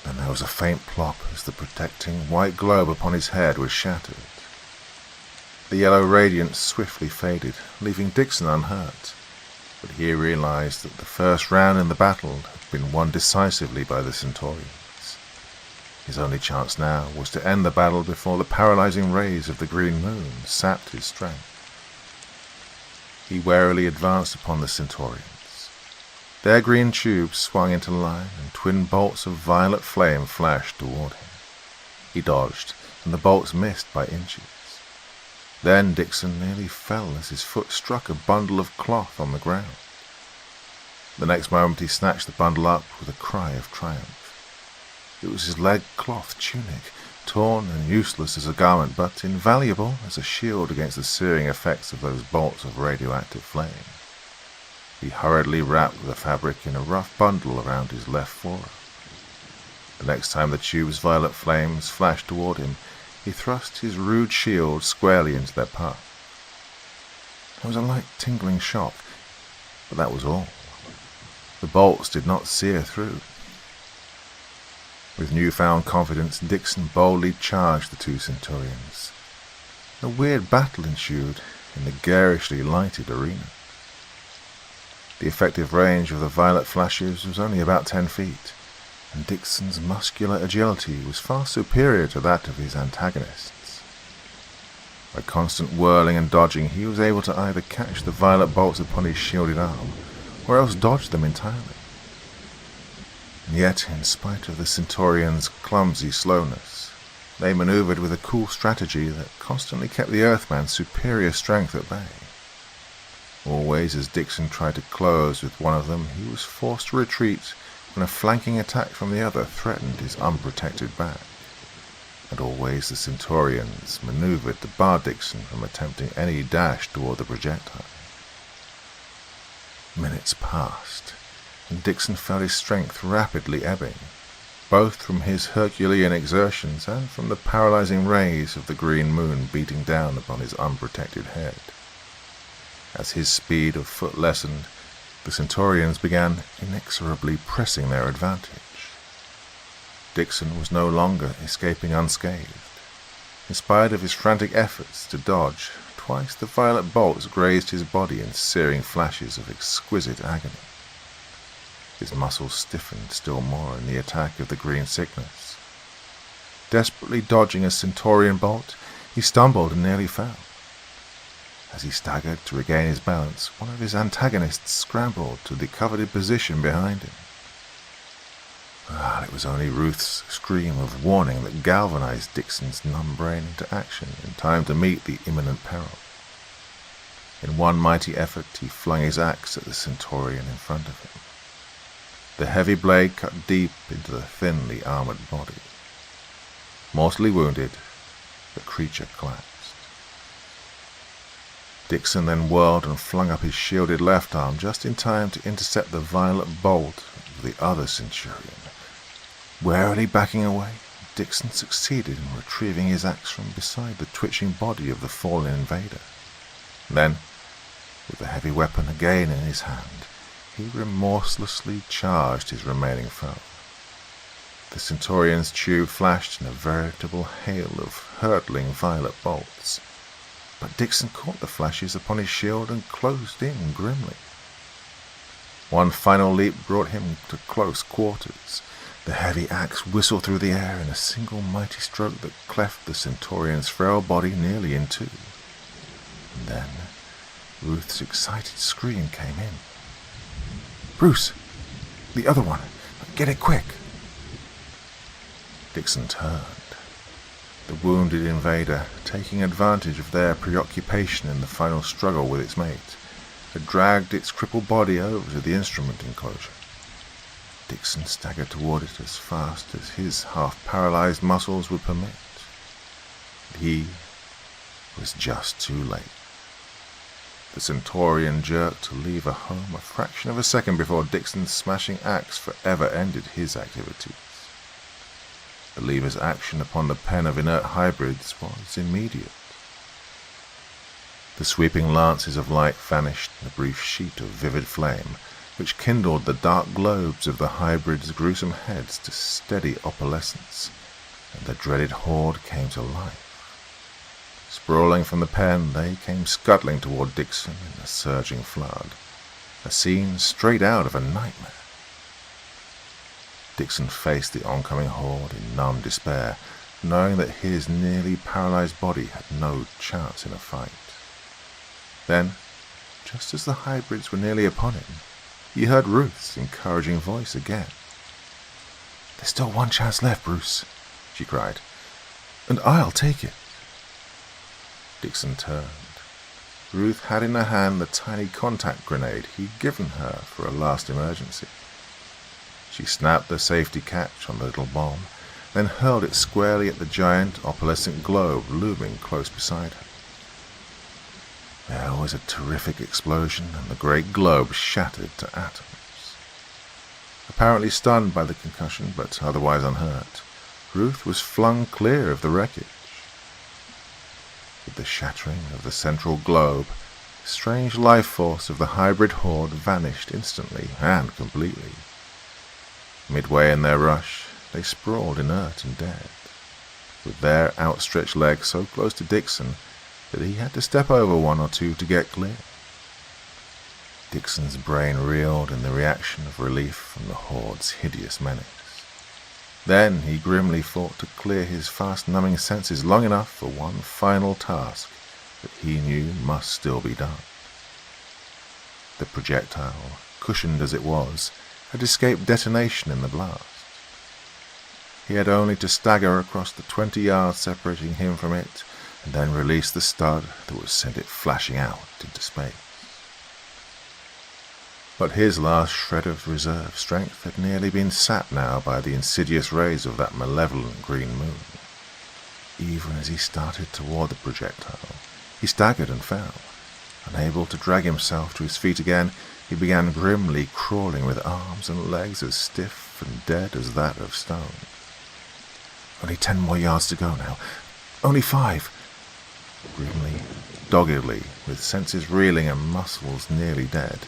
Then there was a faint plop as the protecting white globe upon his head was shattered. The yellow radiance swiftly faded, leaving Dixon unhurt, but he realized that the first round in the battle had been won decisively by the Centaurians. His only chance now was to end the battle before the paralyzing rays of the green moon sapped his strength. He warily advanced upon the Centaurians. Their green tubes swung into line, and twin bolts of violet flame flashed toward him. He dodged, and the bolts missed by inches. Then Dixon nearly fell as his foot struck a bundle of cloth on the ground. The next moment he snatched the bundle up with a cry of triumph. It was his leg cloth tunic, torn and useless as a garment, but invaluable as a shield against the searing effects of those bolts of radioactive flame. He hurriedly wrapped the fabric in a rough bundle around his left forearm. The next time the tube's violet flames flashed toward him, he thrust his rude shield squarely into their path. There was a light tingling shock, but that was all. The bolts did not sear through. With newfound confidence, Dixon boldly charged the two Centaurians. A weird battle ensued in the garishly lighted arena. The effective range of the violet flashes was only about 10 feet, and Dixon's muscular agility was far superior to that of his antagonists. By constant whirling and dodging, he was able to either catch the violet bolts upon his shielded arm, or else dodge them entirely. And yet, in spite of the Centaurians' clumsy slowness, they maneuvered with a cool strategy that constantly kept the Earthman's superior strength at bay. Always as Dixon tried to close with one of them, he was forced to retreat when a flanking attack from the other threatened his unprotected back. And always the Centaurians maneuvered to bar Dixon from attempting any dash toward the projectile. Minutes passed, and Dixon felt his strength rapidly ebbing, both from his Herculean exertions and from the paralyzing rays of the green moon beating down upon his unprotected head. As his speed of foot lessened, the Centaurians began inexorably pressing their advantage. Dixon was no longer escaping unscathed. In spite of his frantic efforts to dodge, twice the violet bolts grazed his body in searing flashes of exquisite agony. His muscles stiffened still more in the attack of the green sickness. Desperately dodging a Centaurian bolt, he stumbled and nearly fell. As he staggered to regain his balance, one of his antagonists scrambled to the coveted position behind him. It was only Ruth's scream of warning that galvanized Dixon's numb brain into action in time to meet the imminent peril. In one mighty effort, he flung his axe at the Centaurian in front of him. The heavy blade cut deep into the thinly armored body. Mortally wounded, the creature collapsed. Dixon then whirled and flung up his shielded left arm just in time to intercept the violet bolt of the other Centurion. Warily backing away, Dixon succeeded in retrieving his axe from beside the twitching body of the fallen invader. Then, with the heavy weapon again in his hand, he remorselessly charged his remaining foe. The Centaurion's tube flashed in a veritable hail of hurtling violet bolts, but Dixon caught the flashes upon his shield and closed in grimly. One final leap brought him to close quarters. The heavy axe whistled through the air in a single mighty stroke that cleft the Centaurion's frail body nearly in two. And then Ruth's excited scream came in. "Bruce! The other one! Get it quick!" Dixon turned. The wounded invader, taking advantage of their preoccupation in the final struggle with its mate, had dragged its crippled body over to the instrument enclosure. Dixon staggered toward it as fast as his half-paralyzed muscles would permit. But he was just too late. The Centaurian jerked to leave a home a fraction of a second before Dixon's smashing axe forever ended his activities. The lever's action upon the pen of inert hybrids was immediate. The sweeping lances of light vanished in a brief sheet of vivid flame, which kindled the dark globes of the hybrids' gruesome heads to steady opalescence, and the dreaded horde came to life. Sprawling from the pen, they came scuttling toward Dixon in a surging flood, a scene straight out of a nightmare. Dixon faced the oncoming horde in numb despair, knowing that his nearly paralyzed body had no chance in a fight. Then, just as the hybrids were nearly upon him, he heard Ruth's encouraging voice again. "There's still one chance left, Bruce," she cried, "and I'll take it." Dixon turned. Ruth had in her hand the tiny contact grenade he'd given her for a last emergency. She snapped the safety catch on the little bomb, then hurled it squarely at the giant opalescent globe looming close beside her. There was a terrific explosion, and the great globe shattered to atoms. Apparently stunned by the concussion, but otherwise unhurt, Ruth was flung clear of the wreckage. With the shattering of the central globe, the strange life force of the hybrid horde vanished instantly and completely. Midway in their rush, they sprawled inert and dead, with their outstretched legs so close to Dixon that he had to step over one or two to get clear. Dixon's brain reeled in the reaction of relief from the horde's hideous menace. Then he grimly fought to clear his fast-numbing senses long enough for one final task that he knew must still be done. The projectile, cushioned as it was, had escaped detonation in the blast. He had only to stagger across the 20 yards separating him from it, and then release the stud that would send it flashing out into space. But his last shred of reserve strength had nearly been sapped now by the insidious rays of that malevolent green moon. Even as he started toward the projectile, he staggered and fell. Unable to drag himself to his feet again, he began grimly crawling with arms and legs as stiff and dead as that of stone. Only 10 more yards to go now. Only 5. Grimly, doggedly, with senses reeling and muscles nearly dead,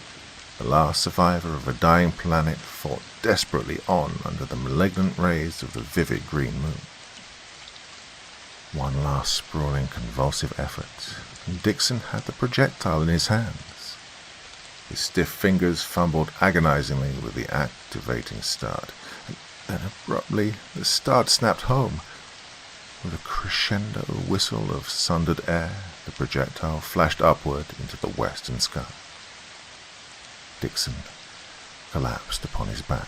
the last survivor of a dying planet fought desperately on under the malignant rays of the vivid green moon. One last sprawling, convulsive effort, and Dixon had the projectile in his hands. His stiff fingers fumbled agonizingly with the activating stud, and then abruptly the stud snapped home. With a crescendo whistle of sundered air, the projectile flashed upward into the western sky. Dixon collapsed upon his back,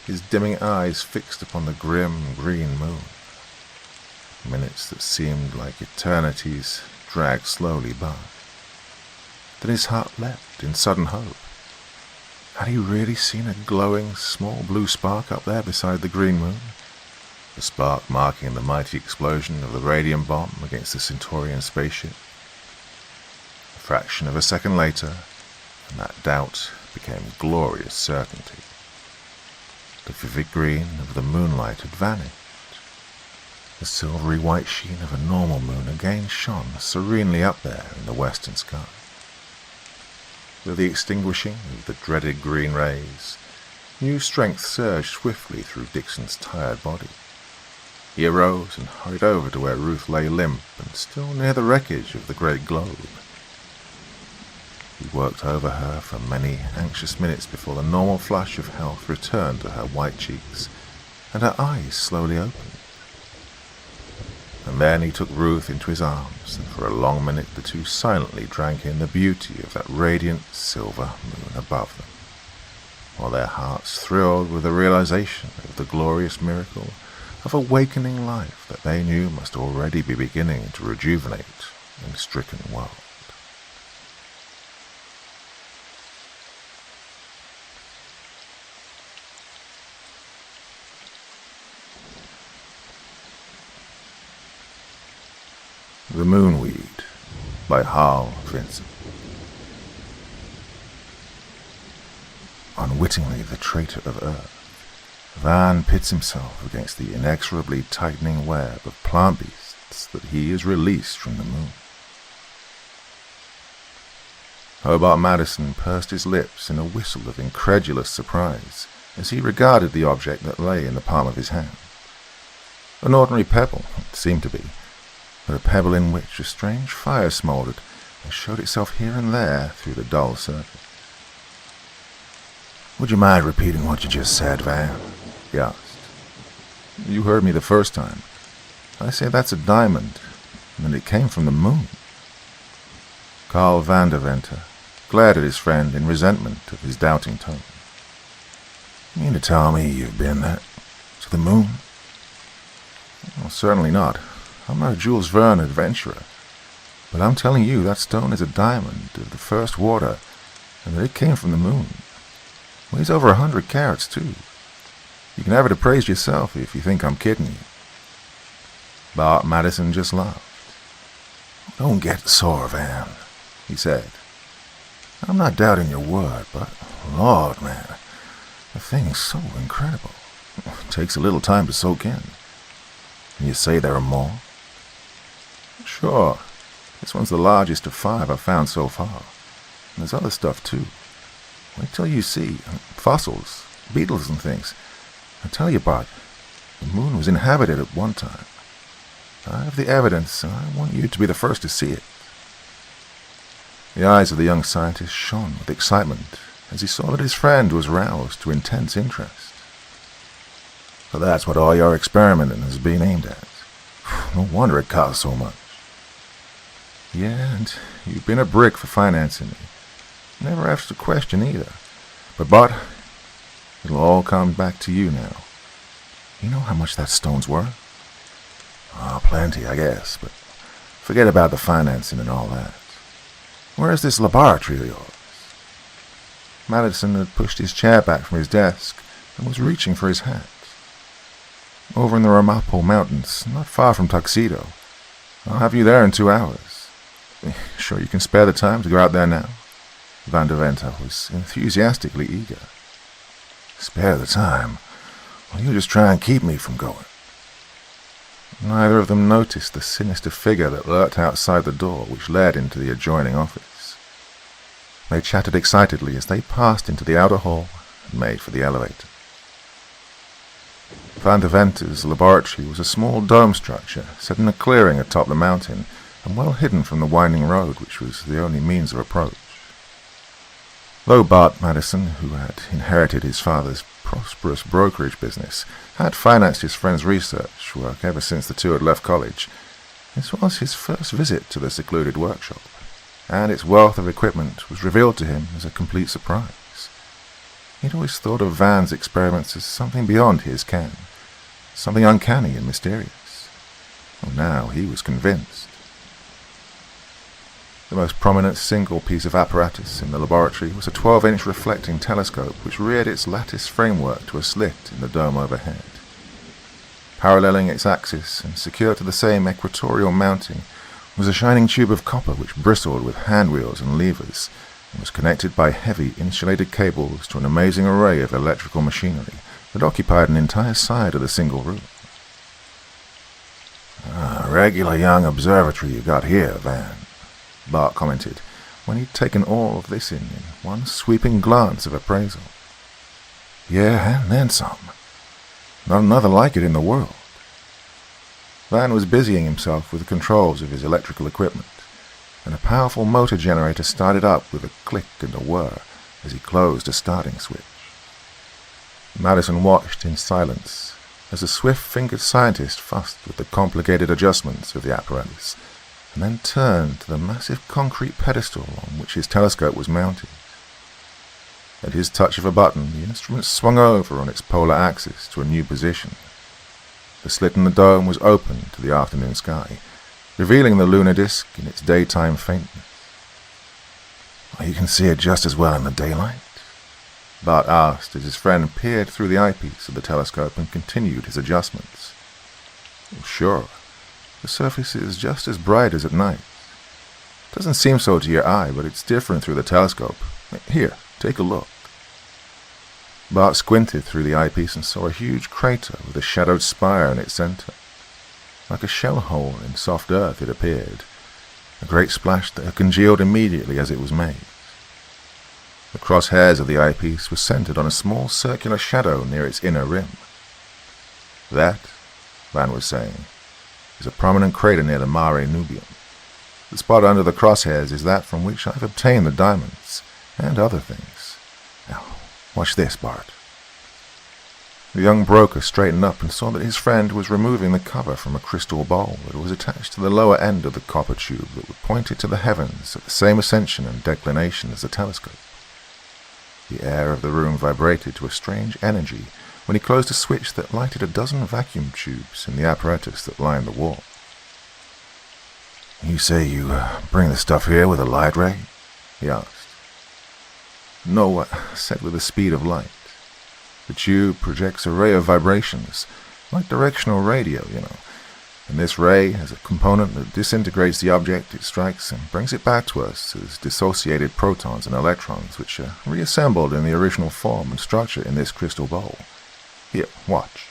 his dimming eyes fixed upon the grim green moon. Minutes that seemed like eternities dragged slowly by. Then his heart leapt in sudden hope. Had he really seen a glowing, small blue spark up there beside the green moon? The spark marking the mighty explosion of the radium bomb against the Centaurian spaceship. A fraction of a second later, and that doubt became glorious certainty. The vivid green of the moonlight had vanished. The silvery white sheen of a normal moon again shone serenely up there in the western sky. With the extinguishing of the dreaded green rays, new strength surged swiftly through Dixon's tired body. He arose and hurried over to where Ruth lay limp and still near the wreckage of the great globe. He worked over her for many anxious minutes before the normal flush of health returned to her white cheeks, and her eyes slowly opened. And then he took Ruth into his arms, and for a long minute the two silently drank in the beauty of that radiant silver moon above them, while their hearts thrilled with the realization of the glorious miracle of awakening life that they knew must already be beginning to rejuvenate in a stricken world. The Moonweed by Harl, Vincent. Unwittingly the traitor of Earth, Van pits himself against the inexorably tightening web of plant beasts that he is released from the moon. Hobart Madison pursed his lips in a whistle of incredulous surprise as he regarded the object that lay in the palm of his hand. An ordinary pebble, it seemed to be, but a pebble in which a strange fire smouldered and showed itself here and there through the dull surface. "Would you mind repeating what you just said, Van?" he asked. "You heard me the first time. I say that's a diamond, and that it came from the moon." Carl Vanderventer glared at his friend in resentment of his doubting tone. "You mean to tell me you've been there? To the moon?" "Well, certainly not. I'm not a Jules Verne adventurer. But I'm telling you that stone is a diamond of the first water, and that it came from the moon. Weighs over 100 carats, too. You can have it appraised yourself if you think I'm kidding you." Bart Madison just laughed. "Don't get sore, Van," he said. "I'm not doubting your word, but, Lord, man, the thing is so incredible. It takes a little time to soak in. And you say there are more?" "Sure. This one's the largest of 5 I've found so far. And there's other stuff, too. Wait till you see. Fossils, beetles and things. I tell you, Bart, the moon was inhabited at one time. I have the evidence, and I want you to be the first to see it." The eyes of the young scientist shone with excitement as he saw that his friend was roused to intense interest. "So that's what all your experimenting has been aimed at. No wonder it costs so much." "Yeah, and you've been a brick for financing me. Never asked a question either. But, Bart, it'll all come back to you now. You know how much that stone's worth?" "Oh, plenty, I guess, but forget about the financing and all that. Where's this laboratory of yours?" Madison had pushed his chair back from his desk and was reaching for his hat. "Over in the Ramapo Mountains, not far from Tuxedo. I'll have you there in 2 hours. Sure you can spare the time to go out there now?" Van Deventer was enthusiastically eager. "Spare the time? Well, you'll just try and keep me from going." Neither of them noticed the sinister figure that lurked outside the door which led into the adjoining office. They chatted excitedly as they passed into the outer hall and made for the elevator. Van Deventer's laboratory was a small dome structure set in a clearing atop the mountain and well hidden from the winding road which was the only means of approach. Though Bart Madison, who had inherited his father's prosperous brokerage business, had financed his friend's research work ever since the two had left college, this was his first visit to the secluded workshop, and its wealth of equipment was revealed to him as a complete surprise. He'd always thought of Van's experiments as something beyond his ken, something uncanny and mysterious. Well, now he was convinced. The most prominent single piece of apparatus in the laboratory was a 12-inch reflecting telescope which reared its lattice framework to a slit in the dome overhead. Paralleling its axis and secured to the same equatorial mounting was a shining tube of copper which bristled with handwheels and levers and was connected by heavy insulated cables to an amazing array of electrical machinery that occupied an entire side of the single room. "A regular young observatory you got here, Van," Bart commented, when he'd taken all of this in one sweeping glance of appraisal. "Yeah, and then some. Not another like it in the world." Van was busying himself with the controls of his electrical equipment, and a powerful motor generator started up with a click and a whir as he closed a starting switch. Madison watched in silence as the swift-fingered scientist fussed with the complicated adjustments of the apparatus, and then turned to the massive concrete pedestal on which his telescope was mounted. At his touch of a button, the instrument swung over on its polar axis to a new position. The slit in the dome was open to the afternoon sky, revealing the lunar disk in its daytime faintness. "Well, you can see it just as well in the daylight?" Bart asked as his friend peered through the eyepiece of the telescope and continued his adjustments. "Well, sure. The surface is just as bright as at night. Doesn't seem so to your eye, but it's different through the telescope. Here, take a look." Bart squinted through the eyepiece and saw a huge crater with a shadowed spire in its center. Like a shell hole in soft earth it appeared, a great splash that had congealed immediately as it was made. The crosshairs of the eyepiece were centered on a small circular shadow near its inner rim. "That," Van was saying, "is a prominent crater near the Mare Nubium. The spot under the crosshairs is that from which I've obtained the diamonds, and other things. Now, watch this, Bart." The young broker straightened up and saw that his friend was removing the cover from a crystal bowl that was attached to the lower end of the copper tube that would point it to the heavens at the same ascension and declination as the telescope. The air of the room vibrated to a strange energy when he closed a switch that lighted a dozen vacuum tubes in the apparatus that lined the wall. "You say you bring the stuff here with a light ray?" he asked. "No," I said with the speed of light. The tube projects a ray of vibrations, like directional radio, And this ray has a component that disintegrates the object it strikes and brings it back to us as dissociated protons and electrons, which are reassembled in the original form and structure in this crystal bowl. Here, watch.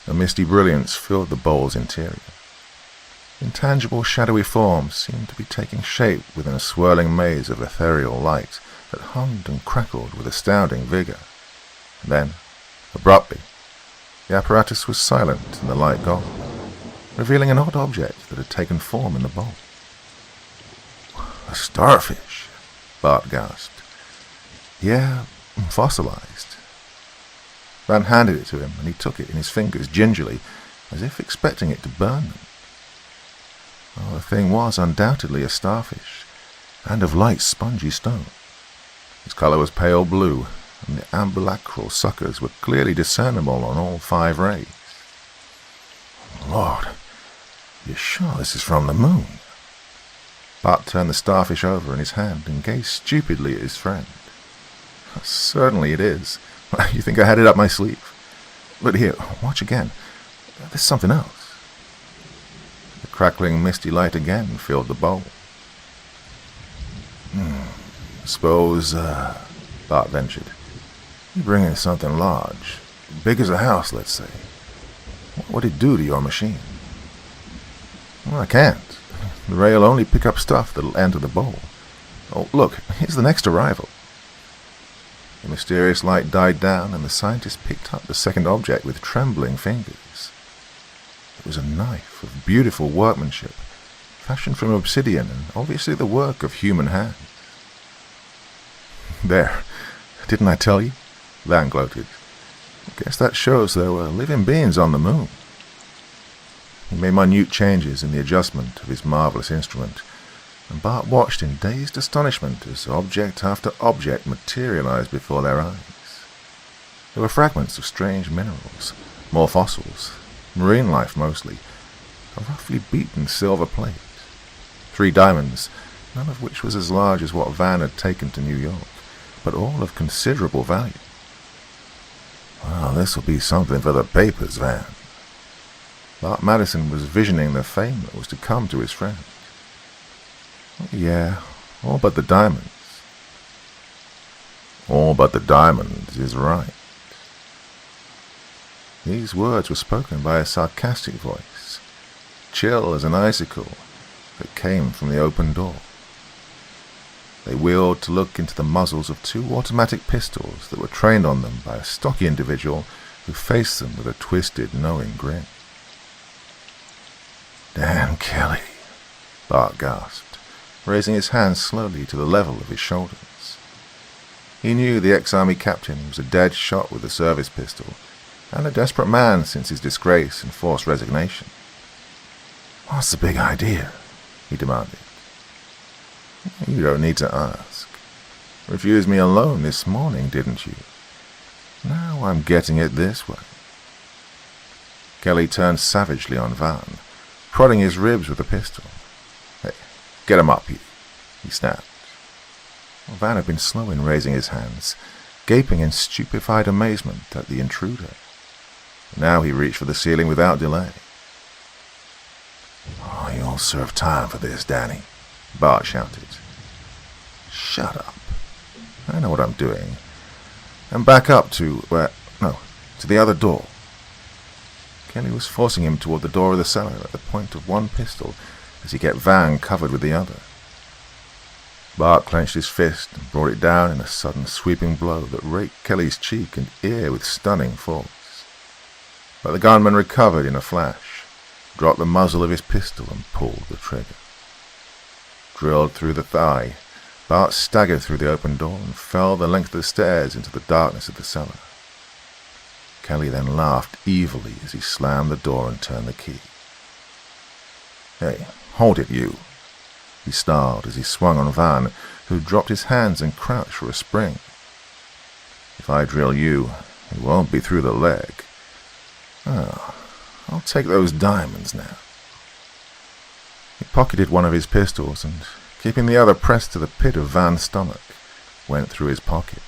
A misty brilliance filled the bowl's interior. Intangible, shadowy forms seemed to be taking shape within a swirling maze of ethereal light that hummed and crackled with astounding vigor. And then, abruptly, the apparatus was silent and the light gone, revealing an odd object that had taken form in the bowl. A starfish, Bart gasped. Yeah, fossilized. Van handed it to him, and he took it in his fingers gingerly, as if expecting it to burn them. Oh, the thing was undoubtedly a starfish, and of light, spongy stone. Its color was pale blue, and the ambulacral suckers were clearly discernible on all 5 rays. Lord, you're sure this is from the moon? Bart turned the starfish over in his hand and gazed stupidly at his friend. Certainly it is. You think I had it up my sleeve? But here, watch again. There's something else. The crackling misty light again filled the bowl. Suppose, Bart ventured, you bring in something large, big as a house, let's say. What would it do to your machine? Well, I can't. The ray will only pick up stuff that'll enter the bowl. Oh, look, here's the next arrival. The mysterious light died down, and the scientist picked up the second object with trembling fingers. It was a knife of beautiful workmanship, fashioned from obsidian and obviously the work of human hands. There, didn't I tell you? Van gloated. Guess that shows there were living beings on the moon. He made minute changes in the adjustment of his marvelous instrument, and Bart watched in dazed astonishment as object after object materialized before their eyes. There were fragments of strange minerals, more fossils, marine life mostly, a roughly beaten silver plate, 3 diamonds, none of which was as large as what Van had taken to New York, but all of considerable value. Well, this'll be something for the papers, Van. Bart Madison was visioning the fame that was to come to his friend. Yeah, all but the diamonds. All but the diamonds is right. These words were spoken by a sarcastic voice, chill as an icicle, that came from the open door. They wheeled to look into the muzzles of 2 automatic pistols that were trained on them by a stocky individual who faced them with a twisted, knowing grin. "Dan Kelly," Bart gasped, raising his hands slowly to the level of his shoulders. He knew the ex-army captain was a dead shot with a service pistol, and a desperate man since his disgrace and forced resignation. "What's the big idea?" he demanded. "You don't need to ask. Refused me a loan this morning, didn't you? Now I'm getting it this way." Kelly turned savagely on Van, prodding his ribs with a pistol. "Hey, get him up, you," he snapped. Van had been slow in raising his hands, gaping in stupefied amazement at the intruder. Now he reached for the ceiling without delay. "Oh, you'll serve time for this, Danny," Bart shouted. "Shut up. I know what I'm doing. And back up to the other door." Kelly was forcing him toward the door of the cellar at the point of one pistol as he kept Van covered with the other. Bart clenched his fist and brought it down in a sudden sweeping blow that raked Kelly's cheek and ear with stunning force. But the gunman recovered in a flash, dropped the muzzle of his pistol and pulled the trigger. Drilled through the thigh, Bart staggered through the open door and fell the length of the stairs into the darkness of the cellar. Kelly then laughed evilly as he slammed the door and turned the key. "Hey, hold it, you," he snarled as he swung on Van, who dropped his hands and crouched for a spring. "If I drill you, it won't be through the leg. Oh, I'll take those diamonds now." He pocketed one of his pistols and, keeping the other pressed to the pit of Van's stomach, went through his pockets.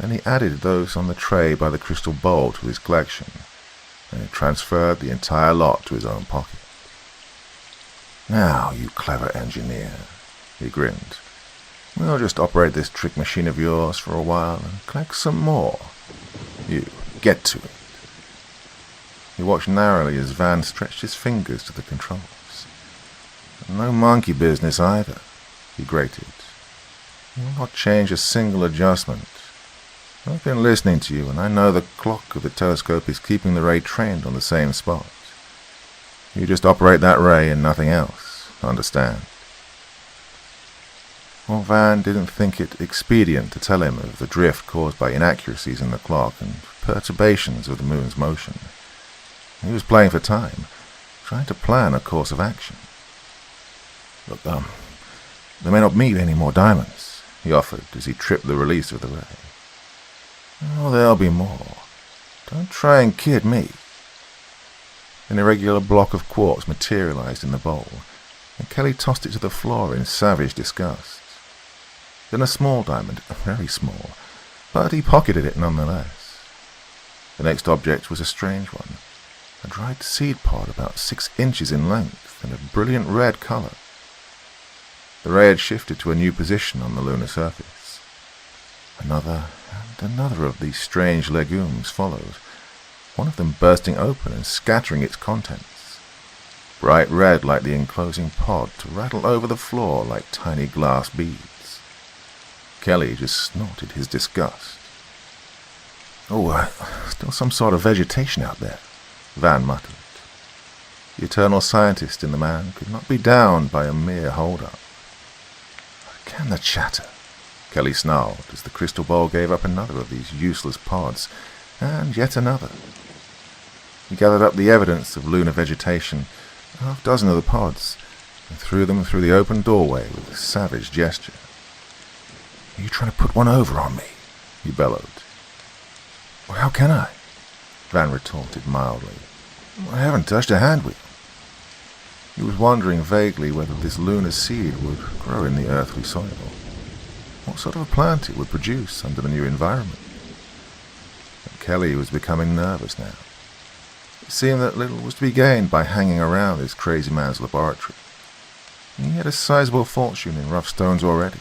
Then he added those on the tray by the crystal bowl to his collection, and transferred the entire lot to his own pocket. "Now, you clever engineer," he grinned. "We'll just operate this trick machine of yours for a while and collect some more. You, get to it." He watched narrowly as Van stretched his fingers to the controls. "No monkey business either," he grated. "You'll not change a single adjustment. I've been listening to you, and I know the clock of the telescope is keeping the ray trained on the same spot. You just operate that ray and nothing else, understand?" Well, Van didn't think it expedient to tell him of the drift caused by inaccuracies in the clock and perturbations of the moon's motion. He was playing for time, trying to plan a course of action. "Look, there may not be any more diamonds," he offered as he tripped the release of the ray. "Oh, there'll be more. Don't try and kid me." An irregular block of quartz materialized in the bowl, and Kelly tossed it to the floor in savage disgust. Then a small diamond, very small, but he pocketed it nonetheless. The next object was a strange one, a dried seed pod about 6 inches in length and a brilliant red color. The ray had shifted to a new position on the lunar surface. Another and another of these strange legumes followed, one of them bursting open and scattering its contents, bright red like the enclosing pod, to rattle over the floor like tiny glass beads. Kelly just snorted his disgust. "Oh, still some sort of vegetation out there," Van muttered. The eternal scientist in the man could not be downed by a mere hold-up. "Can the chatter," Kelly snarled as the crystal bowl gave up another of these useless pods, and yet another. He gathered up the evidence of lunar vegetation, a half-dozen of the pods, and threw them through the open doorway with a savage gesture. "Are you trying to put one over on me?" he bellowed. "Well, how can I?" Van retorted mildly. "I haven't touched a hand wheel." He was wondering vaguely whether this lunar seed would grow in the earthly soil, what sort of a plant it would produce under the new environment. But Kelly was becoming nervous now. It seemed that little was to be gained by hanging around this crazy man's laboratory. He had a sizable fortune in rough stones already,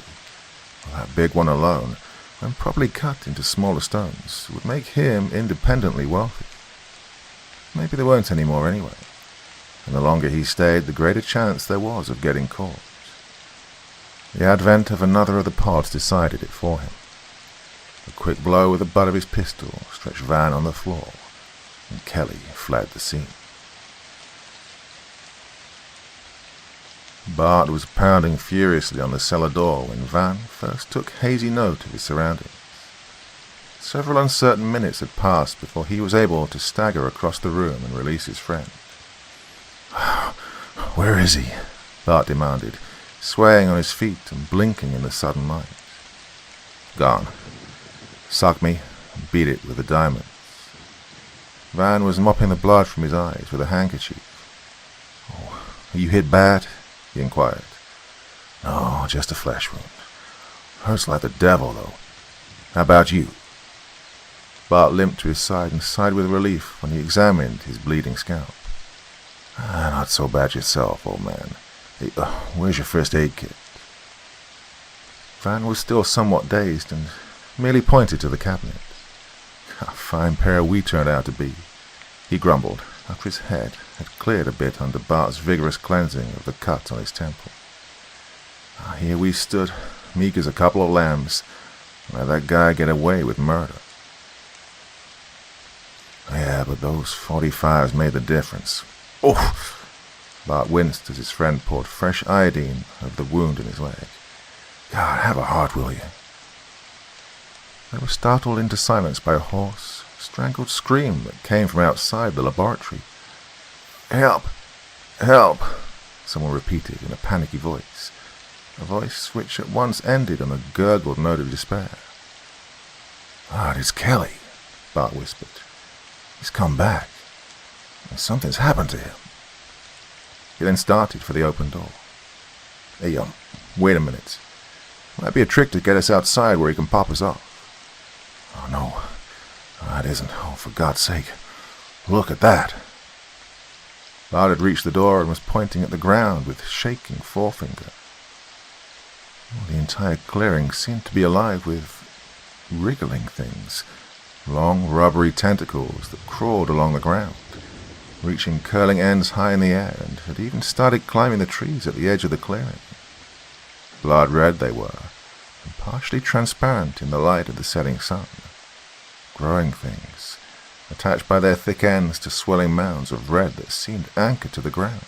while that big one alone, when properly cut into smaller stones, would make him independently wealthy. Maybe there weren't any more anyway, and the longer he stayed, the greater chance there was of getting caught. The advent of another of the pods decided it for him. A quick blow with the butt of his pistol stretched Van on the floor, and Kelly fled the scene. Bart was pounding furiously on the cellar door when Van first took hazy note of his surroundings. Several uncertain minutes had passed before he was able to stagger across the room and release his friend. "Where is he?" Bart demanded, swaying on his feet and blinking in the sudden light. "Gone. Sucked me and beat it with the diamonds." Van was mopping the blood from his eyes with a handkerchief. "Oh, are you hit bad?" he inquired. "No, just a flesh wound. Hurts like the devil, though. How about you?" Bart limped to his side and sighed with relief when he examined his bleeding scalp. Not so bad yourself, old man. Hey, where's your first aid kit?" Van was still somewhat dazed and merely pointed to the cabinet. "A fine pair we turned out to be," he grumbled, after his head had cleared a bit under Bart's vigorous cleansing of the cut on his temple. Here we stood, meek as a couple of lambs, and let that guy get away with murder. "Yeah, but those 45s made the difference." "Oh!" Bart winced as his friend poured fresh iodine over the wound in his leg. "God, have a heart, will you?" They were startled into silence by a hoarse, strangled scream that came from outside the laboratory. "Help! Help!" someone repeated in a panicky voice, a voice which at once ended on a gurgled note of despair. It's Kelly," Bart whispered. "He's come back, and something's happened to him." He then started for the open door. "Hey, wait a minute. Might be a trick to get us outside where he can pop us off." Oh, no. That isn't. Oh, for God's sake. Look at that. Bart had reached the door and was pointing at the ground with shaking forefinger. The entire clearing seemed to be alive with wriggling things, long rubbery tentacles that crawled along the ground, reaching curling ends high in the air, and had even started climbing the trees at the edge of the clearing. Blood red they were, and partially transparent in the light of the setting sun. Growing things, attached by their thick ends to swelling mounds of red that seemed anchored to the ground.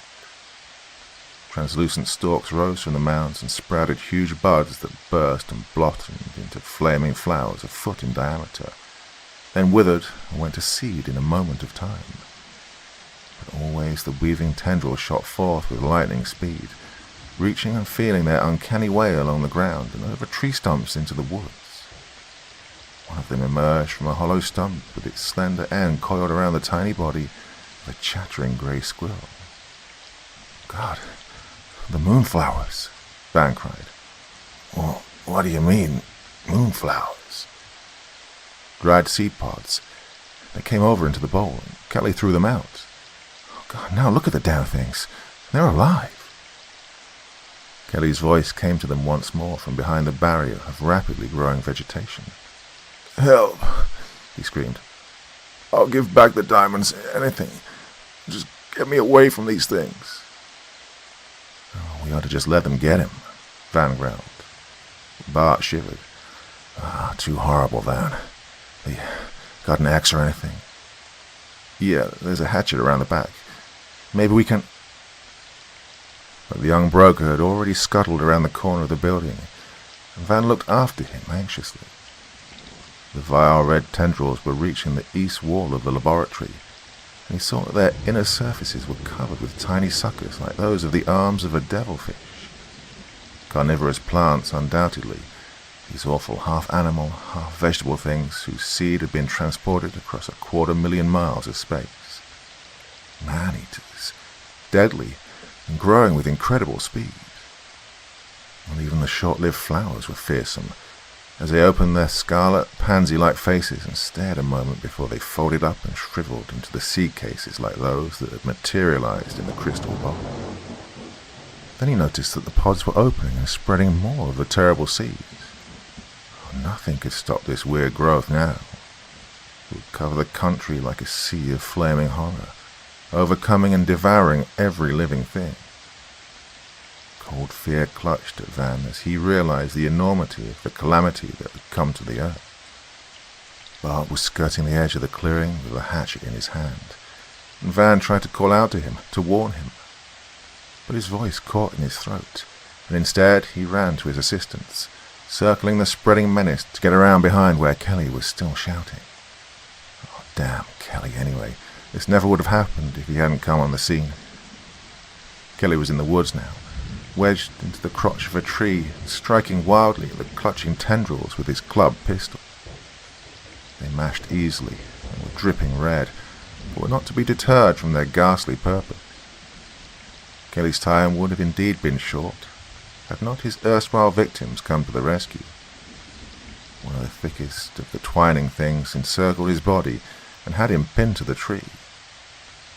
Translucent stalks rose from the mounds and sprouted huge buds that burst and blossomed into flaming flowers a foot in diameter, then withered and went to seed in a moment of time. But always the weaving tendrils shot forth with lightning speed, reaching and feeling their uncanny way along the ground and over tree stumps into the woods. One of them emerged from a hollow stump with its slender end coiled around the tiny body of a chattering grey squirrel. God, the moonflowers, Van cried. Well, what do you mean, moonflowers? Dried seed pods. They came over into the bowl, and Kelly threw them out. Oh, God, now look at the damn things. They're alive. Kelly's voice came to them once more from behind the barrier of rapidly growing vegetation. Help, he screamed. I'll give back the diamonds, anything. Just get me away from these things. Oh, we ought to just let them get him, Van growled. Bart shivered. Too horrible, Van. They got an axe or anything? Yeah, there's a hatchet around the back. Maybe we can... But the young broker had already scuttled around the corner of the building, and Van looked after him anxiously. The vile red tendrils were reaching the east wall of the laboratory, and he saw that their inner surfaces were covered with tiny suckers like those of the arms of a devilfish. Carnivorous plants, undoubtedly, these awful half-animal, half-vegetable things whose seed had been transported across 250,000 miles of space. Man-eaters, deadly, and growing with incredible speed. And even the short-lived flowers were fearsome, as they opened their scarlet, pansy-like faces and stared a moment before they folded up and shriveled into the seed cases like those that had materialized in the crystal ball. Then he noticed that the pods were opening and spreading more of the terrible seeds. Nothing could stop this weird growth now. It would cover the country like a sea of flaming horror, overcoming and devouring every living thing. Cold fear clutched at Van as he realized the enormity of the calamity that had come to the earth. Bart was skirting the edge of the clearing with a hatchet in his hand, and Van tried to call out to him, to warn him. But his voice caught in his throat, and instead he ran to his assistance, circling the spreading menace to get around behind where Kelly was still shouting. Oh, damn Kelly, anyway. This never would have happened if he hadn't come on the scene. Kelly was in the woods now, wedged into the crotch of a tree, striking wildly at the clutching tendrils with his club pistol. They mashed easily and were dripping red, but were not to be deterred from their ghastly purpose. Kelly's time would have indeed been short, had not his erstwhile victims come to the rescue. One of the thickest of the twining things encircled his body and had him pinned to the tree.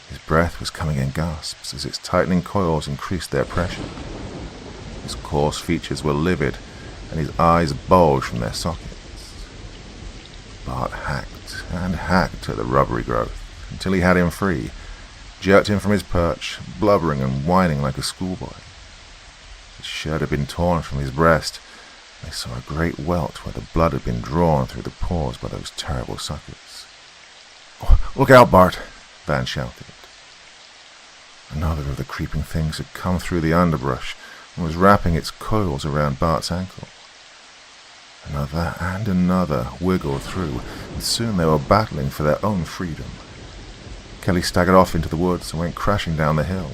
His breath was coming in gasps as its tightening coils increased their pressure. His coarse features were livid, and his eyes bulged from their sockets. Bart hacked and hacked at the rubbery growth until he had him free, jerked him from his perch, blubbering and whining like a schoolboy. His shirt had been torn from his breast. They saw a great welt where the blood had been drawn through the pores by those terrible suckers. Oh, look out, Bart! Van shouted. Another of the creeping things had come through the underbrush and was wrapping its coils around Bart's ankle. Another and another wiggled through, and soon they were battling for their own freedom. Kelly staggered off into the woods and went crashing down the hill,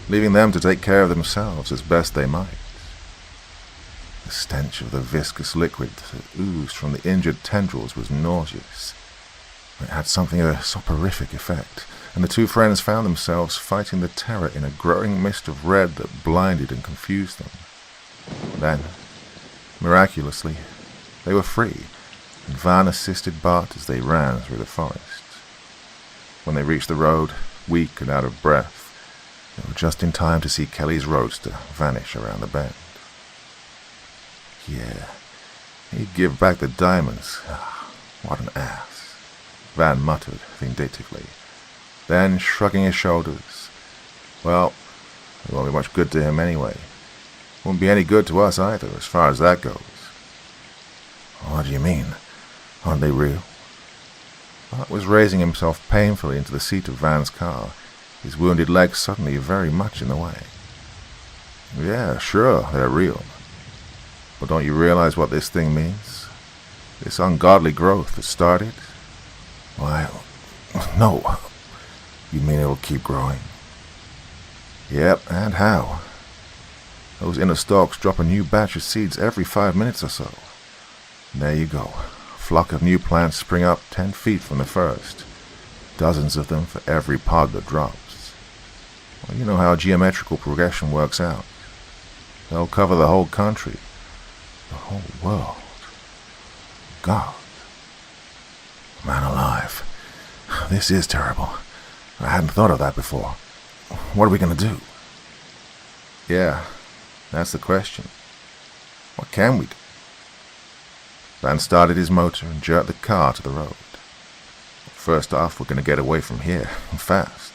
leaving them to take care of themselves as best they might. The stench of the viscous liquid that oozed from the injured tendrils was nauseous. It had something of a soporific effect, and the two friends found themselves fighting the terror in a growing mist of red that blinded and confused them. Then, miraculously, they were free, and Van assisted Bart as they ran through the forest. When they reached the road, weak and out of breath, they were just in time to see Kelly's roadster vanish around the bend. Yeah, he'd give back the diamonds. What an ass, Van muttered vindictively. Then, shrugging his shoulders, well, it won't be much good to him anyway. Won't be any good to us either, as far as that goes. What do you mean? Aren't they real? Bart was raising himself painfully into the seat of Van's car, his wounded leg suddenly very much in the way. Yeah, sure, they're real. But don't you realize what this thing means? This ungodly growth that started? Why, no. You mean it'll keep growing? Yep, and how? Those inner stalks drop a new batch of seeds every 5 minutes or so. And there you go. A flock of new plants spring up 10 feet from the first. Dozens of them for every pod that drops. Well, you know how geometrical progression works out. They'll cover the whole country. The whole world. God. Man alive. This is terrible. I hadn't thought of that before. What are we going to do? Yeah, that's the question. What can we do? Van started his motor and jerked the car to the road. First off, we're going to get away from here, and fast.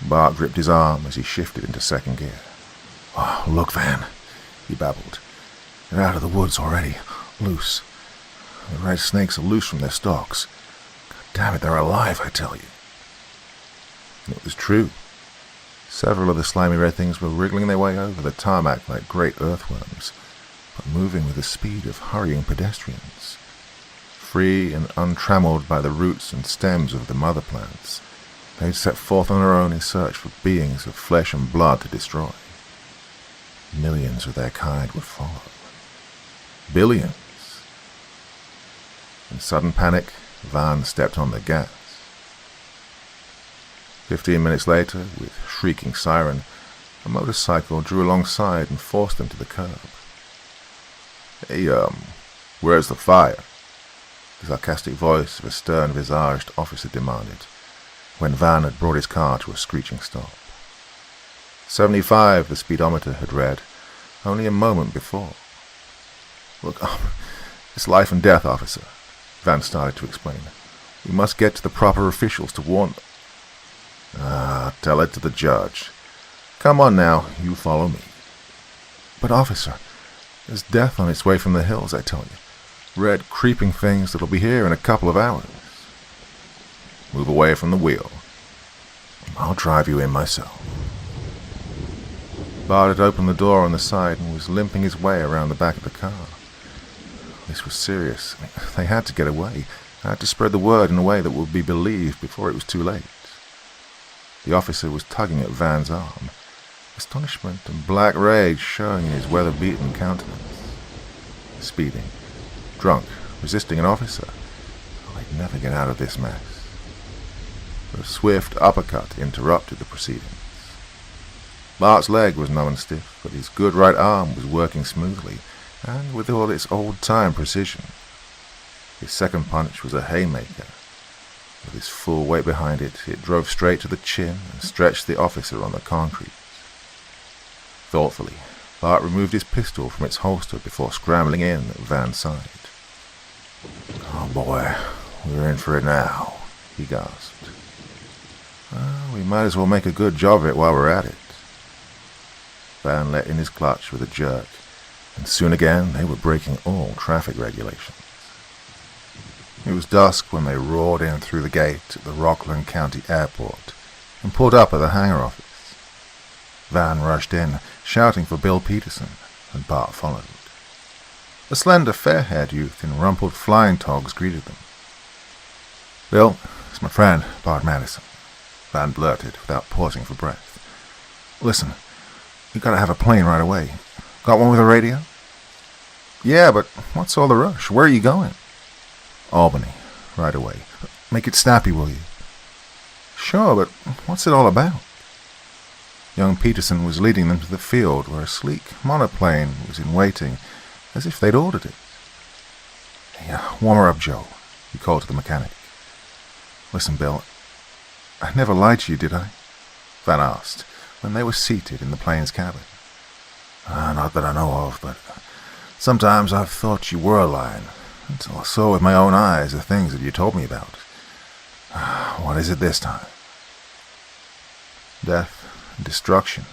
Bart gripped his arm as he shifted into second gear. Oh, look, Van, he babbled. They're out of the woods already, loose. The red snakes are loose from their stalks. God damn it, they're alive, I tell you. And it was true. Several of the slimy red things were wriggling their way over the tarmac like great earthworms, but moving with the speed of hurrying pedestrians. Free and untrammeled by the roots and stems of the mother plants, they'd set forth on their own in search for beings of flesh and blood to destroy. Millions of their kind would follow. Billions. In sudden panic, Van stepped on the gas. 15 minutes later, with shrieking siren, a motorcycle drew alongside and forced them to the curb. Hey, where's the fire? The sarcastic voice of a stern-visaged officer demanded, when Van had brought his car to a screeching stop. 75, the speedometer had read, only a moment before. Look, it's life and death, officer, Van started to explain. We must get to the proper officials to warn them. Tell it to the judge. Come on now, you follow me. But, officer, there's death on its way from the hills, I tell you. Red, creeping things that'll be here in a couple of hours. Move away from the wheel. I'll drive you in myself. Bart had opened the door on the side and was limping his way around the back of the car. This was serious. They had to get away. They had to spread the word in a way that would be believed before it was too late. The officer was tugging at Van's arm, astonishment and black rage showing in his weather-beaten countenance. Speeding, drunk, resisting an officer. They'd never get out of this mess. A swift uppercut interrupted the proceedings. Bart's leg was numb and stiff, but his good right arm was working smoothly, and with all its old-time precision. His second punch was a haymaker. With his full weight behind it, it drove straight to the chin and stretched the officer on the concrete. Thoughtfully, Bart removed his pistol from its holster before scrambling in at Van's side. Oh boy, we're in for it now, he gasped. We might as well make a good job of it while we're at it. Van let in his clutch with a jerk, and soon again they were breaking all traffic regulations. It was dusk when they roared in through the gate at the Rockland County Airport and pulled up at the hangar office. Van rushed in, shouting for Bill Peterson, and Bart followed. A slender, fair-haired youth in rumpled flying togs greeted them. Bill, it's my friend, Bart Madison, Van blurted without pausing for breath. Listen, you gotta have a plane right away. Got one with a radio? Yeah, but what's all the rush? Where are you going? Albany, right away. Make it snappy, will you? Sure, but what's it all about? Young Peterson was leading them to the field where a sleek monoplane was in waiting, as if they'd ordered it. "Yeah, warm her up, Joe," he called to the mechanic. "Listen, Bill, I never lied to you, did I?" Van asked, when they were seated in the plane's cabin. "Not that I know of, but sometimes I've thought you were lying, until I saw with my own eyes the things that you told me about. What is it this time?" "Death and destruction,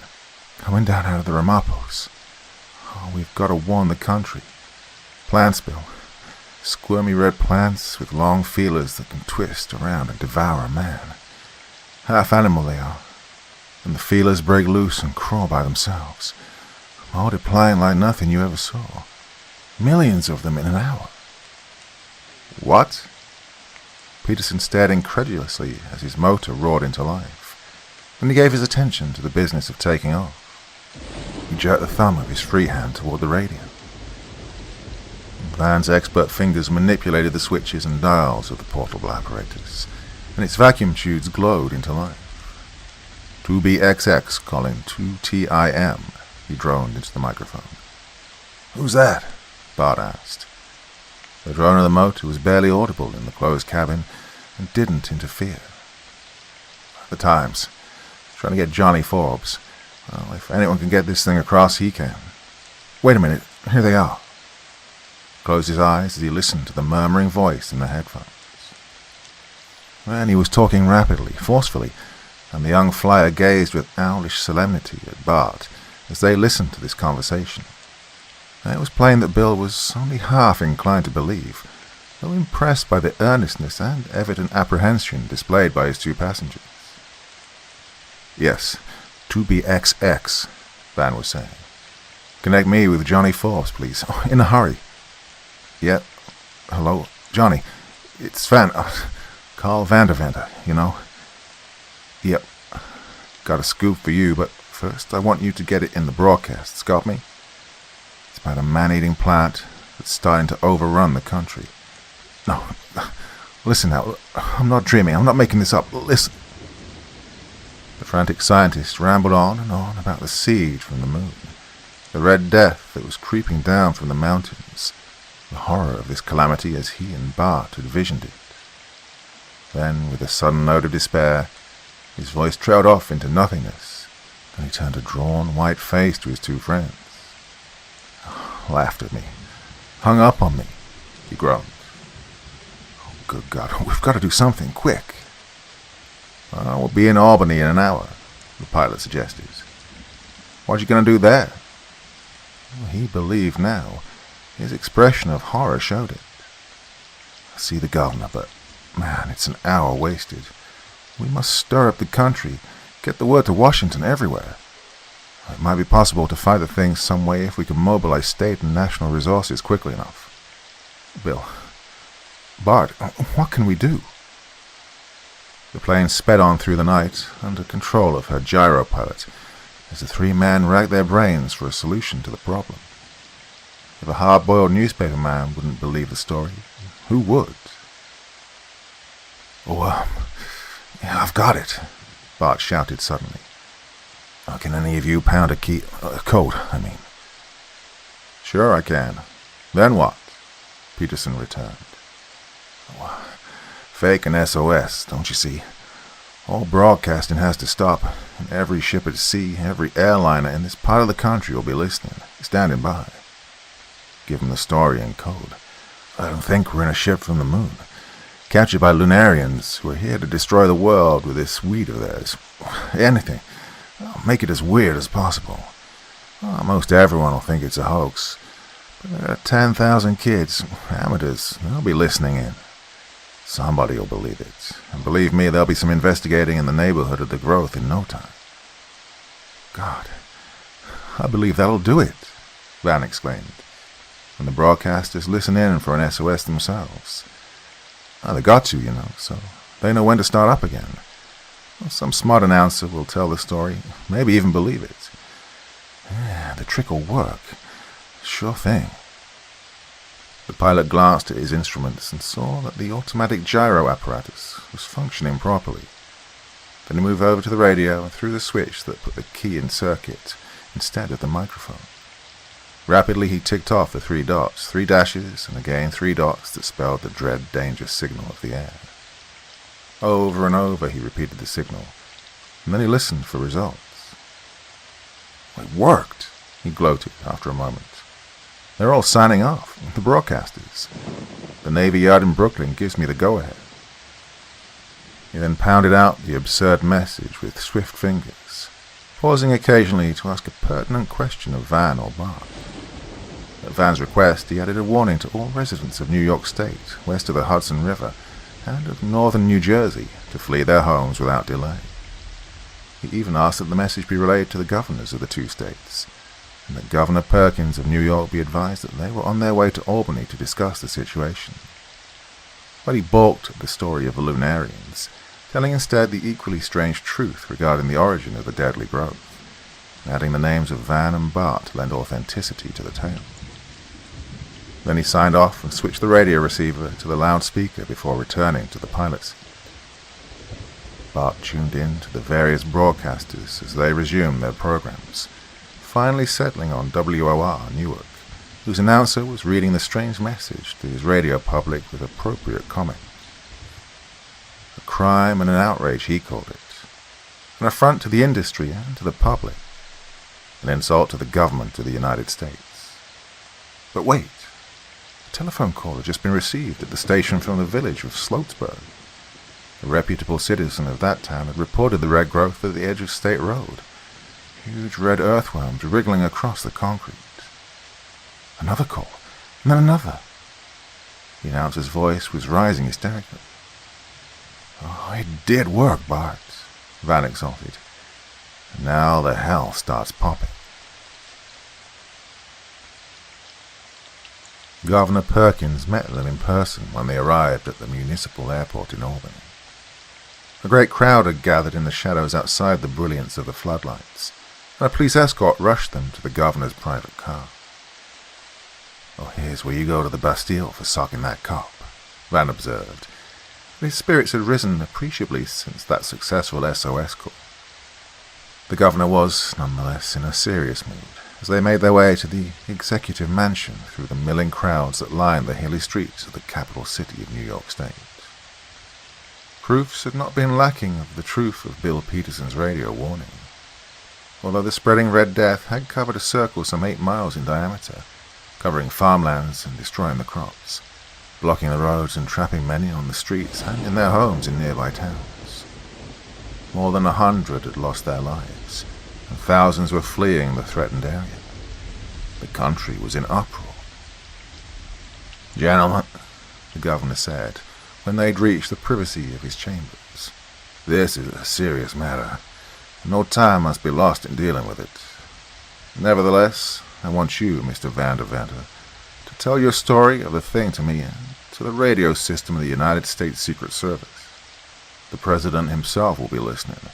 coming down out of the Ramapos. We've got to warn the country. Plants, Bill. Squirmy red plants with long feelers that can twist around and devour a man. Half animal they are, and the feelers break loose and crawl by themselves, multiplying like nothing you ever saw. Millions of them in an hour." "What?" Peterson stared incredulously as his motor roared into life. Then he gave his attention to the business of taking off. He jerked the thumb of his free hand toward the radio. Van's expert fingers manipulated the switches and dials of the portable apparatus, and its vacuum tubes glowed into life. "2BXX calling 2TIM, he droned into the microphone. "Who's that?" Bart asked. The drone of the motor was barely audible in the closed cabin and didn't interfere. "The Times. Trying to get Johnny Forbes. Well, if anyone can get this thing across, he can. Wait a minute, here they are." He closed his eyes as he listened to the murmuring voice in the headphones. Then he was talking rapidly, forcefully, and the young flyer gazed with owlish solemnity at Bart as they listened to this conversation. It was plain that Bill was only half inclined to believe, though impressed by the earnestness and evident apprehension displayed by his two passengers. "Yes, 2BXX, Van was saying. "Connect me with Johnny Forbes, please. In a hurry." "Yeah. Hello, Johnny. It's Van. Carl Vanderventer, you know." "Yep. Got a scoop for you, but first I want you to get it in the broadcasts. Got me? It's about a man-eating plant that's starting to overrun the country. No, listen now. I'm not dreaming. I'm not making this up. Listen." The frantic scientist rambled on and on about the siege from the moon, the red death that was creeping down from the mountains, the horror of this calamity as he and Bart had visioned it. Then, with a sudden note of despair, his voice trailed off into nothingness, and he turned a drawn, white face to his two friends. "Laughed at me. Hung up on me," he groaned. "Oh, good God, we've got to do something, quick." "We'll be in Albany in an hour," the pilot suggested. "What you going to do there?" He believed now. His expression of horror showed it. "I see the governor, but, man, it's an hour wasted. We must stir up the country, get the word to Washington everywhere. It might be possible to fight the thing some way if we can mobilize state and national resources quickly enough. Bill, Bart, what can we do?" The plane sped on through the night, under control of her gyro-pilot, as the three men racked their brains for a solution to the problem. If a hard-boiled newspaper man wouldn't believe the story, who would? "Oh, yeah, I've got it," Bart shouted suddenly. "Can any of you pound a key... code, I mean?" "Sure I can. Then what?" Peterson returned. "Fake an SOS, don't you see? All broadcasting has to stop, and every ship at sea, every airliner in this part of the country will be listening, standing by. Give them the story in code. Let them think we're in a ship from the moon, captured by Lunarians who are here to destroy the world with this weed of theirs. Anything. Make it as weird as possible. Most everyone will think it's a hoax. But there are 10,000 kids, amateurs, they'll be listening in. Somebody will believe it, and believe me, there'll be some investigating in the neighborhood of the growth in no time." "God, I believe that'll do it," Van exclaimed. "And the broadcasters listen in for an SOS themselves. They got to, you know, so they know when to start up again. Some smart announcer will tell the story, maybe even believe it. Yeah, the trick will work. Sure thing." The pilot glanced at his instruments and saw that the automatic gyro apparatus was functioning properly. Then he moved over to the radio and threw the switch that put the key in circuit instead of the microphone. Rapidly he ticked off the 3 dots, 3 dashes, and again 3 dots that spelled the dread danger signal of the air. Over and over he repeated the signal, and then he listened for results. "It worked," he gloated after a moment. "They're all signing off, the broadcasters. The Navy Yard in Brooklyn gives me the go-ahead." He then pounded out the absurd message with swift fingers, pausing occasionally to ask a pertinent question of Van or Bart. At Van's request, he added a warning to all residents of New York State, west of the Hudson River, and of northern New Jersey to flee their homes without delay. He even asked that the message be relayed to the governors of the 2 states, and that Governor Perkins of New York be advised that they were on their way to Albany to discuss the situation. But he balked at the story of the Lunarians, telling instead the equally strange truth regarding the origin of the deadly growth, and adding the names of Van and Bart to lend authenticity to the tale. Then he signed off and switched the radio receiver to the loudspeaker before returning to the pilot seat. Bart tuned in to the various broadcasters as they resumed their programs, finally settling on WOR Newark, whose announcer was reading the strange message to his radio public with appropriate comment. A crime and an outrage, he called it. An affront to the industry and to the public. An insult to the government of the United States. But wait. A telephone call had just been received at the station from the village of Sloatsburg. A reputable citizen of that town had reported the red growth at the edge of State Road, huge red earthworms wriggling across the concrete. Another call, and then another. The announcer's voice was rising hysterically. "Oh, it did work, Bart," Van exulted. "And now the hell starts popping." Governor Perkins met them in person when they arrived at the municipal airport in Albany. A great crowd had gathered in the shadows outside the brilliance of the floodlights, and a police escort rushed them to the governor's private car. "Oh, here's where you go to the Bastille for socking that cop," Van observed. His spirits had risen appreciably since that successful SOS call. The governor was, nonetheless, in a serious mood, as they made their way to the executive mansion through the milling crowds that lined the hilly streets of the capital city of New York State. Proofs had not been lacking of the truth of Bill Peterson's radio warning. Although the spreading Red Death had covered a circle some 8 miles in diameter, covering farmlands and destroying the crops, blocking the roads and trapping many on the streets and in their homes in nearby towns. More than 100 had lost their lives, and thousands were fleeing the threatened area. The country was in uproar. "Gentlemen," the governor said, when they'd reached the privacy of his chambers, "this is a serious matter, and no time must be lost in dealing with it. Nevertheless, I want you, Mr. Vanderventer, to tell your story of the thing to me and to the radio system of the United States Secret Service. The President himself will be listening,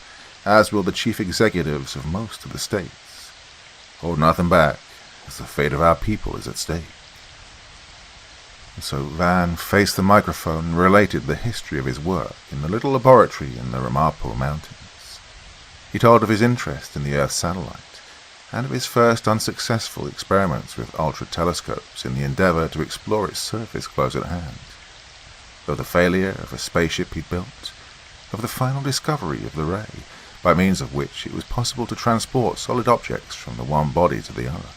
as will the chief executives of most of the states. Hold nothing back, as the fate of our people is at stake." And so Van faced the microphone and related the history of his work in the little laboratory in the Ramapo Mountains. He told of his interest in the Earth satellite, and of his first unsuccessful experiments with ultra-telescopes in the endeavor to explore its surface close at hand, of the failure of a spaceship he'd built, of the final discovery of the ray, by means of which it was possible to transport solid objects from the one body to the other.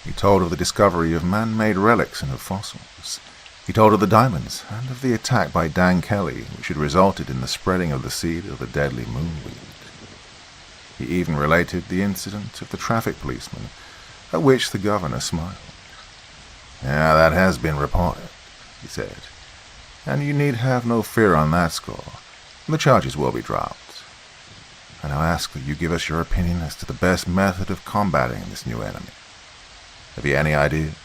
He told of the discovery of man-made relics and of fossils. He told of the diamonds, and of the attack by Dan Kelly, which had resulted in the spreading of the seed of the deadly moonweed. He even related the incident of the traffic policeman, at which the governor smiled. "Yeah, that has been reported," he said, "and you need have no fear on that score. The charges will be dropped. I now ask that you give us your opinion as to the best method of combating this new enemy. Have you any ideas?"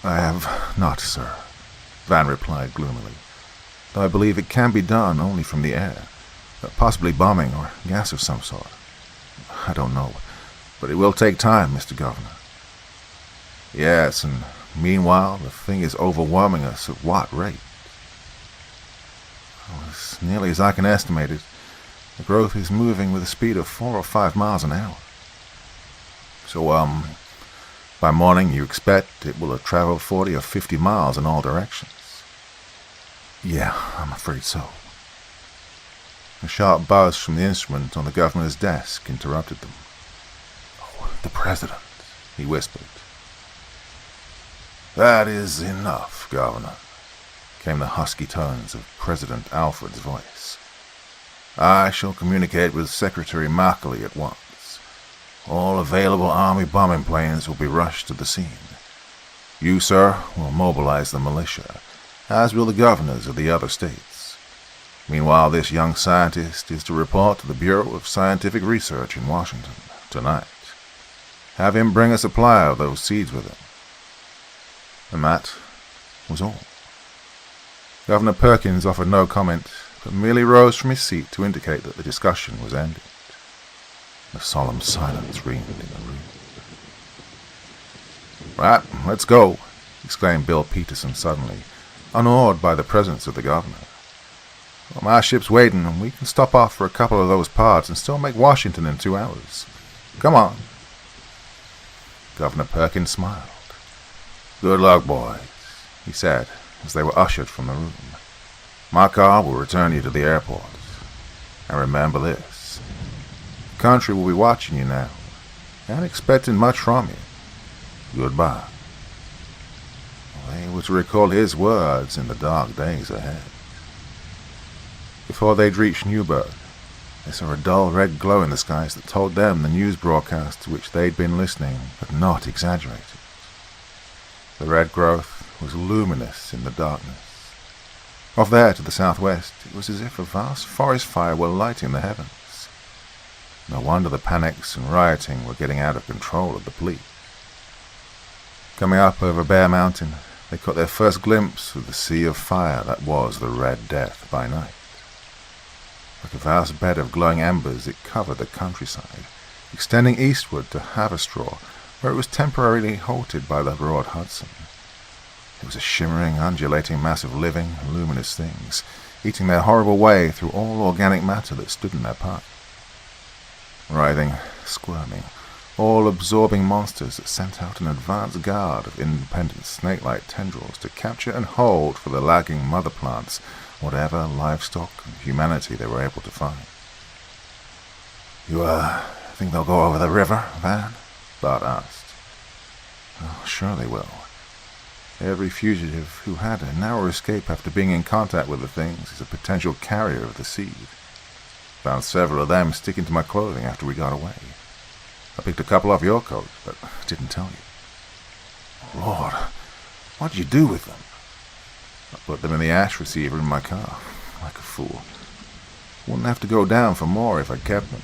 "I have not, sir," Van replied gloomily, "though I believe it can be done only from the air. Possibly bombing or gas of some sort. I don't know, but it will take time, Mr. Governor." "Yes, and meanwhile the thing is overwhelming us at what rate?" "As nearly as I can estimate it, the growth is moving with a speed of 4 or 5 miles an hour." So, by morning you expect it will have traveled 40 or 50 miles in all directions? Yeah, I'm afraid so. A sharp buzz from the instrument on the governor's desk interrupted them. Oh, the president, he whispered. That is enough, Governor, came the husky tones of President Alfred's voice. I shall communicate with Secretary Markley at once. All available Army bombing planes will be rushed to the scene. You, sir, will mobilize the militia, as will the governors of the other states. Meanwhile, this young scientist is to report to the Bureau of Scientific Research in Washington tonight. Have him bring a supply of those seeds with him. And that was all. Governor Perkins offered no comment, but merely rose from his seat to indicate that the discussion was ended. A solemn silence reigned in the room. Right, let's go, exclaimed Bill Peterson suddenly, unawed by the presence of the governor. Well, my ship's waiting, and we can stop off for a couple of those pods and still make Washington in 2 hours. Come on. Governor Perkins smiled. Good luck, boys, he said, as they were ushered from the room. My car will return you to the airport. And remember this. The country will be watching you now, and expecting much from you. Goodbye. They were to recall his words in the dark days ahead. Before they'd reached Newburgh, they saw a dull red glow in the skies that told them the news broadcast to which they'd been listening had not exaggerated. The red growth was luminous in the darkness. Off there to the southwest, it was as if a vast forest fire were lighting the heavens. No wonder the panics and rioting were getting out of control of the police. Coming up over Bear Mountain, they caught their first glimpse of the sea of fire that was the Red Death by night. Like a vast bed of glowing embers, it covered the countryside, extending eastward to Haverstraw, where it was temporarily halted by the broad Hudson. It was a shimmering, undulating mass of living, luminous things, eating their horrible way through all organic matter that stood in their path. Writhing, squirming, all-absorbing monsters that sent out an advance guard of independent snake-like tendrils to capture and hold for the lagging mother plants whatever livestock and humanity they were able to find. You, think they'll go over the river, Van? Bart asked. Oh, sure they will. Every fugitive who had a narrow escape after being in contact with the things is a potential carrier of the seed. Found several of them sticking to my clothing after we got away. I picked a couple off your coat, but didn't tell you. Lord, what'd you do with them? I put them in the ash receiver in my car, like a fool. Wouldn't have to go down for more if I kept them.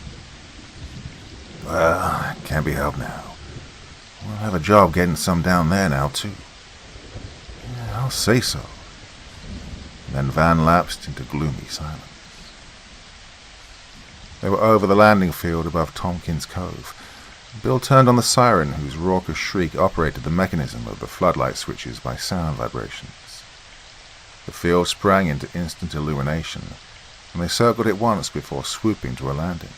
Well, it can't be helped now. We'll have a job getting some down there now, too. Yeah, I'll say so. And then Van lapsed into gloomy silence. They were over the landing field above Tompkins Cove. Bill turned on the siren, whose raucous shriek operated the mechanism of the floodlight switches by sound vibrations. The field sprang into instant illumination, and they circled it once before swooping to a landing.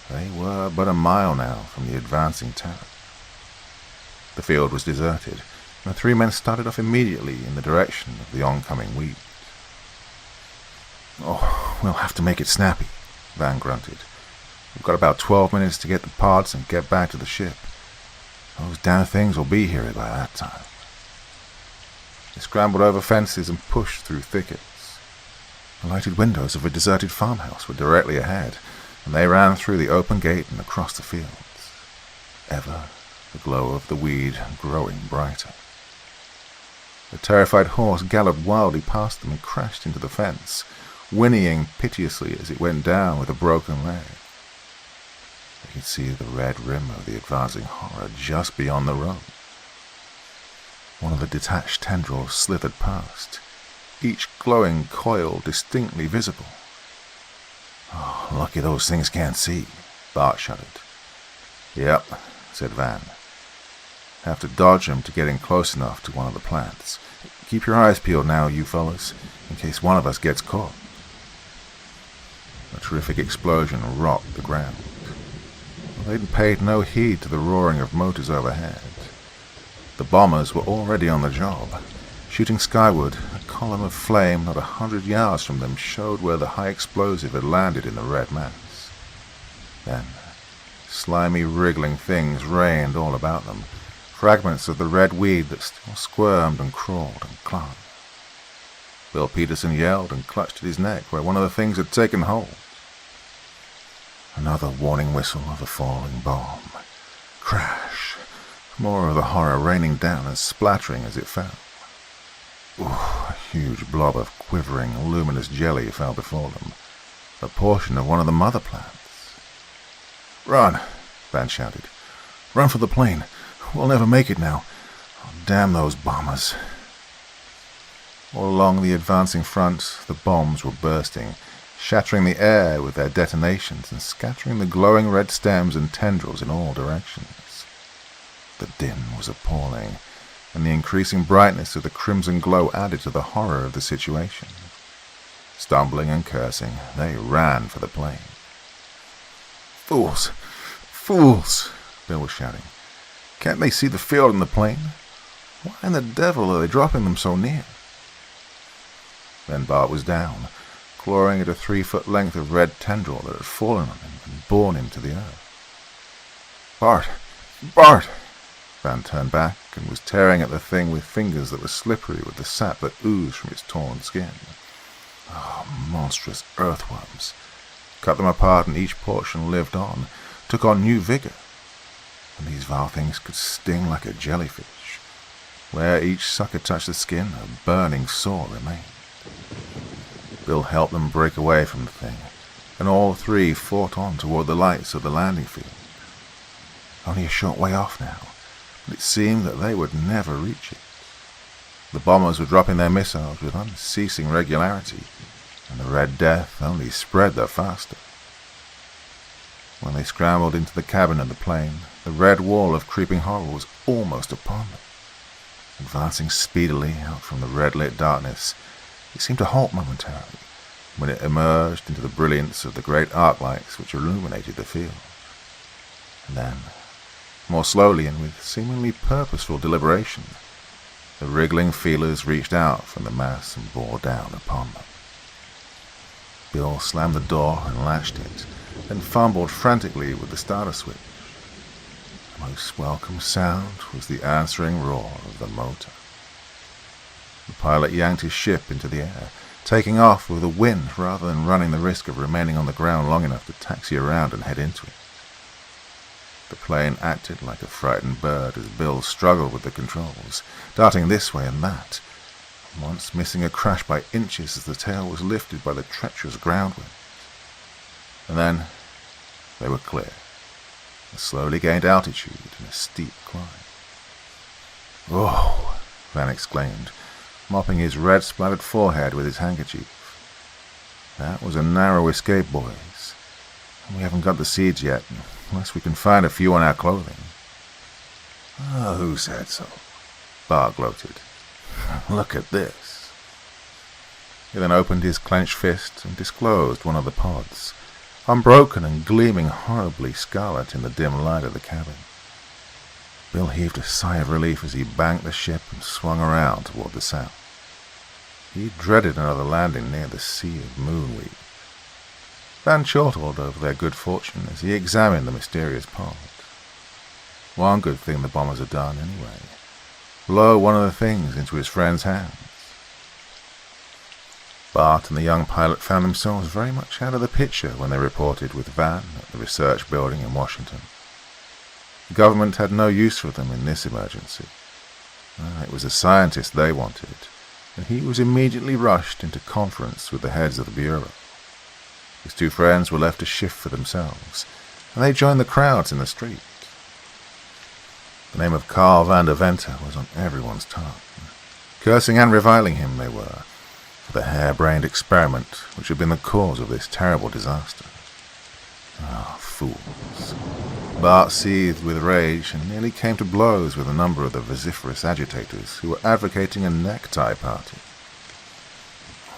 They were but a mile now from the advancing town. The field was deserted, and the three men started off immediately in the direction of the oncoming weed. Oh, we'll have to make it snappy, Van grunted. We've got about 12 minutes to get the pods and get back to the ship. Those damn things will be here by that time. They scrambled over fences and pushed through thickets. The lighted windows of a deserted farmhouse were directly ahead, and they ran through the open gate and across the fields. Ever the glow of the weed growing brighter. The terrified horse galloped wildly past them and crashed into the fence, whinnying piteously as it went down with a broken leg. They could see the red rim of the advancing horror just beyond the road. One of the detached tendrils slithered past, each glowing coil distinctly visible. Oh, lucky those things can't see, Bart shuddered. Yep, said Van. Have to dodge them to get in close enough to one of the plants. Keep your eyes peeled now, you fellas, in case one of us gets caught. A terrific explosion rocked the ground. they'd paid no heed to the roaring of motors overhead. The bombers were already on the job. Shooting skyward, a column of flame not 100 yards from them showed where the high explosive had landed in the red mass. Then, slimy, wriggling things rained all about them, fragments of the red weed that still squirmed and crawled and clung. Bill Peterson yelled and clutched at his neck where one of the things had taken hold. Another warning whistle of a falling bomb. Crash. More of the horror raining down and splattering as it fell. A huge blob of quivering, luminous jelly fell before them, a portion of one of the mother plants. "Run!" Van shouted. "Run for the plane. We'll never make it now. Oh, damn those bombers." All along the advancing front, the bombs were bursting, shattering the air with their detonations and scattering the glowing red stems and tendrils in all directions. The din was appalling, and the increasing brightness of the crimson glow added to the horror of the situation. Stumbling and cursing, they ran for the plane. "Fools! Fools!" Bill was shouting. "Can't they see the field and the plane? Why in the devil are they dropping them so near?" Then Bart was down, clawing at a 3-foot length of red tendril that had fallen on him and borne him to the earth. "Bart! Bart!" Van turned back and was tearing at the thing with fingers that were slippery with the sap that oozed from its torn skin. Oh, monstrous earthworms. Cut them apart and each portion lived on, took on new vigor. And these vile things could sting like a jellyfish. Where each sucker touched the skin, a burning sore remained. Bill helped them break away from the thing, and all three fought on toward the lights of the landing field. Only a short way off now, but it seemed that they would never reach it. The bombers were dropping their missiles with unceasing regularity, and the Red Death only spread the faster. When they scrambled into the cabin of the plane, the red wall of creeping horror was almost upon them. Advancing speedily out from the red-lit darkness, it seemed to halt momentarily when it emerged into the brilliance of the great arc lights which illuminated the field. And then, more slowly and with seemingly purposeful deliberation, the wriggling feelers reached out from the mass and bore down upon them. Bill slammed the door and latched it, then fumbled frantically with the starter switch. The most welcome sound was the answering roar of the motor. The pilot yanked his ship into the air, taking off with a wind rather than running the risk of remaining on the ground long enough to taxi around and head into it. The plane acted like a frightened bird as Bill struggled with the controls, darting this way and that, and once missing a crash by inches as the tail was lifted by the treacherous ground wind. And then they were clear, and slowly gained altitude in a steep climb. "Whoa!" Van exclaimed, mopping his red-splattered forehead with his handkerchief. "That was a narrow escape, boys. We haven't got the seeds yet, unless we can find a few on our clothing." "Oh, who said so?" Bart gloated. "Look at this." He then opened his clenched fist and disclosed one of the pods, unbroken and gleaming horribly scarlet in the dim light of the cabin. Bill heaved a sigh of relief as he banked the ship and swung around toward the south. He dreaded another landing near the sea of moonweed. Van chortled over their good fortune as he examined the mysterious pod. One good thing the bombers had done, anyway. Blow one of the things into his friend's hands. Bart and the young pilot found themselves very much out of the picture when they reported with Van at the research building in Washington. The government had no use for them in this emergency. It was a scientist they wanted, and he was immediately rushed into conference with the heads of the Bureau. His two friends were left to shift for themselves, and they joined the crowds in the street. The name of Carl van der Venter was on everyone's tongue. Cursing and reviling him they were, for the harebrained experiment which had been the cause of this terrible disaster. Ah, fools. Bart seethed with rage and nearly came to blows with a number of the vociferous agitators who were advocating a necktie party.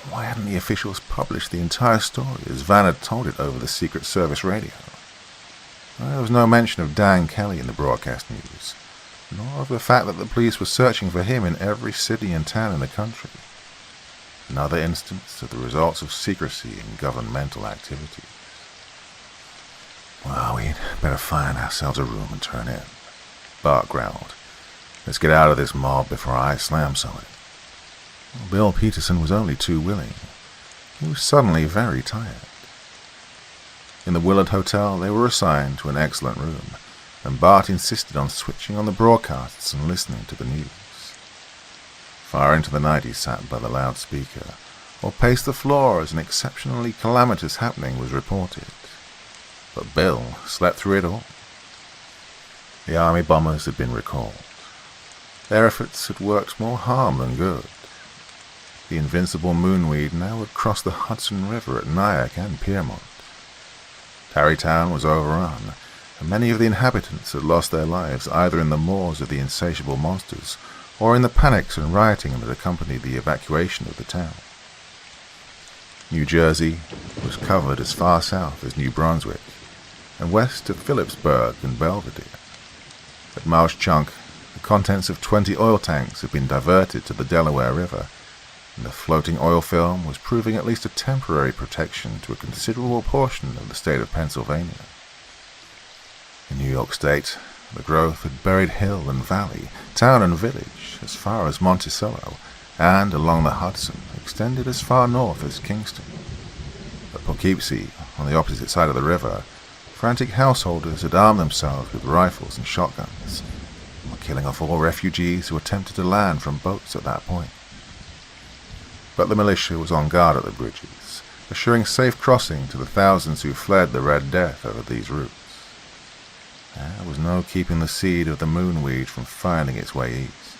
Why hadn't the officials published the entire story as Van had told it over the Secret Service radio? There was no mention of Dan Kelly in the broadcast news, nor of the fact that the police were searching for him in every city and town in the country. Another instance of the results of secrecy in governmental activities. Well, we'd better find ourselves a room and turn in, Bart growled. Let's get out of this mob before I slam somebody. Bill Peterson was only too willing. He was suddenly very tired. In the Willard Hotel, they were assigned to an excellent room, and Bart insisted on switching on the broadcasts and listening to the news. Far into the night he sat by the loudspeaker, or paced the floor as an exceptionally calamitous happening was reported. But Bill slept through it all. The Army bombers had been recalled. Their efforts had worked more harm than good. The invincible Moonweed now had crossed the Hudson River at Nyack and Piermont. Tarrytown was overrun, and many of the inhabitants had lost their lives either in the maws of the insatiable monsters or in the panics and rioting that accompanied the evacuation of the town. New Jersey was covered as far south as New Brunswick, and west of Phillipsburg and Belvedere. At Marsh Chunk, the contents of 20 oil tanks had been diverted to the Delaware River, and the floating oil film was proving at least a temporary protection to a considerable portion of the state of Pennsylvania. In New York State, the growth had buried hill and valley, town and village, as far as Monticello, and along the Hudson, extended as far north as Kingston. At Poughkeepsie, on the opposite side of the river, frantic householders had armed themselves with rifles and shotguns, and were killing off all refugees who attempted to land from boats at that point. But the militia was on guard at the bridges, assuring safe crossing to the thousands who fled the Red Death over these routes. There was no keeping the seed of the Moonweed from finding its way east.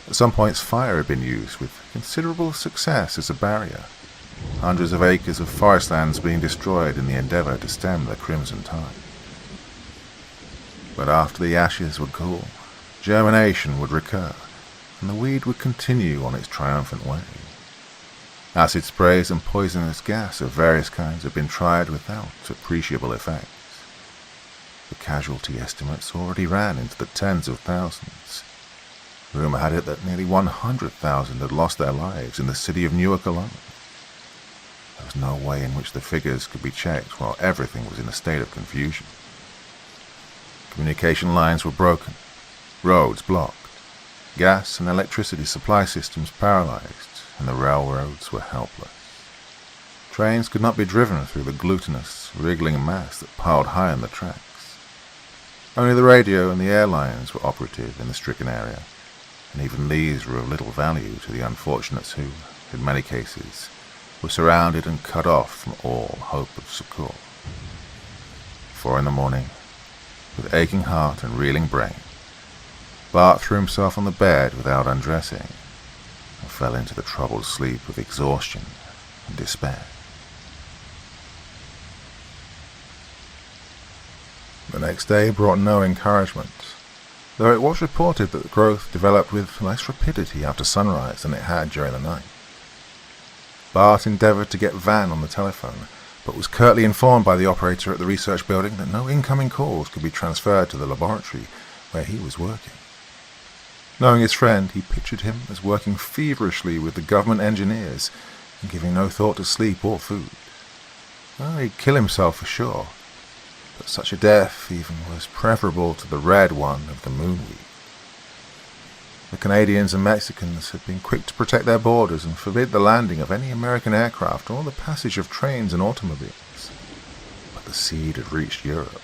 At some points fire had been used with considerable success as a barrier, hundreds of acres of forest lands being destroyed in the endeavor to stem the crimson tide. But after the ashes would cool, germination would recur, and the weed would continue on its triumphant way. Acid sprays and poisonous gas of various kinds had been tried without appreciable effects. The casualty estimates already ran into the tens of thousands. Rumor had it that nearly 100,000 had lost their lives in the city of Newark alone. There was no way in which the figures could be checked while everything was in a state of confusion. Communication lines were broken, roads blocked, gas and electricity supply systems paralyzed, and the railroads were helpless. Trains could not be driven through the glutinous, wriggling mass that piled high on the tracks. Only the radio and the airlines were operative in the stricken area, and even these were of little value to the unfortunates who, in many cases, were surrounded and cut off from all hope of succor. 4 a.m, with aching heart and reeling brain, Bart threw himself on the bed without undressing, and fell into the troubled sleep of exhaustion and despair. The next day brought no encouragement, though it was reported that the growth developed with less rapidity after sunrise than it had during the night. Bart endeavored to get Van on the telephone, but was curtly informed by the operator at the research building that no incoming calls could be transferred to the laboratory where he was working. Knowing his friend, he pictured him as working feverishly with the government engineers and giving no thought to sleep or food. Well, he'd kill himself for sure, but such a death even was preferable to the red one of the Moonweed. The Canadians and Mexicans had been quick to protect their borders and forbid the landing of any American aircraft or the passage of trains and automobiles. But the seed had reached Europe.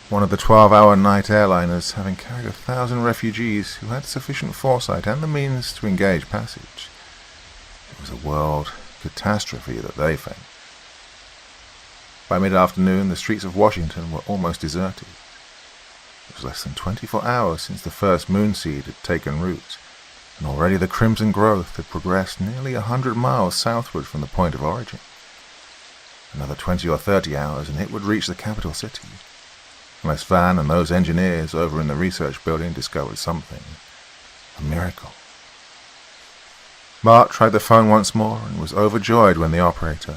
One of the 12-hour night airliners having carried 1,000 refugees who had sufficient foresight and the means to engage passage. It was a world catastrophe that they faced. By mid-afternoon, the streets of Washington were almost deserted. It was less than 24 hours since the first moonseed had taken root, and already the crimson growth had progressed nearly 100 miles southward from the point of origin. Another 20 or 30 hours and it would reach the capital city, unless Van and those engineers over in the research building discovered something. A miracle. Bart tried the phone once more and was overjoyed when the operator,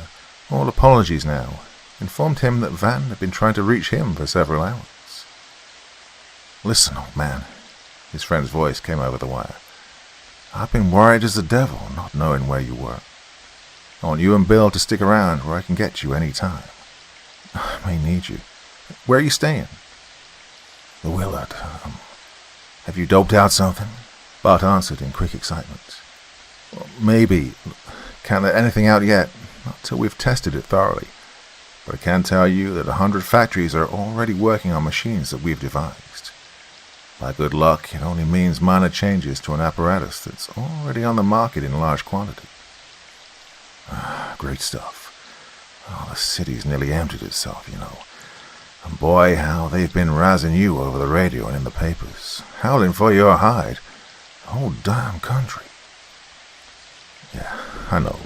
all apologies now, informed him that Van had been trying to reach him for several hours. "Listen, old man," his friend's voice came over the wire. "I've been worried as the devil, not knowing where you were. I want you and Bill to stick around where I can get you any time. I may need you. Where are you staying?" "The Willard. Have you doped out something?" Bart answered in quick excitement. "Well, maybe. Can't let anything out yet, not till we've tested it thoroughly. But I can tell you that 100 factories are already working on machines that we've devised. By good luck, it only means minor changes to an apparatus that's already on the market in large quantity." "Great stuff. Oh, the city's nearly emptied itself, you know. And boy, how they've been razzing you over the radio and in the papers, howling for your hide. The whole damn country." "Yeah, I know."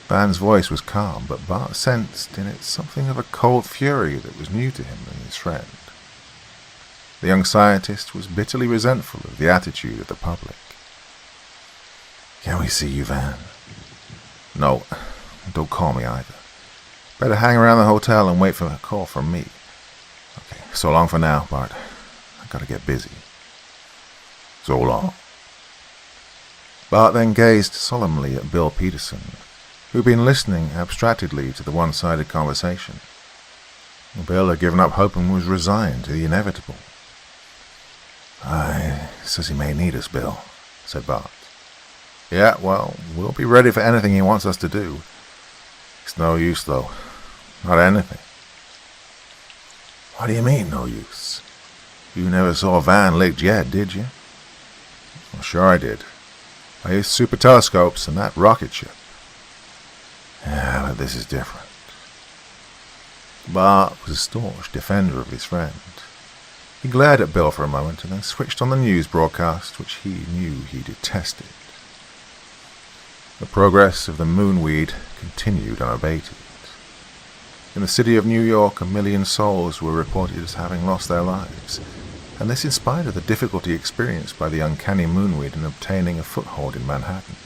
Van's voice was calm, but Bart sensed in it something of a cold fury that was new to him and his friend. The young scientist was bitterly resentful of the attitude of the public. "Can we see you, Van?" "No, don't call me either. Better hang around the hotel and wait for a call from me. Okay, so long for now, Bart. I gotta get busy." "So long." Bart then gazed solemnly at Bill Peterson, who'd been listening abstractedly to the one-sided conversation. Bill had given up hope and was resigned to the inevitable. Says he may need us, Bill," said Bart. "Yeah, well, we'll be ready for anything he wants us to do. It's no use, though. Not anything." "What do you mean, no use? You never saw Van licked yet, did you?" "Well, sure I did. I used super telescopes and that rocket ship." "Yeah, but this is different." Bart was a staunch defender of his friend. He glared at Bill for a moment and then switched on the news broadcast, which he knew he detested. The progress of the moonweed continued unabated. In the city of New York, 1 million souls were reported as having lost their lives, and this in spite of the difficulty experienced by the uncanny moonweed in obtaining a foothold in Manhattan.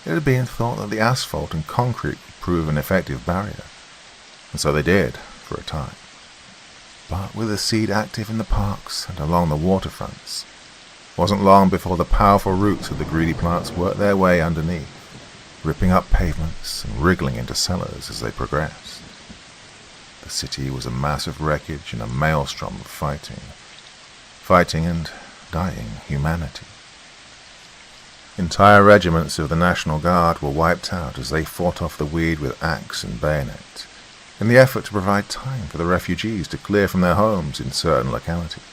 It had been thought that the asphalt and concrete would prove an effective barrier, and so they did, for a time. But with the seed active in the parks and along the waterfronts, it wasn't long before the powerful roots of the greedy plants worked their way underneath, ripping up pavements and wriggling into cellars as they progressed. The city was a mass of wreckage and a maelstrom of fighting and dying humanity. Entire regiments of the National Guard were wiped out as they fought off the weed with axe and bayonet, in the effort to provide time for the refugees to clear from their homes in certain localities.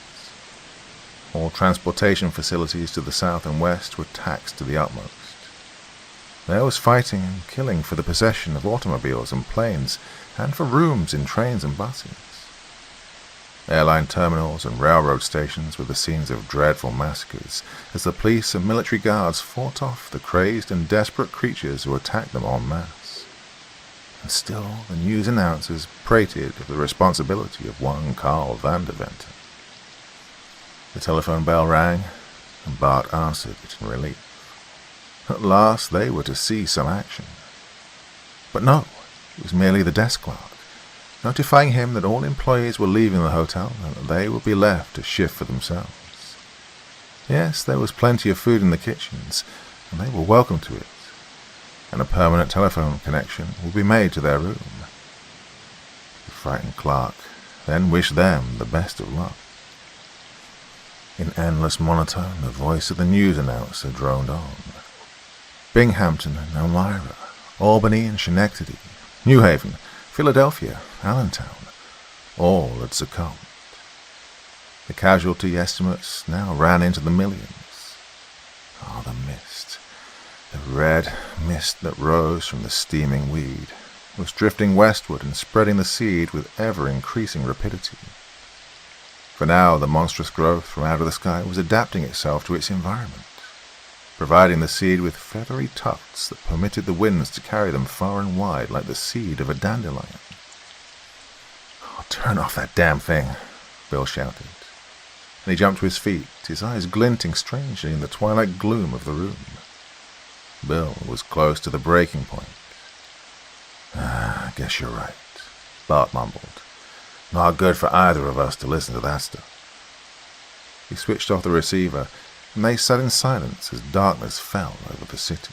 All transportation facilities to the south and west were taxed to the utmost. There was fighting and killing for the possession of automobiles and planes, and for rooms in trains and buses. Airline terminals and railroad stations were the scenes of dreadful massacres, as the police and military guards fought off the crazed and desperate creatures who attacked them en masse. And still the news announcers prated of the responsibility of one Harl van der Venter. The telephone bell rang, and Bart answered it in relief. At last they were to see some action. But no, it was merely the desk clerk, notifying him that all employees were leaving the hotel and that they would be left to shift for themselves. Yes, there was plenty of food in the kitchens, and they were welcome to it, and a permanent telephone connection would be made to their room. The frightened clerk then wished them the best of luck. In endless monotone, the voice of the news announcer droned on. Binghamton and Elmira, Albany and Schenectady, New Haven, Philadelphia, Allentown, all had succumbed. The casualty estimates now ran into the millions. Ah, the mist, the red mist that rose from the steaming weed, was drifting westward and spreading the seed with ever-increasing rapidity. For now, the monstrous growth from out of the sky was adapting itself to its environment, providing the seed with feathery tufts that permitted the winds to carry them far and wide like the seed of a dandelion. "Oh, turn off that damn thing," Bill shouted, and he jumped to his feet, his eyes glinting strangely in the twilight gloom of the room. Bill was close to the breaking point. I guess you're right, Bart mumbled. Not good for either of us to listen to that stuff. He switched off the receiver, and they sat in silence as darkness fell over the city.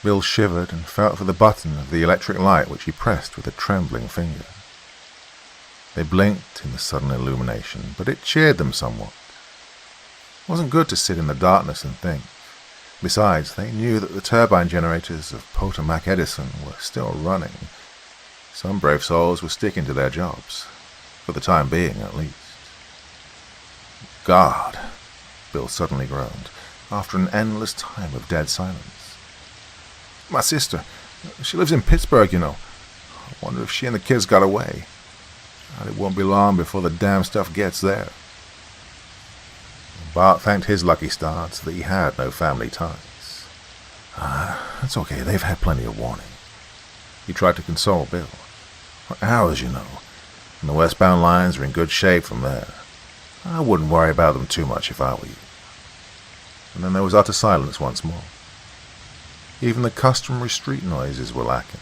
Bill shivered and felt for the button of the electric light which he pressed with a trembling finger. They blinked in the sudden illumination, but it cheered them somewhat. It wasn't good to sit in the darkness and think. Besides, they knew that the turbine generators of Potomac Edison were still running. Some brave souls were sticking to their jobs, for the time being at least. God, Bill suddenly groaned, after an endless time of dead silence. My sister, she lives in Pittsburgh, you know. I wonder if she and the kids got away. And it won't be long before the damn stuff gets there. Bart thanked his lucky stars that he had no family ties. That's okay, they've had plenty of warning. He tried to console Bill. Ours, you know, and the westbound lines are in good shape from there. I wouldn't worry about them too much if I were you. And then there was utter silence once more. Even the customary street noises were lacking.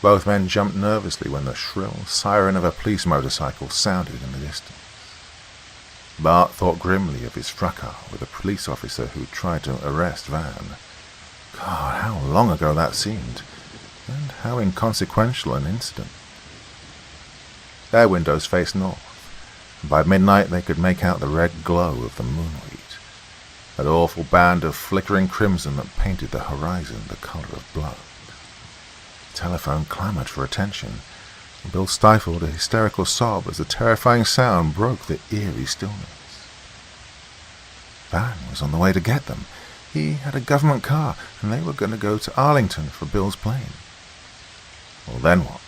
Both men jumped nervously when the shrill siren of a police motorcycle sounded in the distance. Bart thought grimly of his fracas with a police officer who tried to arrest Van. God, how long ago that seemed, and how inconsequential an incident. Their windows faced north, and by midnight they could make out the red glow of the moonweed, that awful band of flickering crimson that painted the horizon the color of blood. The telephone clamored for attention, and Bill stifled a hysterical sob as the terrifying sound broke the eerie stillness. Van was on the way to get them. He had a government car, and they were going to go to Arlington for Bill's plane. Well, then what?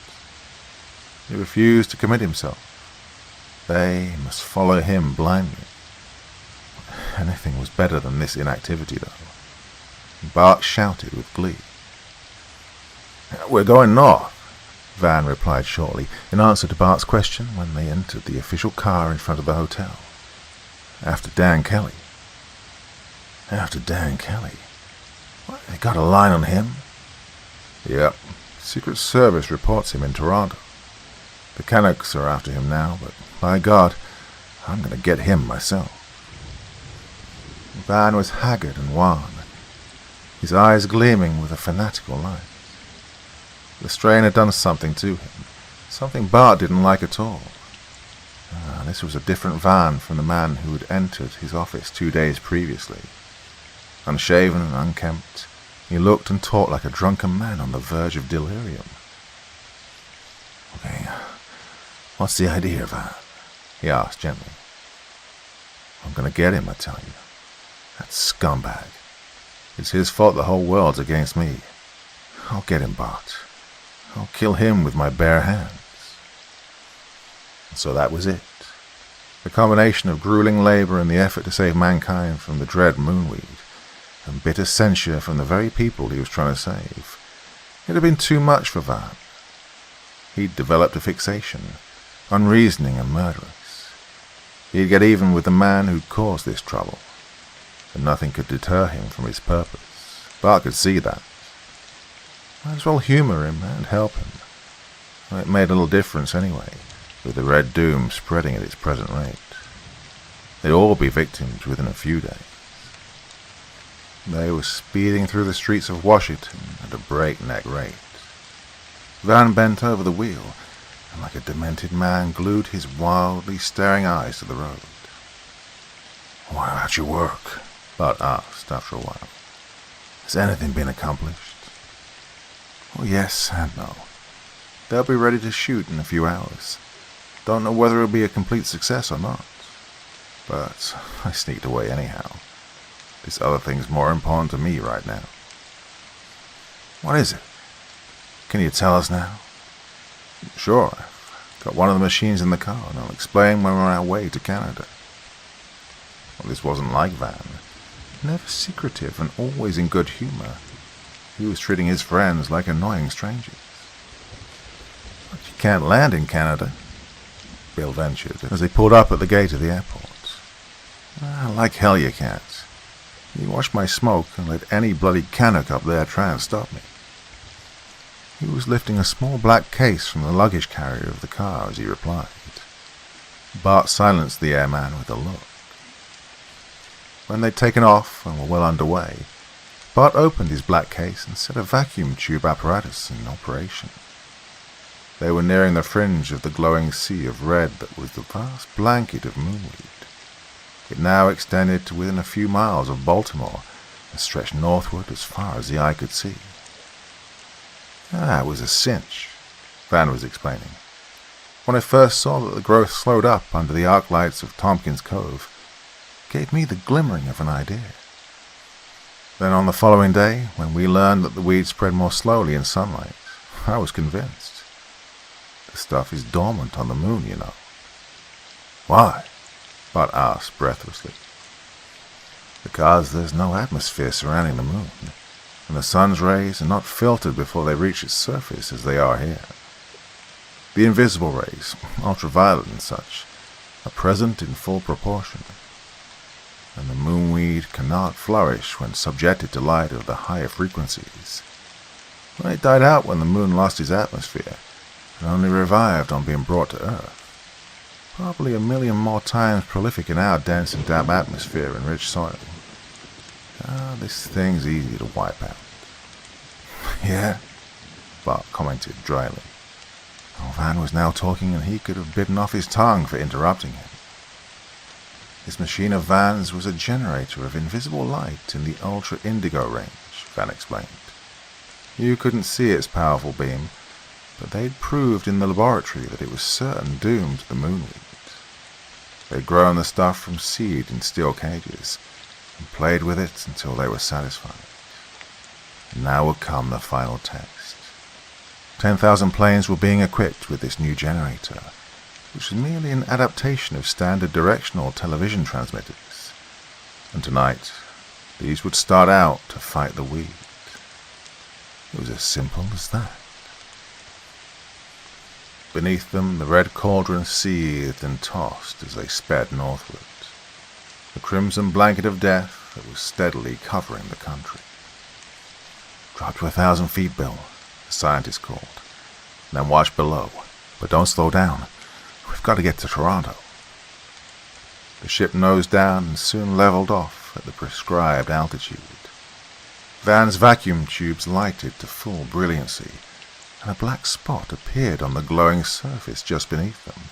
He refused to commit himself. They must follow him blindly. Anything was better than this inactivity, though. Bart shouted with glee. We're going north, Van replied shortly, in answer to Bart's question when they entered the official car in front of the hotel. After Dan Kelly. After Dan Kelly? What, they got a line on him? Yep. Secret Service reports him in Toronto. The Canucks are after him now, but by God, I'm going to get him myself. Van was haggard and wan, his eyes gleaming with a fanatical light. The strain had done something to him, something Bart didn't like at all. This was a different Van from the man who had entered his office 2 days previously. Unshaven and unkempt, he looked and talked like a drunken man on the verge of delirium. Okay, what's the idea, Van? He asked gently. I'm going to get him, I tell you. That scumbag. It's his fault the whole world's against me. I'll get him, Bart. I'll kill him with my bare hands. And so that was it. The combination of grueling labor and the effort to save mankind from the dread moonweed, and bitter censure from the very people he was trying to save. It had been too much for Van. He'd developed a fixation, unreasoning and murderous. He'd get even with the man who'd caused this trouble, and nothing could deter him from his purpose. Bart could see that. Might as well humor him and help him. Well, it made a little difference anyway, with the red doom spreading at its present rate. They'd all be victims within a few days. They were speeding through the streets of Washington at a breakneck rate. Van bent over the wheel, and like a demented man glued his wildly staring eyes to the road. What about your work? Bart asked after a while. Has anything been accomplished? Oh, yes and no. They'll be ready to shoot in a few hours. Don't know whether it'll be a complete success or not. But I sneaked away anyhow. This other thing's more important to me right now. What is it? Can you tell us now? Sure. I've got one of the machines in the car, and I'll explain when we're on our way to Canada. Well, this wasn't like Van. Never secretive and always in good humor. He was treating his friends like annoying strangers. But you can't land in Canada, Bill ventured, as they pulled up at the gate of the airport. Like hell you can't. You watch my smoke and let any bloody Canuck up there try and stop me. He was lifting a small black case from the luggage carrier of the car as he replied. Bart silenced the airman with a look. When they'd taken off and were well underway, Bart opened his black case and set a vacuum tube apparatus in operation. They were nearing the fringe of the glowing sea of red that was the vast blanket of moonweed. It now extended to within a few miles of Baltimore and stretched northward as far as the eye could see. It was a cinch, Van was explaining. When I first saw that the growth slowed up under the arc lights of Tompkins Cove, it gave me the glimmering of an idea. Then on the following day, when we learned that the weed spread more slowly in sunlight, I was convinced. The stuff is dormant on the moon, you know. Why? Bart asked breathlessly. Because there's no atmosphere surrounding the moon, and the sun's rays are not filtered before they reach its surface as they are here. The invisible rays, ultraviolet and such, are present in full proportion, and the moonweed cannot flourish when subjected to light of the higher frequencies. It died out when the moon lost its atmosphere, and only revived on being brought to Earth. Probably 1 million more times prolific in our dense and damp atmosphere and rich soil. This thing's easy to wipe out. Yeah, Bart commented dryly. Van was now talking and he could have bitten off his tongue for interrupting him. This machine of Van's was a generator of invisible light in the ultra-indigo range, Van explained. You couldn't see its powerful beam, but they'd proved in the laboratory that it was certain doom to the moonweed. They'd grown the stuff from seed in steel cages, and played with it until they were satisfied. And now would come the final test. 10,000 planes were being equipped with this new generator, which was merely an adaptation of standard directional television transmitters. And tonight, these would start out to fight the weed. It was as simple as that. Beneath them, the red cauldron seethed and tossed as they sped northward. The crimson blanket of death that was steadily covering the country. Drop to 1,000 feet, Bill, the scientist called. Then watch below, but don't slow down. We've got to get to Toronto. The ship nosed down and soon leveled off at the prescribed altitude. Van's vacuum tubes lighted to full brilliancy, and a black spot appeared on the glowing surface just beneath them.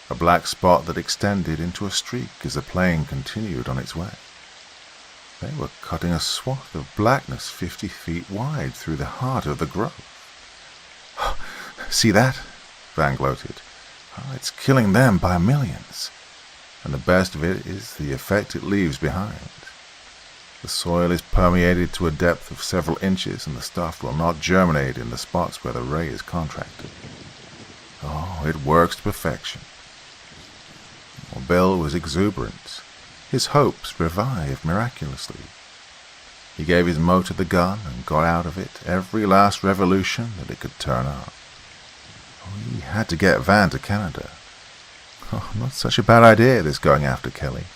A black spot that extended into a streak as the plane continued on its way. They were cutting a swath of blackness 50 feet wide through the heart of the grove. See that? Van gloated. It's killing them by millions. And the best of it is the effect it leaves behind. The soil is permeated to a depth of several inches, and the stuff will not germinate in the spots where the ray is contracted. It works to perfection. Well, Bill was exuberant. His hopes revived miraculously. He gave his motor the gun and got out of it every last revolution that it could turn up. He had to get Van to Canada. Not such a bad idea, this going after Kelly.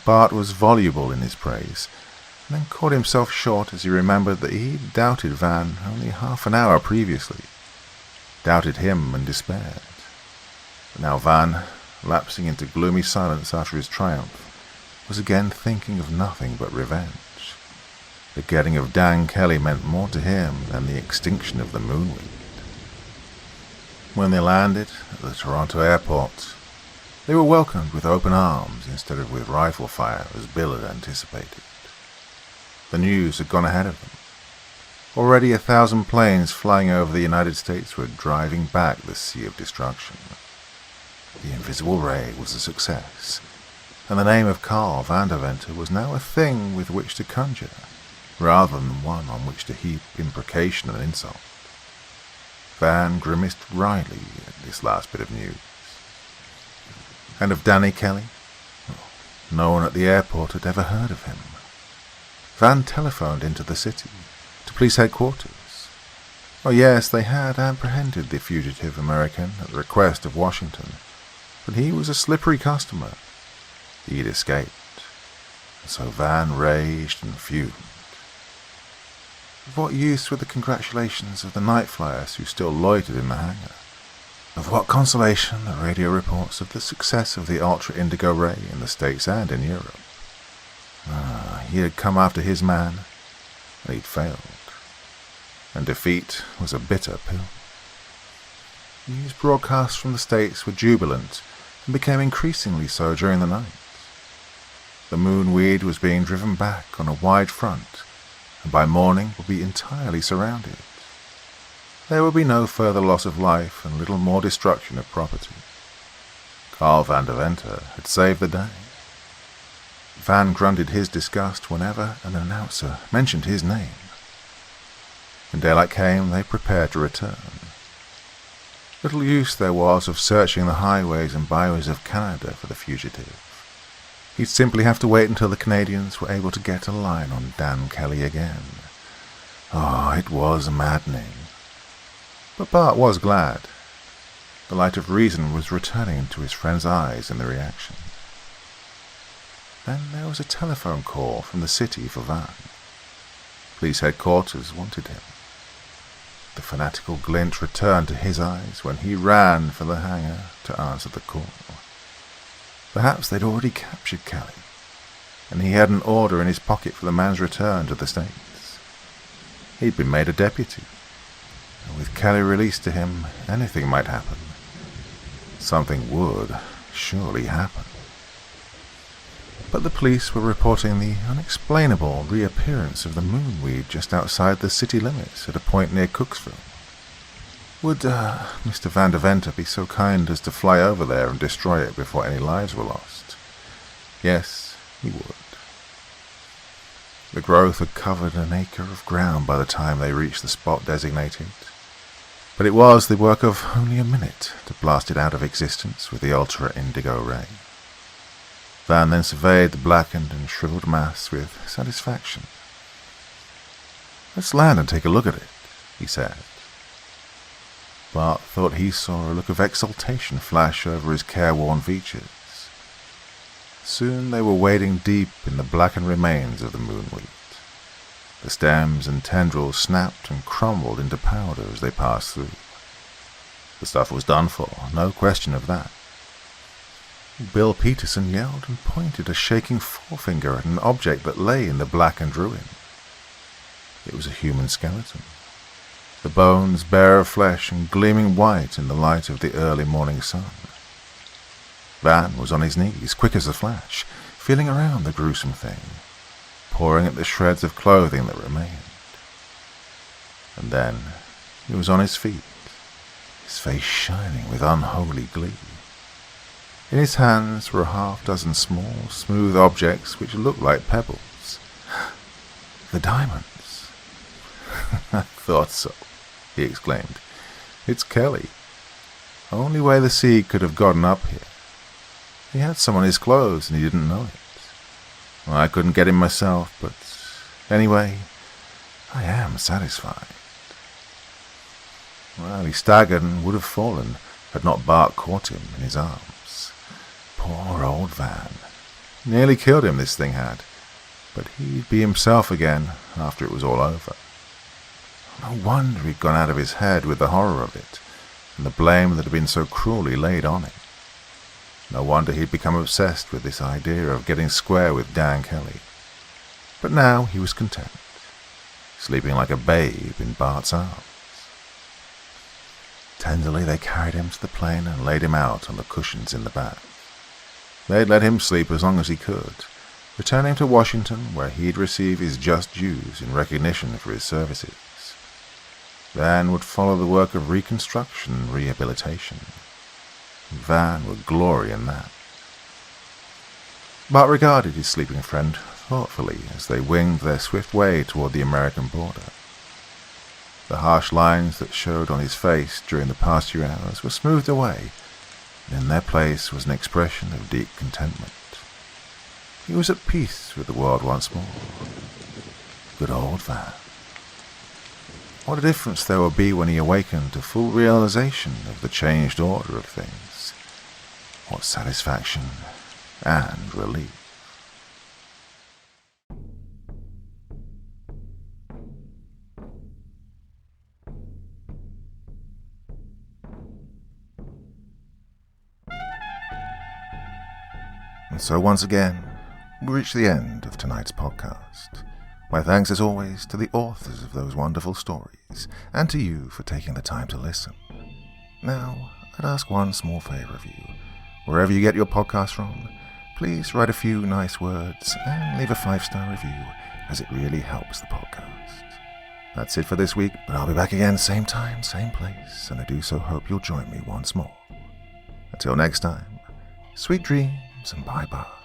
Bart was voluble in his praise, and then caught himself short as he remembered that he doubted Van only half an hour previously. Doubted him and despaired. But now Van, lapsing into gloomy silence after his triumph, was again thinking of nothing but revenge. The getting of Dan Kelly meant more to him than the extinction of the moonweed. When they landed at the Toronto airport, they were welcomed with open arms instead of with rifle fire as Bill had anticipated. The news had gone ahead of them. Already 1,000 planes flying over the United States were driving back the sea of destruction. The invisible ray was a success, and the name of Carl Vanderventer was now a thing with which to conjure, rather than one on which to heap imprecation and insult. Van grimaced wryly at this last bit of news. And of Danny Kelly? No one at the airport had ever heard of him. Van telephoned into the city, to police headquarters. Yes, they had apprehended the fugitive American at the request of Washington, but he was a slippery customer. He'd escaped, and so Van raged and fumed. Of what use were the congratulations of the night flyers who still loitered in the hangar? Of what consolation the radio reports of the success of the Ultra Indigo Ray in the States and in Europe? He had come after his man, and he'd failed. And defeat was a bitter pill. News broadcasts from the States were jubilant and became increasingly so during the night. The moonweed was being driven back on a wide front, and by morning would be entirely surrounded. There would be no further loss of life and little more destruction of property. Carl van der Venter had saved the day. Van grunted his disgust whenever an announcer mentioned his name. When daylight came, they prepared to return. Little use there was of searching the highways and byways of Canada for the fugitive. He'd simply have to wait until the Canadians were able to get a line on Dan Kelly again. It was maddening. But Bart was glad. The light of reason was returning to his friend's eyes in the reaction. Then there was a telephone call from the city for Van. Police headquarters wanted him. The fanatical glint returned to his eyes when he ran for the hangar to answer the call. Perhaps they'd already captured Kelly, and he had an order in his pocket for the man's return to the States. He'd been made a deputy, and with Kelly released to him, anything might happen. Something would surely happen. But the police were reporting the unexplainable reappearance of the moonweed just outside the city limits at a point near Cooksville. Would Mr. Van der Venter be so kind as to fly over there and destroy it before any lives were lost? Yes, he would. The growth had covered an acre of ground by the time they reached the spot designated, but it was the work of only a minute to blast it out of existence with the Ultra Indigo Ray. Van then surveyed the blackened and shriveled mass with satisfaction. "Let's land and take a look at it," he said. Bart thought he saw a look of exultation flash over his careworn features. Soon they were wading deep in the blackened remains of the moonweed. The stems and tendrils snapped and crumbled into powder as they passed through. The stuff was done for, no question of that. Bill Peterson yelled and pointed a shaking forefinger at an object that lay in the blackened ruin. It was a human skeleton, the bones bare of flesh and gleaming white in the light of the early morning sun. Van was on his knees, quick as a flash, feeling around the gruesome thing, pawing at the shreds of clothing that remained. And then he was on his feet, his face shining with unholy glee. In his hands were a half-dozen small, smooth objects which looked like pebbles. The diamonds! "I thought so," he exclaimed. "It's Kelly. Only way the seed could have gotten up here. He had some on his clothes and he didn't know it. I couldn't get him myself, but anyway, I am satisfied." Well, he staggered and would have fallen had not Bart caught him in his arms. Poor old Van. Nearly killed him, this thing had, but he'd be himself again after it was all over. No wonder he'd gone out of his head with the horror of it, and the blame that had been so cruelly laid on him. No wonder he'd become obsessed with this idea of getting square with Dan Kelly. But now he was content, sleeping like a babe in Bart's arms. Tenderly they carried him to the plane and laid him out on the cushions in the back. They'd let him sleep as long as he could, returning to Washington where he'd receive his just dues in recognition for his services. Van would follow the work of reconstruction and rehabilitation. Van would glory in that. Bart regarded his sleeping friend thoughtfully as they winged their swift way toward the American border. The harsh lines that showed on his face during the past few hours were smoothed away, and in their place was an expression of deep contentment. He was at peace with the world once more. Good old Van. What a difference there would be when he awakened to full realization of the changed order of things. What satisfaction and relief. And so once again, we reach the end of tonight's podcast. My thanks as always to the authors of those wonderful stories, and to you for taking the time to listen. Now, I'd ask one small favor of you. Wherever you get your podcast from, please write a few nice words and leave a 5-star review, as it really helps the podcast. That's it for this week, but I'll be back again same time, same place, and I do so hope you'll join me once more. Until next time, sweet dreams and bye-bye.